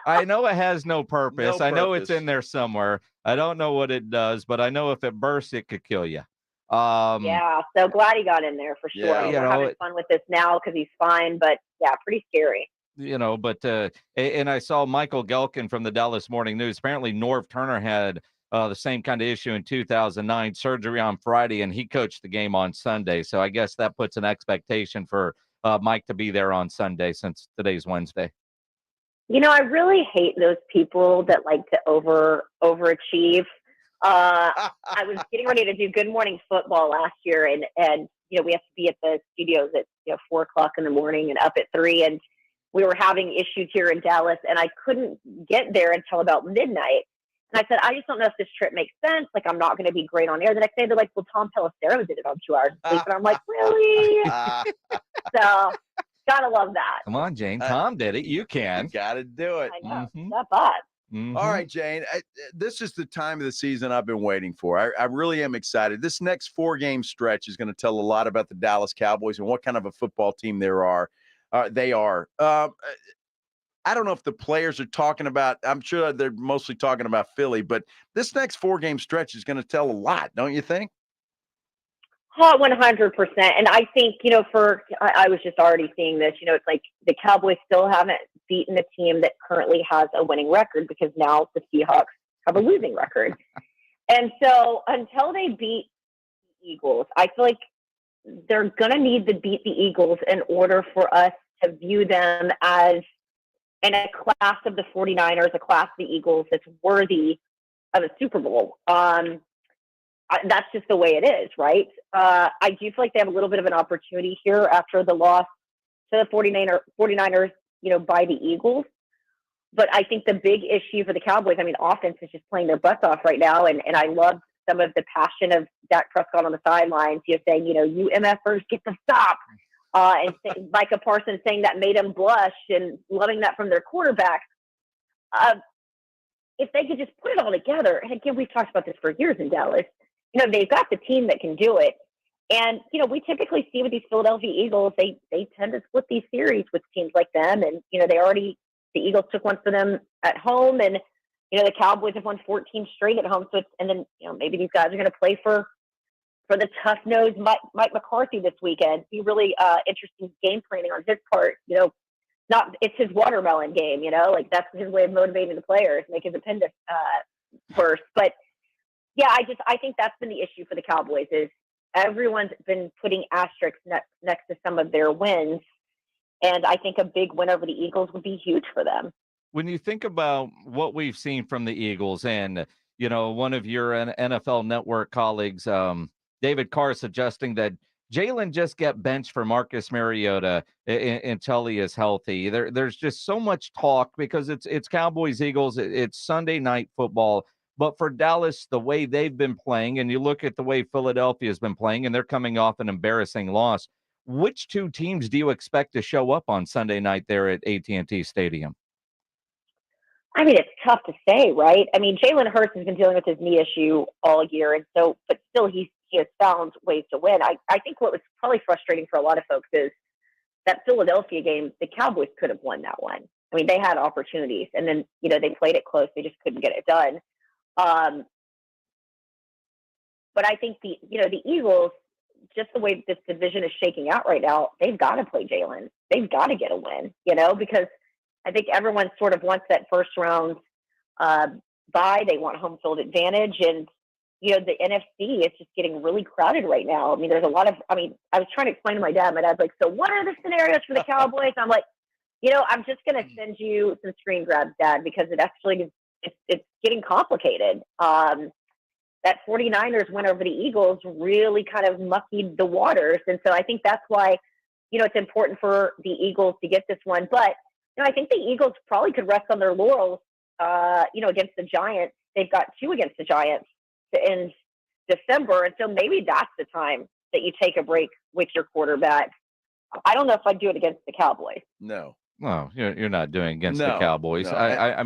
Speaker 6: I know it has no purpose.
Speaker 1: No
Speaker 6: I know it's
Speaker 1: purpose.
Speaker 6: in there somewhere. I don't know what it does, but I know if it bursts, it could kill you.
Speaker 10: Yeah, so glad he got in there for sure.
Speaker 1: Yeah,
Speaker 10: We're having fun with this now because he's fine, but yeah, pretty scary.
Speaker 6: But and I saw Michael Gelkin from the Dallas Morning News. Apparently, Norv Turner had the same kind of issue in 2009, surgery on Friday, and he coached the game on Sunday. So I guess that puts an expectation for Mike to be there on Sunday, since today's Wednesday.
Speaker 10: I really hate those people that like to overachieve. I was getting ready to do Good Morning Football last year, and we have to be at the studios at 4:00 in the morning and up at 3, and we were having issues here in Dallas, and I couldn't get there until about midnight. And I said, I just don't know if this trip makes sense. Like, I'm not going to be great on air. The next day, they're like, well, Tom Pelissero did it on 2 hours of sleep. And I'm like, really? So, gotta love that.
Speaker 6: Come on, Jane. Tom did it. You can.
Speaker 1: Got to do it.
Speaker 10: I know. Step up.
Speaker 6: Mm-hmm.
Speaker 1: All right, Jane. This is the time of the season I've been waiting for. I really am excited. This next 4-game stretch is going to tell a lot about the Dallas Cowboys and what kind of a football team they are. I don't know if the players are talking about, I'm sure they're mostly talking about Philly, but this next 4-game stretch is going to tell a lot, don't you think?
Speaker 10: 100%. And I think, I was just already seeing this, it's like the Cowboys still haven't beaten a team that currently has a winning record, because now the Seahawks have a losing record. And so until they beat the Eagles, I feel like they're going to need to beat the Eagles in order for us to view them as in a class of the 49ers, a class of the Eagles that's worthy of a Super Bowl. That's just the way it is, right? I do feel like they have a little bit of an opportunity here after the loss to the 49ers, by the Eagles. But I think the big issue for the Cowboys, offense is just playing their butts off right now. And I love some of the passion of Dak Prescott on the sidelines, saying, you MFers get the stop. And Micah Parsons saying that made him blush, and loving that from their quarterback. If they could just put it all together, and again, we've talked about this for years in Dallas, they've got the team that can do it. And, we typically see with these Philadelphia Eagles, they tend to split these series with teams like them. And, the Eagles took one for them at home, and, the Cowboys have won 14 straight at home. So maybe these guys are going to play for the tough-nosed Mike McCarthy this weekend. Be really interesting game planning on his part. It's his watermelon game, like that's his way of motivating the players, make his appendix burst. But yeah, I think that's been the issue for the Cowboys is, everyone's been putting asterisks next to some of their wins. And I think a big win over the Eagles would be huge for them.
Speaker 6: When you think about what we've seen from the Eagles, and, you know, one of your NFL Network colleagues, David Carr, suggesting that Jalen just get benched for Marcus Mariota until he is healthy. There's just so much talk because it's Cowboys, Eagles, it's Sunday night football. But for Dallas, the way they've been playing, and you look at the way Philadelphia has been playing, and they're coming off an embarrassing loss, which two teams do you expect to show up on Sunday night there at AT&T Stadium?
Speaker 10: I mean, it's tough to say, right? I mean, Jalen Hurts has been dealing with his knee issue all year, and so, but still he has found ways to win. I think what was probably frustrating for a lot of folks is that Philadelphia game, the Cowboys could have won that one. I mean, they had opportunities, and then, you know, they played it close. They just couldn't get it done. But I think the Eagles, just the way this division is shaking out right now, they've got to play Jalen. They've got to get a win, you know, because I think everyone sort of wants that first round bye. They want home field advantage. And, you know, the NFC is just getting really crowded right now. I mean, there's a lot of, I was trying to explain to my dad. My dad's like, so what are the scenarios for the Cowboys? I'm like, you know, I'm just going to send you some screen grabs, Dad, because it actually, it's getting complicated. That 49ers win over the Eagles really kind of muckied the waters. And so I think that's why, you know, it's important for the Eagles to get this one. But, you know, I think the Eagles probably could rest on their laurels, you know, against the Giants. They've got 2 against the Giants in December. And so maybe that's the time that you take a break with your quarterback. I don't know if I'd do it against the Cowboys.
Speaker 1: No.
Speaker 6: Well, you're not doing against the Cowboys.
Speaker 1: No.
Speaker 6: I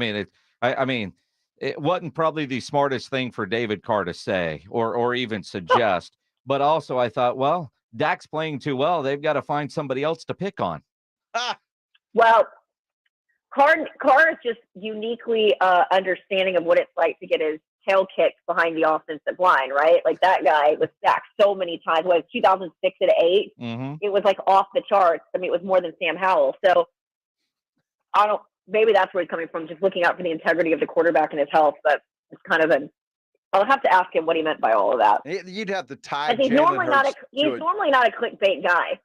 Speaker 6: mean, it wasn't probably the smartest thing for David Carr to say or even suggest. But also I thought, well, Dak's playing too well. They've got to find somebody else to pick on.
Speaker 10: Well, Carr is just uniquely understanding of what it's like to get his tail kicked behind the offensive line, right? Like that guy was sacked so many times. What, 2006 and 8?
Speaker 6: Mm-hmm.
Speaker 10: It was like off the charts. I mean, it was more than Sam Howell. So maybe that's where he's coming from, just looking out for the integrity of the quarterback and his health. But it's kind of I'll have to ask him what he meant by all of that.
Speaker 1: You'd have to tie
Speaker 10: he's normally not a clickbait guy.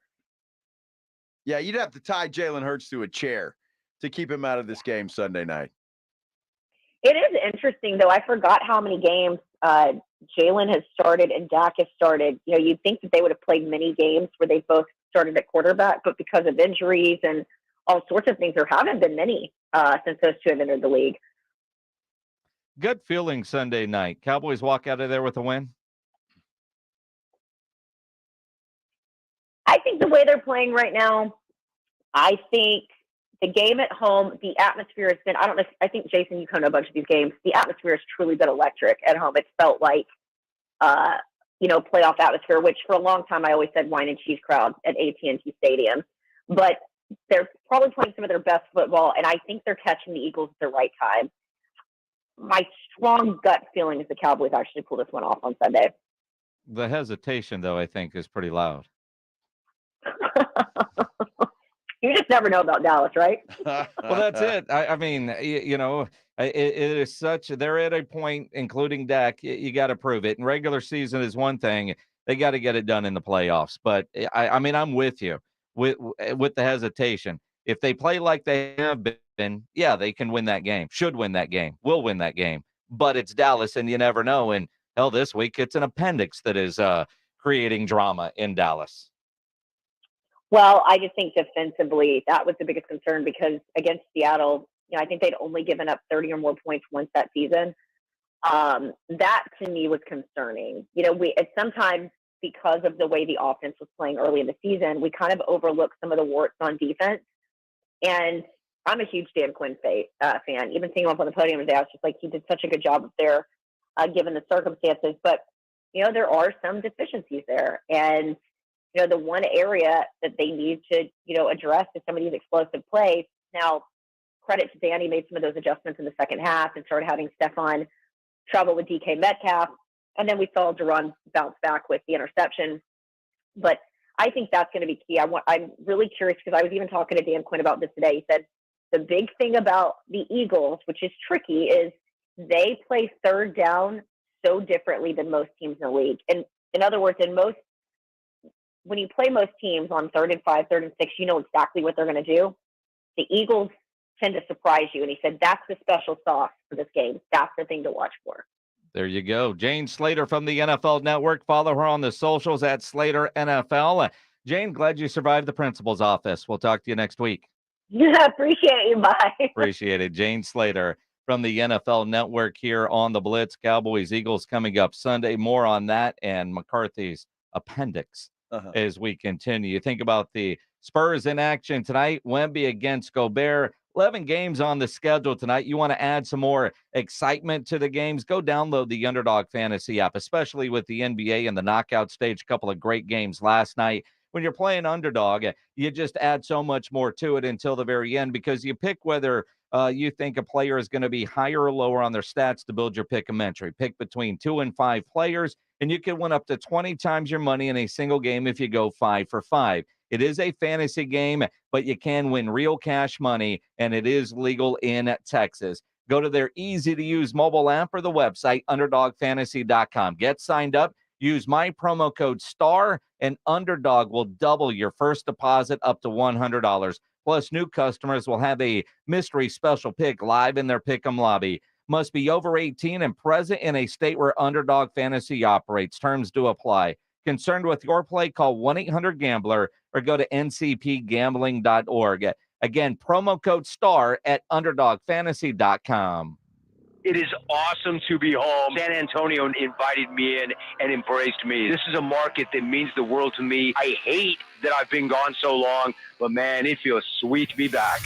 Speaker 1: Yeah, you'd have to tie Jalen Hurts to a chair to keep him out of this game Sunday night.
Speaker 10: It is interesting, though. I forgot how many games Jalen has started and Dak has started. You know, you'd think that they would have played many games where they both started at quarterback, but because of injuries and all sorts of things, there haven't been many since those two have entered the league.
Speaker 6: Good feeling Sunday night. Cowboys walk out of there with a win?
Speaker 10: I think the way they're playing right now, I think the game at home, the atmosphere has been, I think, Jason, you come to a bunch of these games. The atmosphere has truly been electric at home. It's felt like, you know, playoff atmosphere, which for a long time I always said wine and cheese crowd at AT&T Stadium. But they're probably playing some of their best football, and I think they're catching the Eagles at the right time. My strong gut feeling is the Cowboys actually pull this one off on Sunday.
Speaker 6: The hesitation, though, I think is pretty loud.
Speaker 10: You just never know about Dallas, right?
Speaker 6: Well, that's it. I mean, you know, it is such, they're at a point, including Dak, you got to prove it. And regular season is one thing. They got to get it done in the playoffs. But I mean, I'm with you with the hesitation. If they play like they have been, yeah, they can win that game, should win that game, will win that game. But it's Dallas, and you never know. And hell, this week it's an appendix that is creating drama in Dallas.
Speaker 10: Well, I just think defensively, that was the biggest concern because against Seattle, you know, I think they'd only given up 30 or more points once that season. That to me was concerning. You know, sometimes because of the way the offense was playing early in the season, we kind of overlooked some of the warts on defense. And I'm a huge Dan Quinn fan. Even seeing him up on the podium today, I was just like, he did such a good job up there, given the circumstances. But, you know, there are some deficiencies there. And, you know, the one area that they need to, you know, address is some of these explosive plays. Now, credit to Danny, made some of those adjustments in the second half and started having Stephon trouble with DK Metcalf. And then we saw Duran bounce back with the interception. But I think that's going to be key. I'm really curious because I was even talking to Dan Quinn about this today. He said the big thing about the Eagles, which is tricky, is they play third down so differently than most teams in the league. And in other words, in most when you play most teams on 3rd and 5, 3rd and 6, you know exactly what they're going to do. The Eagles tend to surprise you. And he said, that's the special sauce for this game. That's the thing to watch for.
Speaker 6: There you go. Jane Slater from the NFL Network. Follow her on the socials at Slater NFL. Jane, glad you survived the principal's office. We'll talk to you next week.
Speaker 10: Yeah, appreciate you. Bye.
Speaker 6: Appreciate it. Jane Slater from the NFL Network here on the Blitz. Cowboys, Eagles coming up Sunday. More on that and McCarthy's appendix as we continue. You think about the Spurs in action tonight. Wemby against Gobert. 11 games on the schedule tonight. You want to add some more excitement to the games? Go download the Underdog Fantasy app, especially with the NBA and the knockout stage. A couple of great games last night. When you're playing Underdog, you just add so much more to it until the very end because you pick whether you think a player is going to be higher or lower on their stats to build your pick-a-mentary. Pick between 2 and 5 players, and you can win up to 20 times your money in a single game if you go 5 for 5. It is a fantasy game, but you can win real cash money, and it is legal in Texas. Go to their easy-to-use mobile app or the website, UnderdogFantasy.com. Get signed up. Use my promo code STAR, and Underdog will double your first deposit up to $100. Plus, new customers will have a mystery special pick live in their Pick'em lobby. Must be over 18 and present in a state where Underdog Fantasy operates. Terms do apply. Concerned with your play? Call 1-800-GAMBLER or go to ncpgambling.org. Again, promo code STAR at UnderdogFantasy.com.
Speaker 11: It is awesome to be home. San Antonio invited me in and embraced me. This is a market that means the world to me. I hate that I've been gone so long, but man, it feels sweet to be back.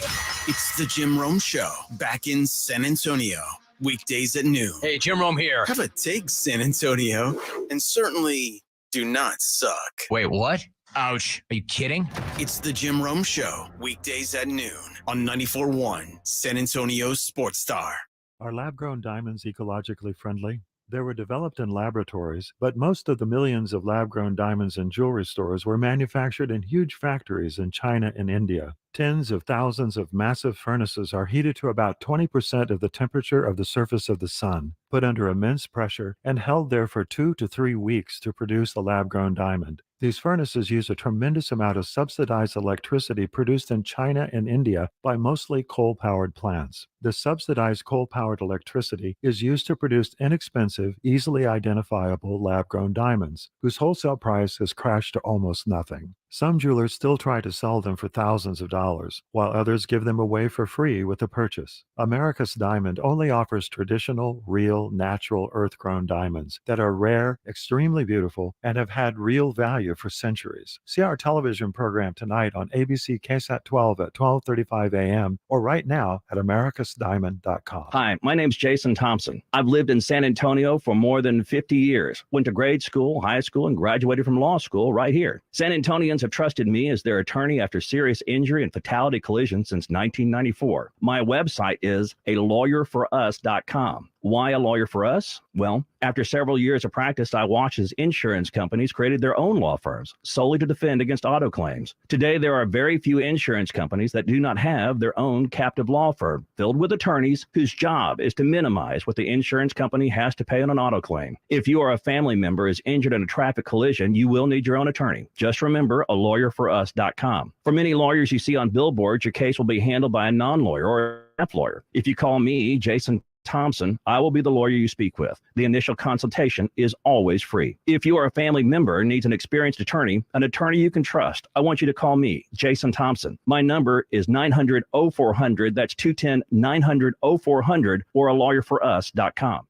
Speaker 3: It's the Jim Rome Show, back in San Antonio. Weekdays at noon.
Speaker 13: Hey, Jim Rome here.
Speaker 3: Have a take, San Antonio. And certainly do not suck.
Speaker 13: Wait, what? Ouch. Are you kidding?
Speaker 3: It's the Jim Rome Show, weekdays at noon on 94.1 San Antonio's Sports Star.
Speaker 16: Are lab-grown diamonds ecologically friendly? They were developed in laboratories, but most of the millions of lab-grown diamonds in jewelry stores were manufactured in huge factories in China and India. Tens of thousands of massive furnaces are heated to about 20% of the temperature of the surface of the sun, put under immense pressure, and held there for 2 to 3 weeks to produce a lab-grown diamond. These furnaces use a tremendous amount of subsidized electricity produced in China and India by mostly coal-powered plants. The subsidized coal-powered electricity is used to produce inexpensive, easily identifiable lab-grown diamonds, whose wholesale price has crashed to almost nothing. Some jewelers still try to sell them for thousands of dollars, while others give them away for free with a purchase. America's Diamond only offers traditional, real, natural, earth-grown diamonds that are rare, extremely beautiful, and have had real value for centuries. See our television program tonight on ABC KSAT 12 at 12:35 a.m. or right now at americasdiamond.com.
Speaker 19: Hi, my name's Jason Thompson. I've lived in San Antonio for more than 50 years. Went to grade school, high school, and graduated from law school right here. San Antonians have trusted me as their attorney after serious injury and fatality collisions since 1994. My website is alawyerforus.com. Why a lawyer for us? Well, after several years of practice, I watched as insurance companies created their own law firms solely to defend against auto claims. Today, there are very few insurance companies that do not have their own captive law firm filled with attorneys whose job is to minimize what the insurance company has to pay on an auto claim. If you or a family member is injured in a traffic collision, you will need your own attorney. Just remember alawyerforus.com. For many lawyers you see on billboards, your case will be handled by a non-lawyer or a lawyer. If you call me, Jason Thompson, I will be the lawyer you speak with. The initial consultation is always free. If you or a family member needs an experienced attorney, an attorney you can trust, I want you to call me, Jason Thompson. My number is 900-0400. That's 210-900-0400 or alawyerforus.com.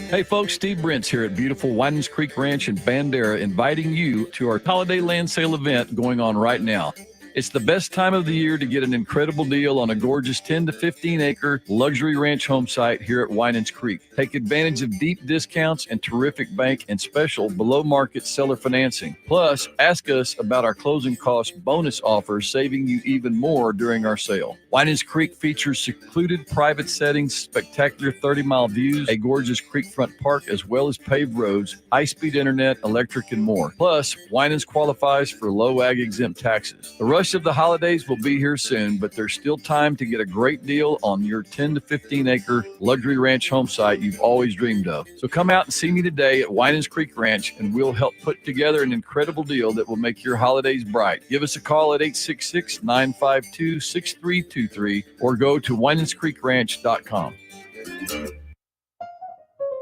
Speaker 20: Hey folks, Steve Brent's here at beautiful Winans Creek Ranch in Bandera, inviting you to our holiday land sale event going on right now. It's the best time of the year to get an incredible deal on a gorgeous 10 to 15 acre luxury ranch home site here at Winans Creek. Take advantage of deep discounts and terrific bank and special below market seller financing. Plus, ask us about our closing cost bonus offers, saving you even more during our sale. Winans Creek features secluded private settings, spectacular 30-mile views, a gorgeous creekfront park, as well as paved roads, high-speed internet, electric, and more. Plus, Winans qualifies for low ag exempt taxes. The rush rush of the holidays will be here soon, but there's still time to get a great deal on your 10 to 15 acre luxury ranch home site you've always dreamed of. So come out and see me today at Winans Creek Ranch, and we'll help put together an incredible deal that will make your holidays bright. Give us a call at 866-952-6323 or go to WinansCreekRanch.com.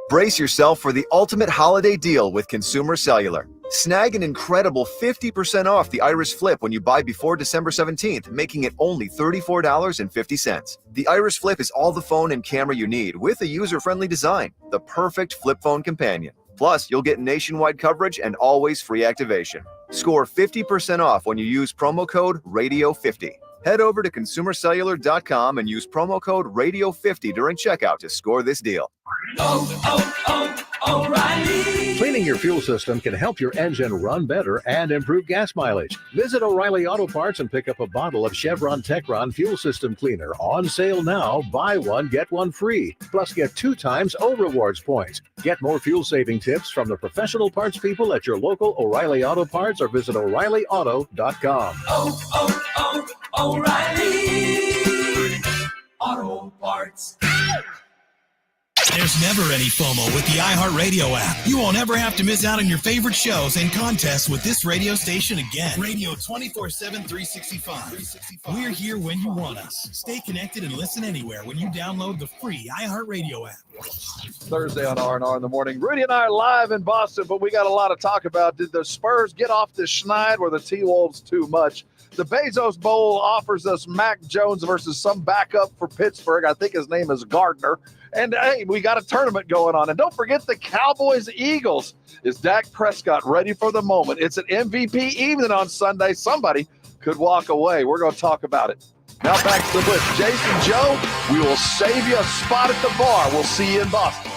Speaker 2: Brace yourself for the ultimate holiday deal with Consumer Cellular. Snag an incredible 50% off the Iris Flip when you buy before December 17th, making it only $34.50. The Iris Flip is all the phone and camera you need with a user-friendly design, the perfect flip phone companion. Plus, you'll get nationwide coverage and always free activation. Score 50% off when you use promo code RADIO50. Head over to consumercellular.com and use promo code RADIO50 during checkout to score this deal.
Speaker 21: O'Reilly. Cleaning your fuel system can help your engine run better and improve gas mileage. Visit O'Reilly Auto Parts and pick up a bottle of Chevron Techron Fuel System Cleaner. On sale now. Buy one, get one free. Plus, get 2 times O Rewards points. Get more fuel-saving tips from the professional parts people at your local O'Reilly Auto Parts or visit O'ReillyAuto.com.
Speaker 22: O'Reilly Auto Parts.
Speaker 3: There's never any FOMO with the iHeartRadio app. You won't ever have to miss out on your favorite shows and contests with this radio station again. Radio 24/7, 365. We're here when you want us. Stay connected and listen anywhere when you download the free iHeartRadio app.
Speaker 1: Thursday on R&R in the morning. Rudy and I are live in Boston, but we got a lot to talk about. Did the Spurs get off the schneid or the T-Wolves too much? The Bezos Bowl offers us Mac Jones versus some backup for Pittsburgh. I think his name is Gardner. And, hey, we got a tournament going on. And don't forget the Cowboys-Eagles. Is Dak Prescott ready for the moment? It's an MVP evening on Sunday. Somebody could walk away. We're going to talk about it. Now back to the Blitz. Jason, Joe, we will save you a spot at the bar. We'll see you in Boston.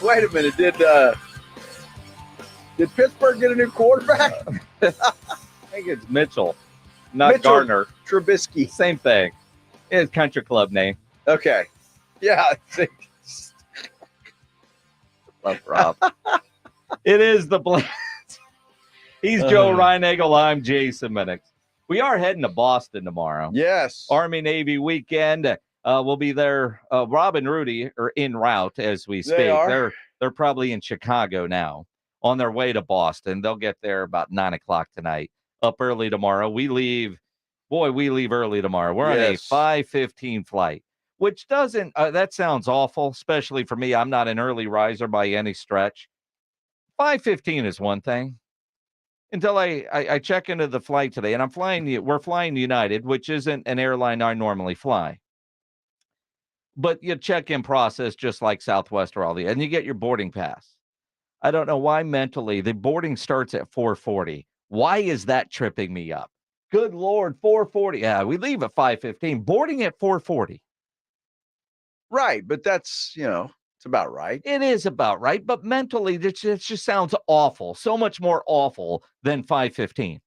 Speaker 1: Wait a minute. Did Pittsburgh get a new quarterback?
Speaker 6: I think it's Mitchell, not
Speaker 1: Mitchell
Speaker 6: Gardner.
Speaker 1: Trubisky.
Speaker 6: Same thing. His country club name.
Speaker 1: Okay. Yeah. I think.
Speaker 6: Love Rob. It is the Blitz. He's Joe Reinagel. I'm Jason Minix. We are heading to Boston tomorrow.
Speaker 1: Yes.
Speaker 6: Army-Navy weekend. We'll be there. Rob and Rudy are en route as we speak.
Speaker 1: They are.
Speaker 6: They're probably in Chicago now on their way to Boston. They'll get there about 9 o'clock tonight. Up early tomorrow. We leave early tomorrow. We're on a 5:15 flight, which doesn't, that sounds awful, especially for me. I'm not an early riser by any stretch. 5:15 is one thing. Until I check into the flight today, and we're flying United, which isn't an airline I normally fly. But you check-in process just like Southwest or all the, and you get your boarding pass. I don't know why mentally the boarding starts at 4:40. Why is that tripping me up? Good Lord, 4:40. Yeah, we leave at 5:15. Boarding at 4:40.
Speaker 1: Right, but that's, it's about right.
Speaker 6: It is about right, but mentally, it just sounds awful. So much more awful than 5:15.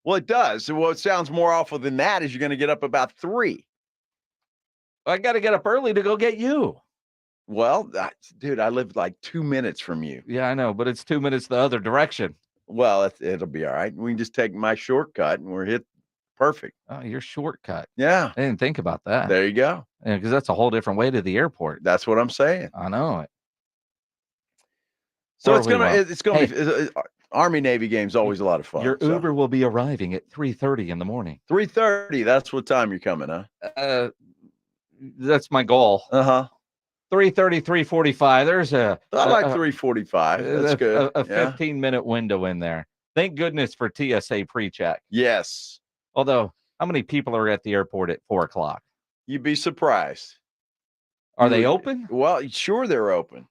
Speaker 1: Well, it does. What sounds more awful than that is you're going to get up about 3.
Speaker 6: I got to get up early to go get you.
Speaker 1: Well, dude, I live like 2 minutes from you.
Speaker 6: Yeah, I know, but it's 2 minutes the other direction.
Speaker 1: Well, it'll be all right. We can just take my shortcut and we're hit perfect.
Speaker 6: Oh, your shortcut.
Speaker 1: Yeah.
Speaker 6: I didn't think about that.
Speaker 1: There you go.
Speaker 6: Yeah, because that's a whole different way to the airport.
Speaker 1: That's what I'm saying.
Speaker 6: I know it.
Speaker 1: So it's gonna be Army Navy game's always a lot of fun.
Speaker 6: Your Uber will be arriving at 3:30 in the morning.
Speaker 1: 3:30. That's what time you're coming, huh?
Speaker 6: That's my goal. 3:30, 3:45. There's
Speaker 1: I like 3:45. That's good.
Speaker 6: A 15-minute window in there. Thank goodness for TSA pre-check.
Speaker 1: Yes.
Speaker 6: Although, how many people are at the airport at 4 o'clock?
Speaker 1: You'd be surprised.
Speaker 6: Are they open?
Speaker 1: Well, sure they're open.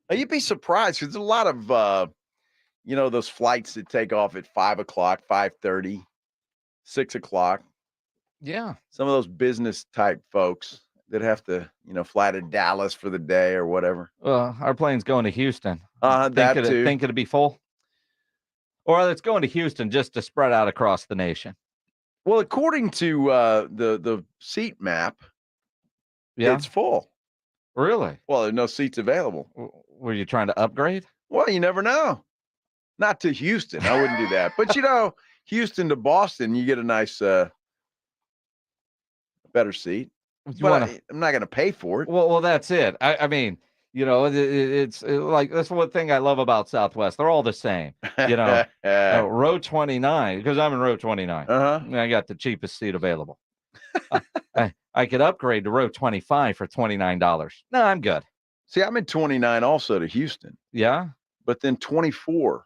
Speaker 1: You'd be surprised because there's a lot of, those flights that take off at 5 o'clock, 5:30, 6 o'clock.
Speaker 6: Yeah.
Speaker 1: Some of those business type folks that have to, fly to Dallas for the day or whatever.
Speaker 6: Our plane's going to Houston.
Speaker 1: That too.
Speaker 6: Think it'd be full? Or it's going to Houston just to spread out across the nation.
Speaker 1: Well, according to the seat map, it's full.
Speaker 6: Really?
Speaker 1: Well, there's no seats available.
Speaker 6: Were you trying to upgrade?
Speaker 1: Well, you never know. Not to Houston. I wouldn't do that. But, Houston to Boston, you get a nice better seat. But I'm not going to pay for it.
Speaker 6: Well, that's it. I mean, it's like that's one thing I love about Southwest. They're all the same. Row 29, because I'm in row 29. I got the cheapest seat available. I could upgrade to row 25 for $29. No, I'm good.
Speaker 1: See, I'm in 29 also to Houston.
Speaker 6: Yeah.
Speaker 1: But then 24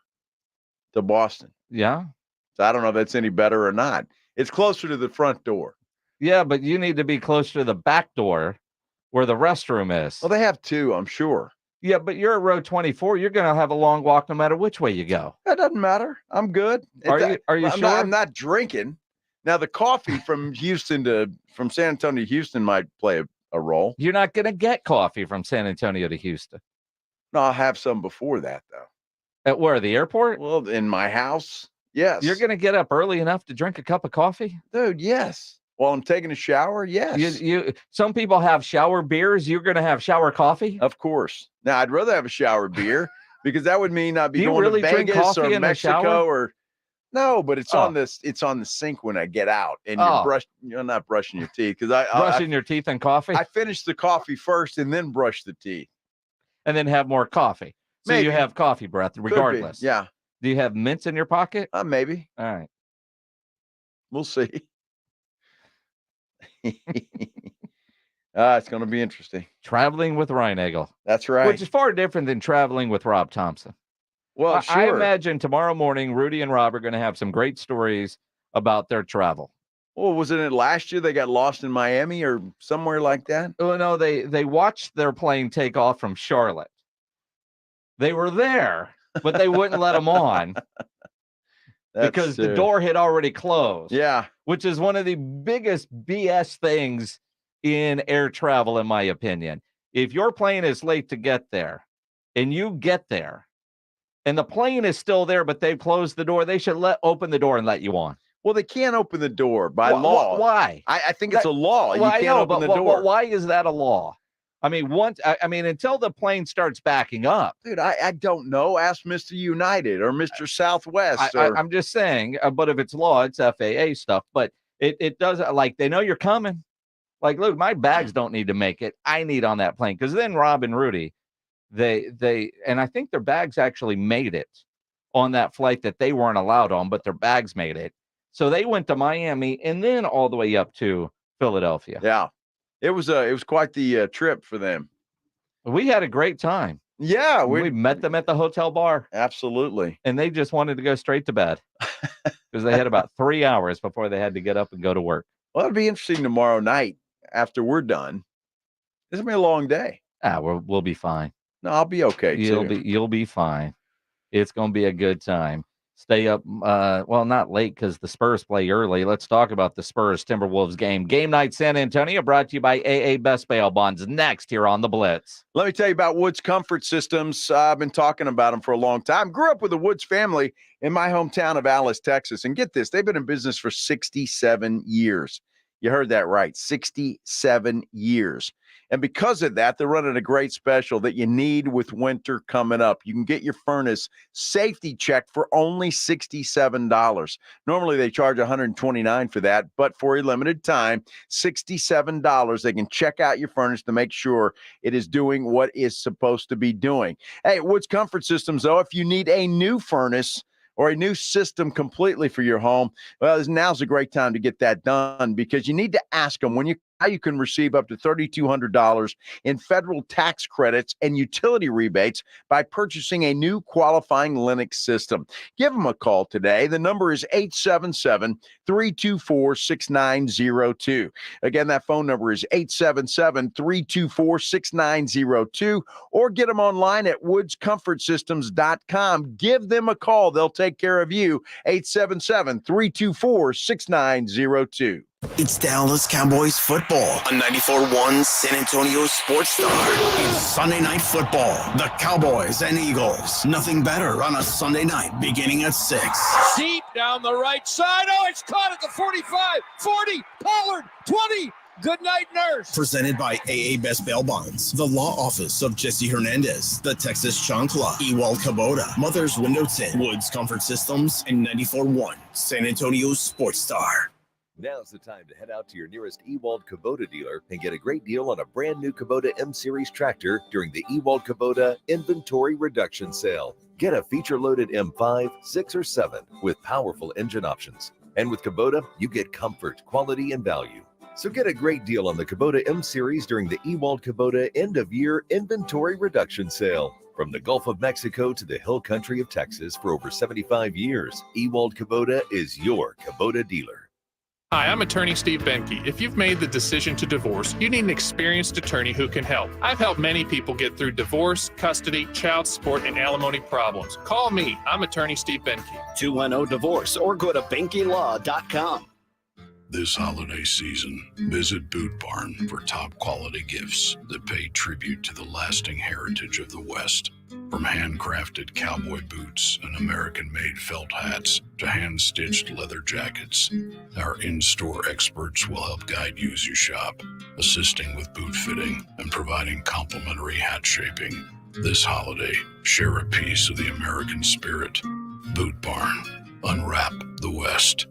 Speaker 1: to Boston.
Speaker 6: Yeah.
Speaker 1: So I don't know if that's any better or not. It's closer to the front door.
Speaker 6: Yeah, but you need to be closer to the back door where the restroom is.
Speaker 1: Well, they have two, I'm sure.
Speaker 6: Yeah, but you're at row 24. You're going to have a long walk no matter which way you go.
Speaker 1: That doesn't matter. I'm good.
Speaker 6: Are you sure?
Speaker 1: I'm not drinking. Now, the coffee from from San Antonio to Houston might play a role.
Speaker 6: You're not going to get coffee from San Antonio to Houston.
Speaker 1: No, I'll have some before that, though.
Speaker 6: At where? The airport?
Speaker 1: Well, in my house, yes.
Speaker 6: You're going to get up early enough to drink a cup of coffee?
Speaker 1: Dude, yes. While I'm taking a shower, yes.
Speaker 6: Some people have shower beers. You're going to have shower coffee?
Speaker 1: Of course. Now, I'd rather have a shower beer because that would mean I'd be going
Speaker 6: really
Speaker 1: to Vegas or Mexico
Speaker 6: or
Speaker 1: no, but it's on the sink when I get out and you're not brushing your teeth because
Speaker 6: brushing your teeth and coffee.
Speaker 1: I finish the coffee first and then brush the teeth,
Speaker 6: and then have more coffee. So you have coffee breath regardless.
Speaker 1: Yeah.
Speaker 6: Do you have mints in your pocket?
Speaker 1: Maybe.
Speaker 6: All right.
Speaker 1: We'll see. It's going to be interesting.
Speaker 6: Traveling with Reinagel.
Speaker 1: That's right.
Speaker 6: Which is far different than traveling with Rob Thompson.
Speaker 1: Well, sure.
Speaker 6: I imagine tomorrow morning, Rudy and Rob are going to have some great stories about their travel.
Speaker 1: Well, wasn't it last year they got lost in Miami or somewhere like that?
Speaker 6: Oh, no, they watched their plane take off from Charlotte. They were there, but they wouldn't let them on. Because the door had already closed.
Speaker 1: Yeah.
Speaker 6: Which is one of the biggest BS things in air travel, in my opinion. If your plane is late to get there and you get there and the plane is still there, but they've closed the door, they should open the door and let you on.
Speaker 1: Well, they can't open the door by law.
Speaker 6: Why?
Speaker 1: I think it's a law.
Speaker 6: Well,
Speaker 1: you can't open the door.
Speaker 6: Why is that a law? I mean, until the plane starts backing up.
Speaker 1: Dude, I don't know. Ask Mr. United or Mr. Southwest.
Speaker 6: I'm just saying, but if it's law, it's FAA stuff. But it doesn't, like, they know you're coming. Like, look, my bags don't need to make it. I need on that plane. Because then Rob and Rudy, and I think their bags actually made it on that flight that they weren't allowed on, but their bags made it. So they went to Miami and then all the way up to Philadelphia.
Speaker 1: Yeah. It was quite the trip for them.
Speaker 6: We had a great time.
Speaker 1: Yeah.
Speaker 6: We met them at the hotel bar.
Speaker 1: Absolutely.
Speaker 6: And they just wanted to go straight to bed because they had about 3 hours before they had to get up and go to work.
Speaker 1: Well, it'll be interesting tomorrow night after we're done. This will be a long day.
Speaker 6: We'll be fine.
Speaker 1: No, I'll be okay.
Speaker 6: You'll be fine. It's going to be a good time. Stay up, not late because the Spurs play early. Let's talk about the Spurs-Timberwolves game. Game night San Antonio brought to you by AA Best Bail Bonds. Next here on the Blitz.
Speaker 1: Let me tell you about Woods Comfort Systems. I've been talking about them for a long time. Grew up with the Woods family in my hometown of Alice, Texas. And get this, they've been in business for 67 years. You heard that right, 67 years. And because of that, they're running a great special that you need with winter coming up. You can get your furnace safety checked for only $67. Normally, they charge $129 for that, but for a limited time, $67. They can check out your furnace to make sure it is doing what it's supposed to be doing. Hey, Woods Comfort Systems, though, if you need a new furnace or a new system completely for your home, well, now's a great time to get that done because you need to ask them how you can receive up to $3,200 in federal tax credits and utility rebates by purchasing a new qualifying Linux system. Give them a call today. The number is 877-324-6902. Again, that phone number is 877-324-6902, or get them online at woodscomfortsystems.com. Give them a call. They'll take care of you. 877-324-6902.
Speaker 3: It's Dallas Cowboys football on 94.1 San Antonio Sports Star. It's Sunday Night Football. The Cowboys and Eagles. Nothing better on a Sunday night beginning at 6.
Speaker 14: Deep down the right side. Oh, it's caught at the 45, 40, Pollard, 20,
Speaker 3: Good night, nurse. Presented by AA Best Bail Bonds, the law office of Jesse Hernandez, the Texas Chancla, Ewald Kubota, Mother's Window Tint, Woods Comfort Systems, and 94.1 San Antonio's Sports Star.
Speaker 4: Now's the time to head out to your nearest Ewald Kubota dealer and get a great deal on a brand new Kubota M-Series tractor during the Ewald Kubota Inventory Reduction Sale. Get a feature-loaded M5, 6, or 7 with powerful engine options. And with Kubota, you get comfort, quality, and value. So get a great deal on the Kubota M-Series during the Ewald Kubota End-of-Year Inventory Reduction Sale. From the Gulf of Mexico to the hill country of Texas for over 75 years, Ewald Kubota is your Kubota dealer.
Speaker 5: Hi, I'm attorney Steve Benke. If you've made the decision to divorce, you need an experienced attorney who can help. I've helped many people get through divorce, custody, child support, and alimony problems. Call me. I'm attorney Steve Benke.
Speaker 7: 210-DIVORCE or go to BenkeLaw.com.
Speaker 24: This holiday season, visit Boot Barn for top quality gifts that pay tribute to the lasting heritage of the West. From handcrafted cowboy boots and American-made felt hats to hand-stitched leather jackets, our in-store experts will help guide you as you shop, assisting with boot fitting and providing complimentary hat shaping. This holiday, share a piece of the American spirit. Boot Barn. Unwrap the West.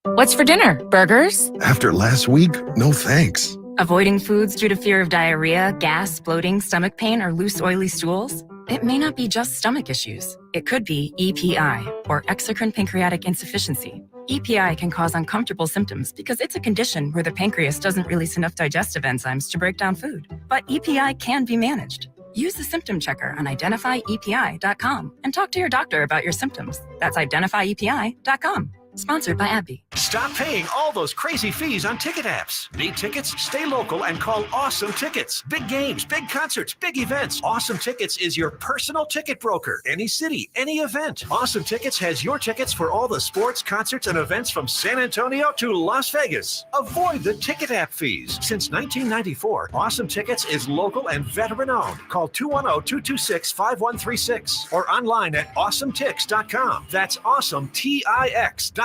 Speaker 25: What's for dinner? Burgers?
Speaker 26: After last week, no thanks.
Speaker 25: Avoiding foods due to fear of diarrhea, gas, bloating, stomach pain, or loose, oily stools? It may not be just stomach issues. It could be EPI, or exocrine pancreatic insufficiency. EPI can cause uncomfortable symptoms because it's a condition where the pancreas doesn't release enough digestive enzymes to break down food. But EPI can be managed. Use the symptom checker on identifyepi.com and talk to your doctor about your symptoms. That's identifyepi.com. Sponsored by AbbVie.
Speaker 21: Stop paying all those crazy fees on ticket apps. Need tickets? Stay local and call Awesome Tickets. Big games, big concerts, big events. Awesome Tickets is your personal ticket broker. Any city, any event. Awesome Tickets has your tickets for all the sports, concerts, and events from San Antonio to Las Vegas. Avoid the ticket app fees. Since 1994, Awesome Tickets is local and veteran-owned. Call 210-226-5136 or online at awesometix.com. That's awesometix.com.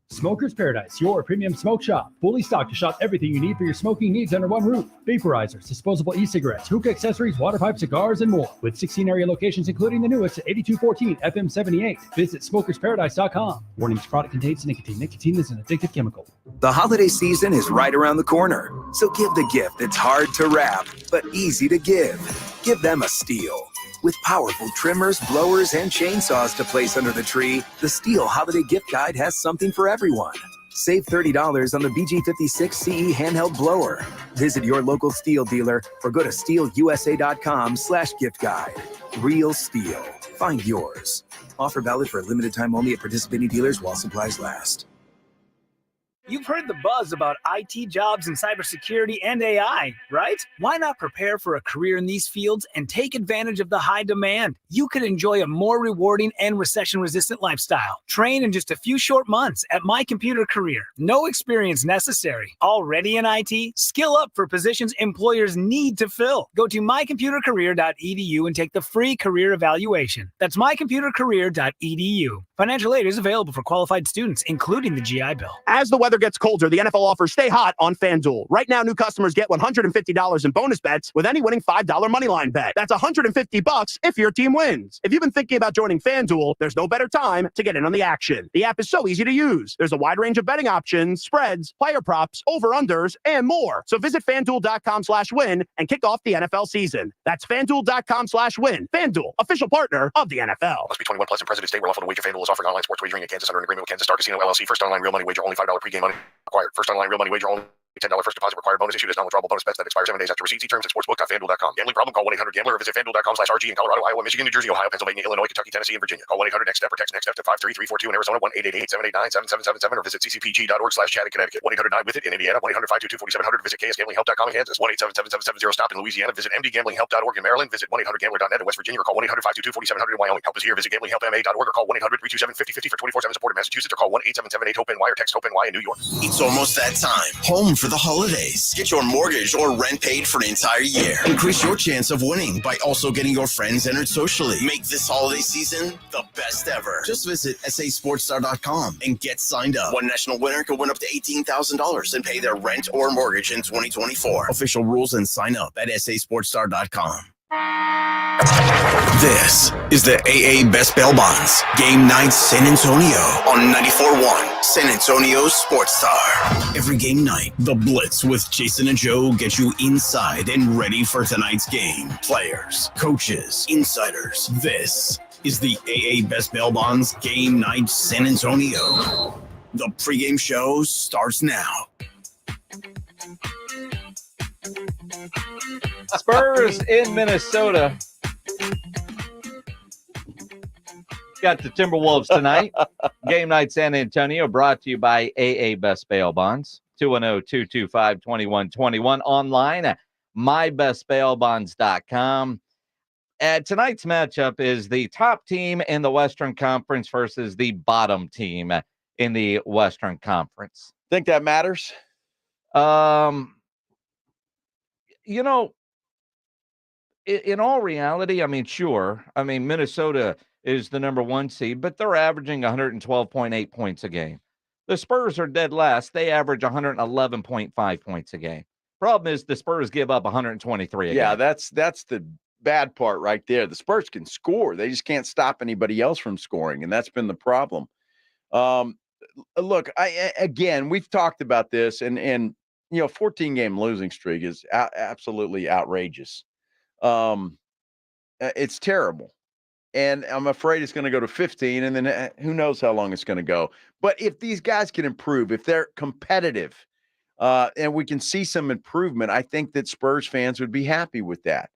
Speaker 15: Smoker's Paradise, your premium smoke shop. Fully stocked to shop everything you need for your smoking needs under one roof. Vaporizers, disposable e-cigarettes, hookah accessories, water pipe, cigars, and more. With 16 area locations, including the newest at 8214 FM 78. Visit smokersparadise.com. Warning, this product contains nicotine. Nicotine is an addictive chemical.
Speaker 27: The holiday season is right around the corner. So give the gift that's hard to wrap, but easy to give. Give them a Stihl. With powerful trimmers, blowers, and chainsaws to place under the tree, the Stihl Holiday Gift Guide has something for everyone. Save $30 on the BG56 CE handheld blower. Visit your local Stihl dealer or go to stihlusa.com/gift guide. Real Stihl. Find yours. Offer valid for a limited time only at participating dealers while supplies last.
Speaker 28: You've heard the buzz about IT jobs in cybersecurity and AI, right? Why not prepare for a career in these fields and take advantage of the high demand? You could enjoy a more rewarding and recession-resistant lifestyle. Train in just a few short months at My Computer Career. No experience necessary. Already in IT? Skill up for positions employers need to fill. Go to mycomputercareer.edu and take the free career evaluation. That's mycomputercareer.edu. Financial aid is available for qualified students, including the GI Bill.
Speaker 29: As the weather gets colder, the NFL offers stay hot on FanDuel. Right now, new customers get $150 in bonus bets with any winning $5 moneyline bet. That's $150 if your team wins. If you've been thinking about joining FanDuel, there's no better time to get in on the action. The app is so easy to use. There's a wide range of betting options, spreads, player props, over-unders, and more. So visit FanDuel.com/win and kick off the NFL season. That's FanDuel.com/win. FanDuel, official partner of the NFL.
Speaker 30: Must be 21 plus and present state where lawful to wager. FanDuel is offering online sports wagering in Kansas under an agreement with Kansas Star Casino LLC. First online real money wager, only $5 pregame money required. First online real money wager, only $10 first deposit required. Bonus issued as non-withdrawable bonus bets that expire 7 days after receipt. See terms at sportsbook.fanduel.com. Gambling problem? Call 1-800-GAMBLER or visit fanduel.com/RG in Colorado, Iowa, Michigan, New Jersey, Ohio, Pennsylvania, Illinois, Kentucky, Tennessee, and Virginia. Call 1-800-NEXT-STEP or text NEXT-STEP to 53342 in Arizona, 1-888-789-7777 or visit ccpg.org/chat in Connecticut. 1-800-9-WITH-IT in Indiana, 1-800-522-4700. Visit KSGamblingHelp.com in Kansas, 1-877-770-STOP in Louisiana. Visit mdgamblinghelp.org in Maryland. Visit 1-800-GAMBLER.net in West Virginia or call 1-800-522-4700 in Wyoming. Help is here. Visit gamblinghelpma.org or call 1-800-327-5050 for 24/7 support in Massachusetts or call 1-877-8-HOPE-NY or text HOPE-NY in New York.
Speaker 3: It's almost that time. Home for for the holidays. Get your mortgage or rent paid for an entire year. Increase your chance of winning by also getting your friends entered socially. Make this holiday season the best ever. Just visit sasportstar.com and get signed up. One national winner could win up to $18,000 and pay their rent or mortgage in 2024. Official rules and sign up at sasportstar.com. This is the AA Best Bail Bonds Game Night San Antonio on 94.1 San Antonio Sports Star. Every game night, the Blitz with Jason and Joe get you inside and ready for tonight's game. Players, coaches, insiders. This is the AA Best Bail Bonds Game Night San Antonio. The pregame show starts now.
Speaker 6: Spurs in Minnesota. Got the Timberwolves tonight. Game night San Antonio brought to you by AA Best Bail Bonds. 210-225-2121. Online at mybestbailbonds.com. Tonight's matchup is the top team in the Western Conference versus the bottom team in the Western Conference.
Speaker 1: Think that matters?
Speaker 6: You know, in all reality, I mean, sure. I mean, Minnesota is the number one seed, but they're averaging 112.8 points a game. The Spurs are dead last. They average 111.5 points a game. Problem is the Spurs give up 123 a game.
Speaker 1: Yeah, that's the bad part right there. The Spurs can score. They just can't stop anybody else from scoring, and that's been the problem. Look, again, we've talked about this, and 14-game losing streak is absolutely outrageous. It's terrible. And I'm afraid it's going to go to 15, and then who knows how long it's going to go. But if these guys can improve, if they're competitive, and we can see some improvement, I think that Spurs fans would be happy with that.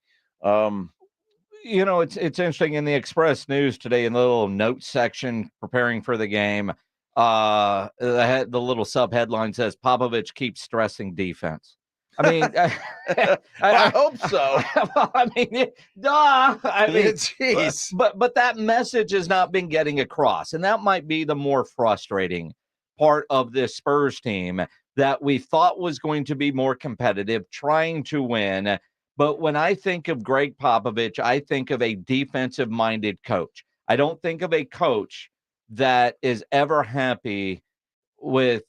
Speaker 6: It's interesting in the Express News today in the little note section preparing for the game. The little sub-headline says, Popovich keeps stressing defense. I mean,
Speaker 1: I hope so.
Speaker 6: I mean, duh. I mean,
Speaker 1: jeez.
Speaker 6: But that message has not been getting across, and that might be the more frustrating part of this Spurs team that we thought was going to be more competitive, trying to win. But when I think of Greg Popovich, I think of a defensive-minded coach. I don't think of a coach that is ever happy with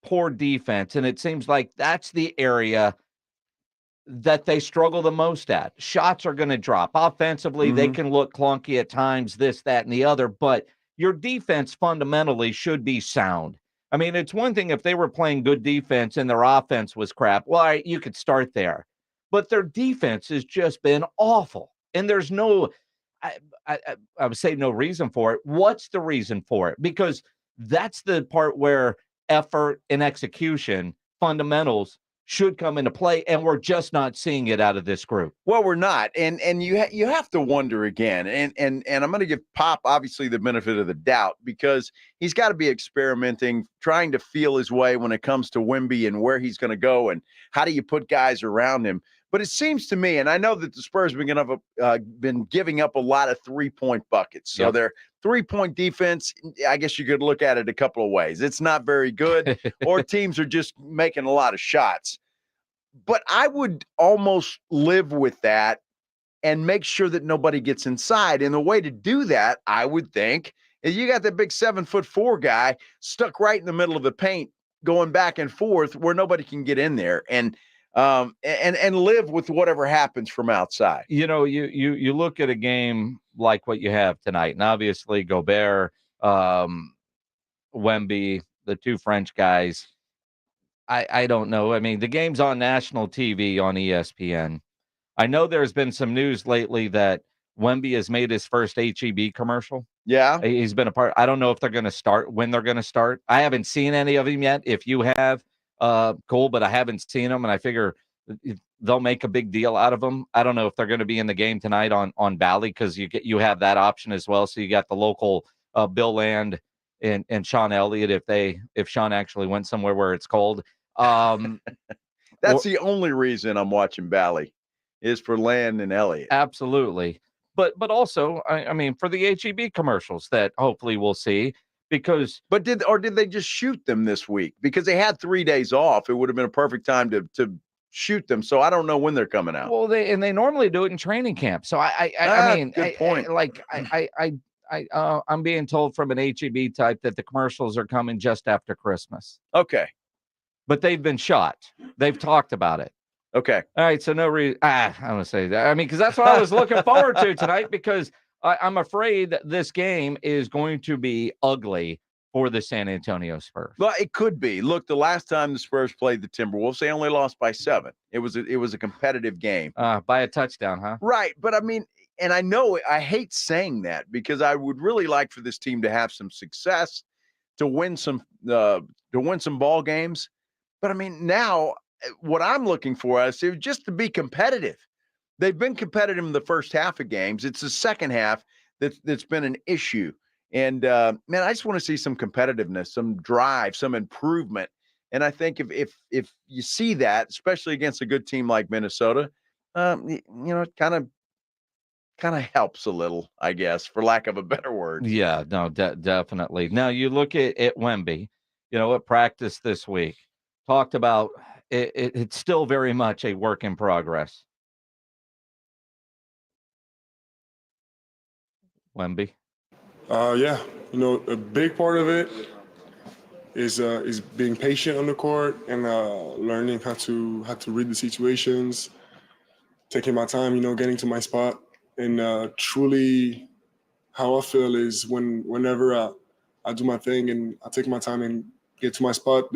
Speaker 6: poor defense, and it seems like that's the area that they struggle the most at. Shots are going to drop. Offensively, they can look clunky at times, this, that, and the other, but your defense fundamentally should be sound. I mean, it's one thing if they were playing good defense and their offense was crap. Well, you could start there. But their defense has just been awful, and there's no I would say no reason for it. What's the reason for it? Because that's the part where effort and execution, fundamentals should come into play, and we're just not seeing it out of this group.
Speaker 1: Well, we're not, and you have to wonder again, and I'm going to give Pop obviously the benefit of the doubt because he's got to be experimenting, trying to feel his way when it comes to Wemby and where he's going to go and how do you put guys around him. But it seems to me, and I know that the Spurs have been giving up a lot of three-point buckets. So their three-point defense, I guess you could look at it a couple of ways. It's not very good, or teams are just making a lot of shots. But I would almost live with that and make sure that nobody gets inside. And the way to do that, I would think, is you got that big 7'4" guy stuck right in the middle of the paint going back and forth where nobody can get in there. And live with whatever happens from outside.
Speaker 6: You look at a game like what you have tonight, and obviously Gobert, Wemby, the two French guys. I don't know. I mean, the game's on national TV on ESPN. I know there's been some news lately that Wemby has made his first HEB commercial.
Speaker 1: Yeah.
Speaker 6: He's been a part. I don't know if they're going to start, when they're going to start. I haven't seen any of him yet. If you have, cool, but I haven't seen them, and I figure they'll make a big deal out of them. I don't know if they're going to be in the game tonight on Ballou, because you have that option as well. So you got the local Bill Land and Sean Elliott if Sean actually went somewhere where it's cold.
Speaker 1: That's the only reason I'm watching Ballou is for Land and Elliott.
Speaker 6: Absolutely. But also, I mean, for the HEB commercials that hopefully we'll see. because.
Speaker 1: But did they just shoot them this week? Because they had 3 days off. It would have been a perfect time to shoot them. So I don't know when they're coming out.
Speaker 6: Well, they normally do it in training camp. So I mean,
Speaker 1: good point.
Speaker 6: I'm being told from an HEB type that the commercials are coming just after Christmas.
Speaker 1: Okay.
Speaker 6: But they've been shot. They've talked about it.
Speaker 1: Okay.
Speaker 6: All right. So no reason. I'm going to say that. I mean, because that's what I was looking forward to tonight, because I'm afraid that this game is going to be ugly for the San Antonio Spurs.
Speaker 1: Well, it could be. Look, the last time the Spurs played the Timberwolves, they only lost by 7. It was a competitive game.
Speaker 6: By a touchdown, huh?
Speaker 1: Right. But I mean, and I know I hate saying that because I would really like for this team to have some success, to win some ball games. But I mean, now what I'm looking for is just to be competitive. They've been competitive in the first half of games. It's the second half that's been an issue. And man, I just want to see some competitiveness, some drive, some improvement. And I think if you see that, especially against a good team like Minnesota, it kind of helps a little, I guess, for lack of a better word.
Speaker 6: Yeah, no, definitely. Now you look at Wemby, at practice this week, talked about it's still very much a work in progress. Wemby.
Speaker 8: Yeah, a big part of it is being patient on the court and learning how to read the situations, taking my time, getting to my spot, and truly, how I feel is whenever I do my thing and I take my time and get to my spot,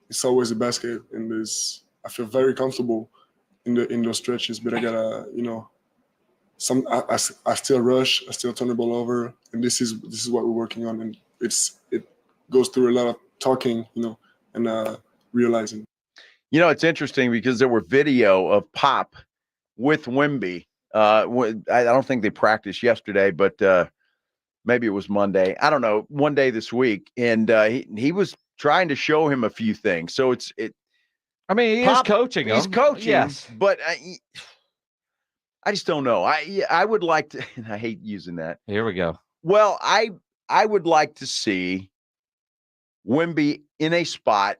Speaker 8: it's always a basket, and I feel very comfortable in those stretches. But I gotta, I still rush, I still turn the ball over, and this is what we're working on, and it goes through a lot of talking, and realizing.
Speaker 1: It's interesting because there were video of Pop with Wemby. I don't think they practiced yesterday, but maybe it was Monday. I don't know. One day this week, and he was trying to show him a few things. So he
Speaker 6: is coaching.
Speaker 1: He's coaching,
Speaker 6: yes,
Speaker 1: but I just don't know. I would like to. And I hate using that.
Speaker 6: Here we go.
Speaker 1: Well, I would like to see Wemby in a spot,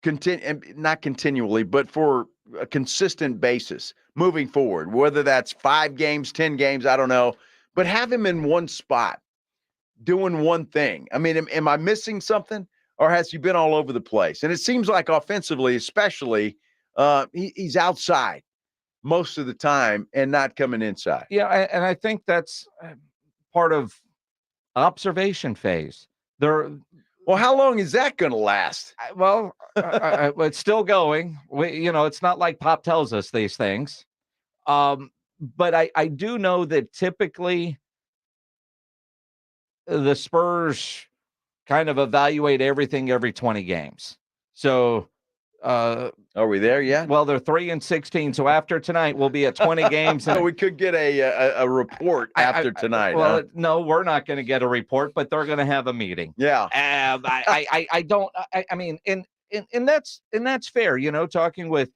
Speaker 1: not continually, but for a consistent basis moving forward. Whether that's 5 games, 10 games, I don't know, but have him in one spot doing one thing. I mean, am I missing something, or has he been all over the place? And it seems like offensively, especially, he's outside most of the time and not coming inside.
Speaker 6: Yeah, and I think that's part of observation phase.
Speaker 1: Well, how long is that going to last?
Speaker 6: It's still going. It's not like Pop tells us these things. But I do know that typically the Spurs kind of evaluate everything every 20 games. So
Speaker 1: are we there yet?
Speaker 6: Well, they're 3-16. So after tonight, we'll be at 20 games.
Speaker 1: So we could get a report after tonight.
Speaker 6: Well, no, we're not going to get a report, but they're going to have a meeting.
Speaker 1: Yeah.
Speaker 6: I mean, and that's fair. Talking with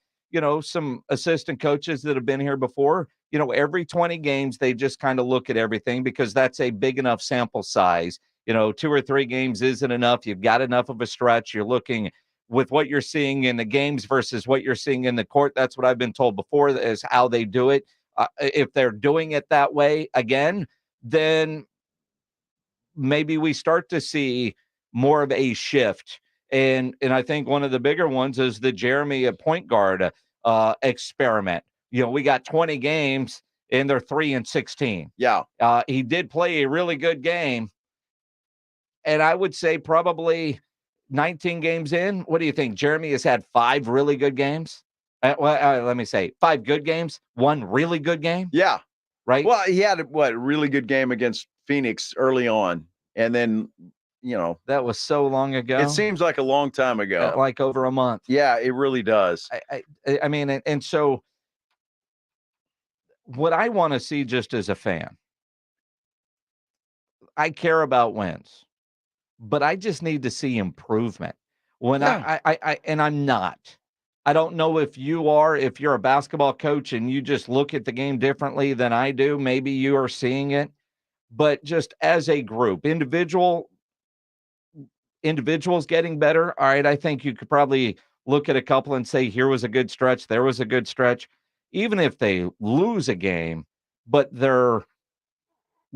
Speaker 6: some assistant coaches that have been here before. Every 20 games, they just kind of look at everything because that's a big enough sample size. 2 or 3 games isn't enough. You've got enough of a stretch. You're looking with what you're seeing in the games versus what you're seeing in the court. That's what I've been told before is how they do it. If they're doing it that way again, then maybe we start to see more of a shift. And I think one of the bigger ones is the Jeremy at point guard experiment. We got 20 games and they're 3-16.
Speaker 1: Yeah.
Speaker 6: He did play a really good game. And I would say probably 19 games in. What do you think? Jeremy has had 5 really good games. Let me say 5 good games, 1 really good game.
Speaker 1: Yeah.
Speaker 6: Right.
Speaker 1: Well, he had a really good game against Phoenix early on. And then,
Speaker 6: that was so long ago.
Speaker 1: It seems like a long time ago.
Speaker 6: Like over a month.
Speaker 1: Yeah, it really does.
Speaker 6: I mean, and so what I want to see just as a fan, I care about wins, but I just need to see improvement. I'm not. I don't know if you are, if you're a basketball coach and you just look at the game differently than I do. Maybe you are seeing it, but just as a group, individuals getting better. All right, I think you could probably look at a couple and say, here was a good stretch, there was a good stretch. Even if they lose a game, but they're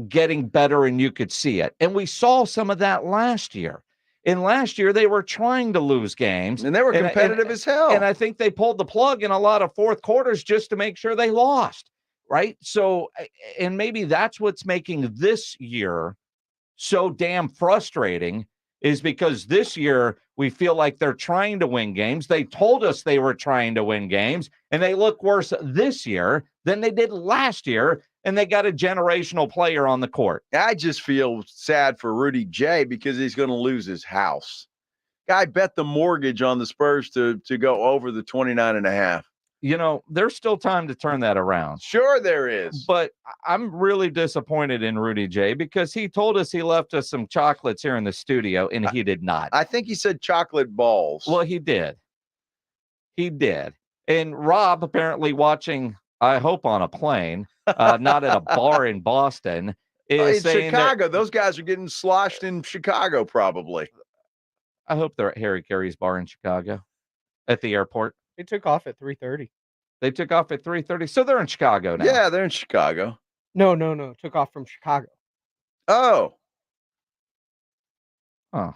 Speaker 6: getting better and you could see it. And we saw some of that last year. And last year, they were trying to lose games.
Speaker 1: And they were competitive as hell.
Speaker 6: And I think they pulled the plug in a lot of fourth quarters just to make sure they lost, right? So, and maybe that's what's making this year so damn frustrating, is because this year we feel like they're trying to win games. They told us they were trying to win games, and they look worse this year than they did last year, and they got a generational player on the court.
Speaker 1: I just feel sad for Rudy J because he's going to lose his house. Guy bet the mortgage on the Spurs to go over the 29.5.
Speaker 6: You know, there's still time to turn that around.
Speaker 1: Sure there is.
Speaker 6: But I'm really disappointed in Rudy J because he told us he left us some chocolates here in the studio, and he did not.
Speaker 1: I think he said chocolate balls.
Speaker 6: Well, he did. He did. And Rob, apparently watching, I hope on a plane, not at a bar in Boston, is
Speaker 1: in
Speaker 6: saying
Speaker 1: Chicago. Those guys are getting sloshed in Chicago probably.
Speaker 6: I hope they're at Harry Carey's bar in Chicago at the airport.
Speaker 9: They took off at 3:30.
Speaker 6: They took off at 3:30. So they're in Chicago now.
Speaker 1: Yeah, they're in Chicago.
Speaker 9: No. Took off from Chicago.
Speaker 1: Oh.
Speaker 6: So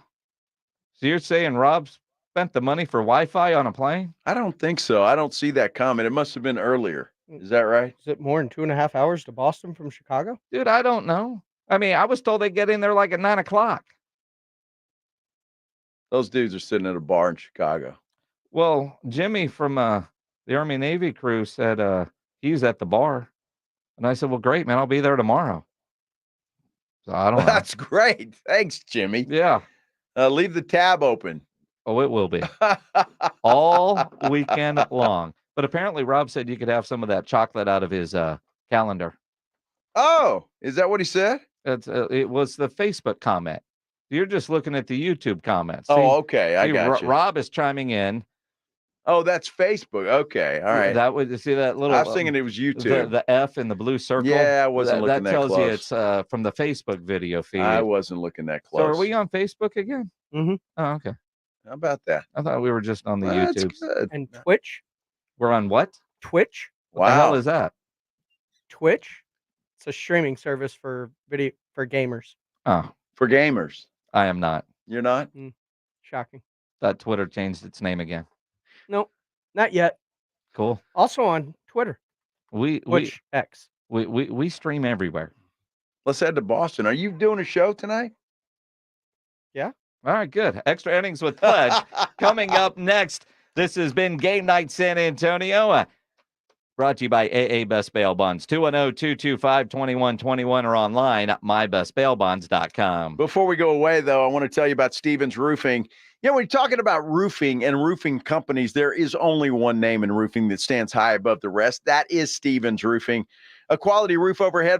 Speaker 6: you're saying Rob spent the money for Wi-Fi on a plane?
Speaker 1: I don't think so. I don't see that comment. It must have been earlier. Is that right?
Speaker 9: Is it more than 2.5 hours to Boston from Chicago?
Speaker 6: Dude, I don't know. I mean, I was told they get in there like at 9 o'clock.
Speaker 1: Those dudes are sitting at a bar in Chicago.
Speaker 6: Well, Jimmy from the Army Navy crew said he was at the bar. And I said, well, great, man. I'll be there tomorrow. So I don't know.
Speaker 1: That's great. Thanks, Jimmy.
Speaker 6: Yeah.
Speaker 1: Leave the tab open.
Speaker 6: Oh, it will be. All weekend long. But apparently Rob said you could have some of that chocolate out of his calendar.
Speaker 1: Oh, is that what he said?
Speaker 6: It was the Facebook comment. You're just looking at the YouTube comments.
Speaker 1: Oh, okay. I got you.
Speaker 6: Rob is chiming in.
Speaker 1: Oh, that's Facebook. Okay. All right.
Speaker 6: That would see that little.
Speaker 1: I was thinking it was YouTube.
Speaker 6: The F in the blue circle.
Speaker 1: Yeah, I wasn't looking that close.
Speaker 6: That tells you it's from the Facebook video feed.
Speaker 1: I wasn't looking that close.
Speaker 6: So are we on Facebook again?
Speaker 9: Mm-hmm.
Speaker 6: Oh, okay.
Speaker 1: How about that?
Speaker 6: I thought we were just on the YouTube.
Speaker 1: That's good.
Speaker 9: And Twitch.
Speaker 6: We're on what?
Speaker 9: Twitch.
Speaker 6: What the hell is that?
Speaker 9: Twitch. It's a streaming service for video for gamers.
Speaker 6: Oh,
Speaker 1: for gamers.
Speaker 6: I am not.
Speaker 1: You're not?
Speaker 9: Shocking.
Speaker 6: Thought Twitter changed its name again.
Speaker 9: Nope, not yet.
Speaker 6: Cool.
Speaker 9: Also on Twitter. X.
Speaker 6: We stream everywhere.
Speaker 1: Let's head to Boston. Are you doing a show tonight?
Speaker 9: Yeah.
Speaker 6: All right, good. Extra innings with Pledge coming up next. This has been Game Night San Antonio. Brought to you by AA Best Bail Bonds, 210-225-2121 or online at mybestbailbonds.com.
Speaker 1: Before we go away, though, I want to tell you about Stevens Roofing. You know, when you're talking about roofing and roofing companies, there is only one name in roofing that stands high above the rest. That is Stevens Roofing. A quality roof overhead by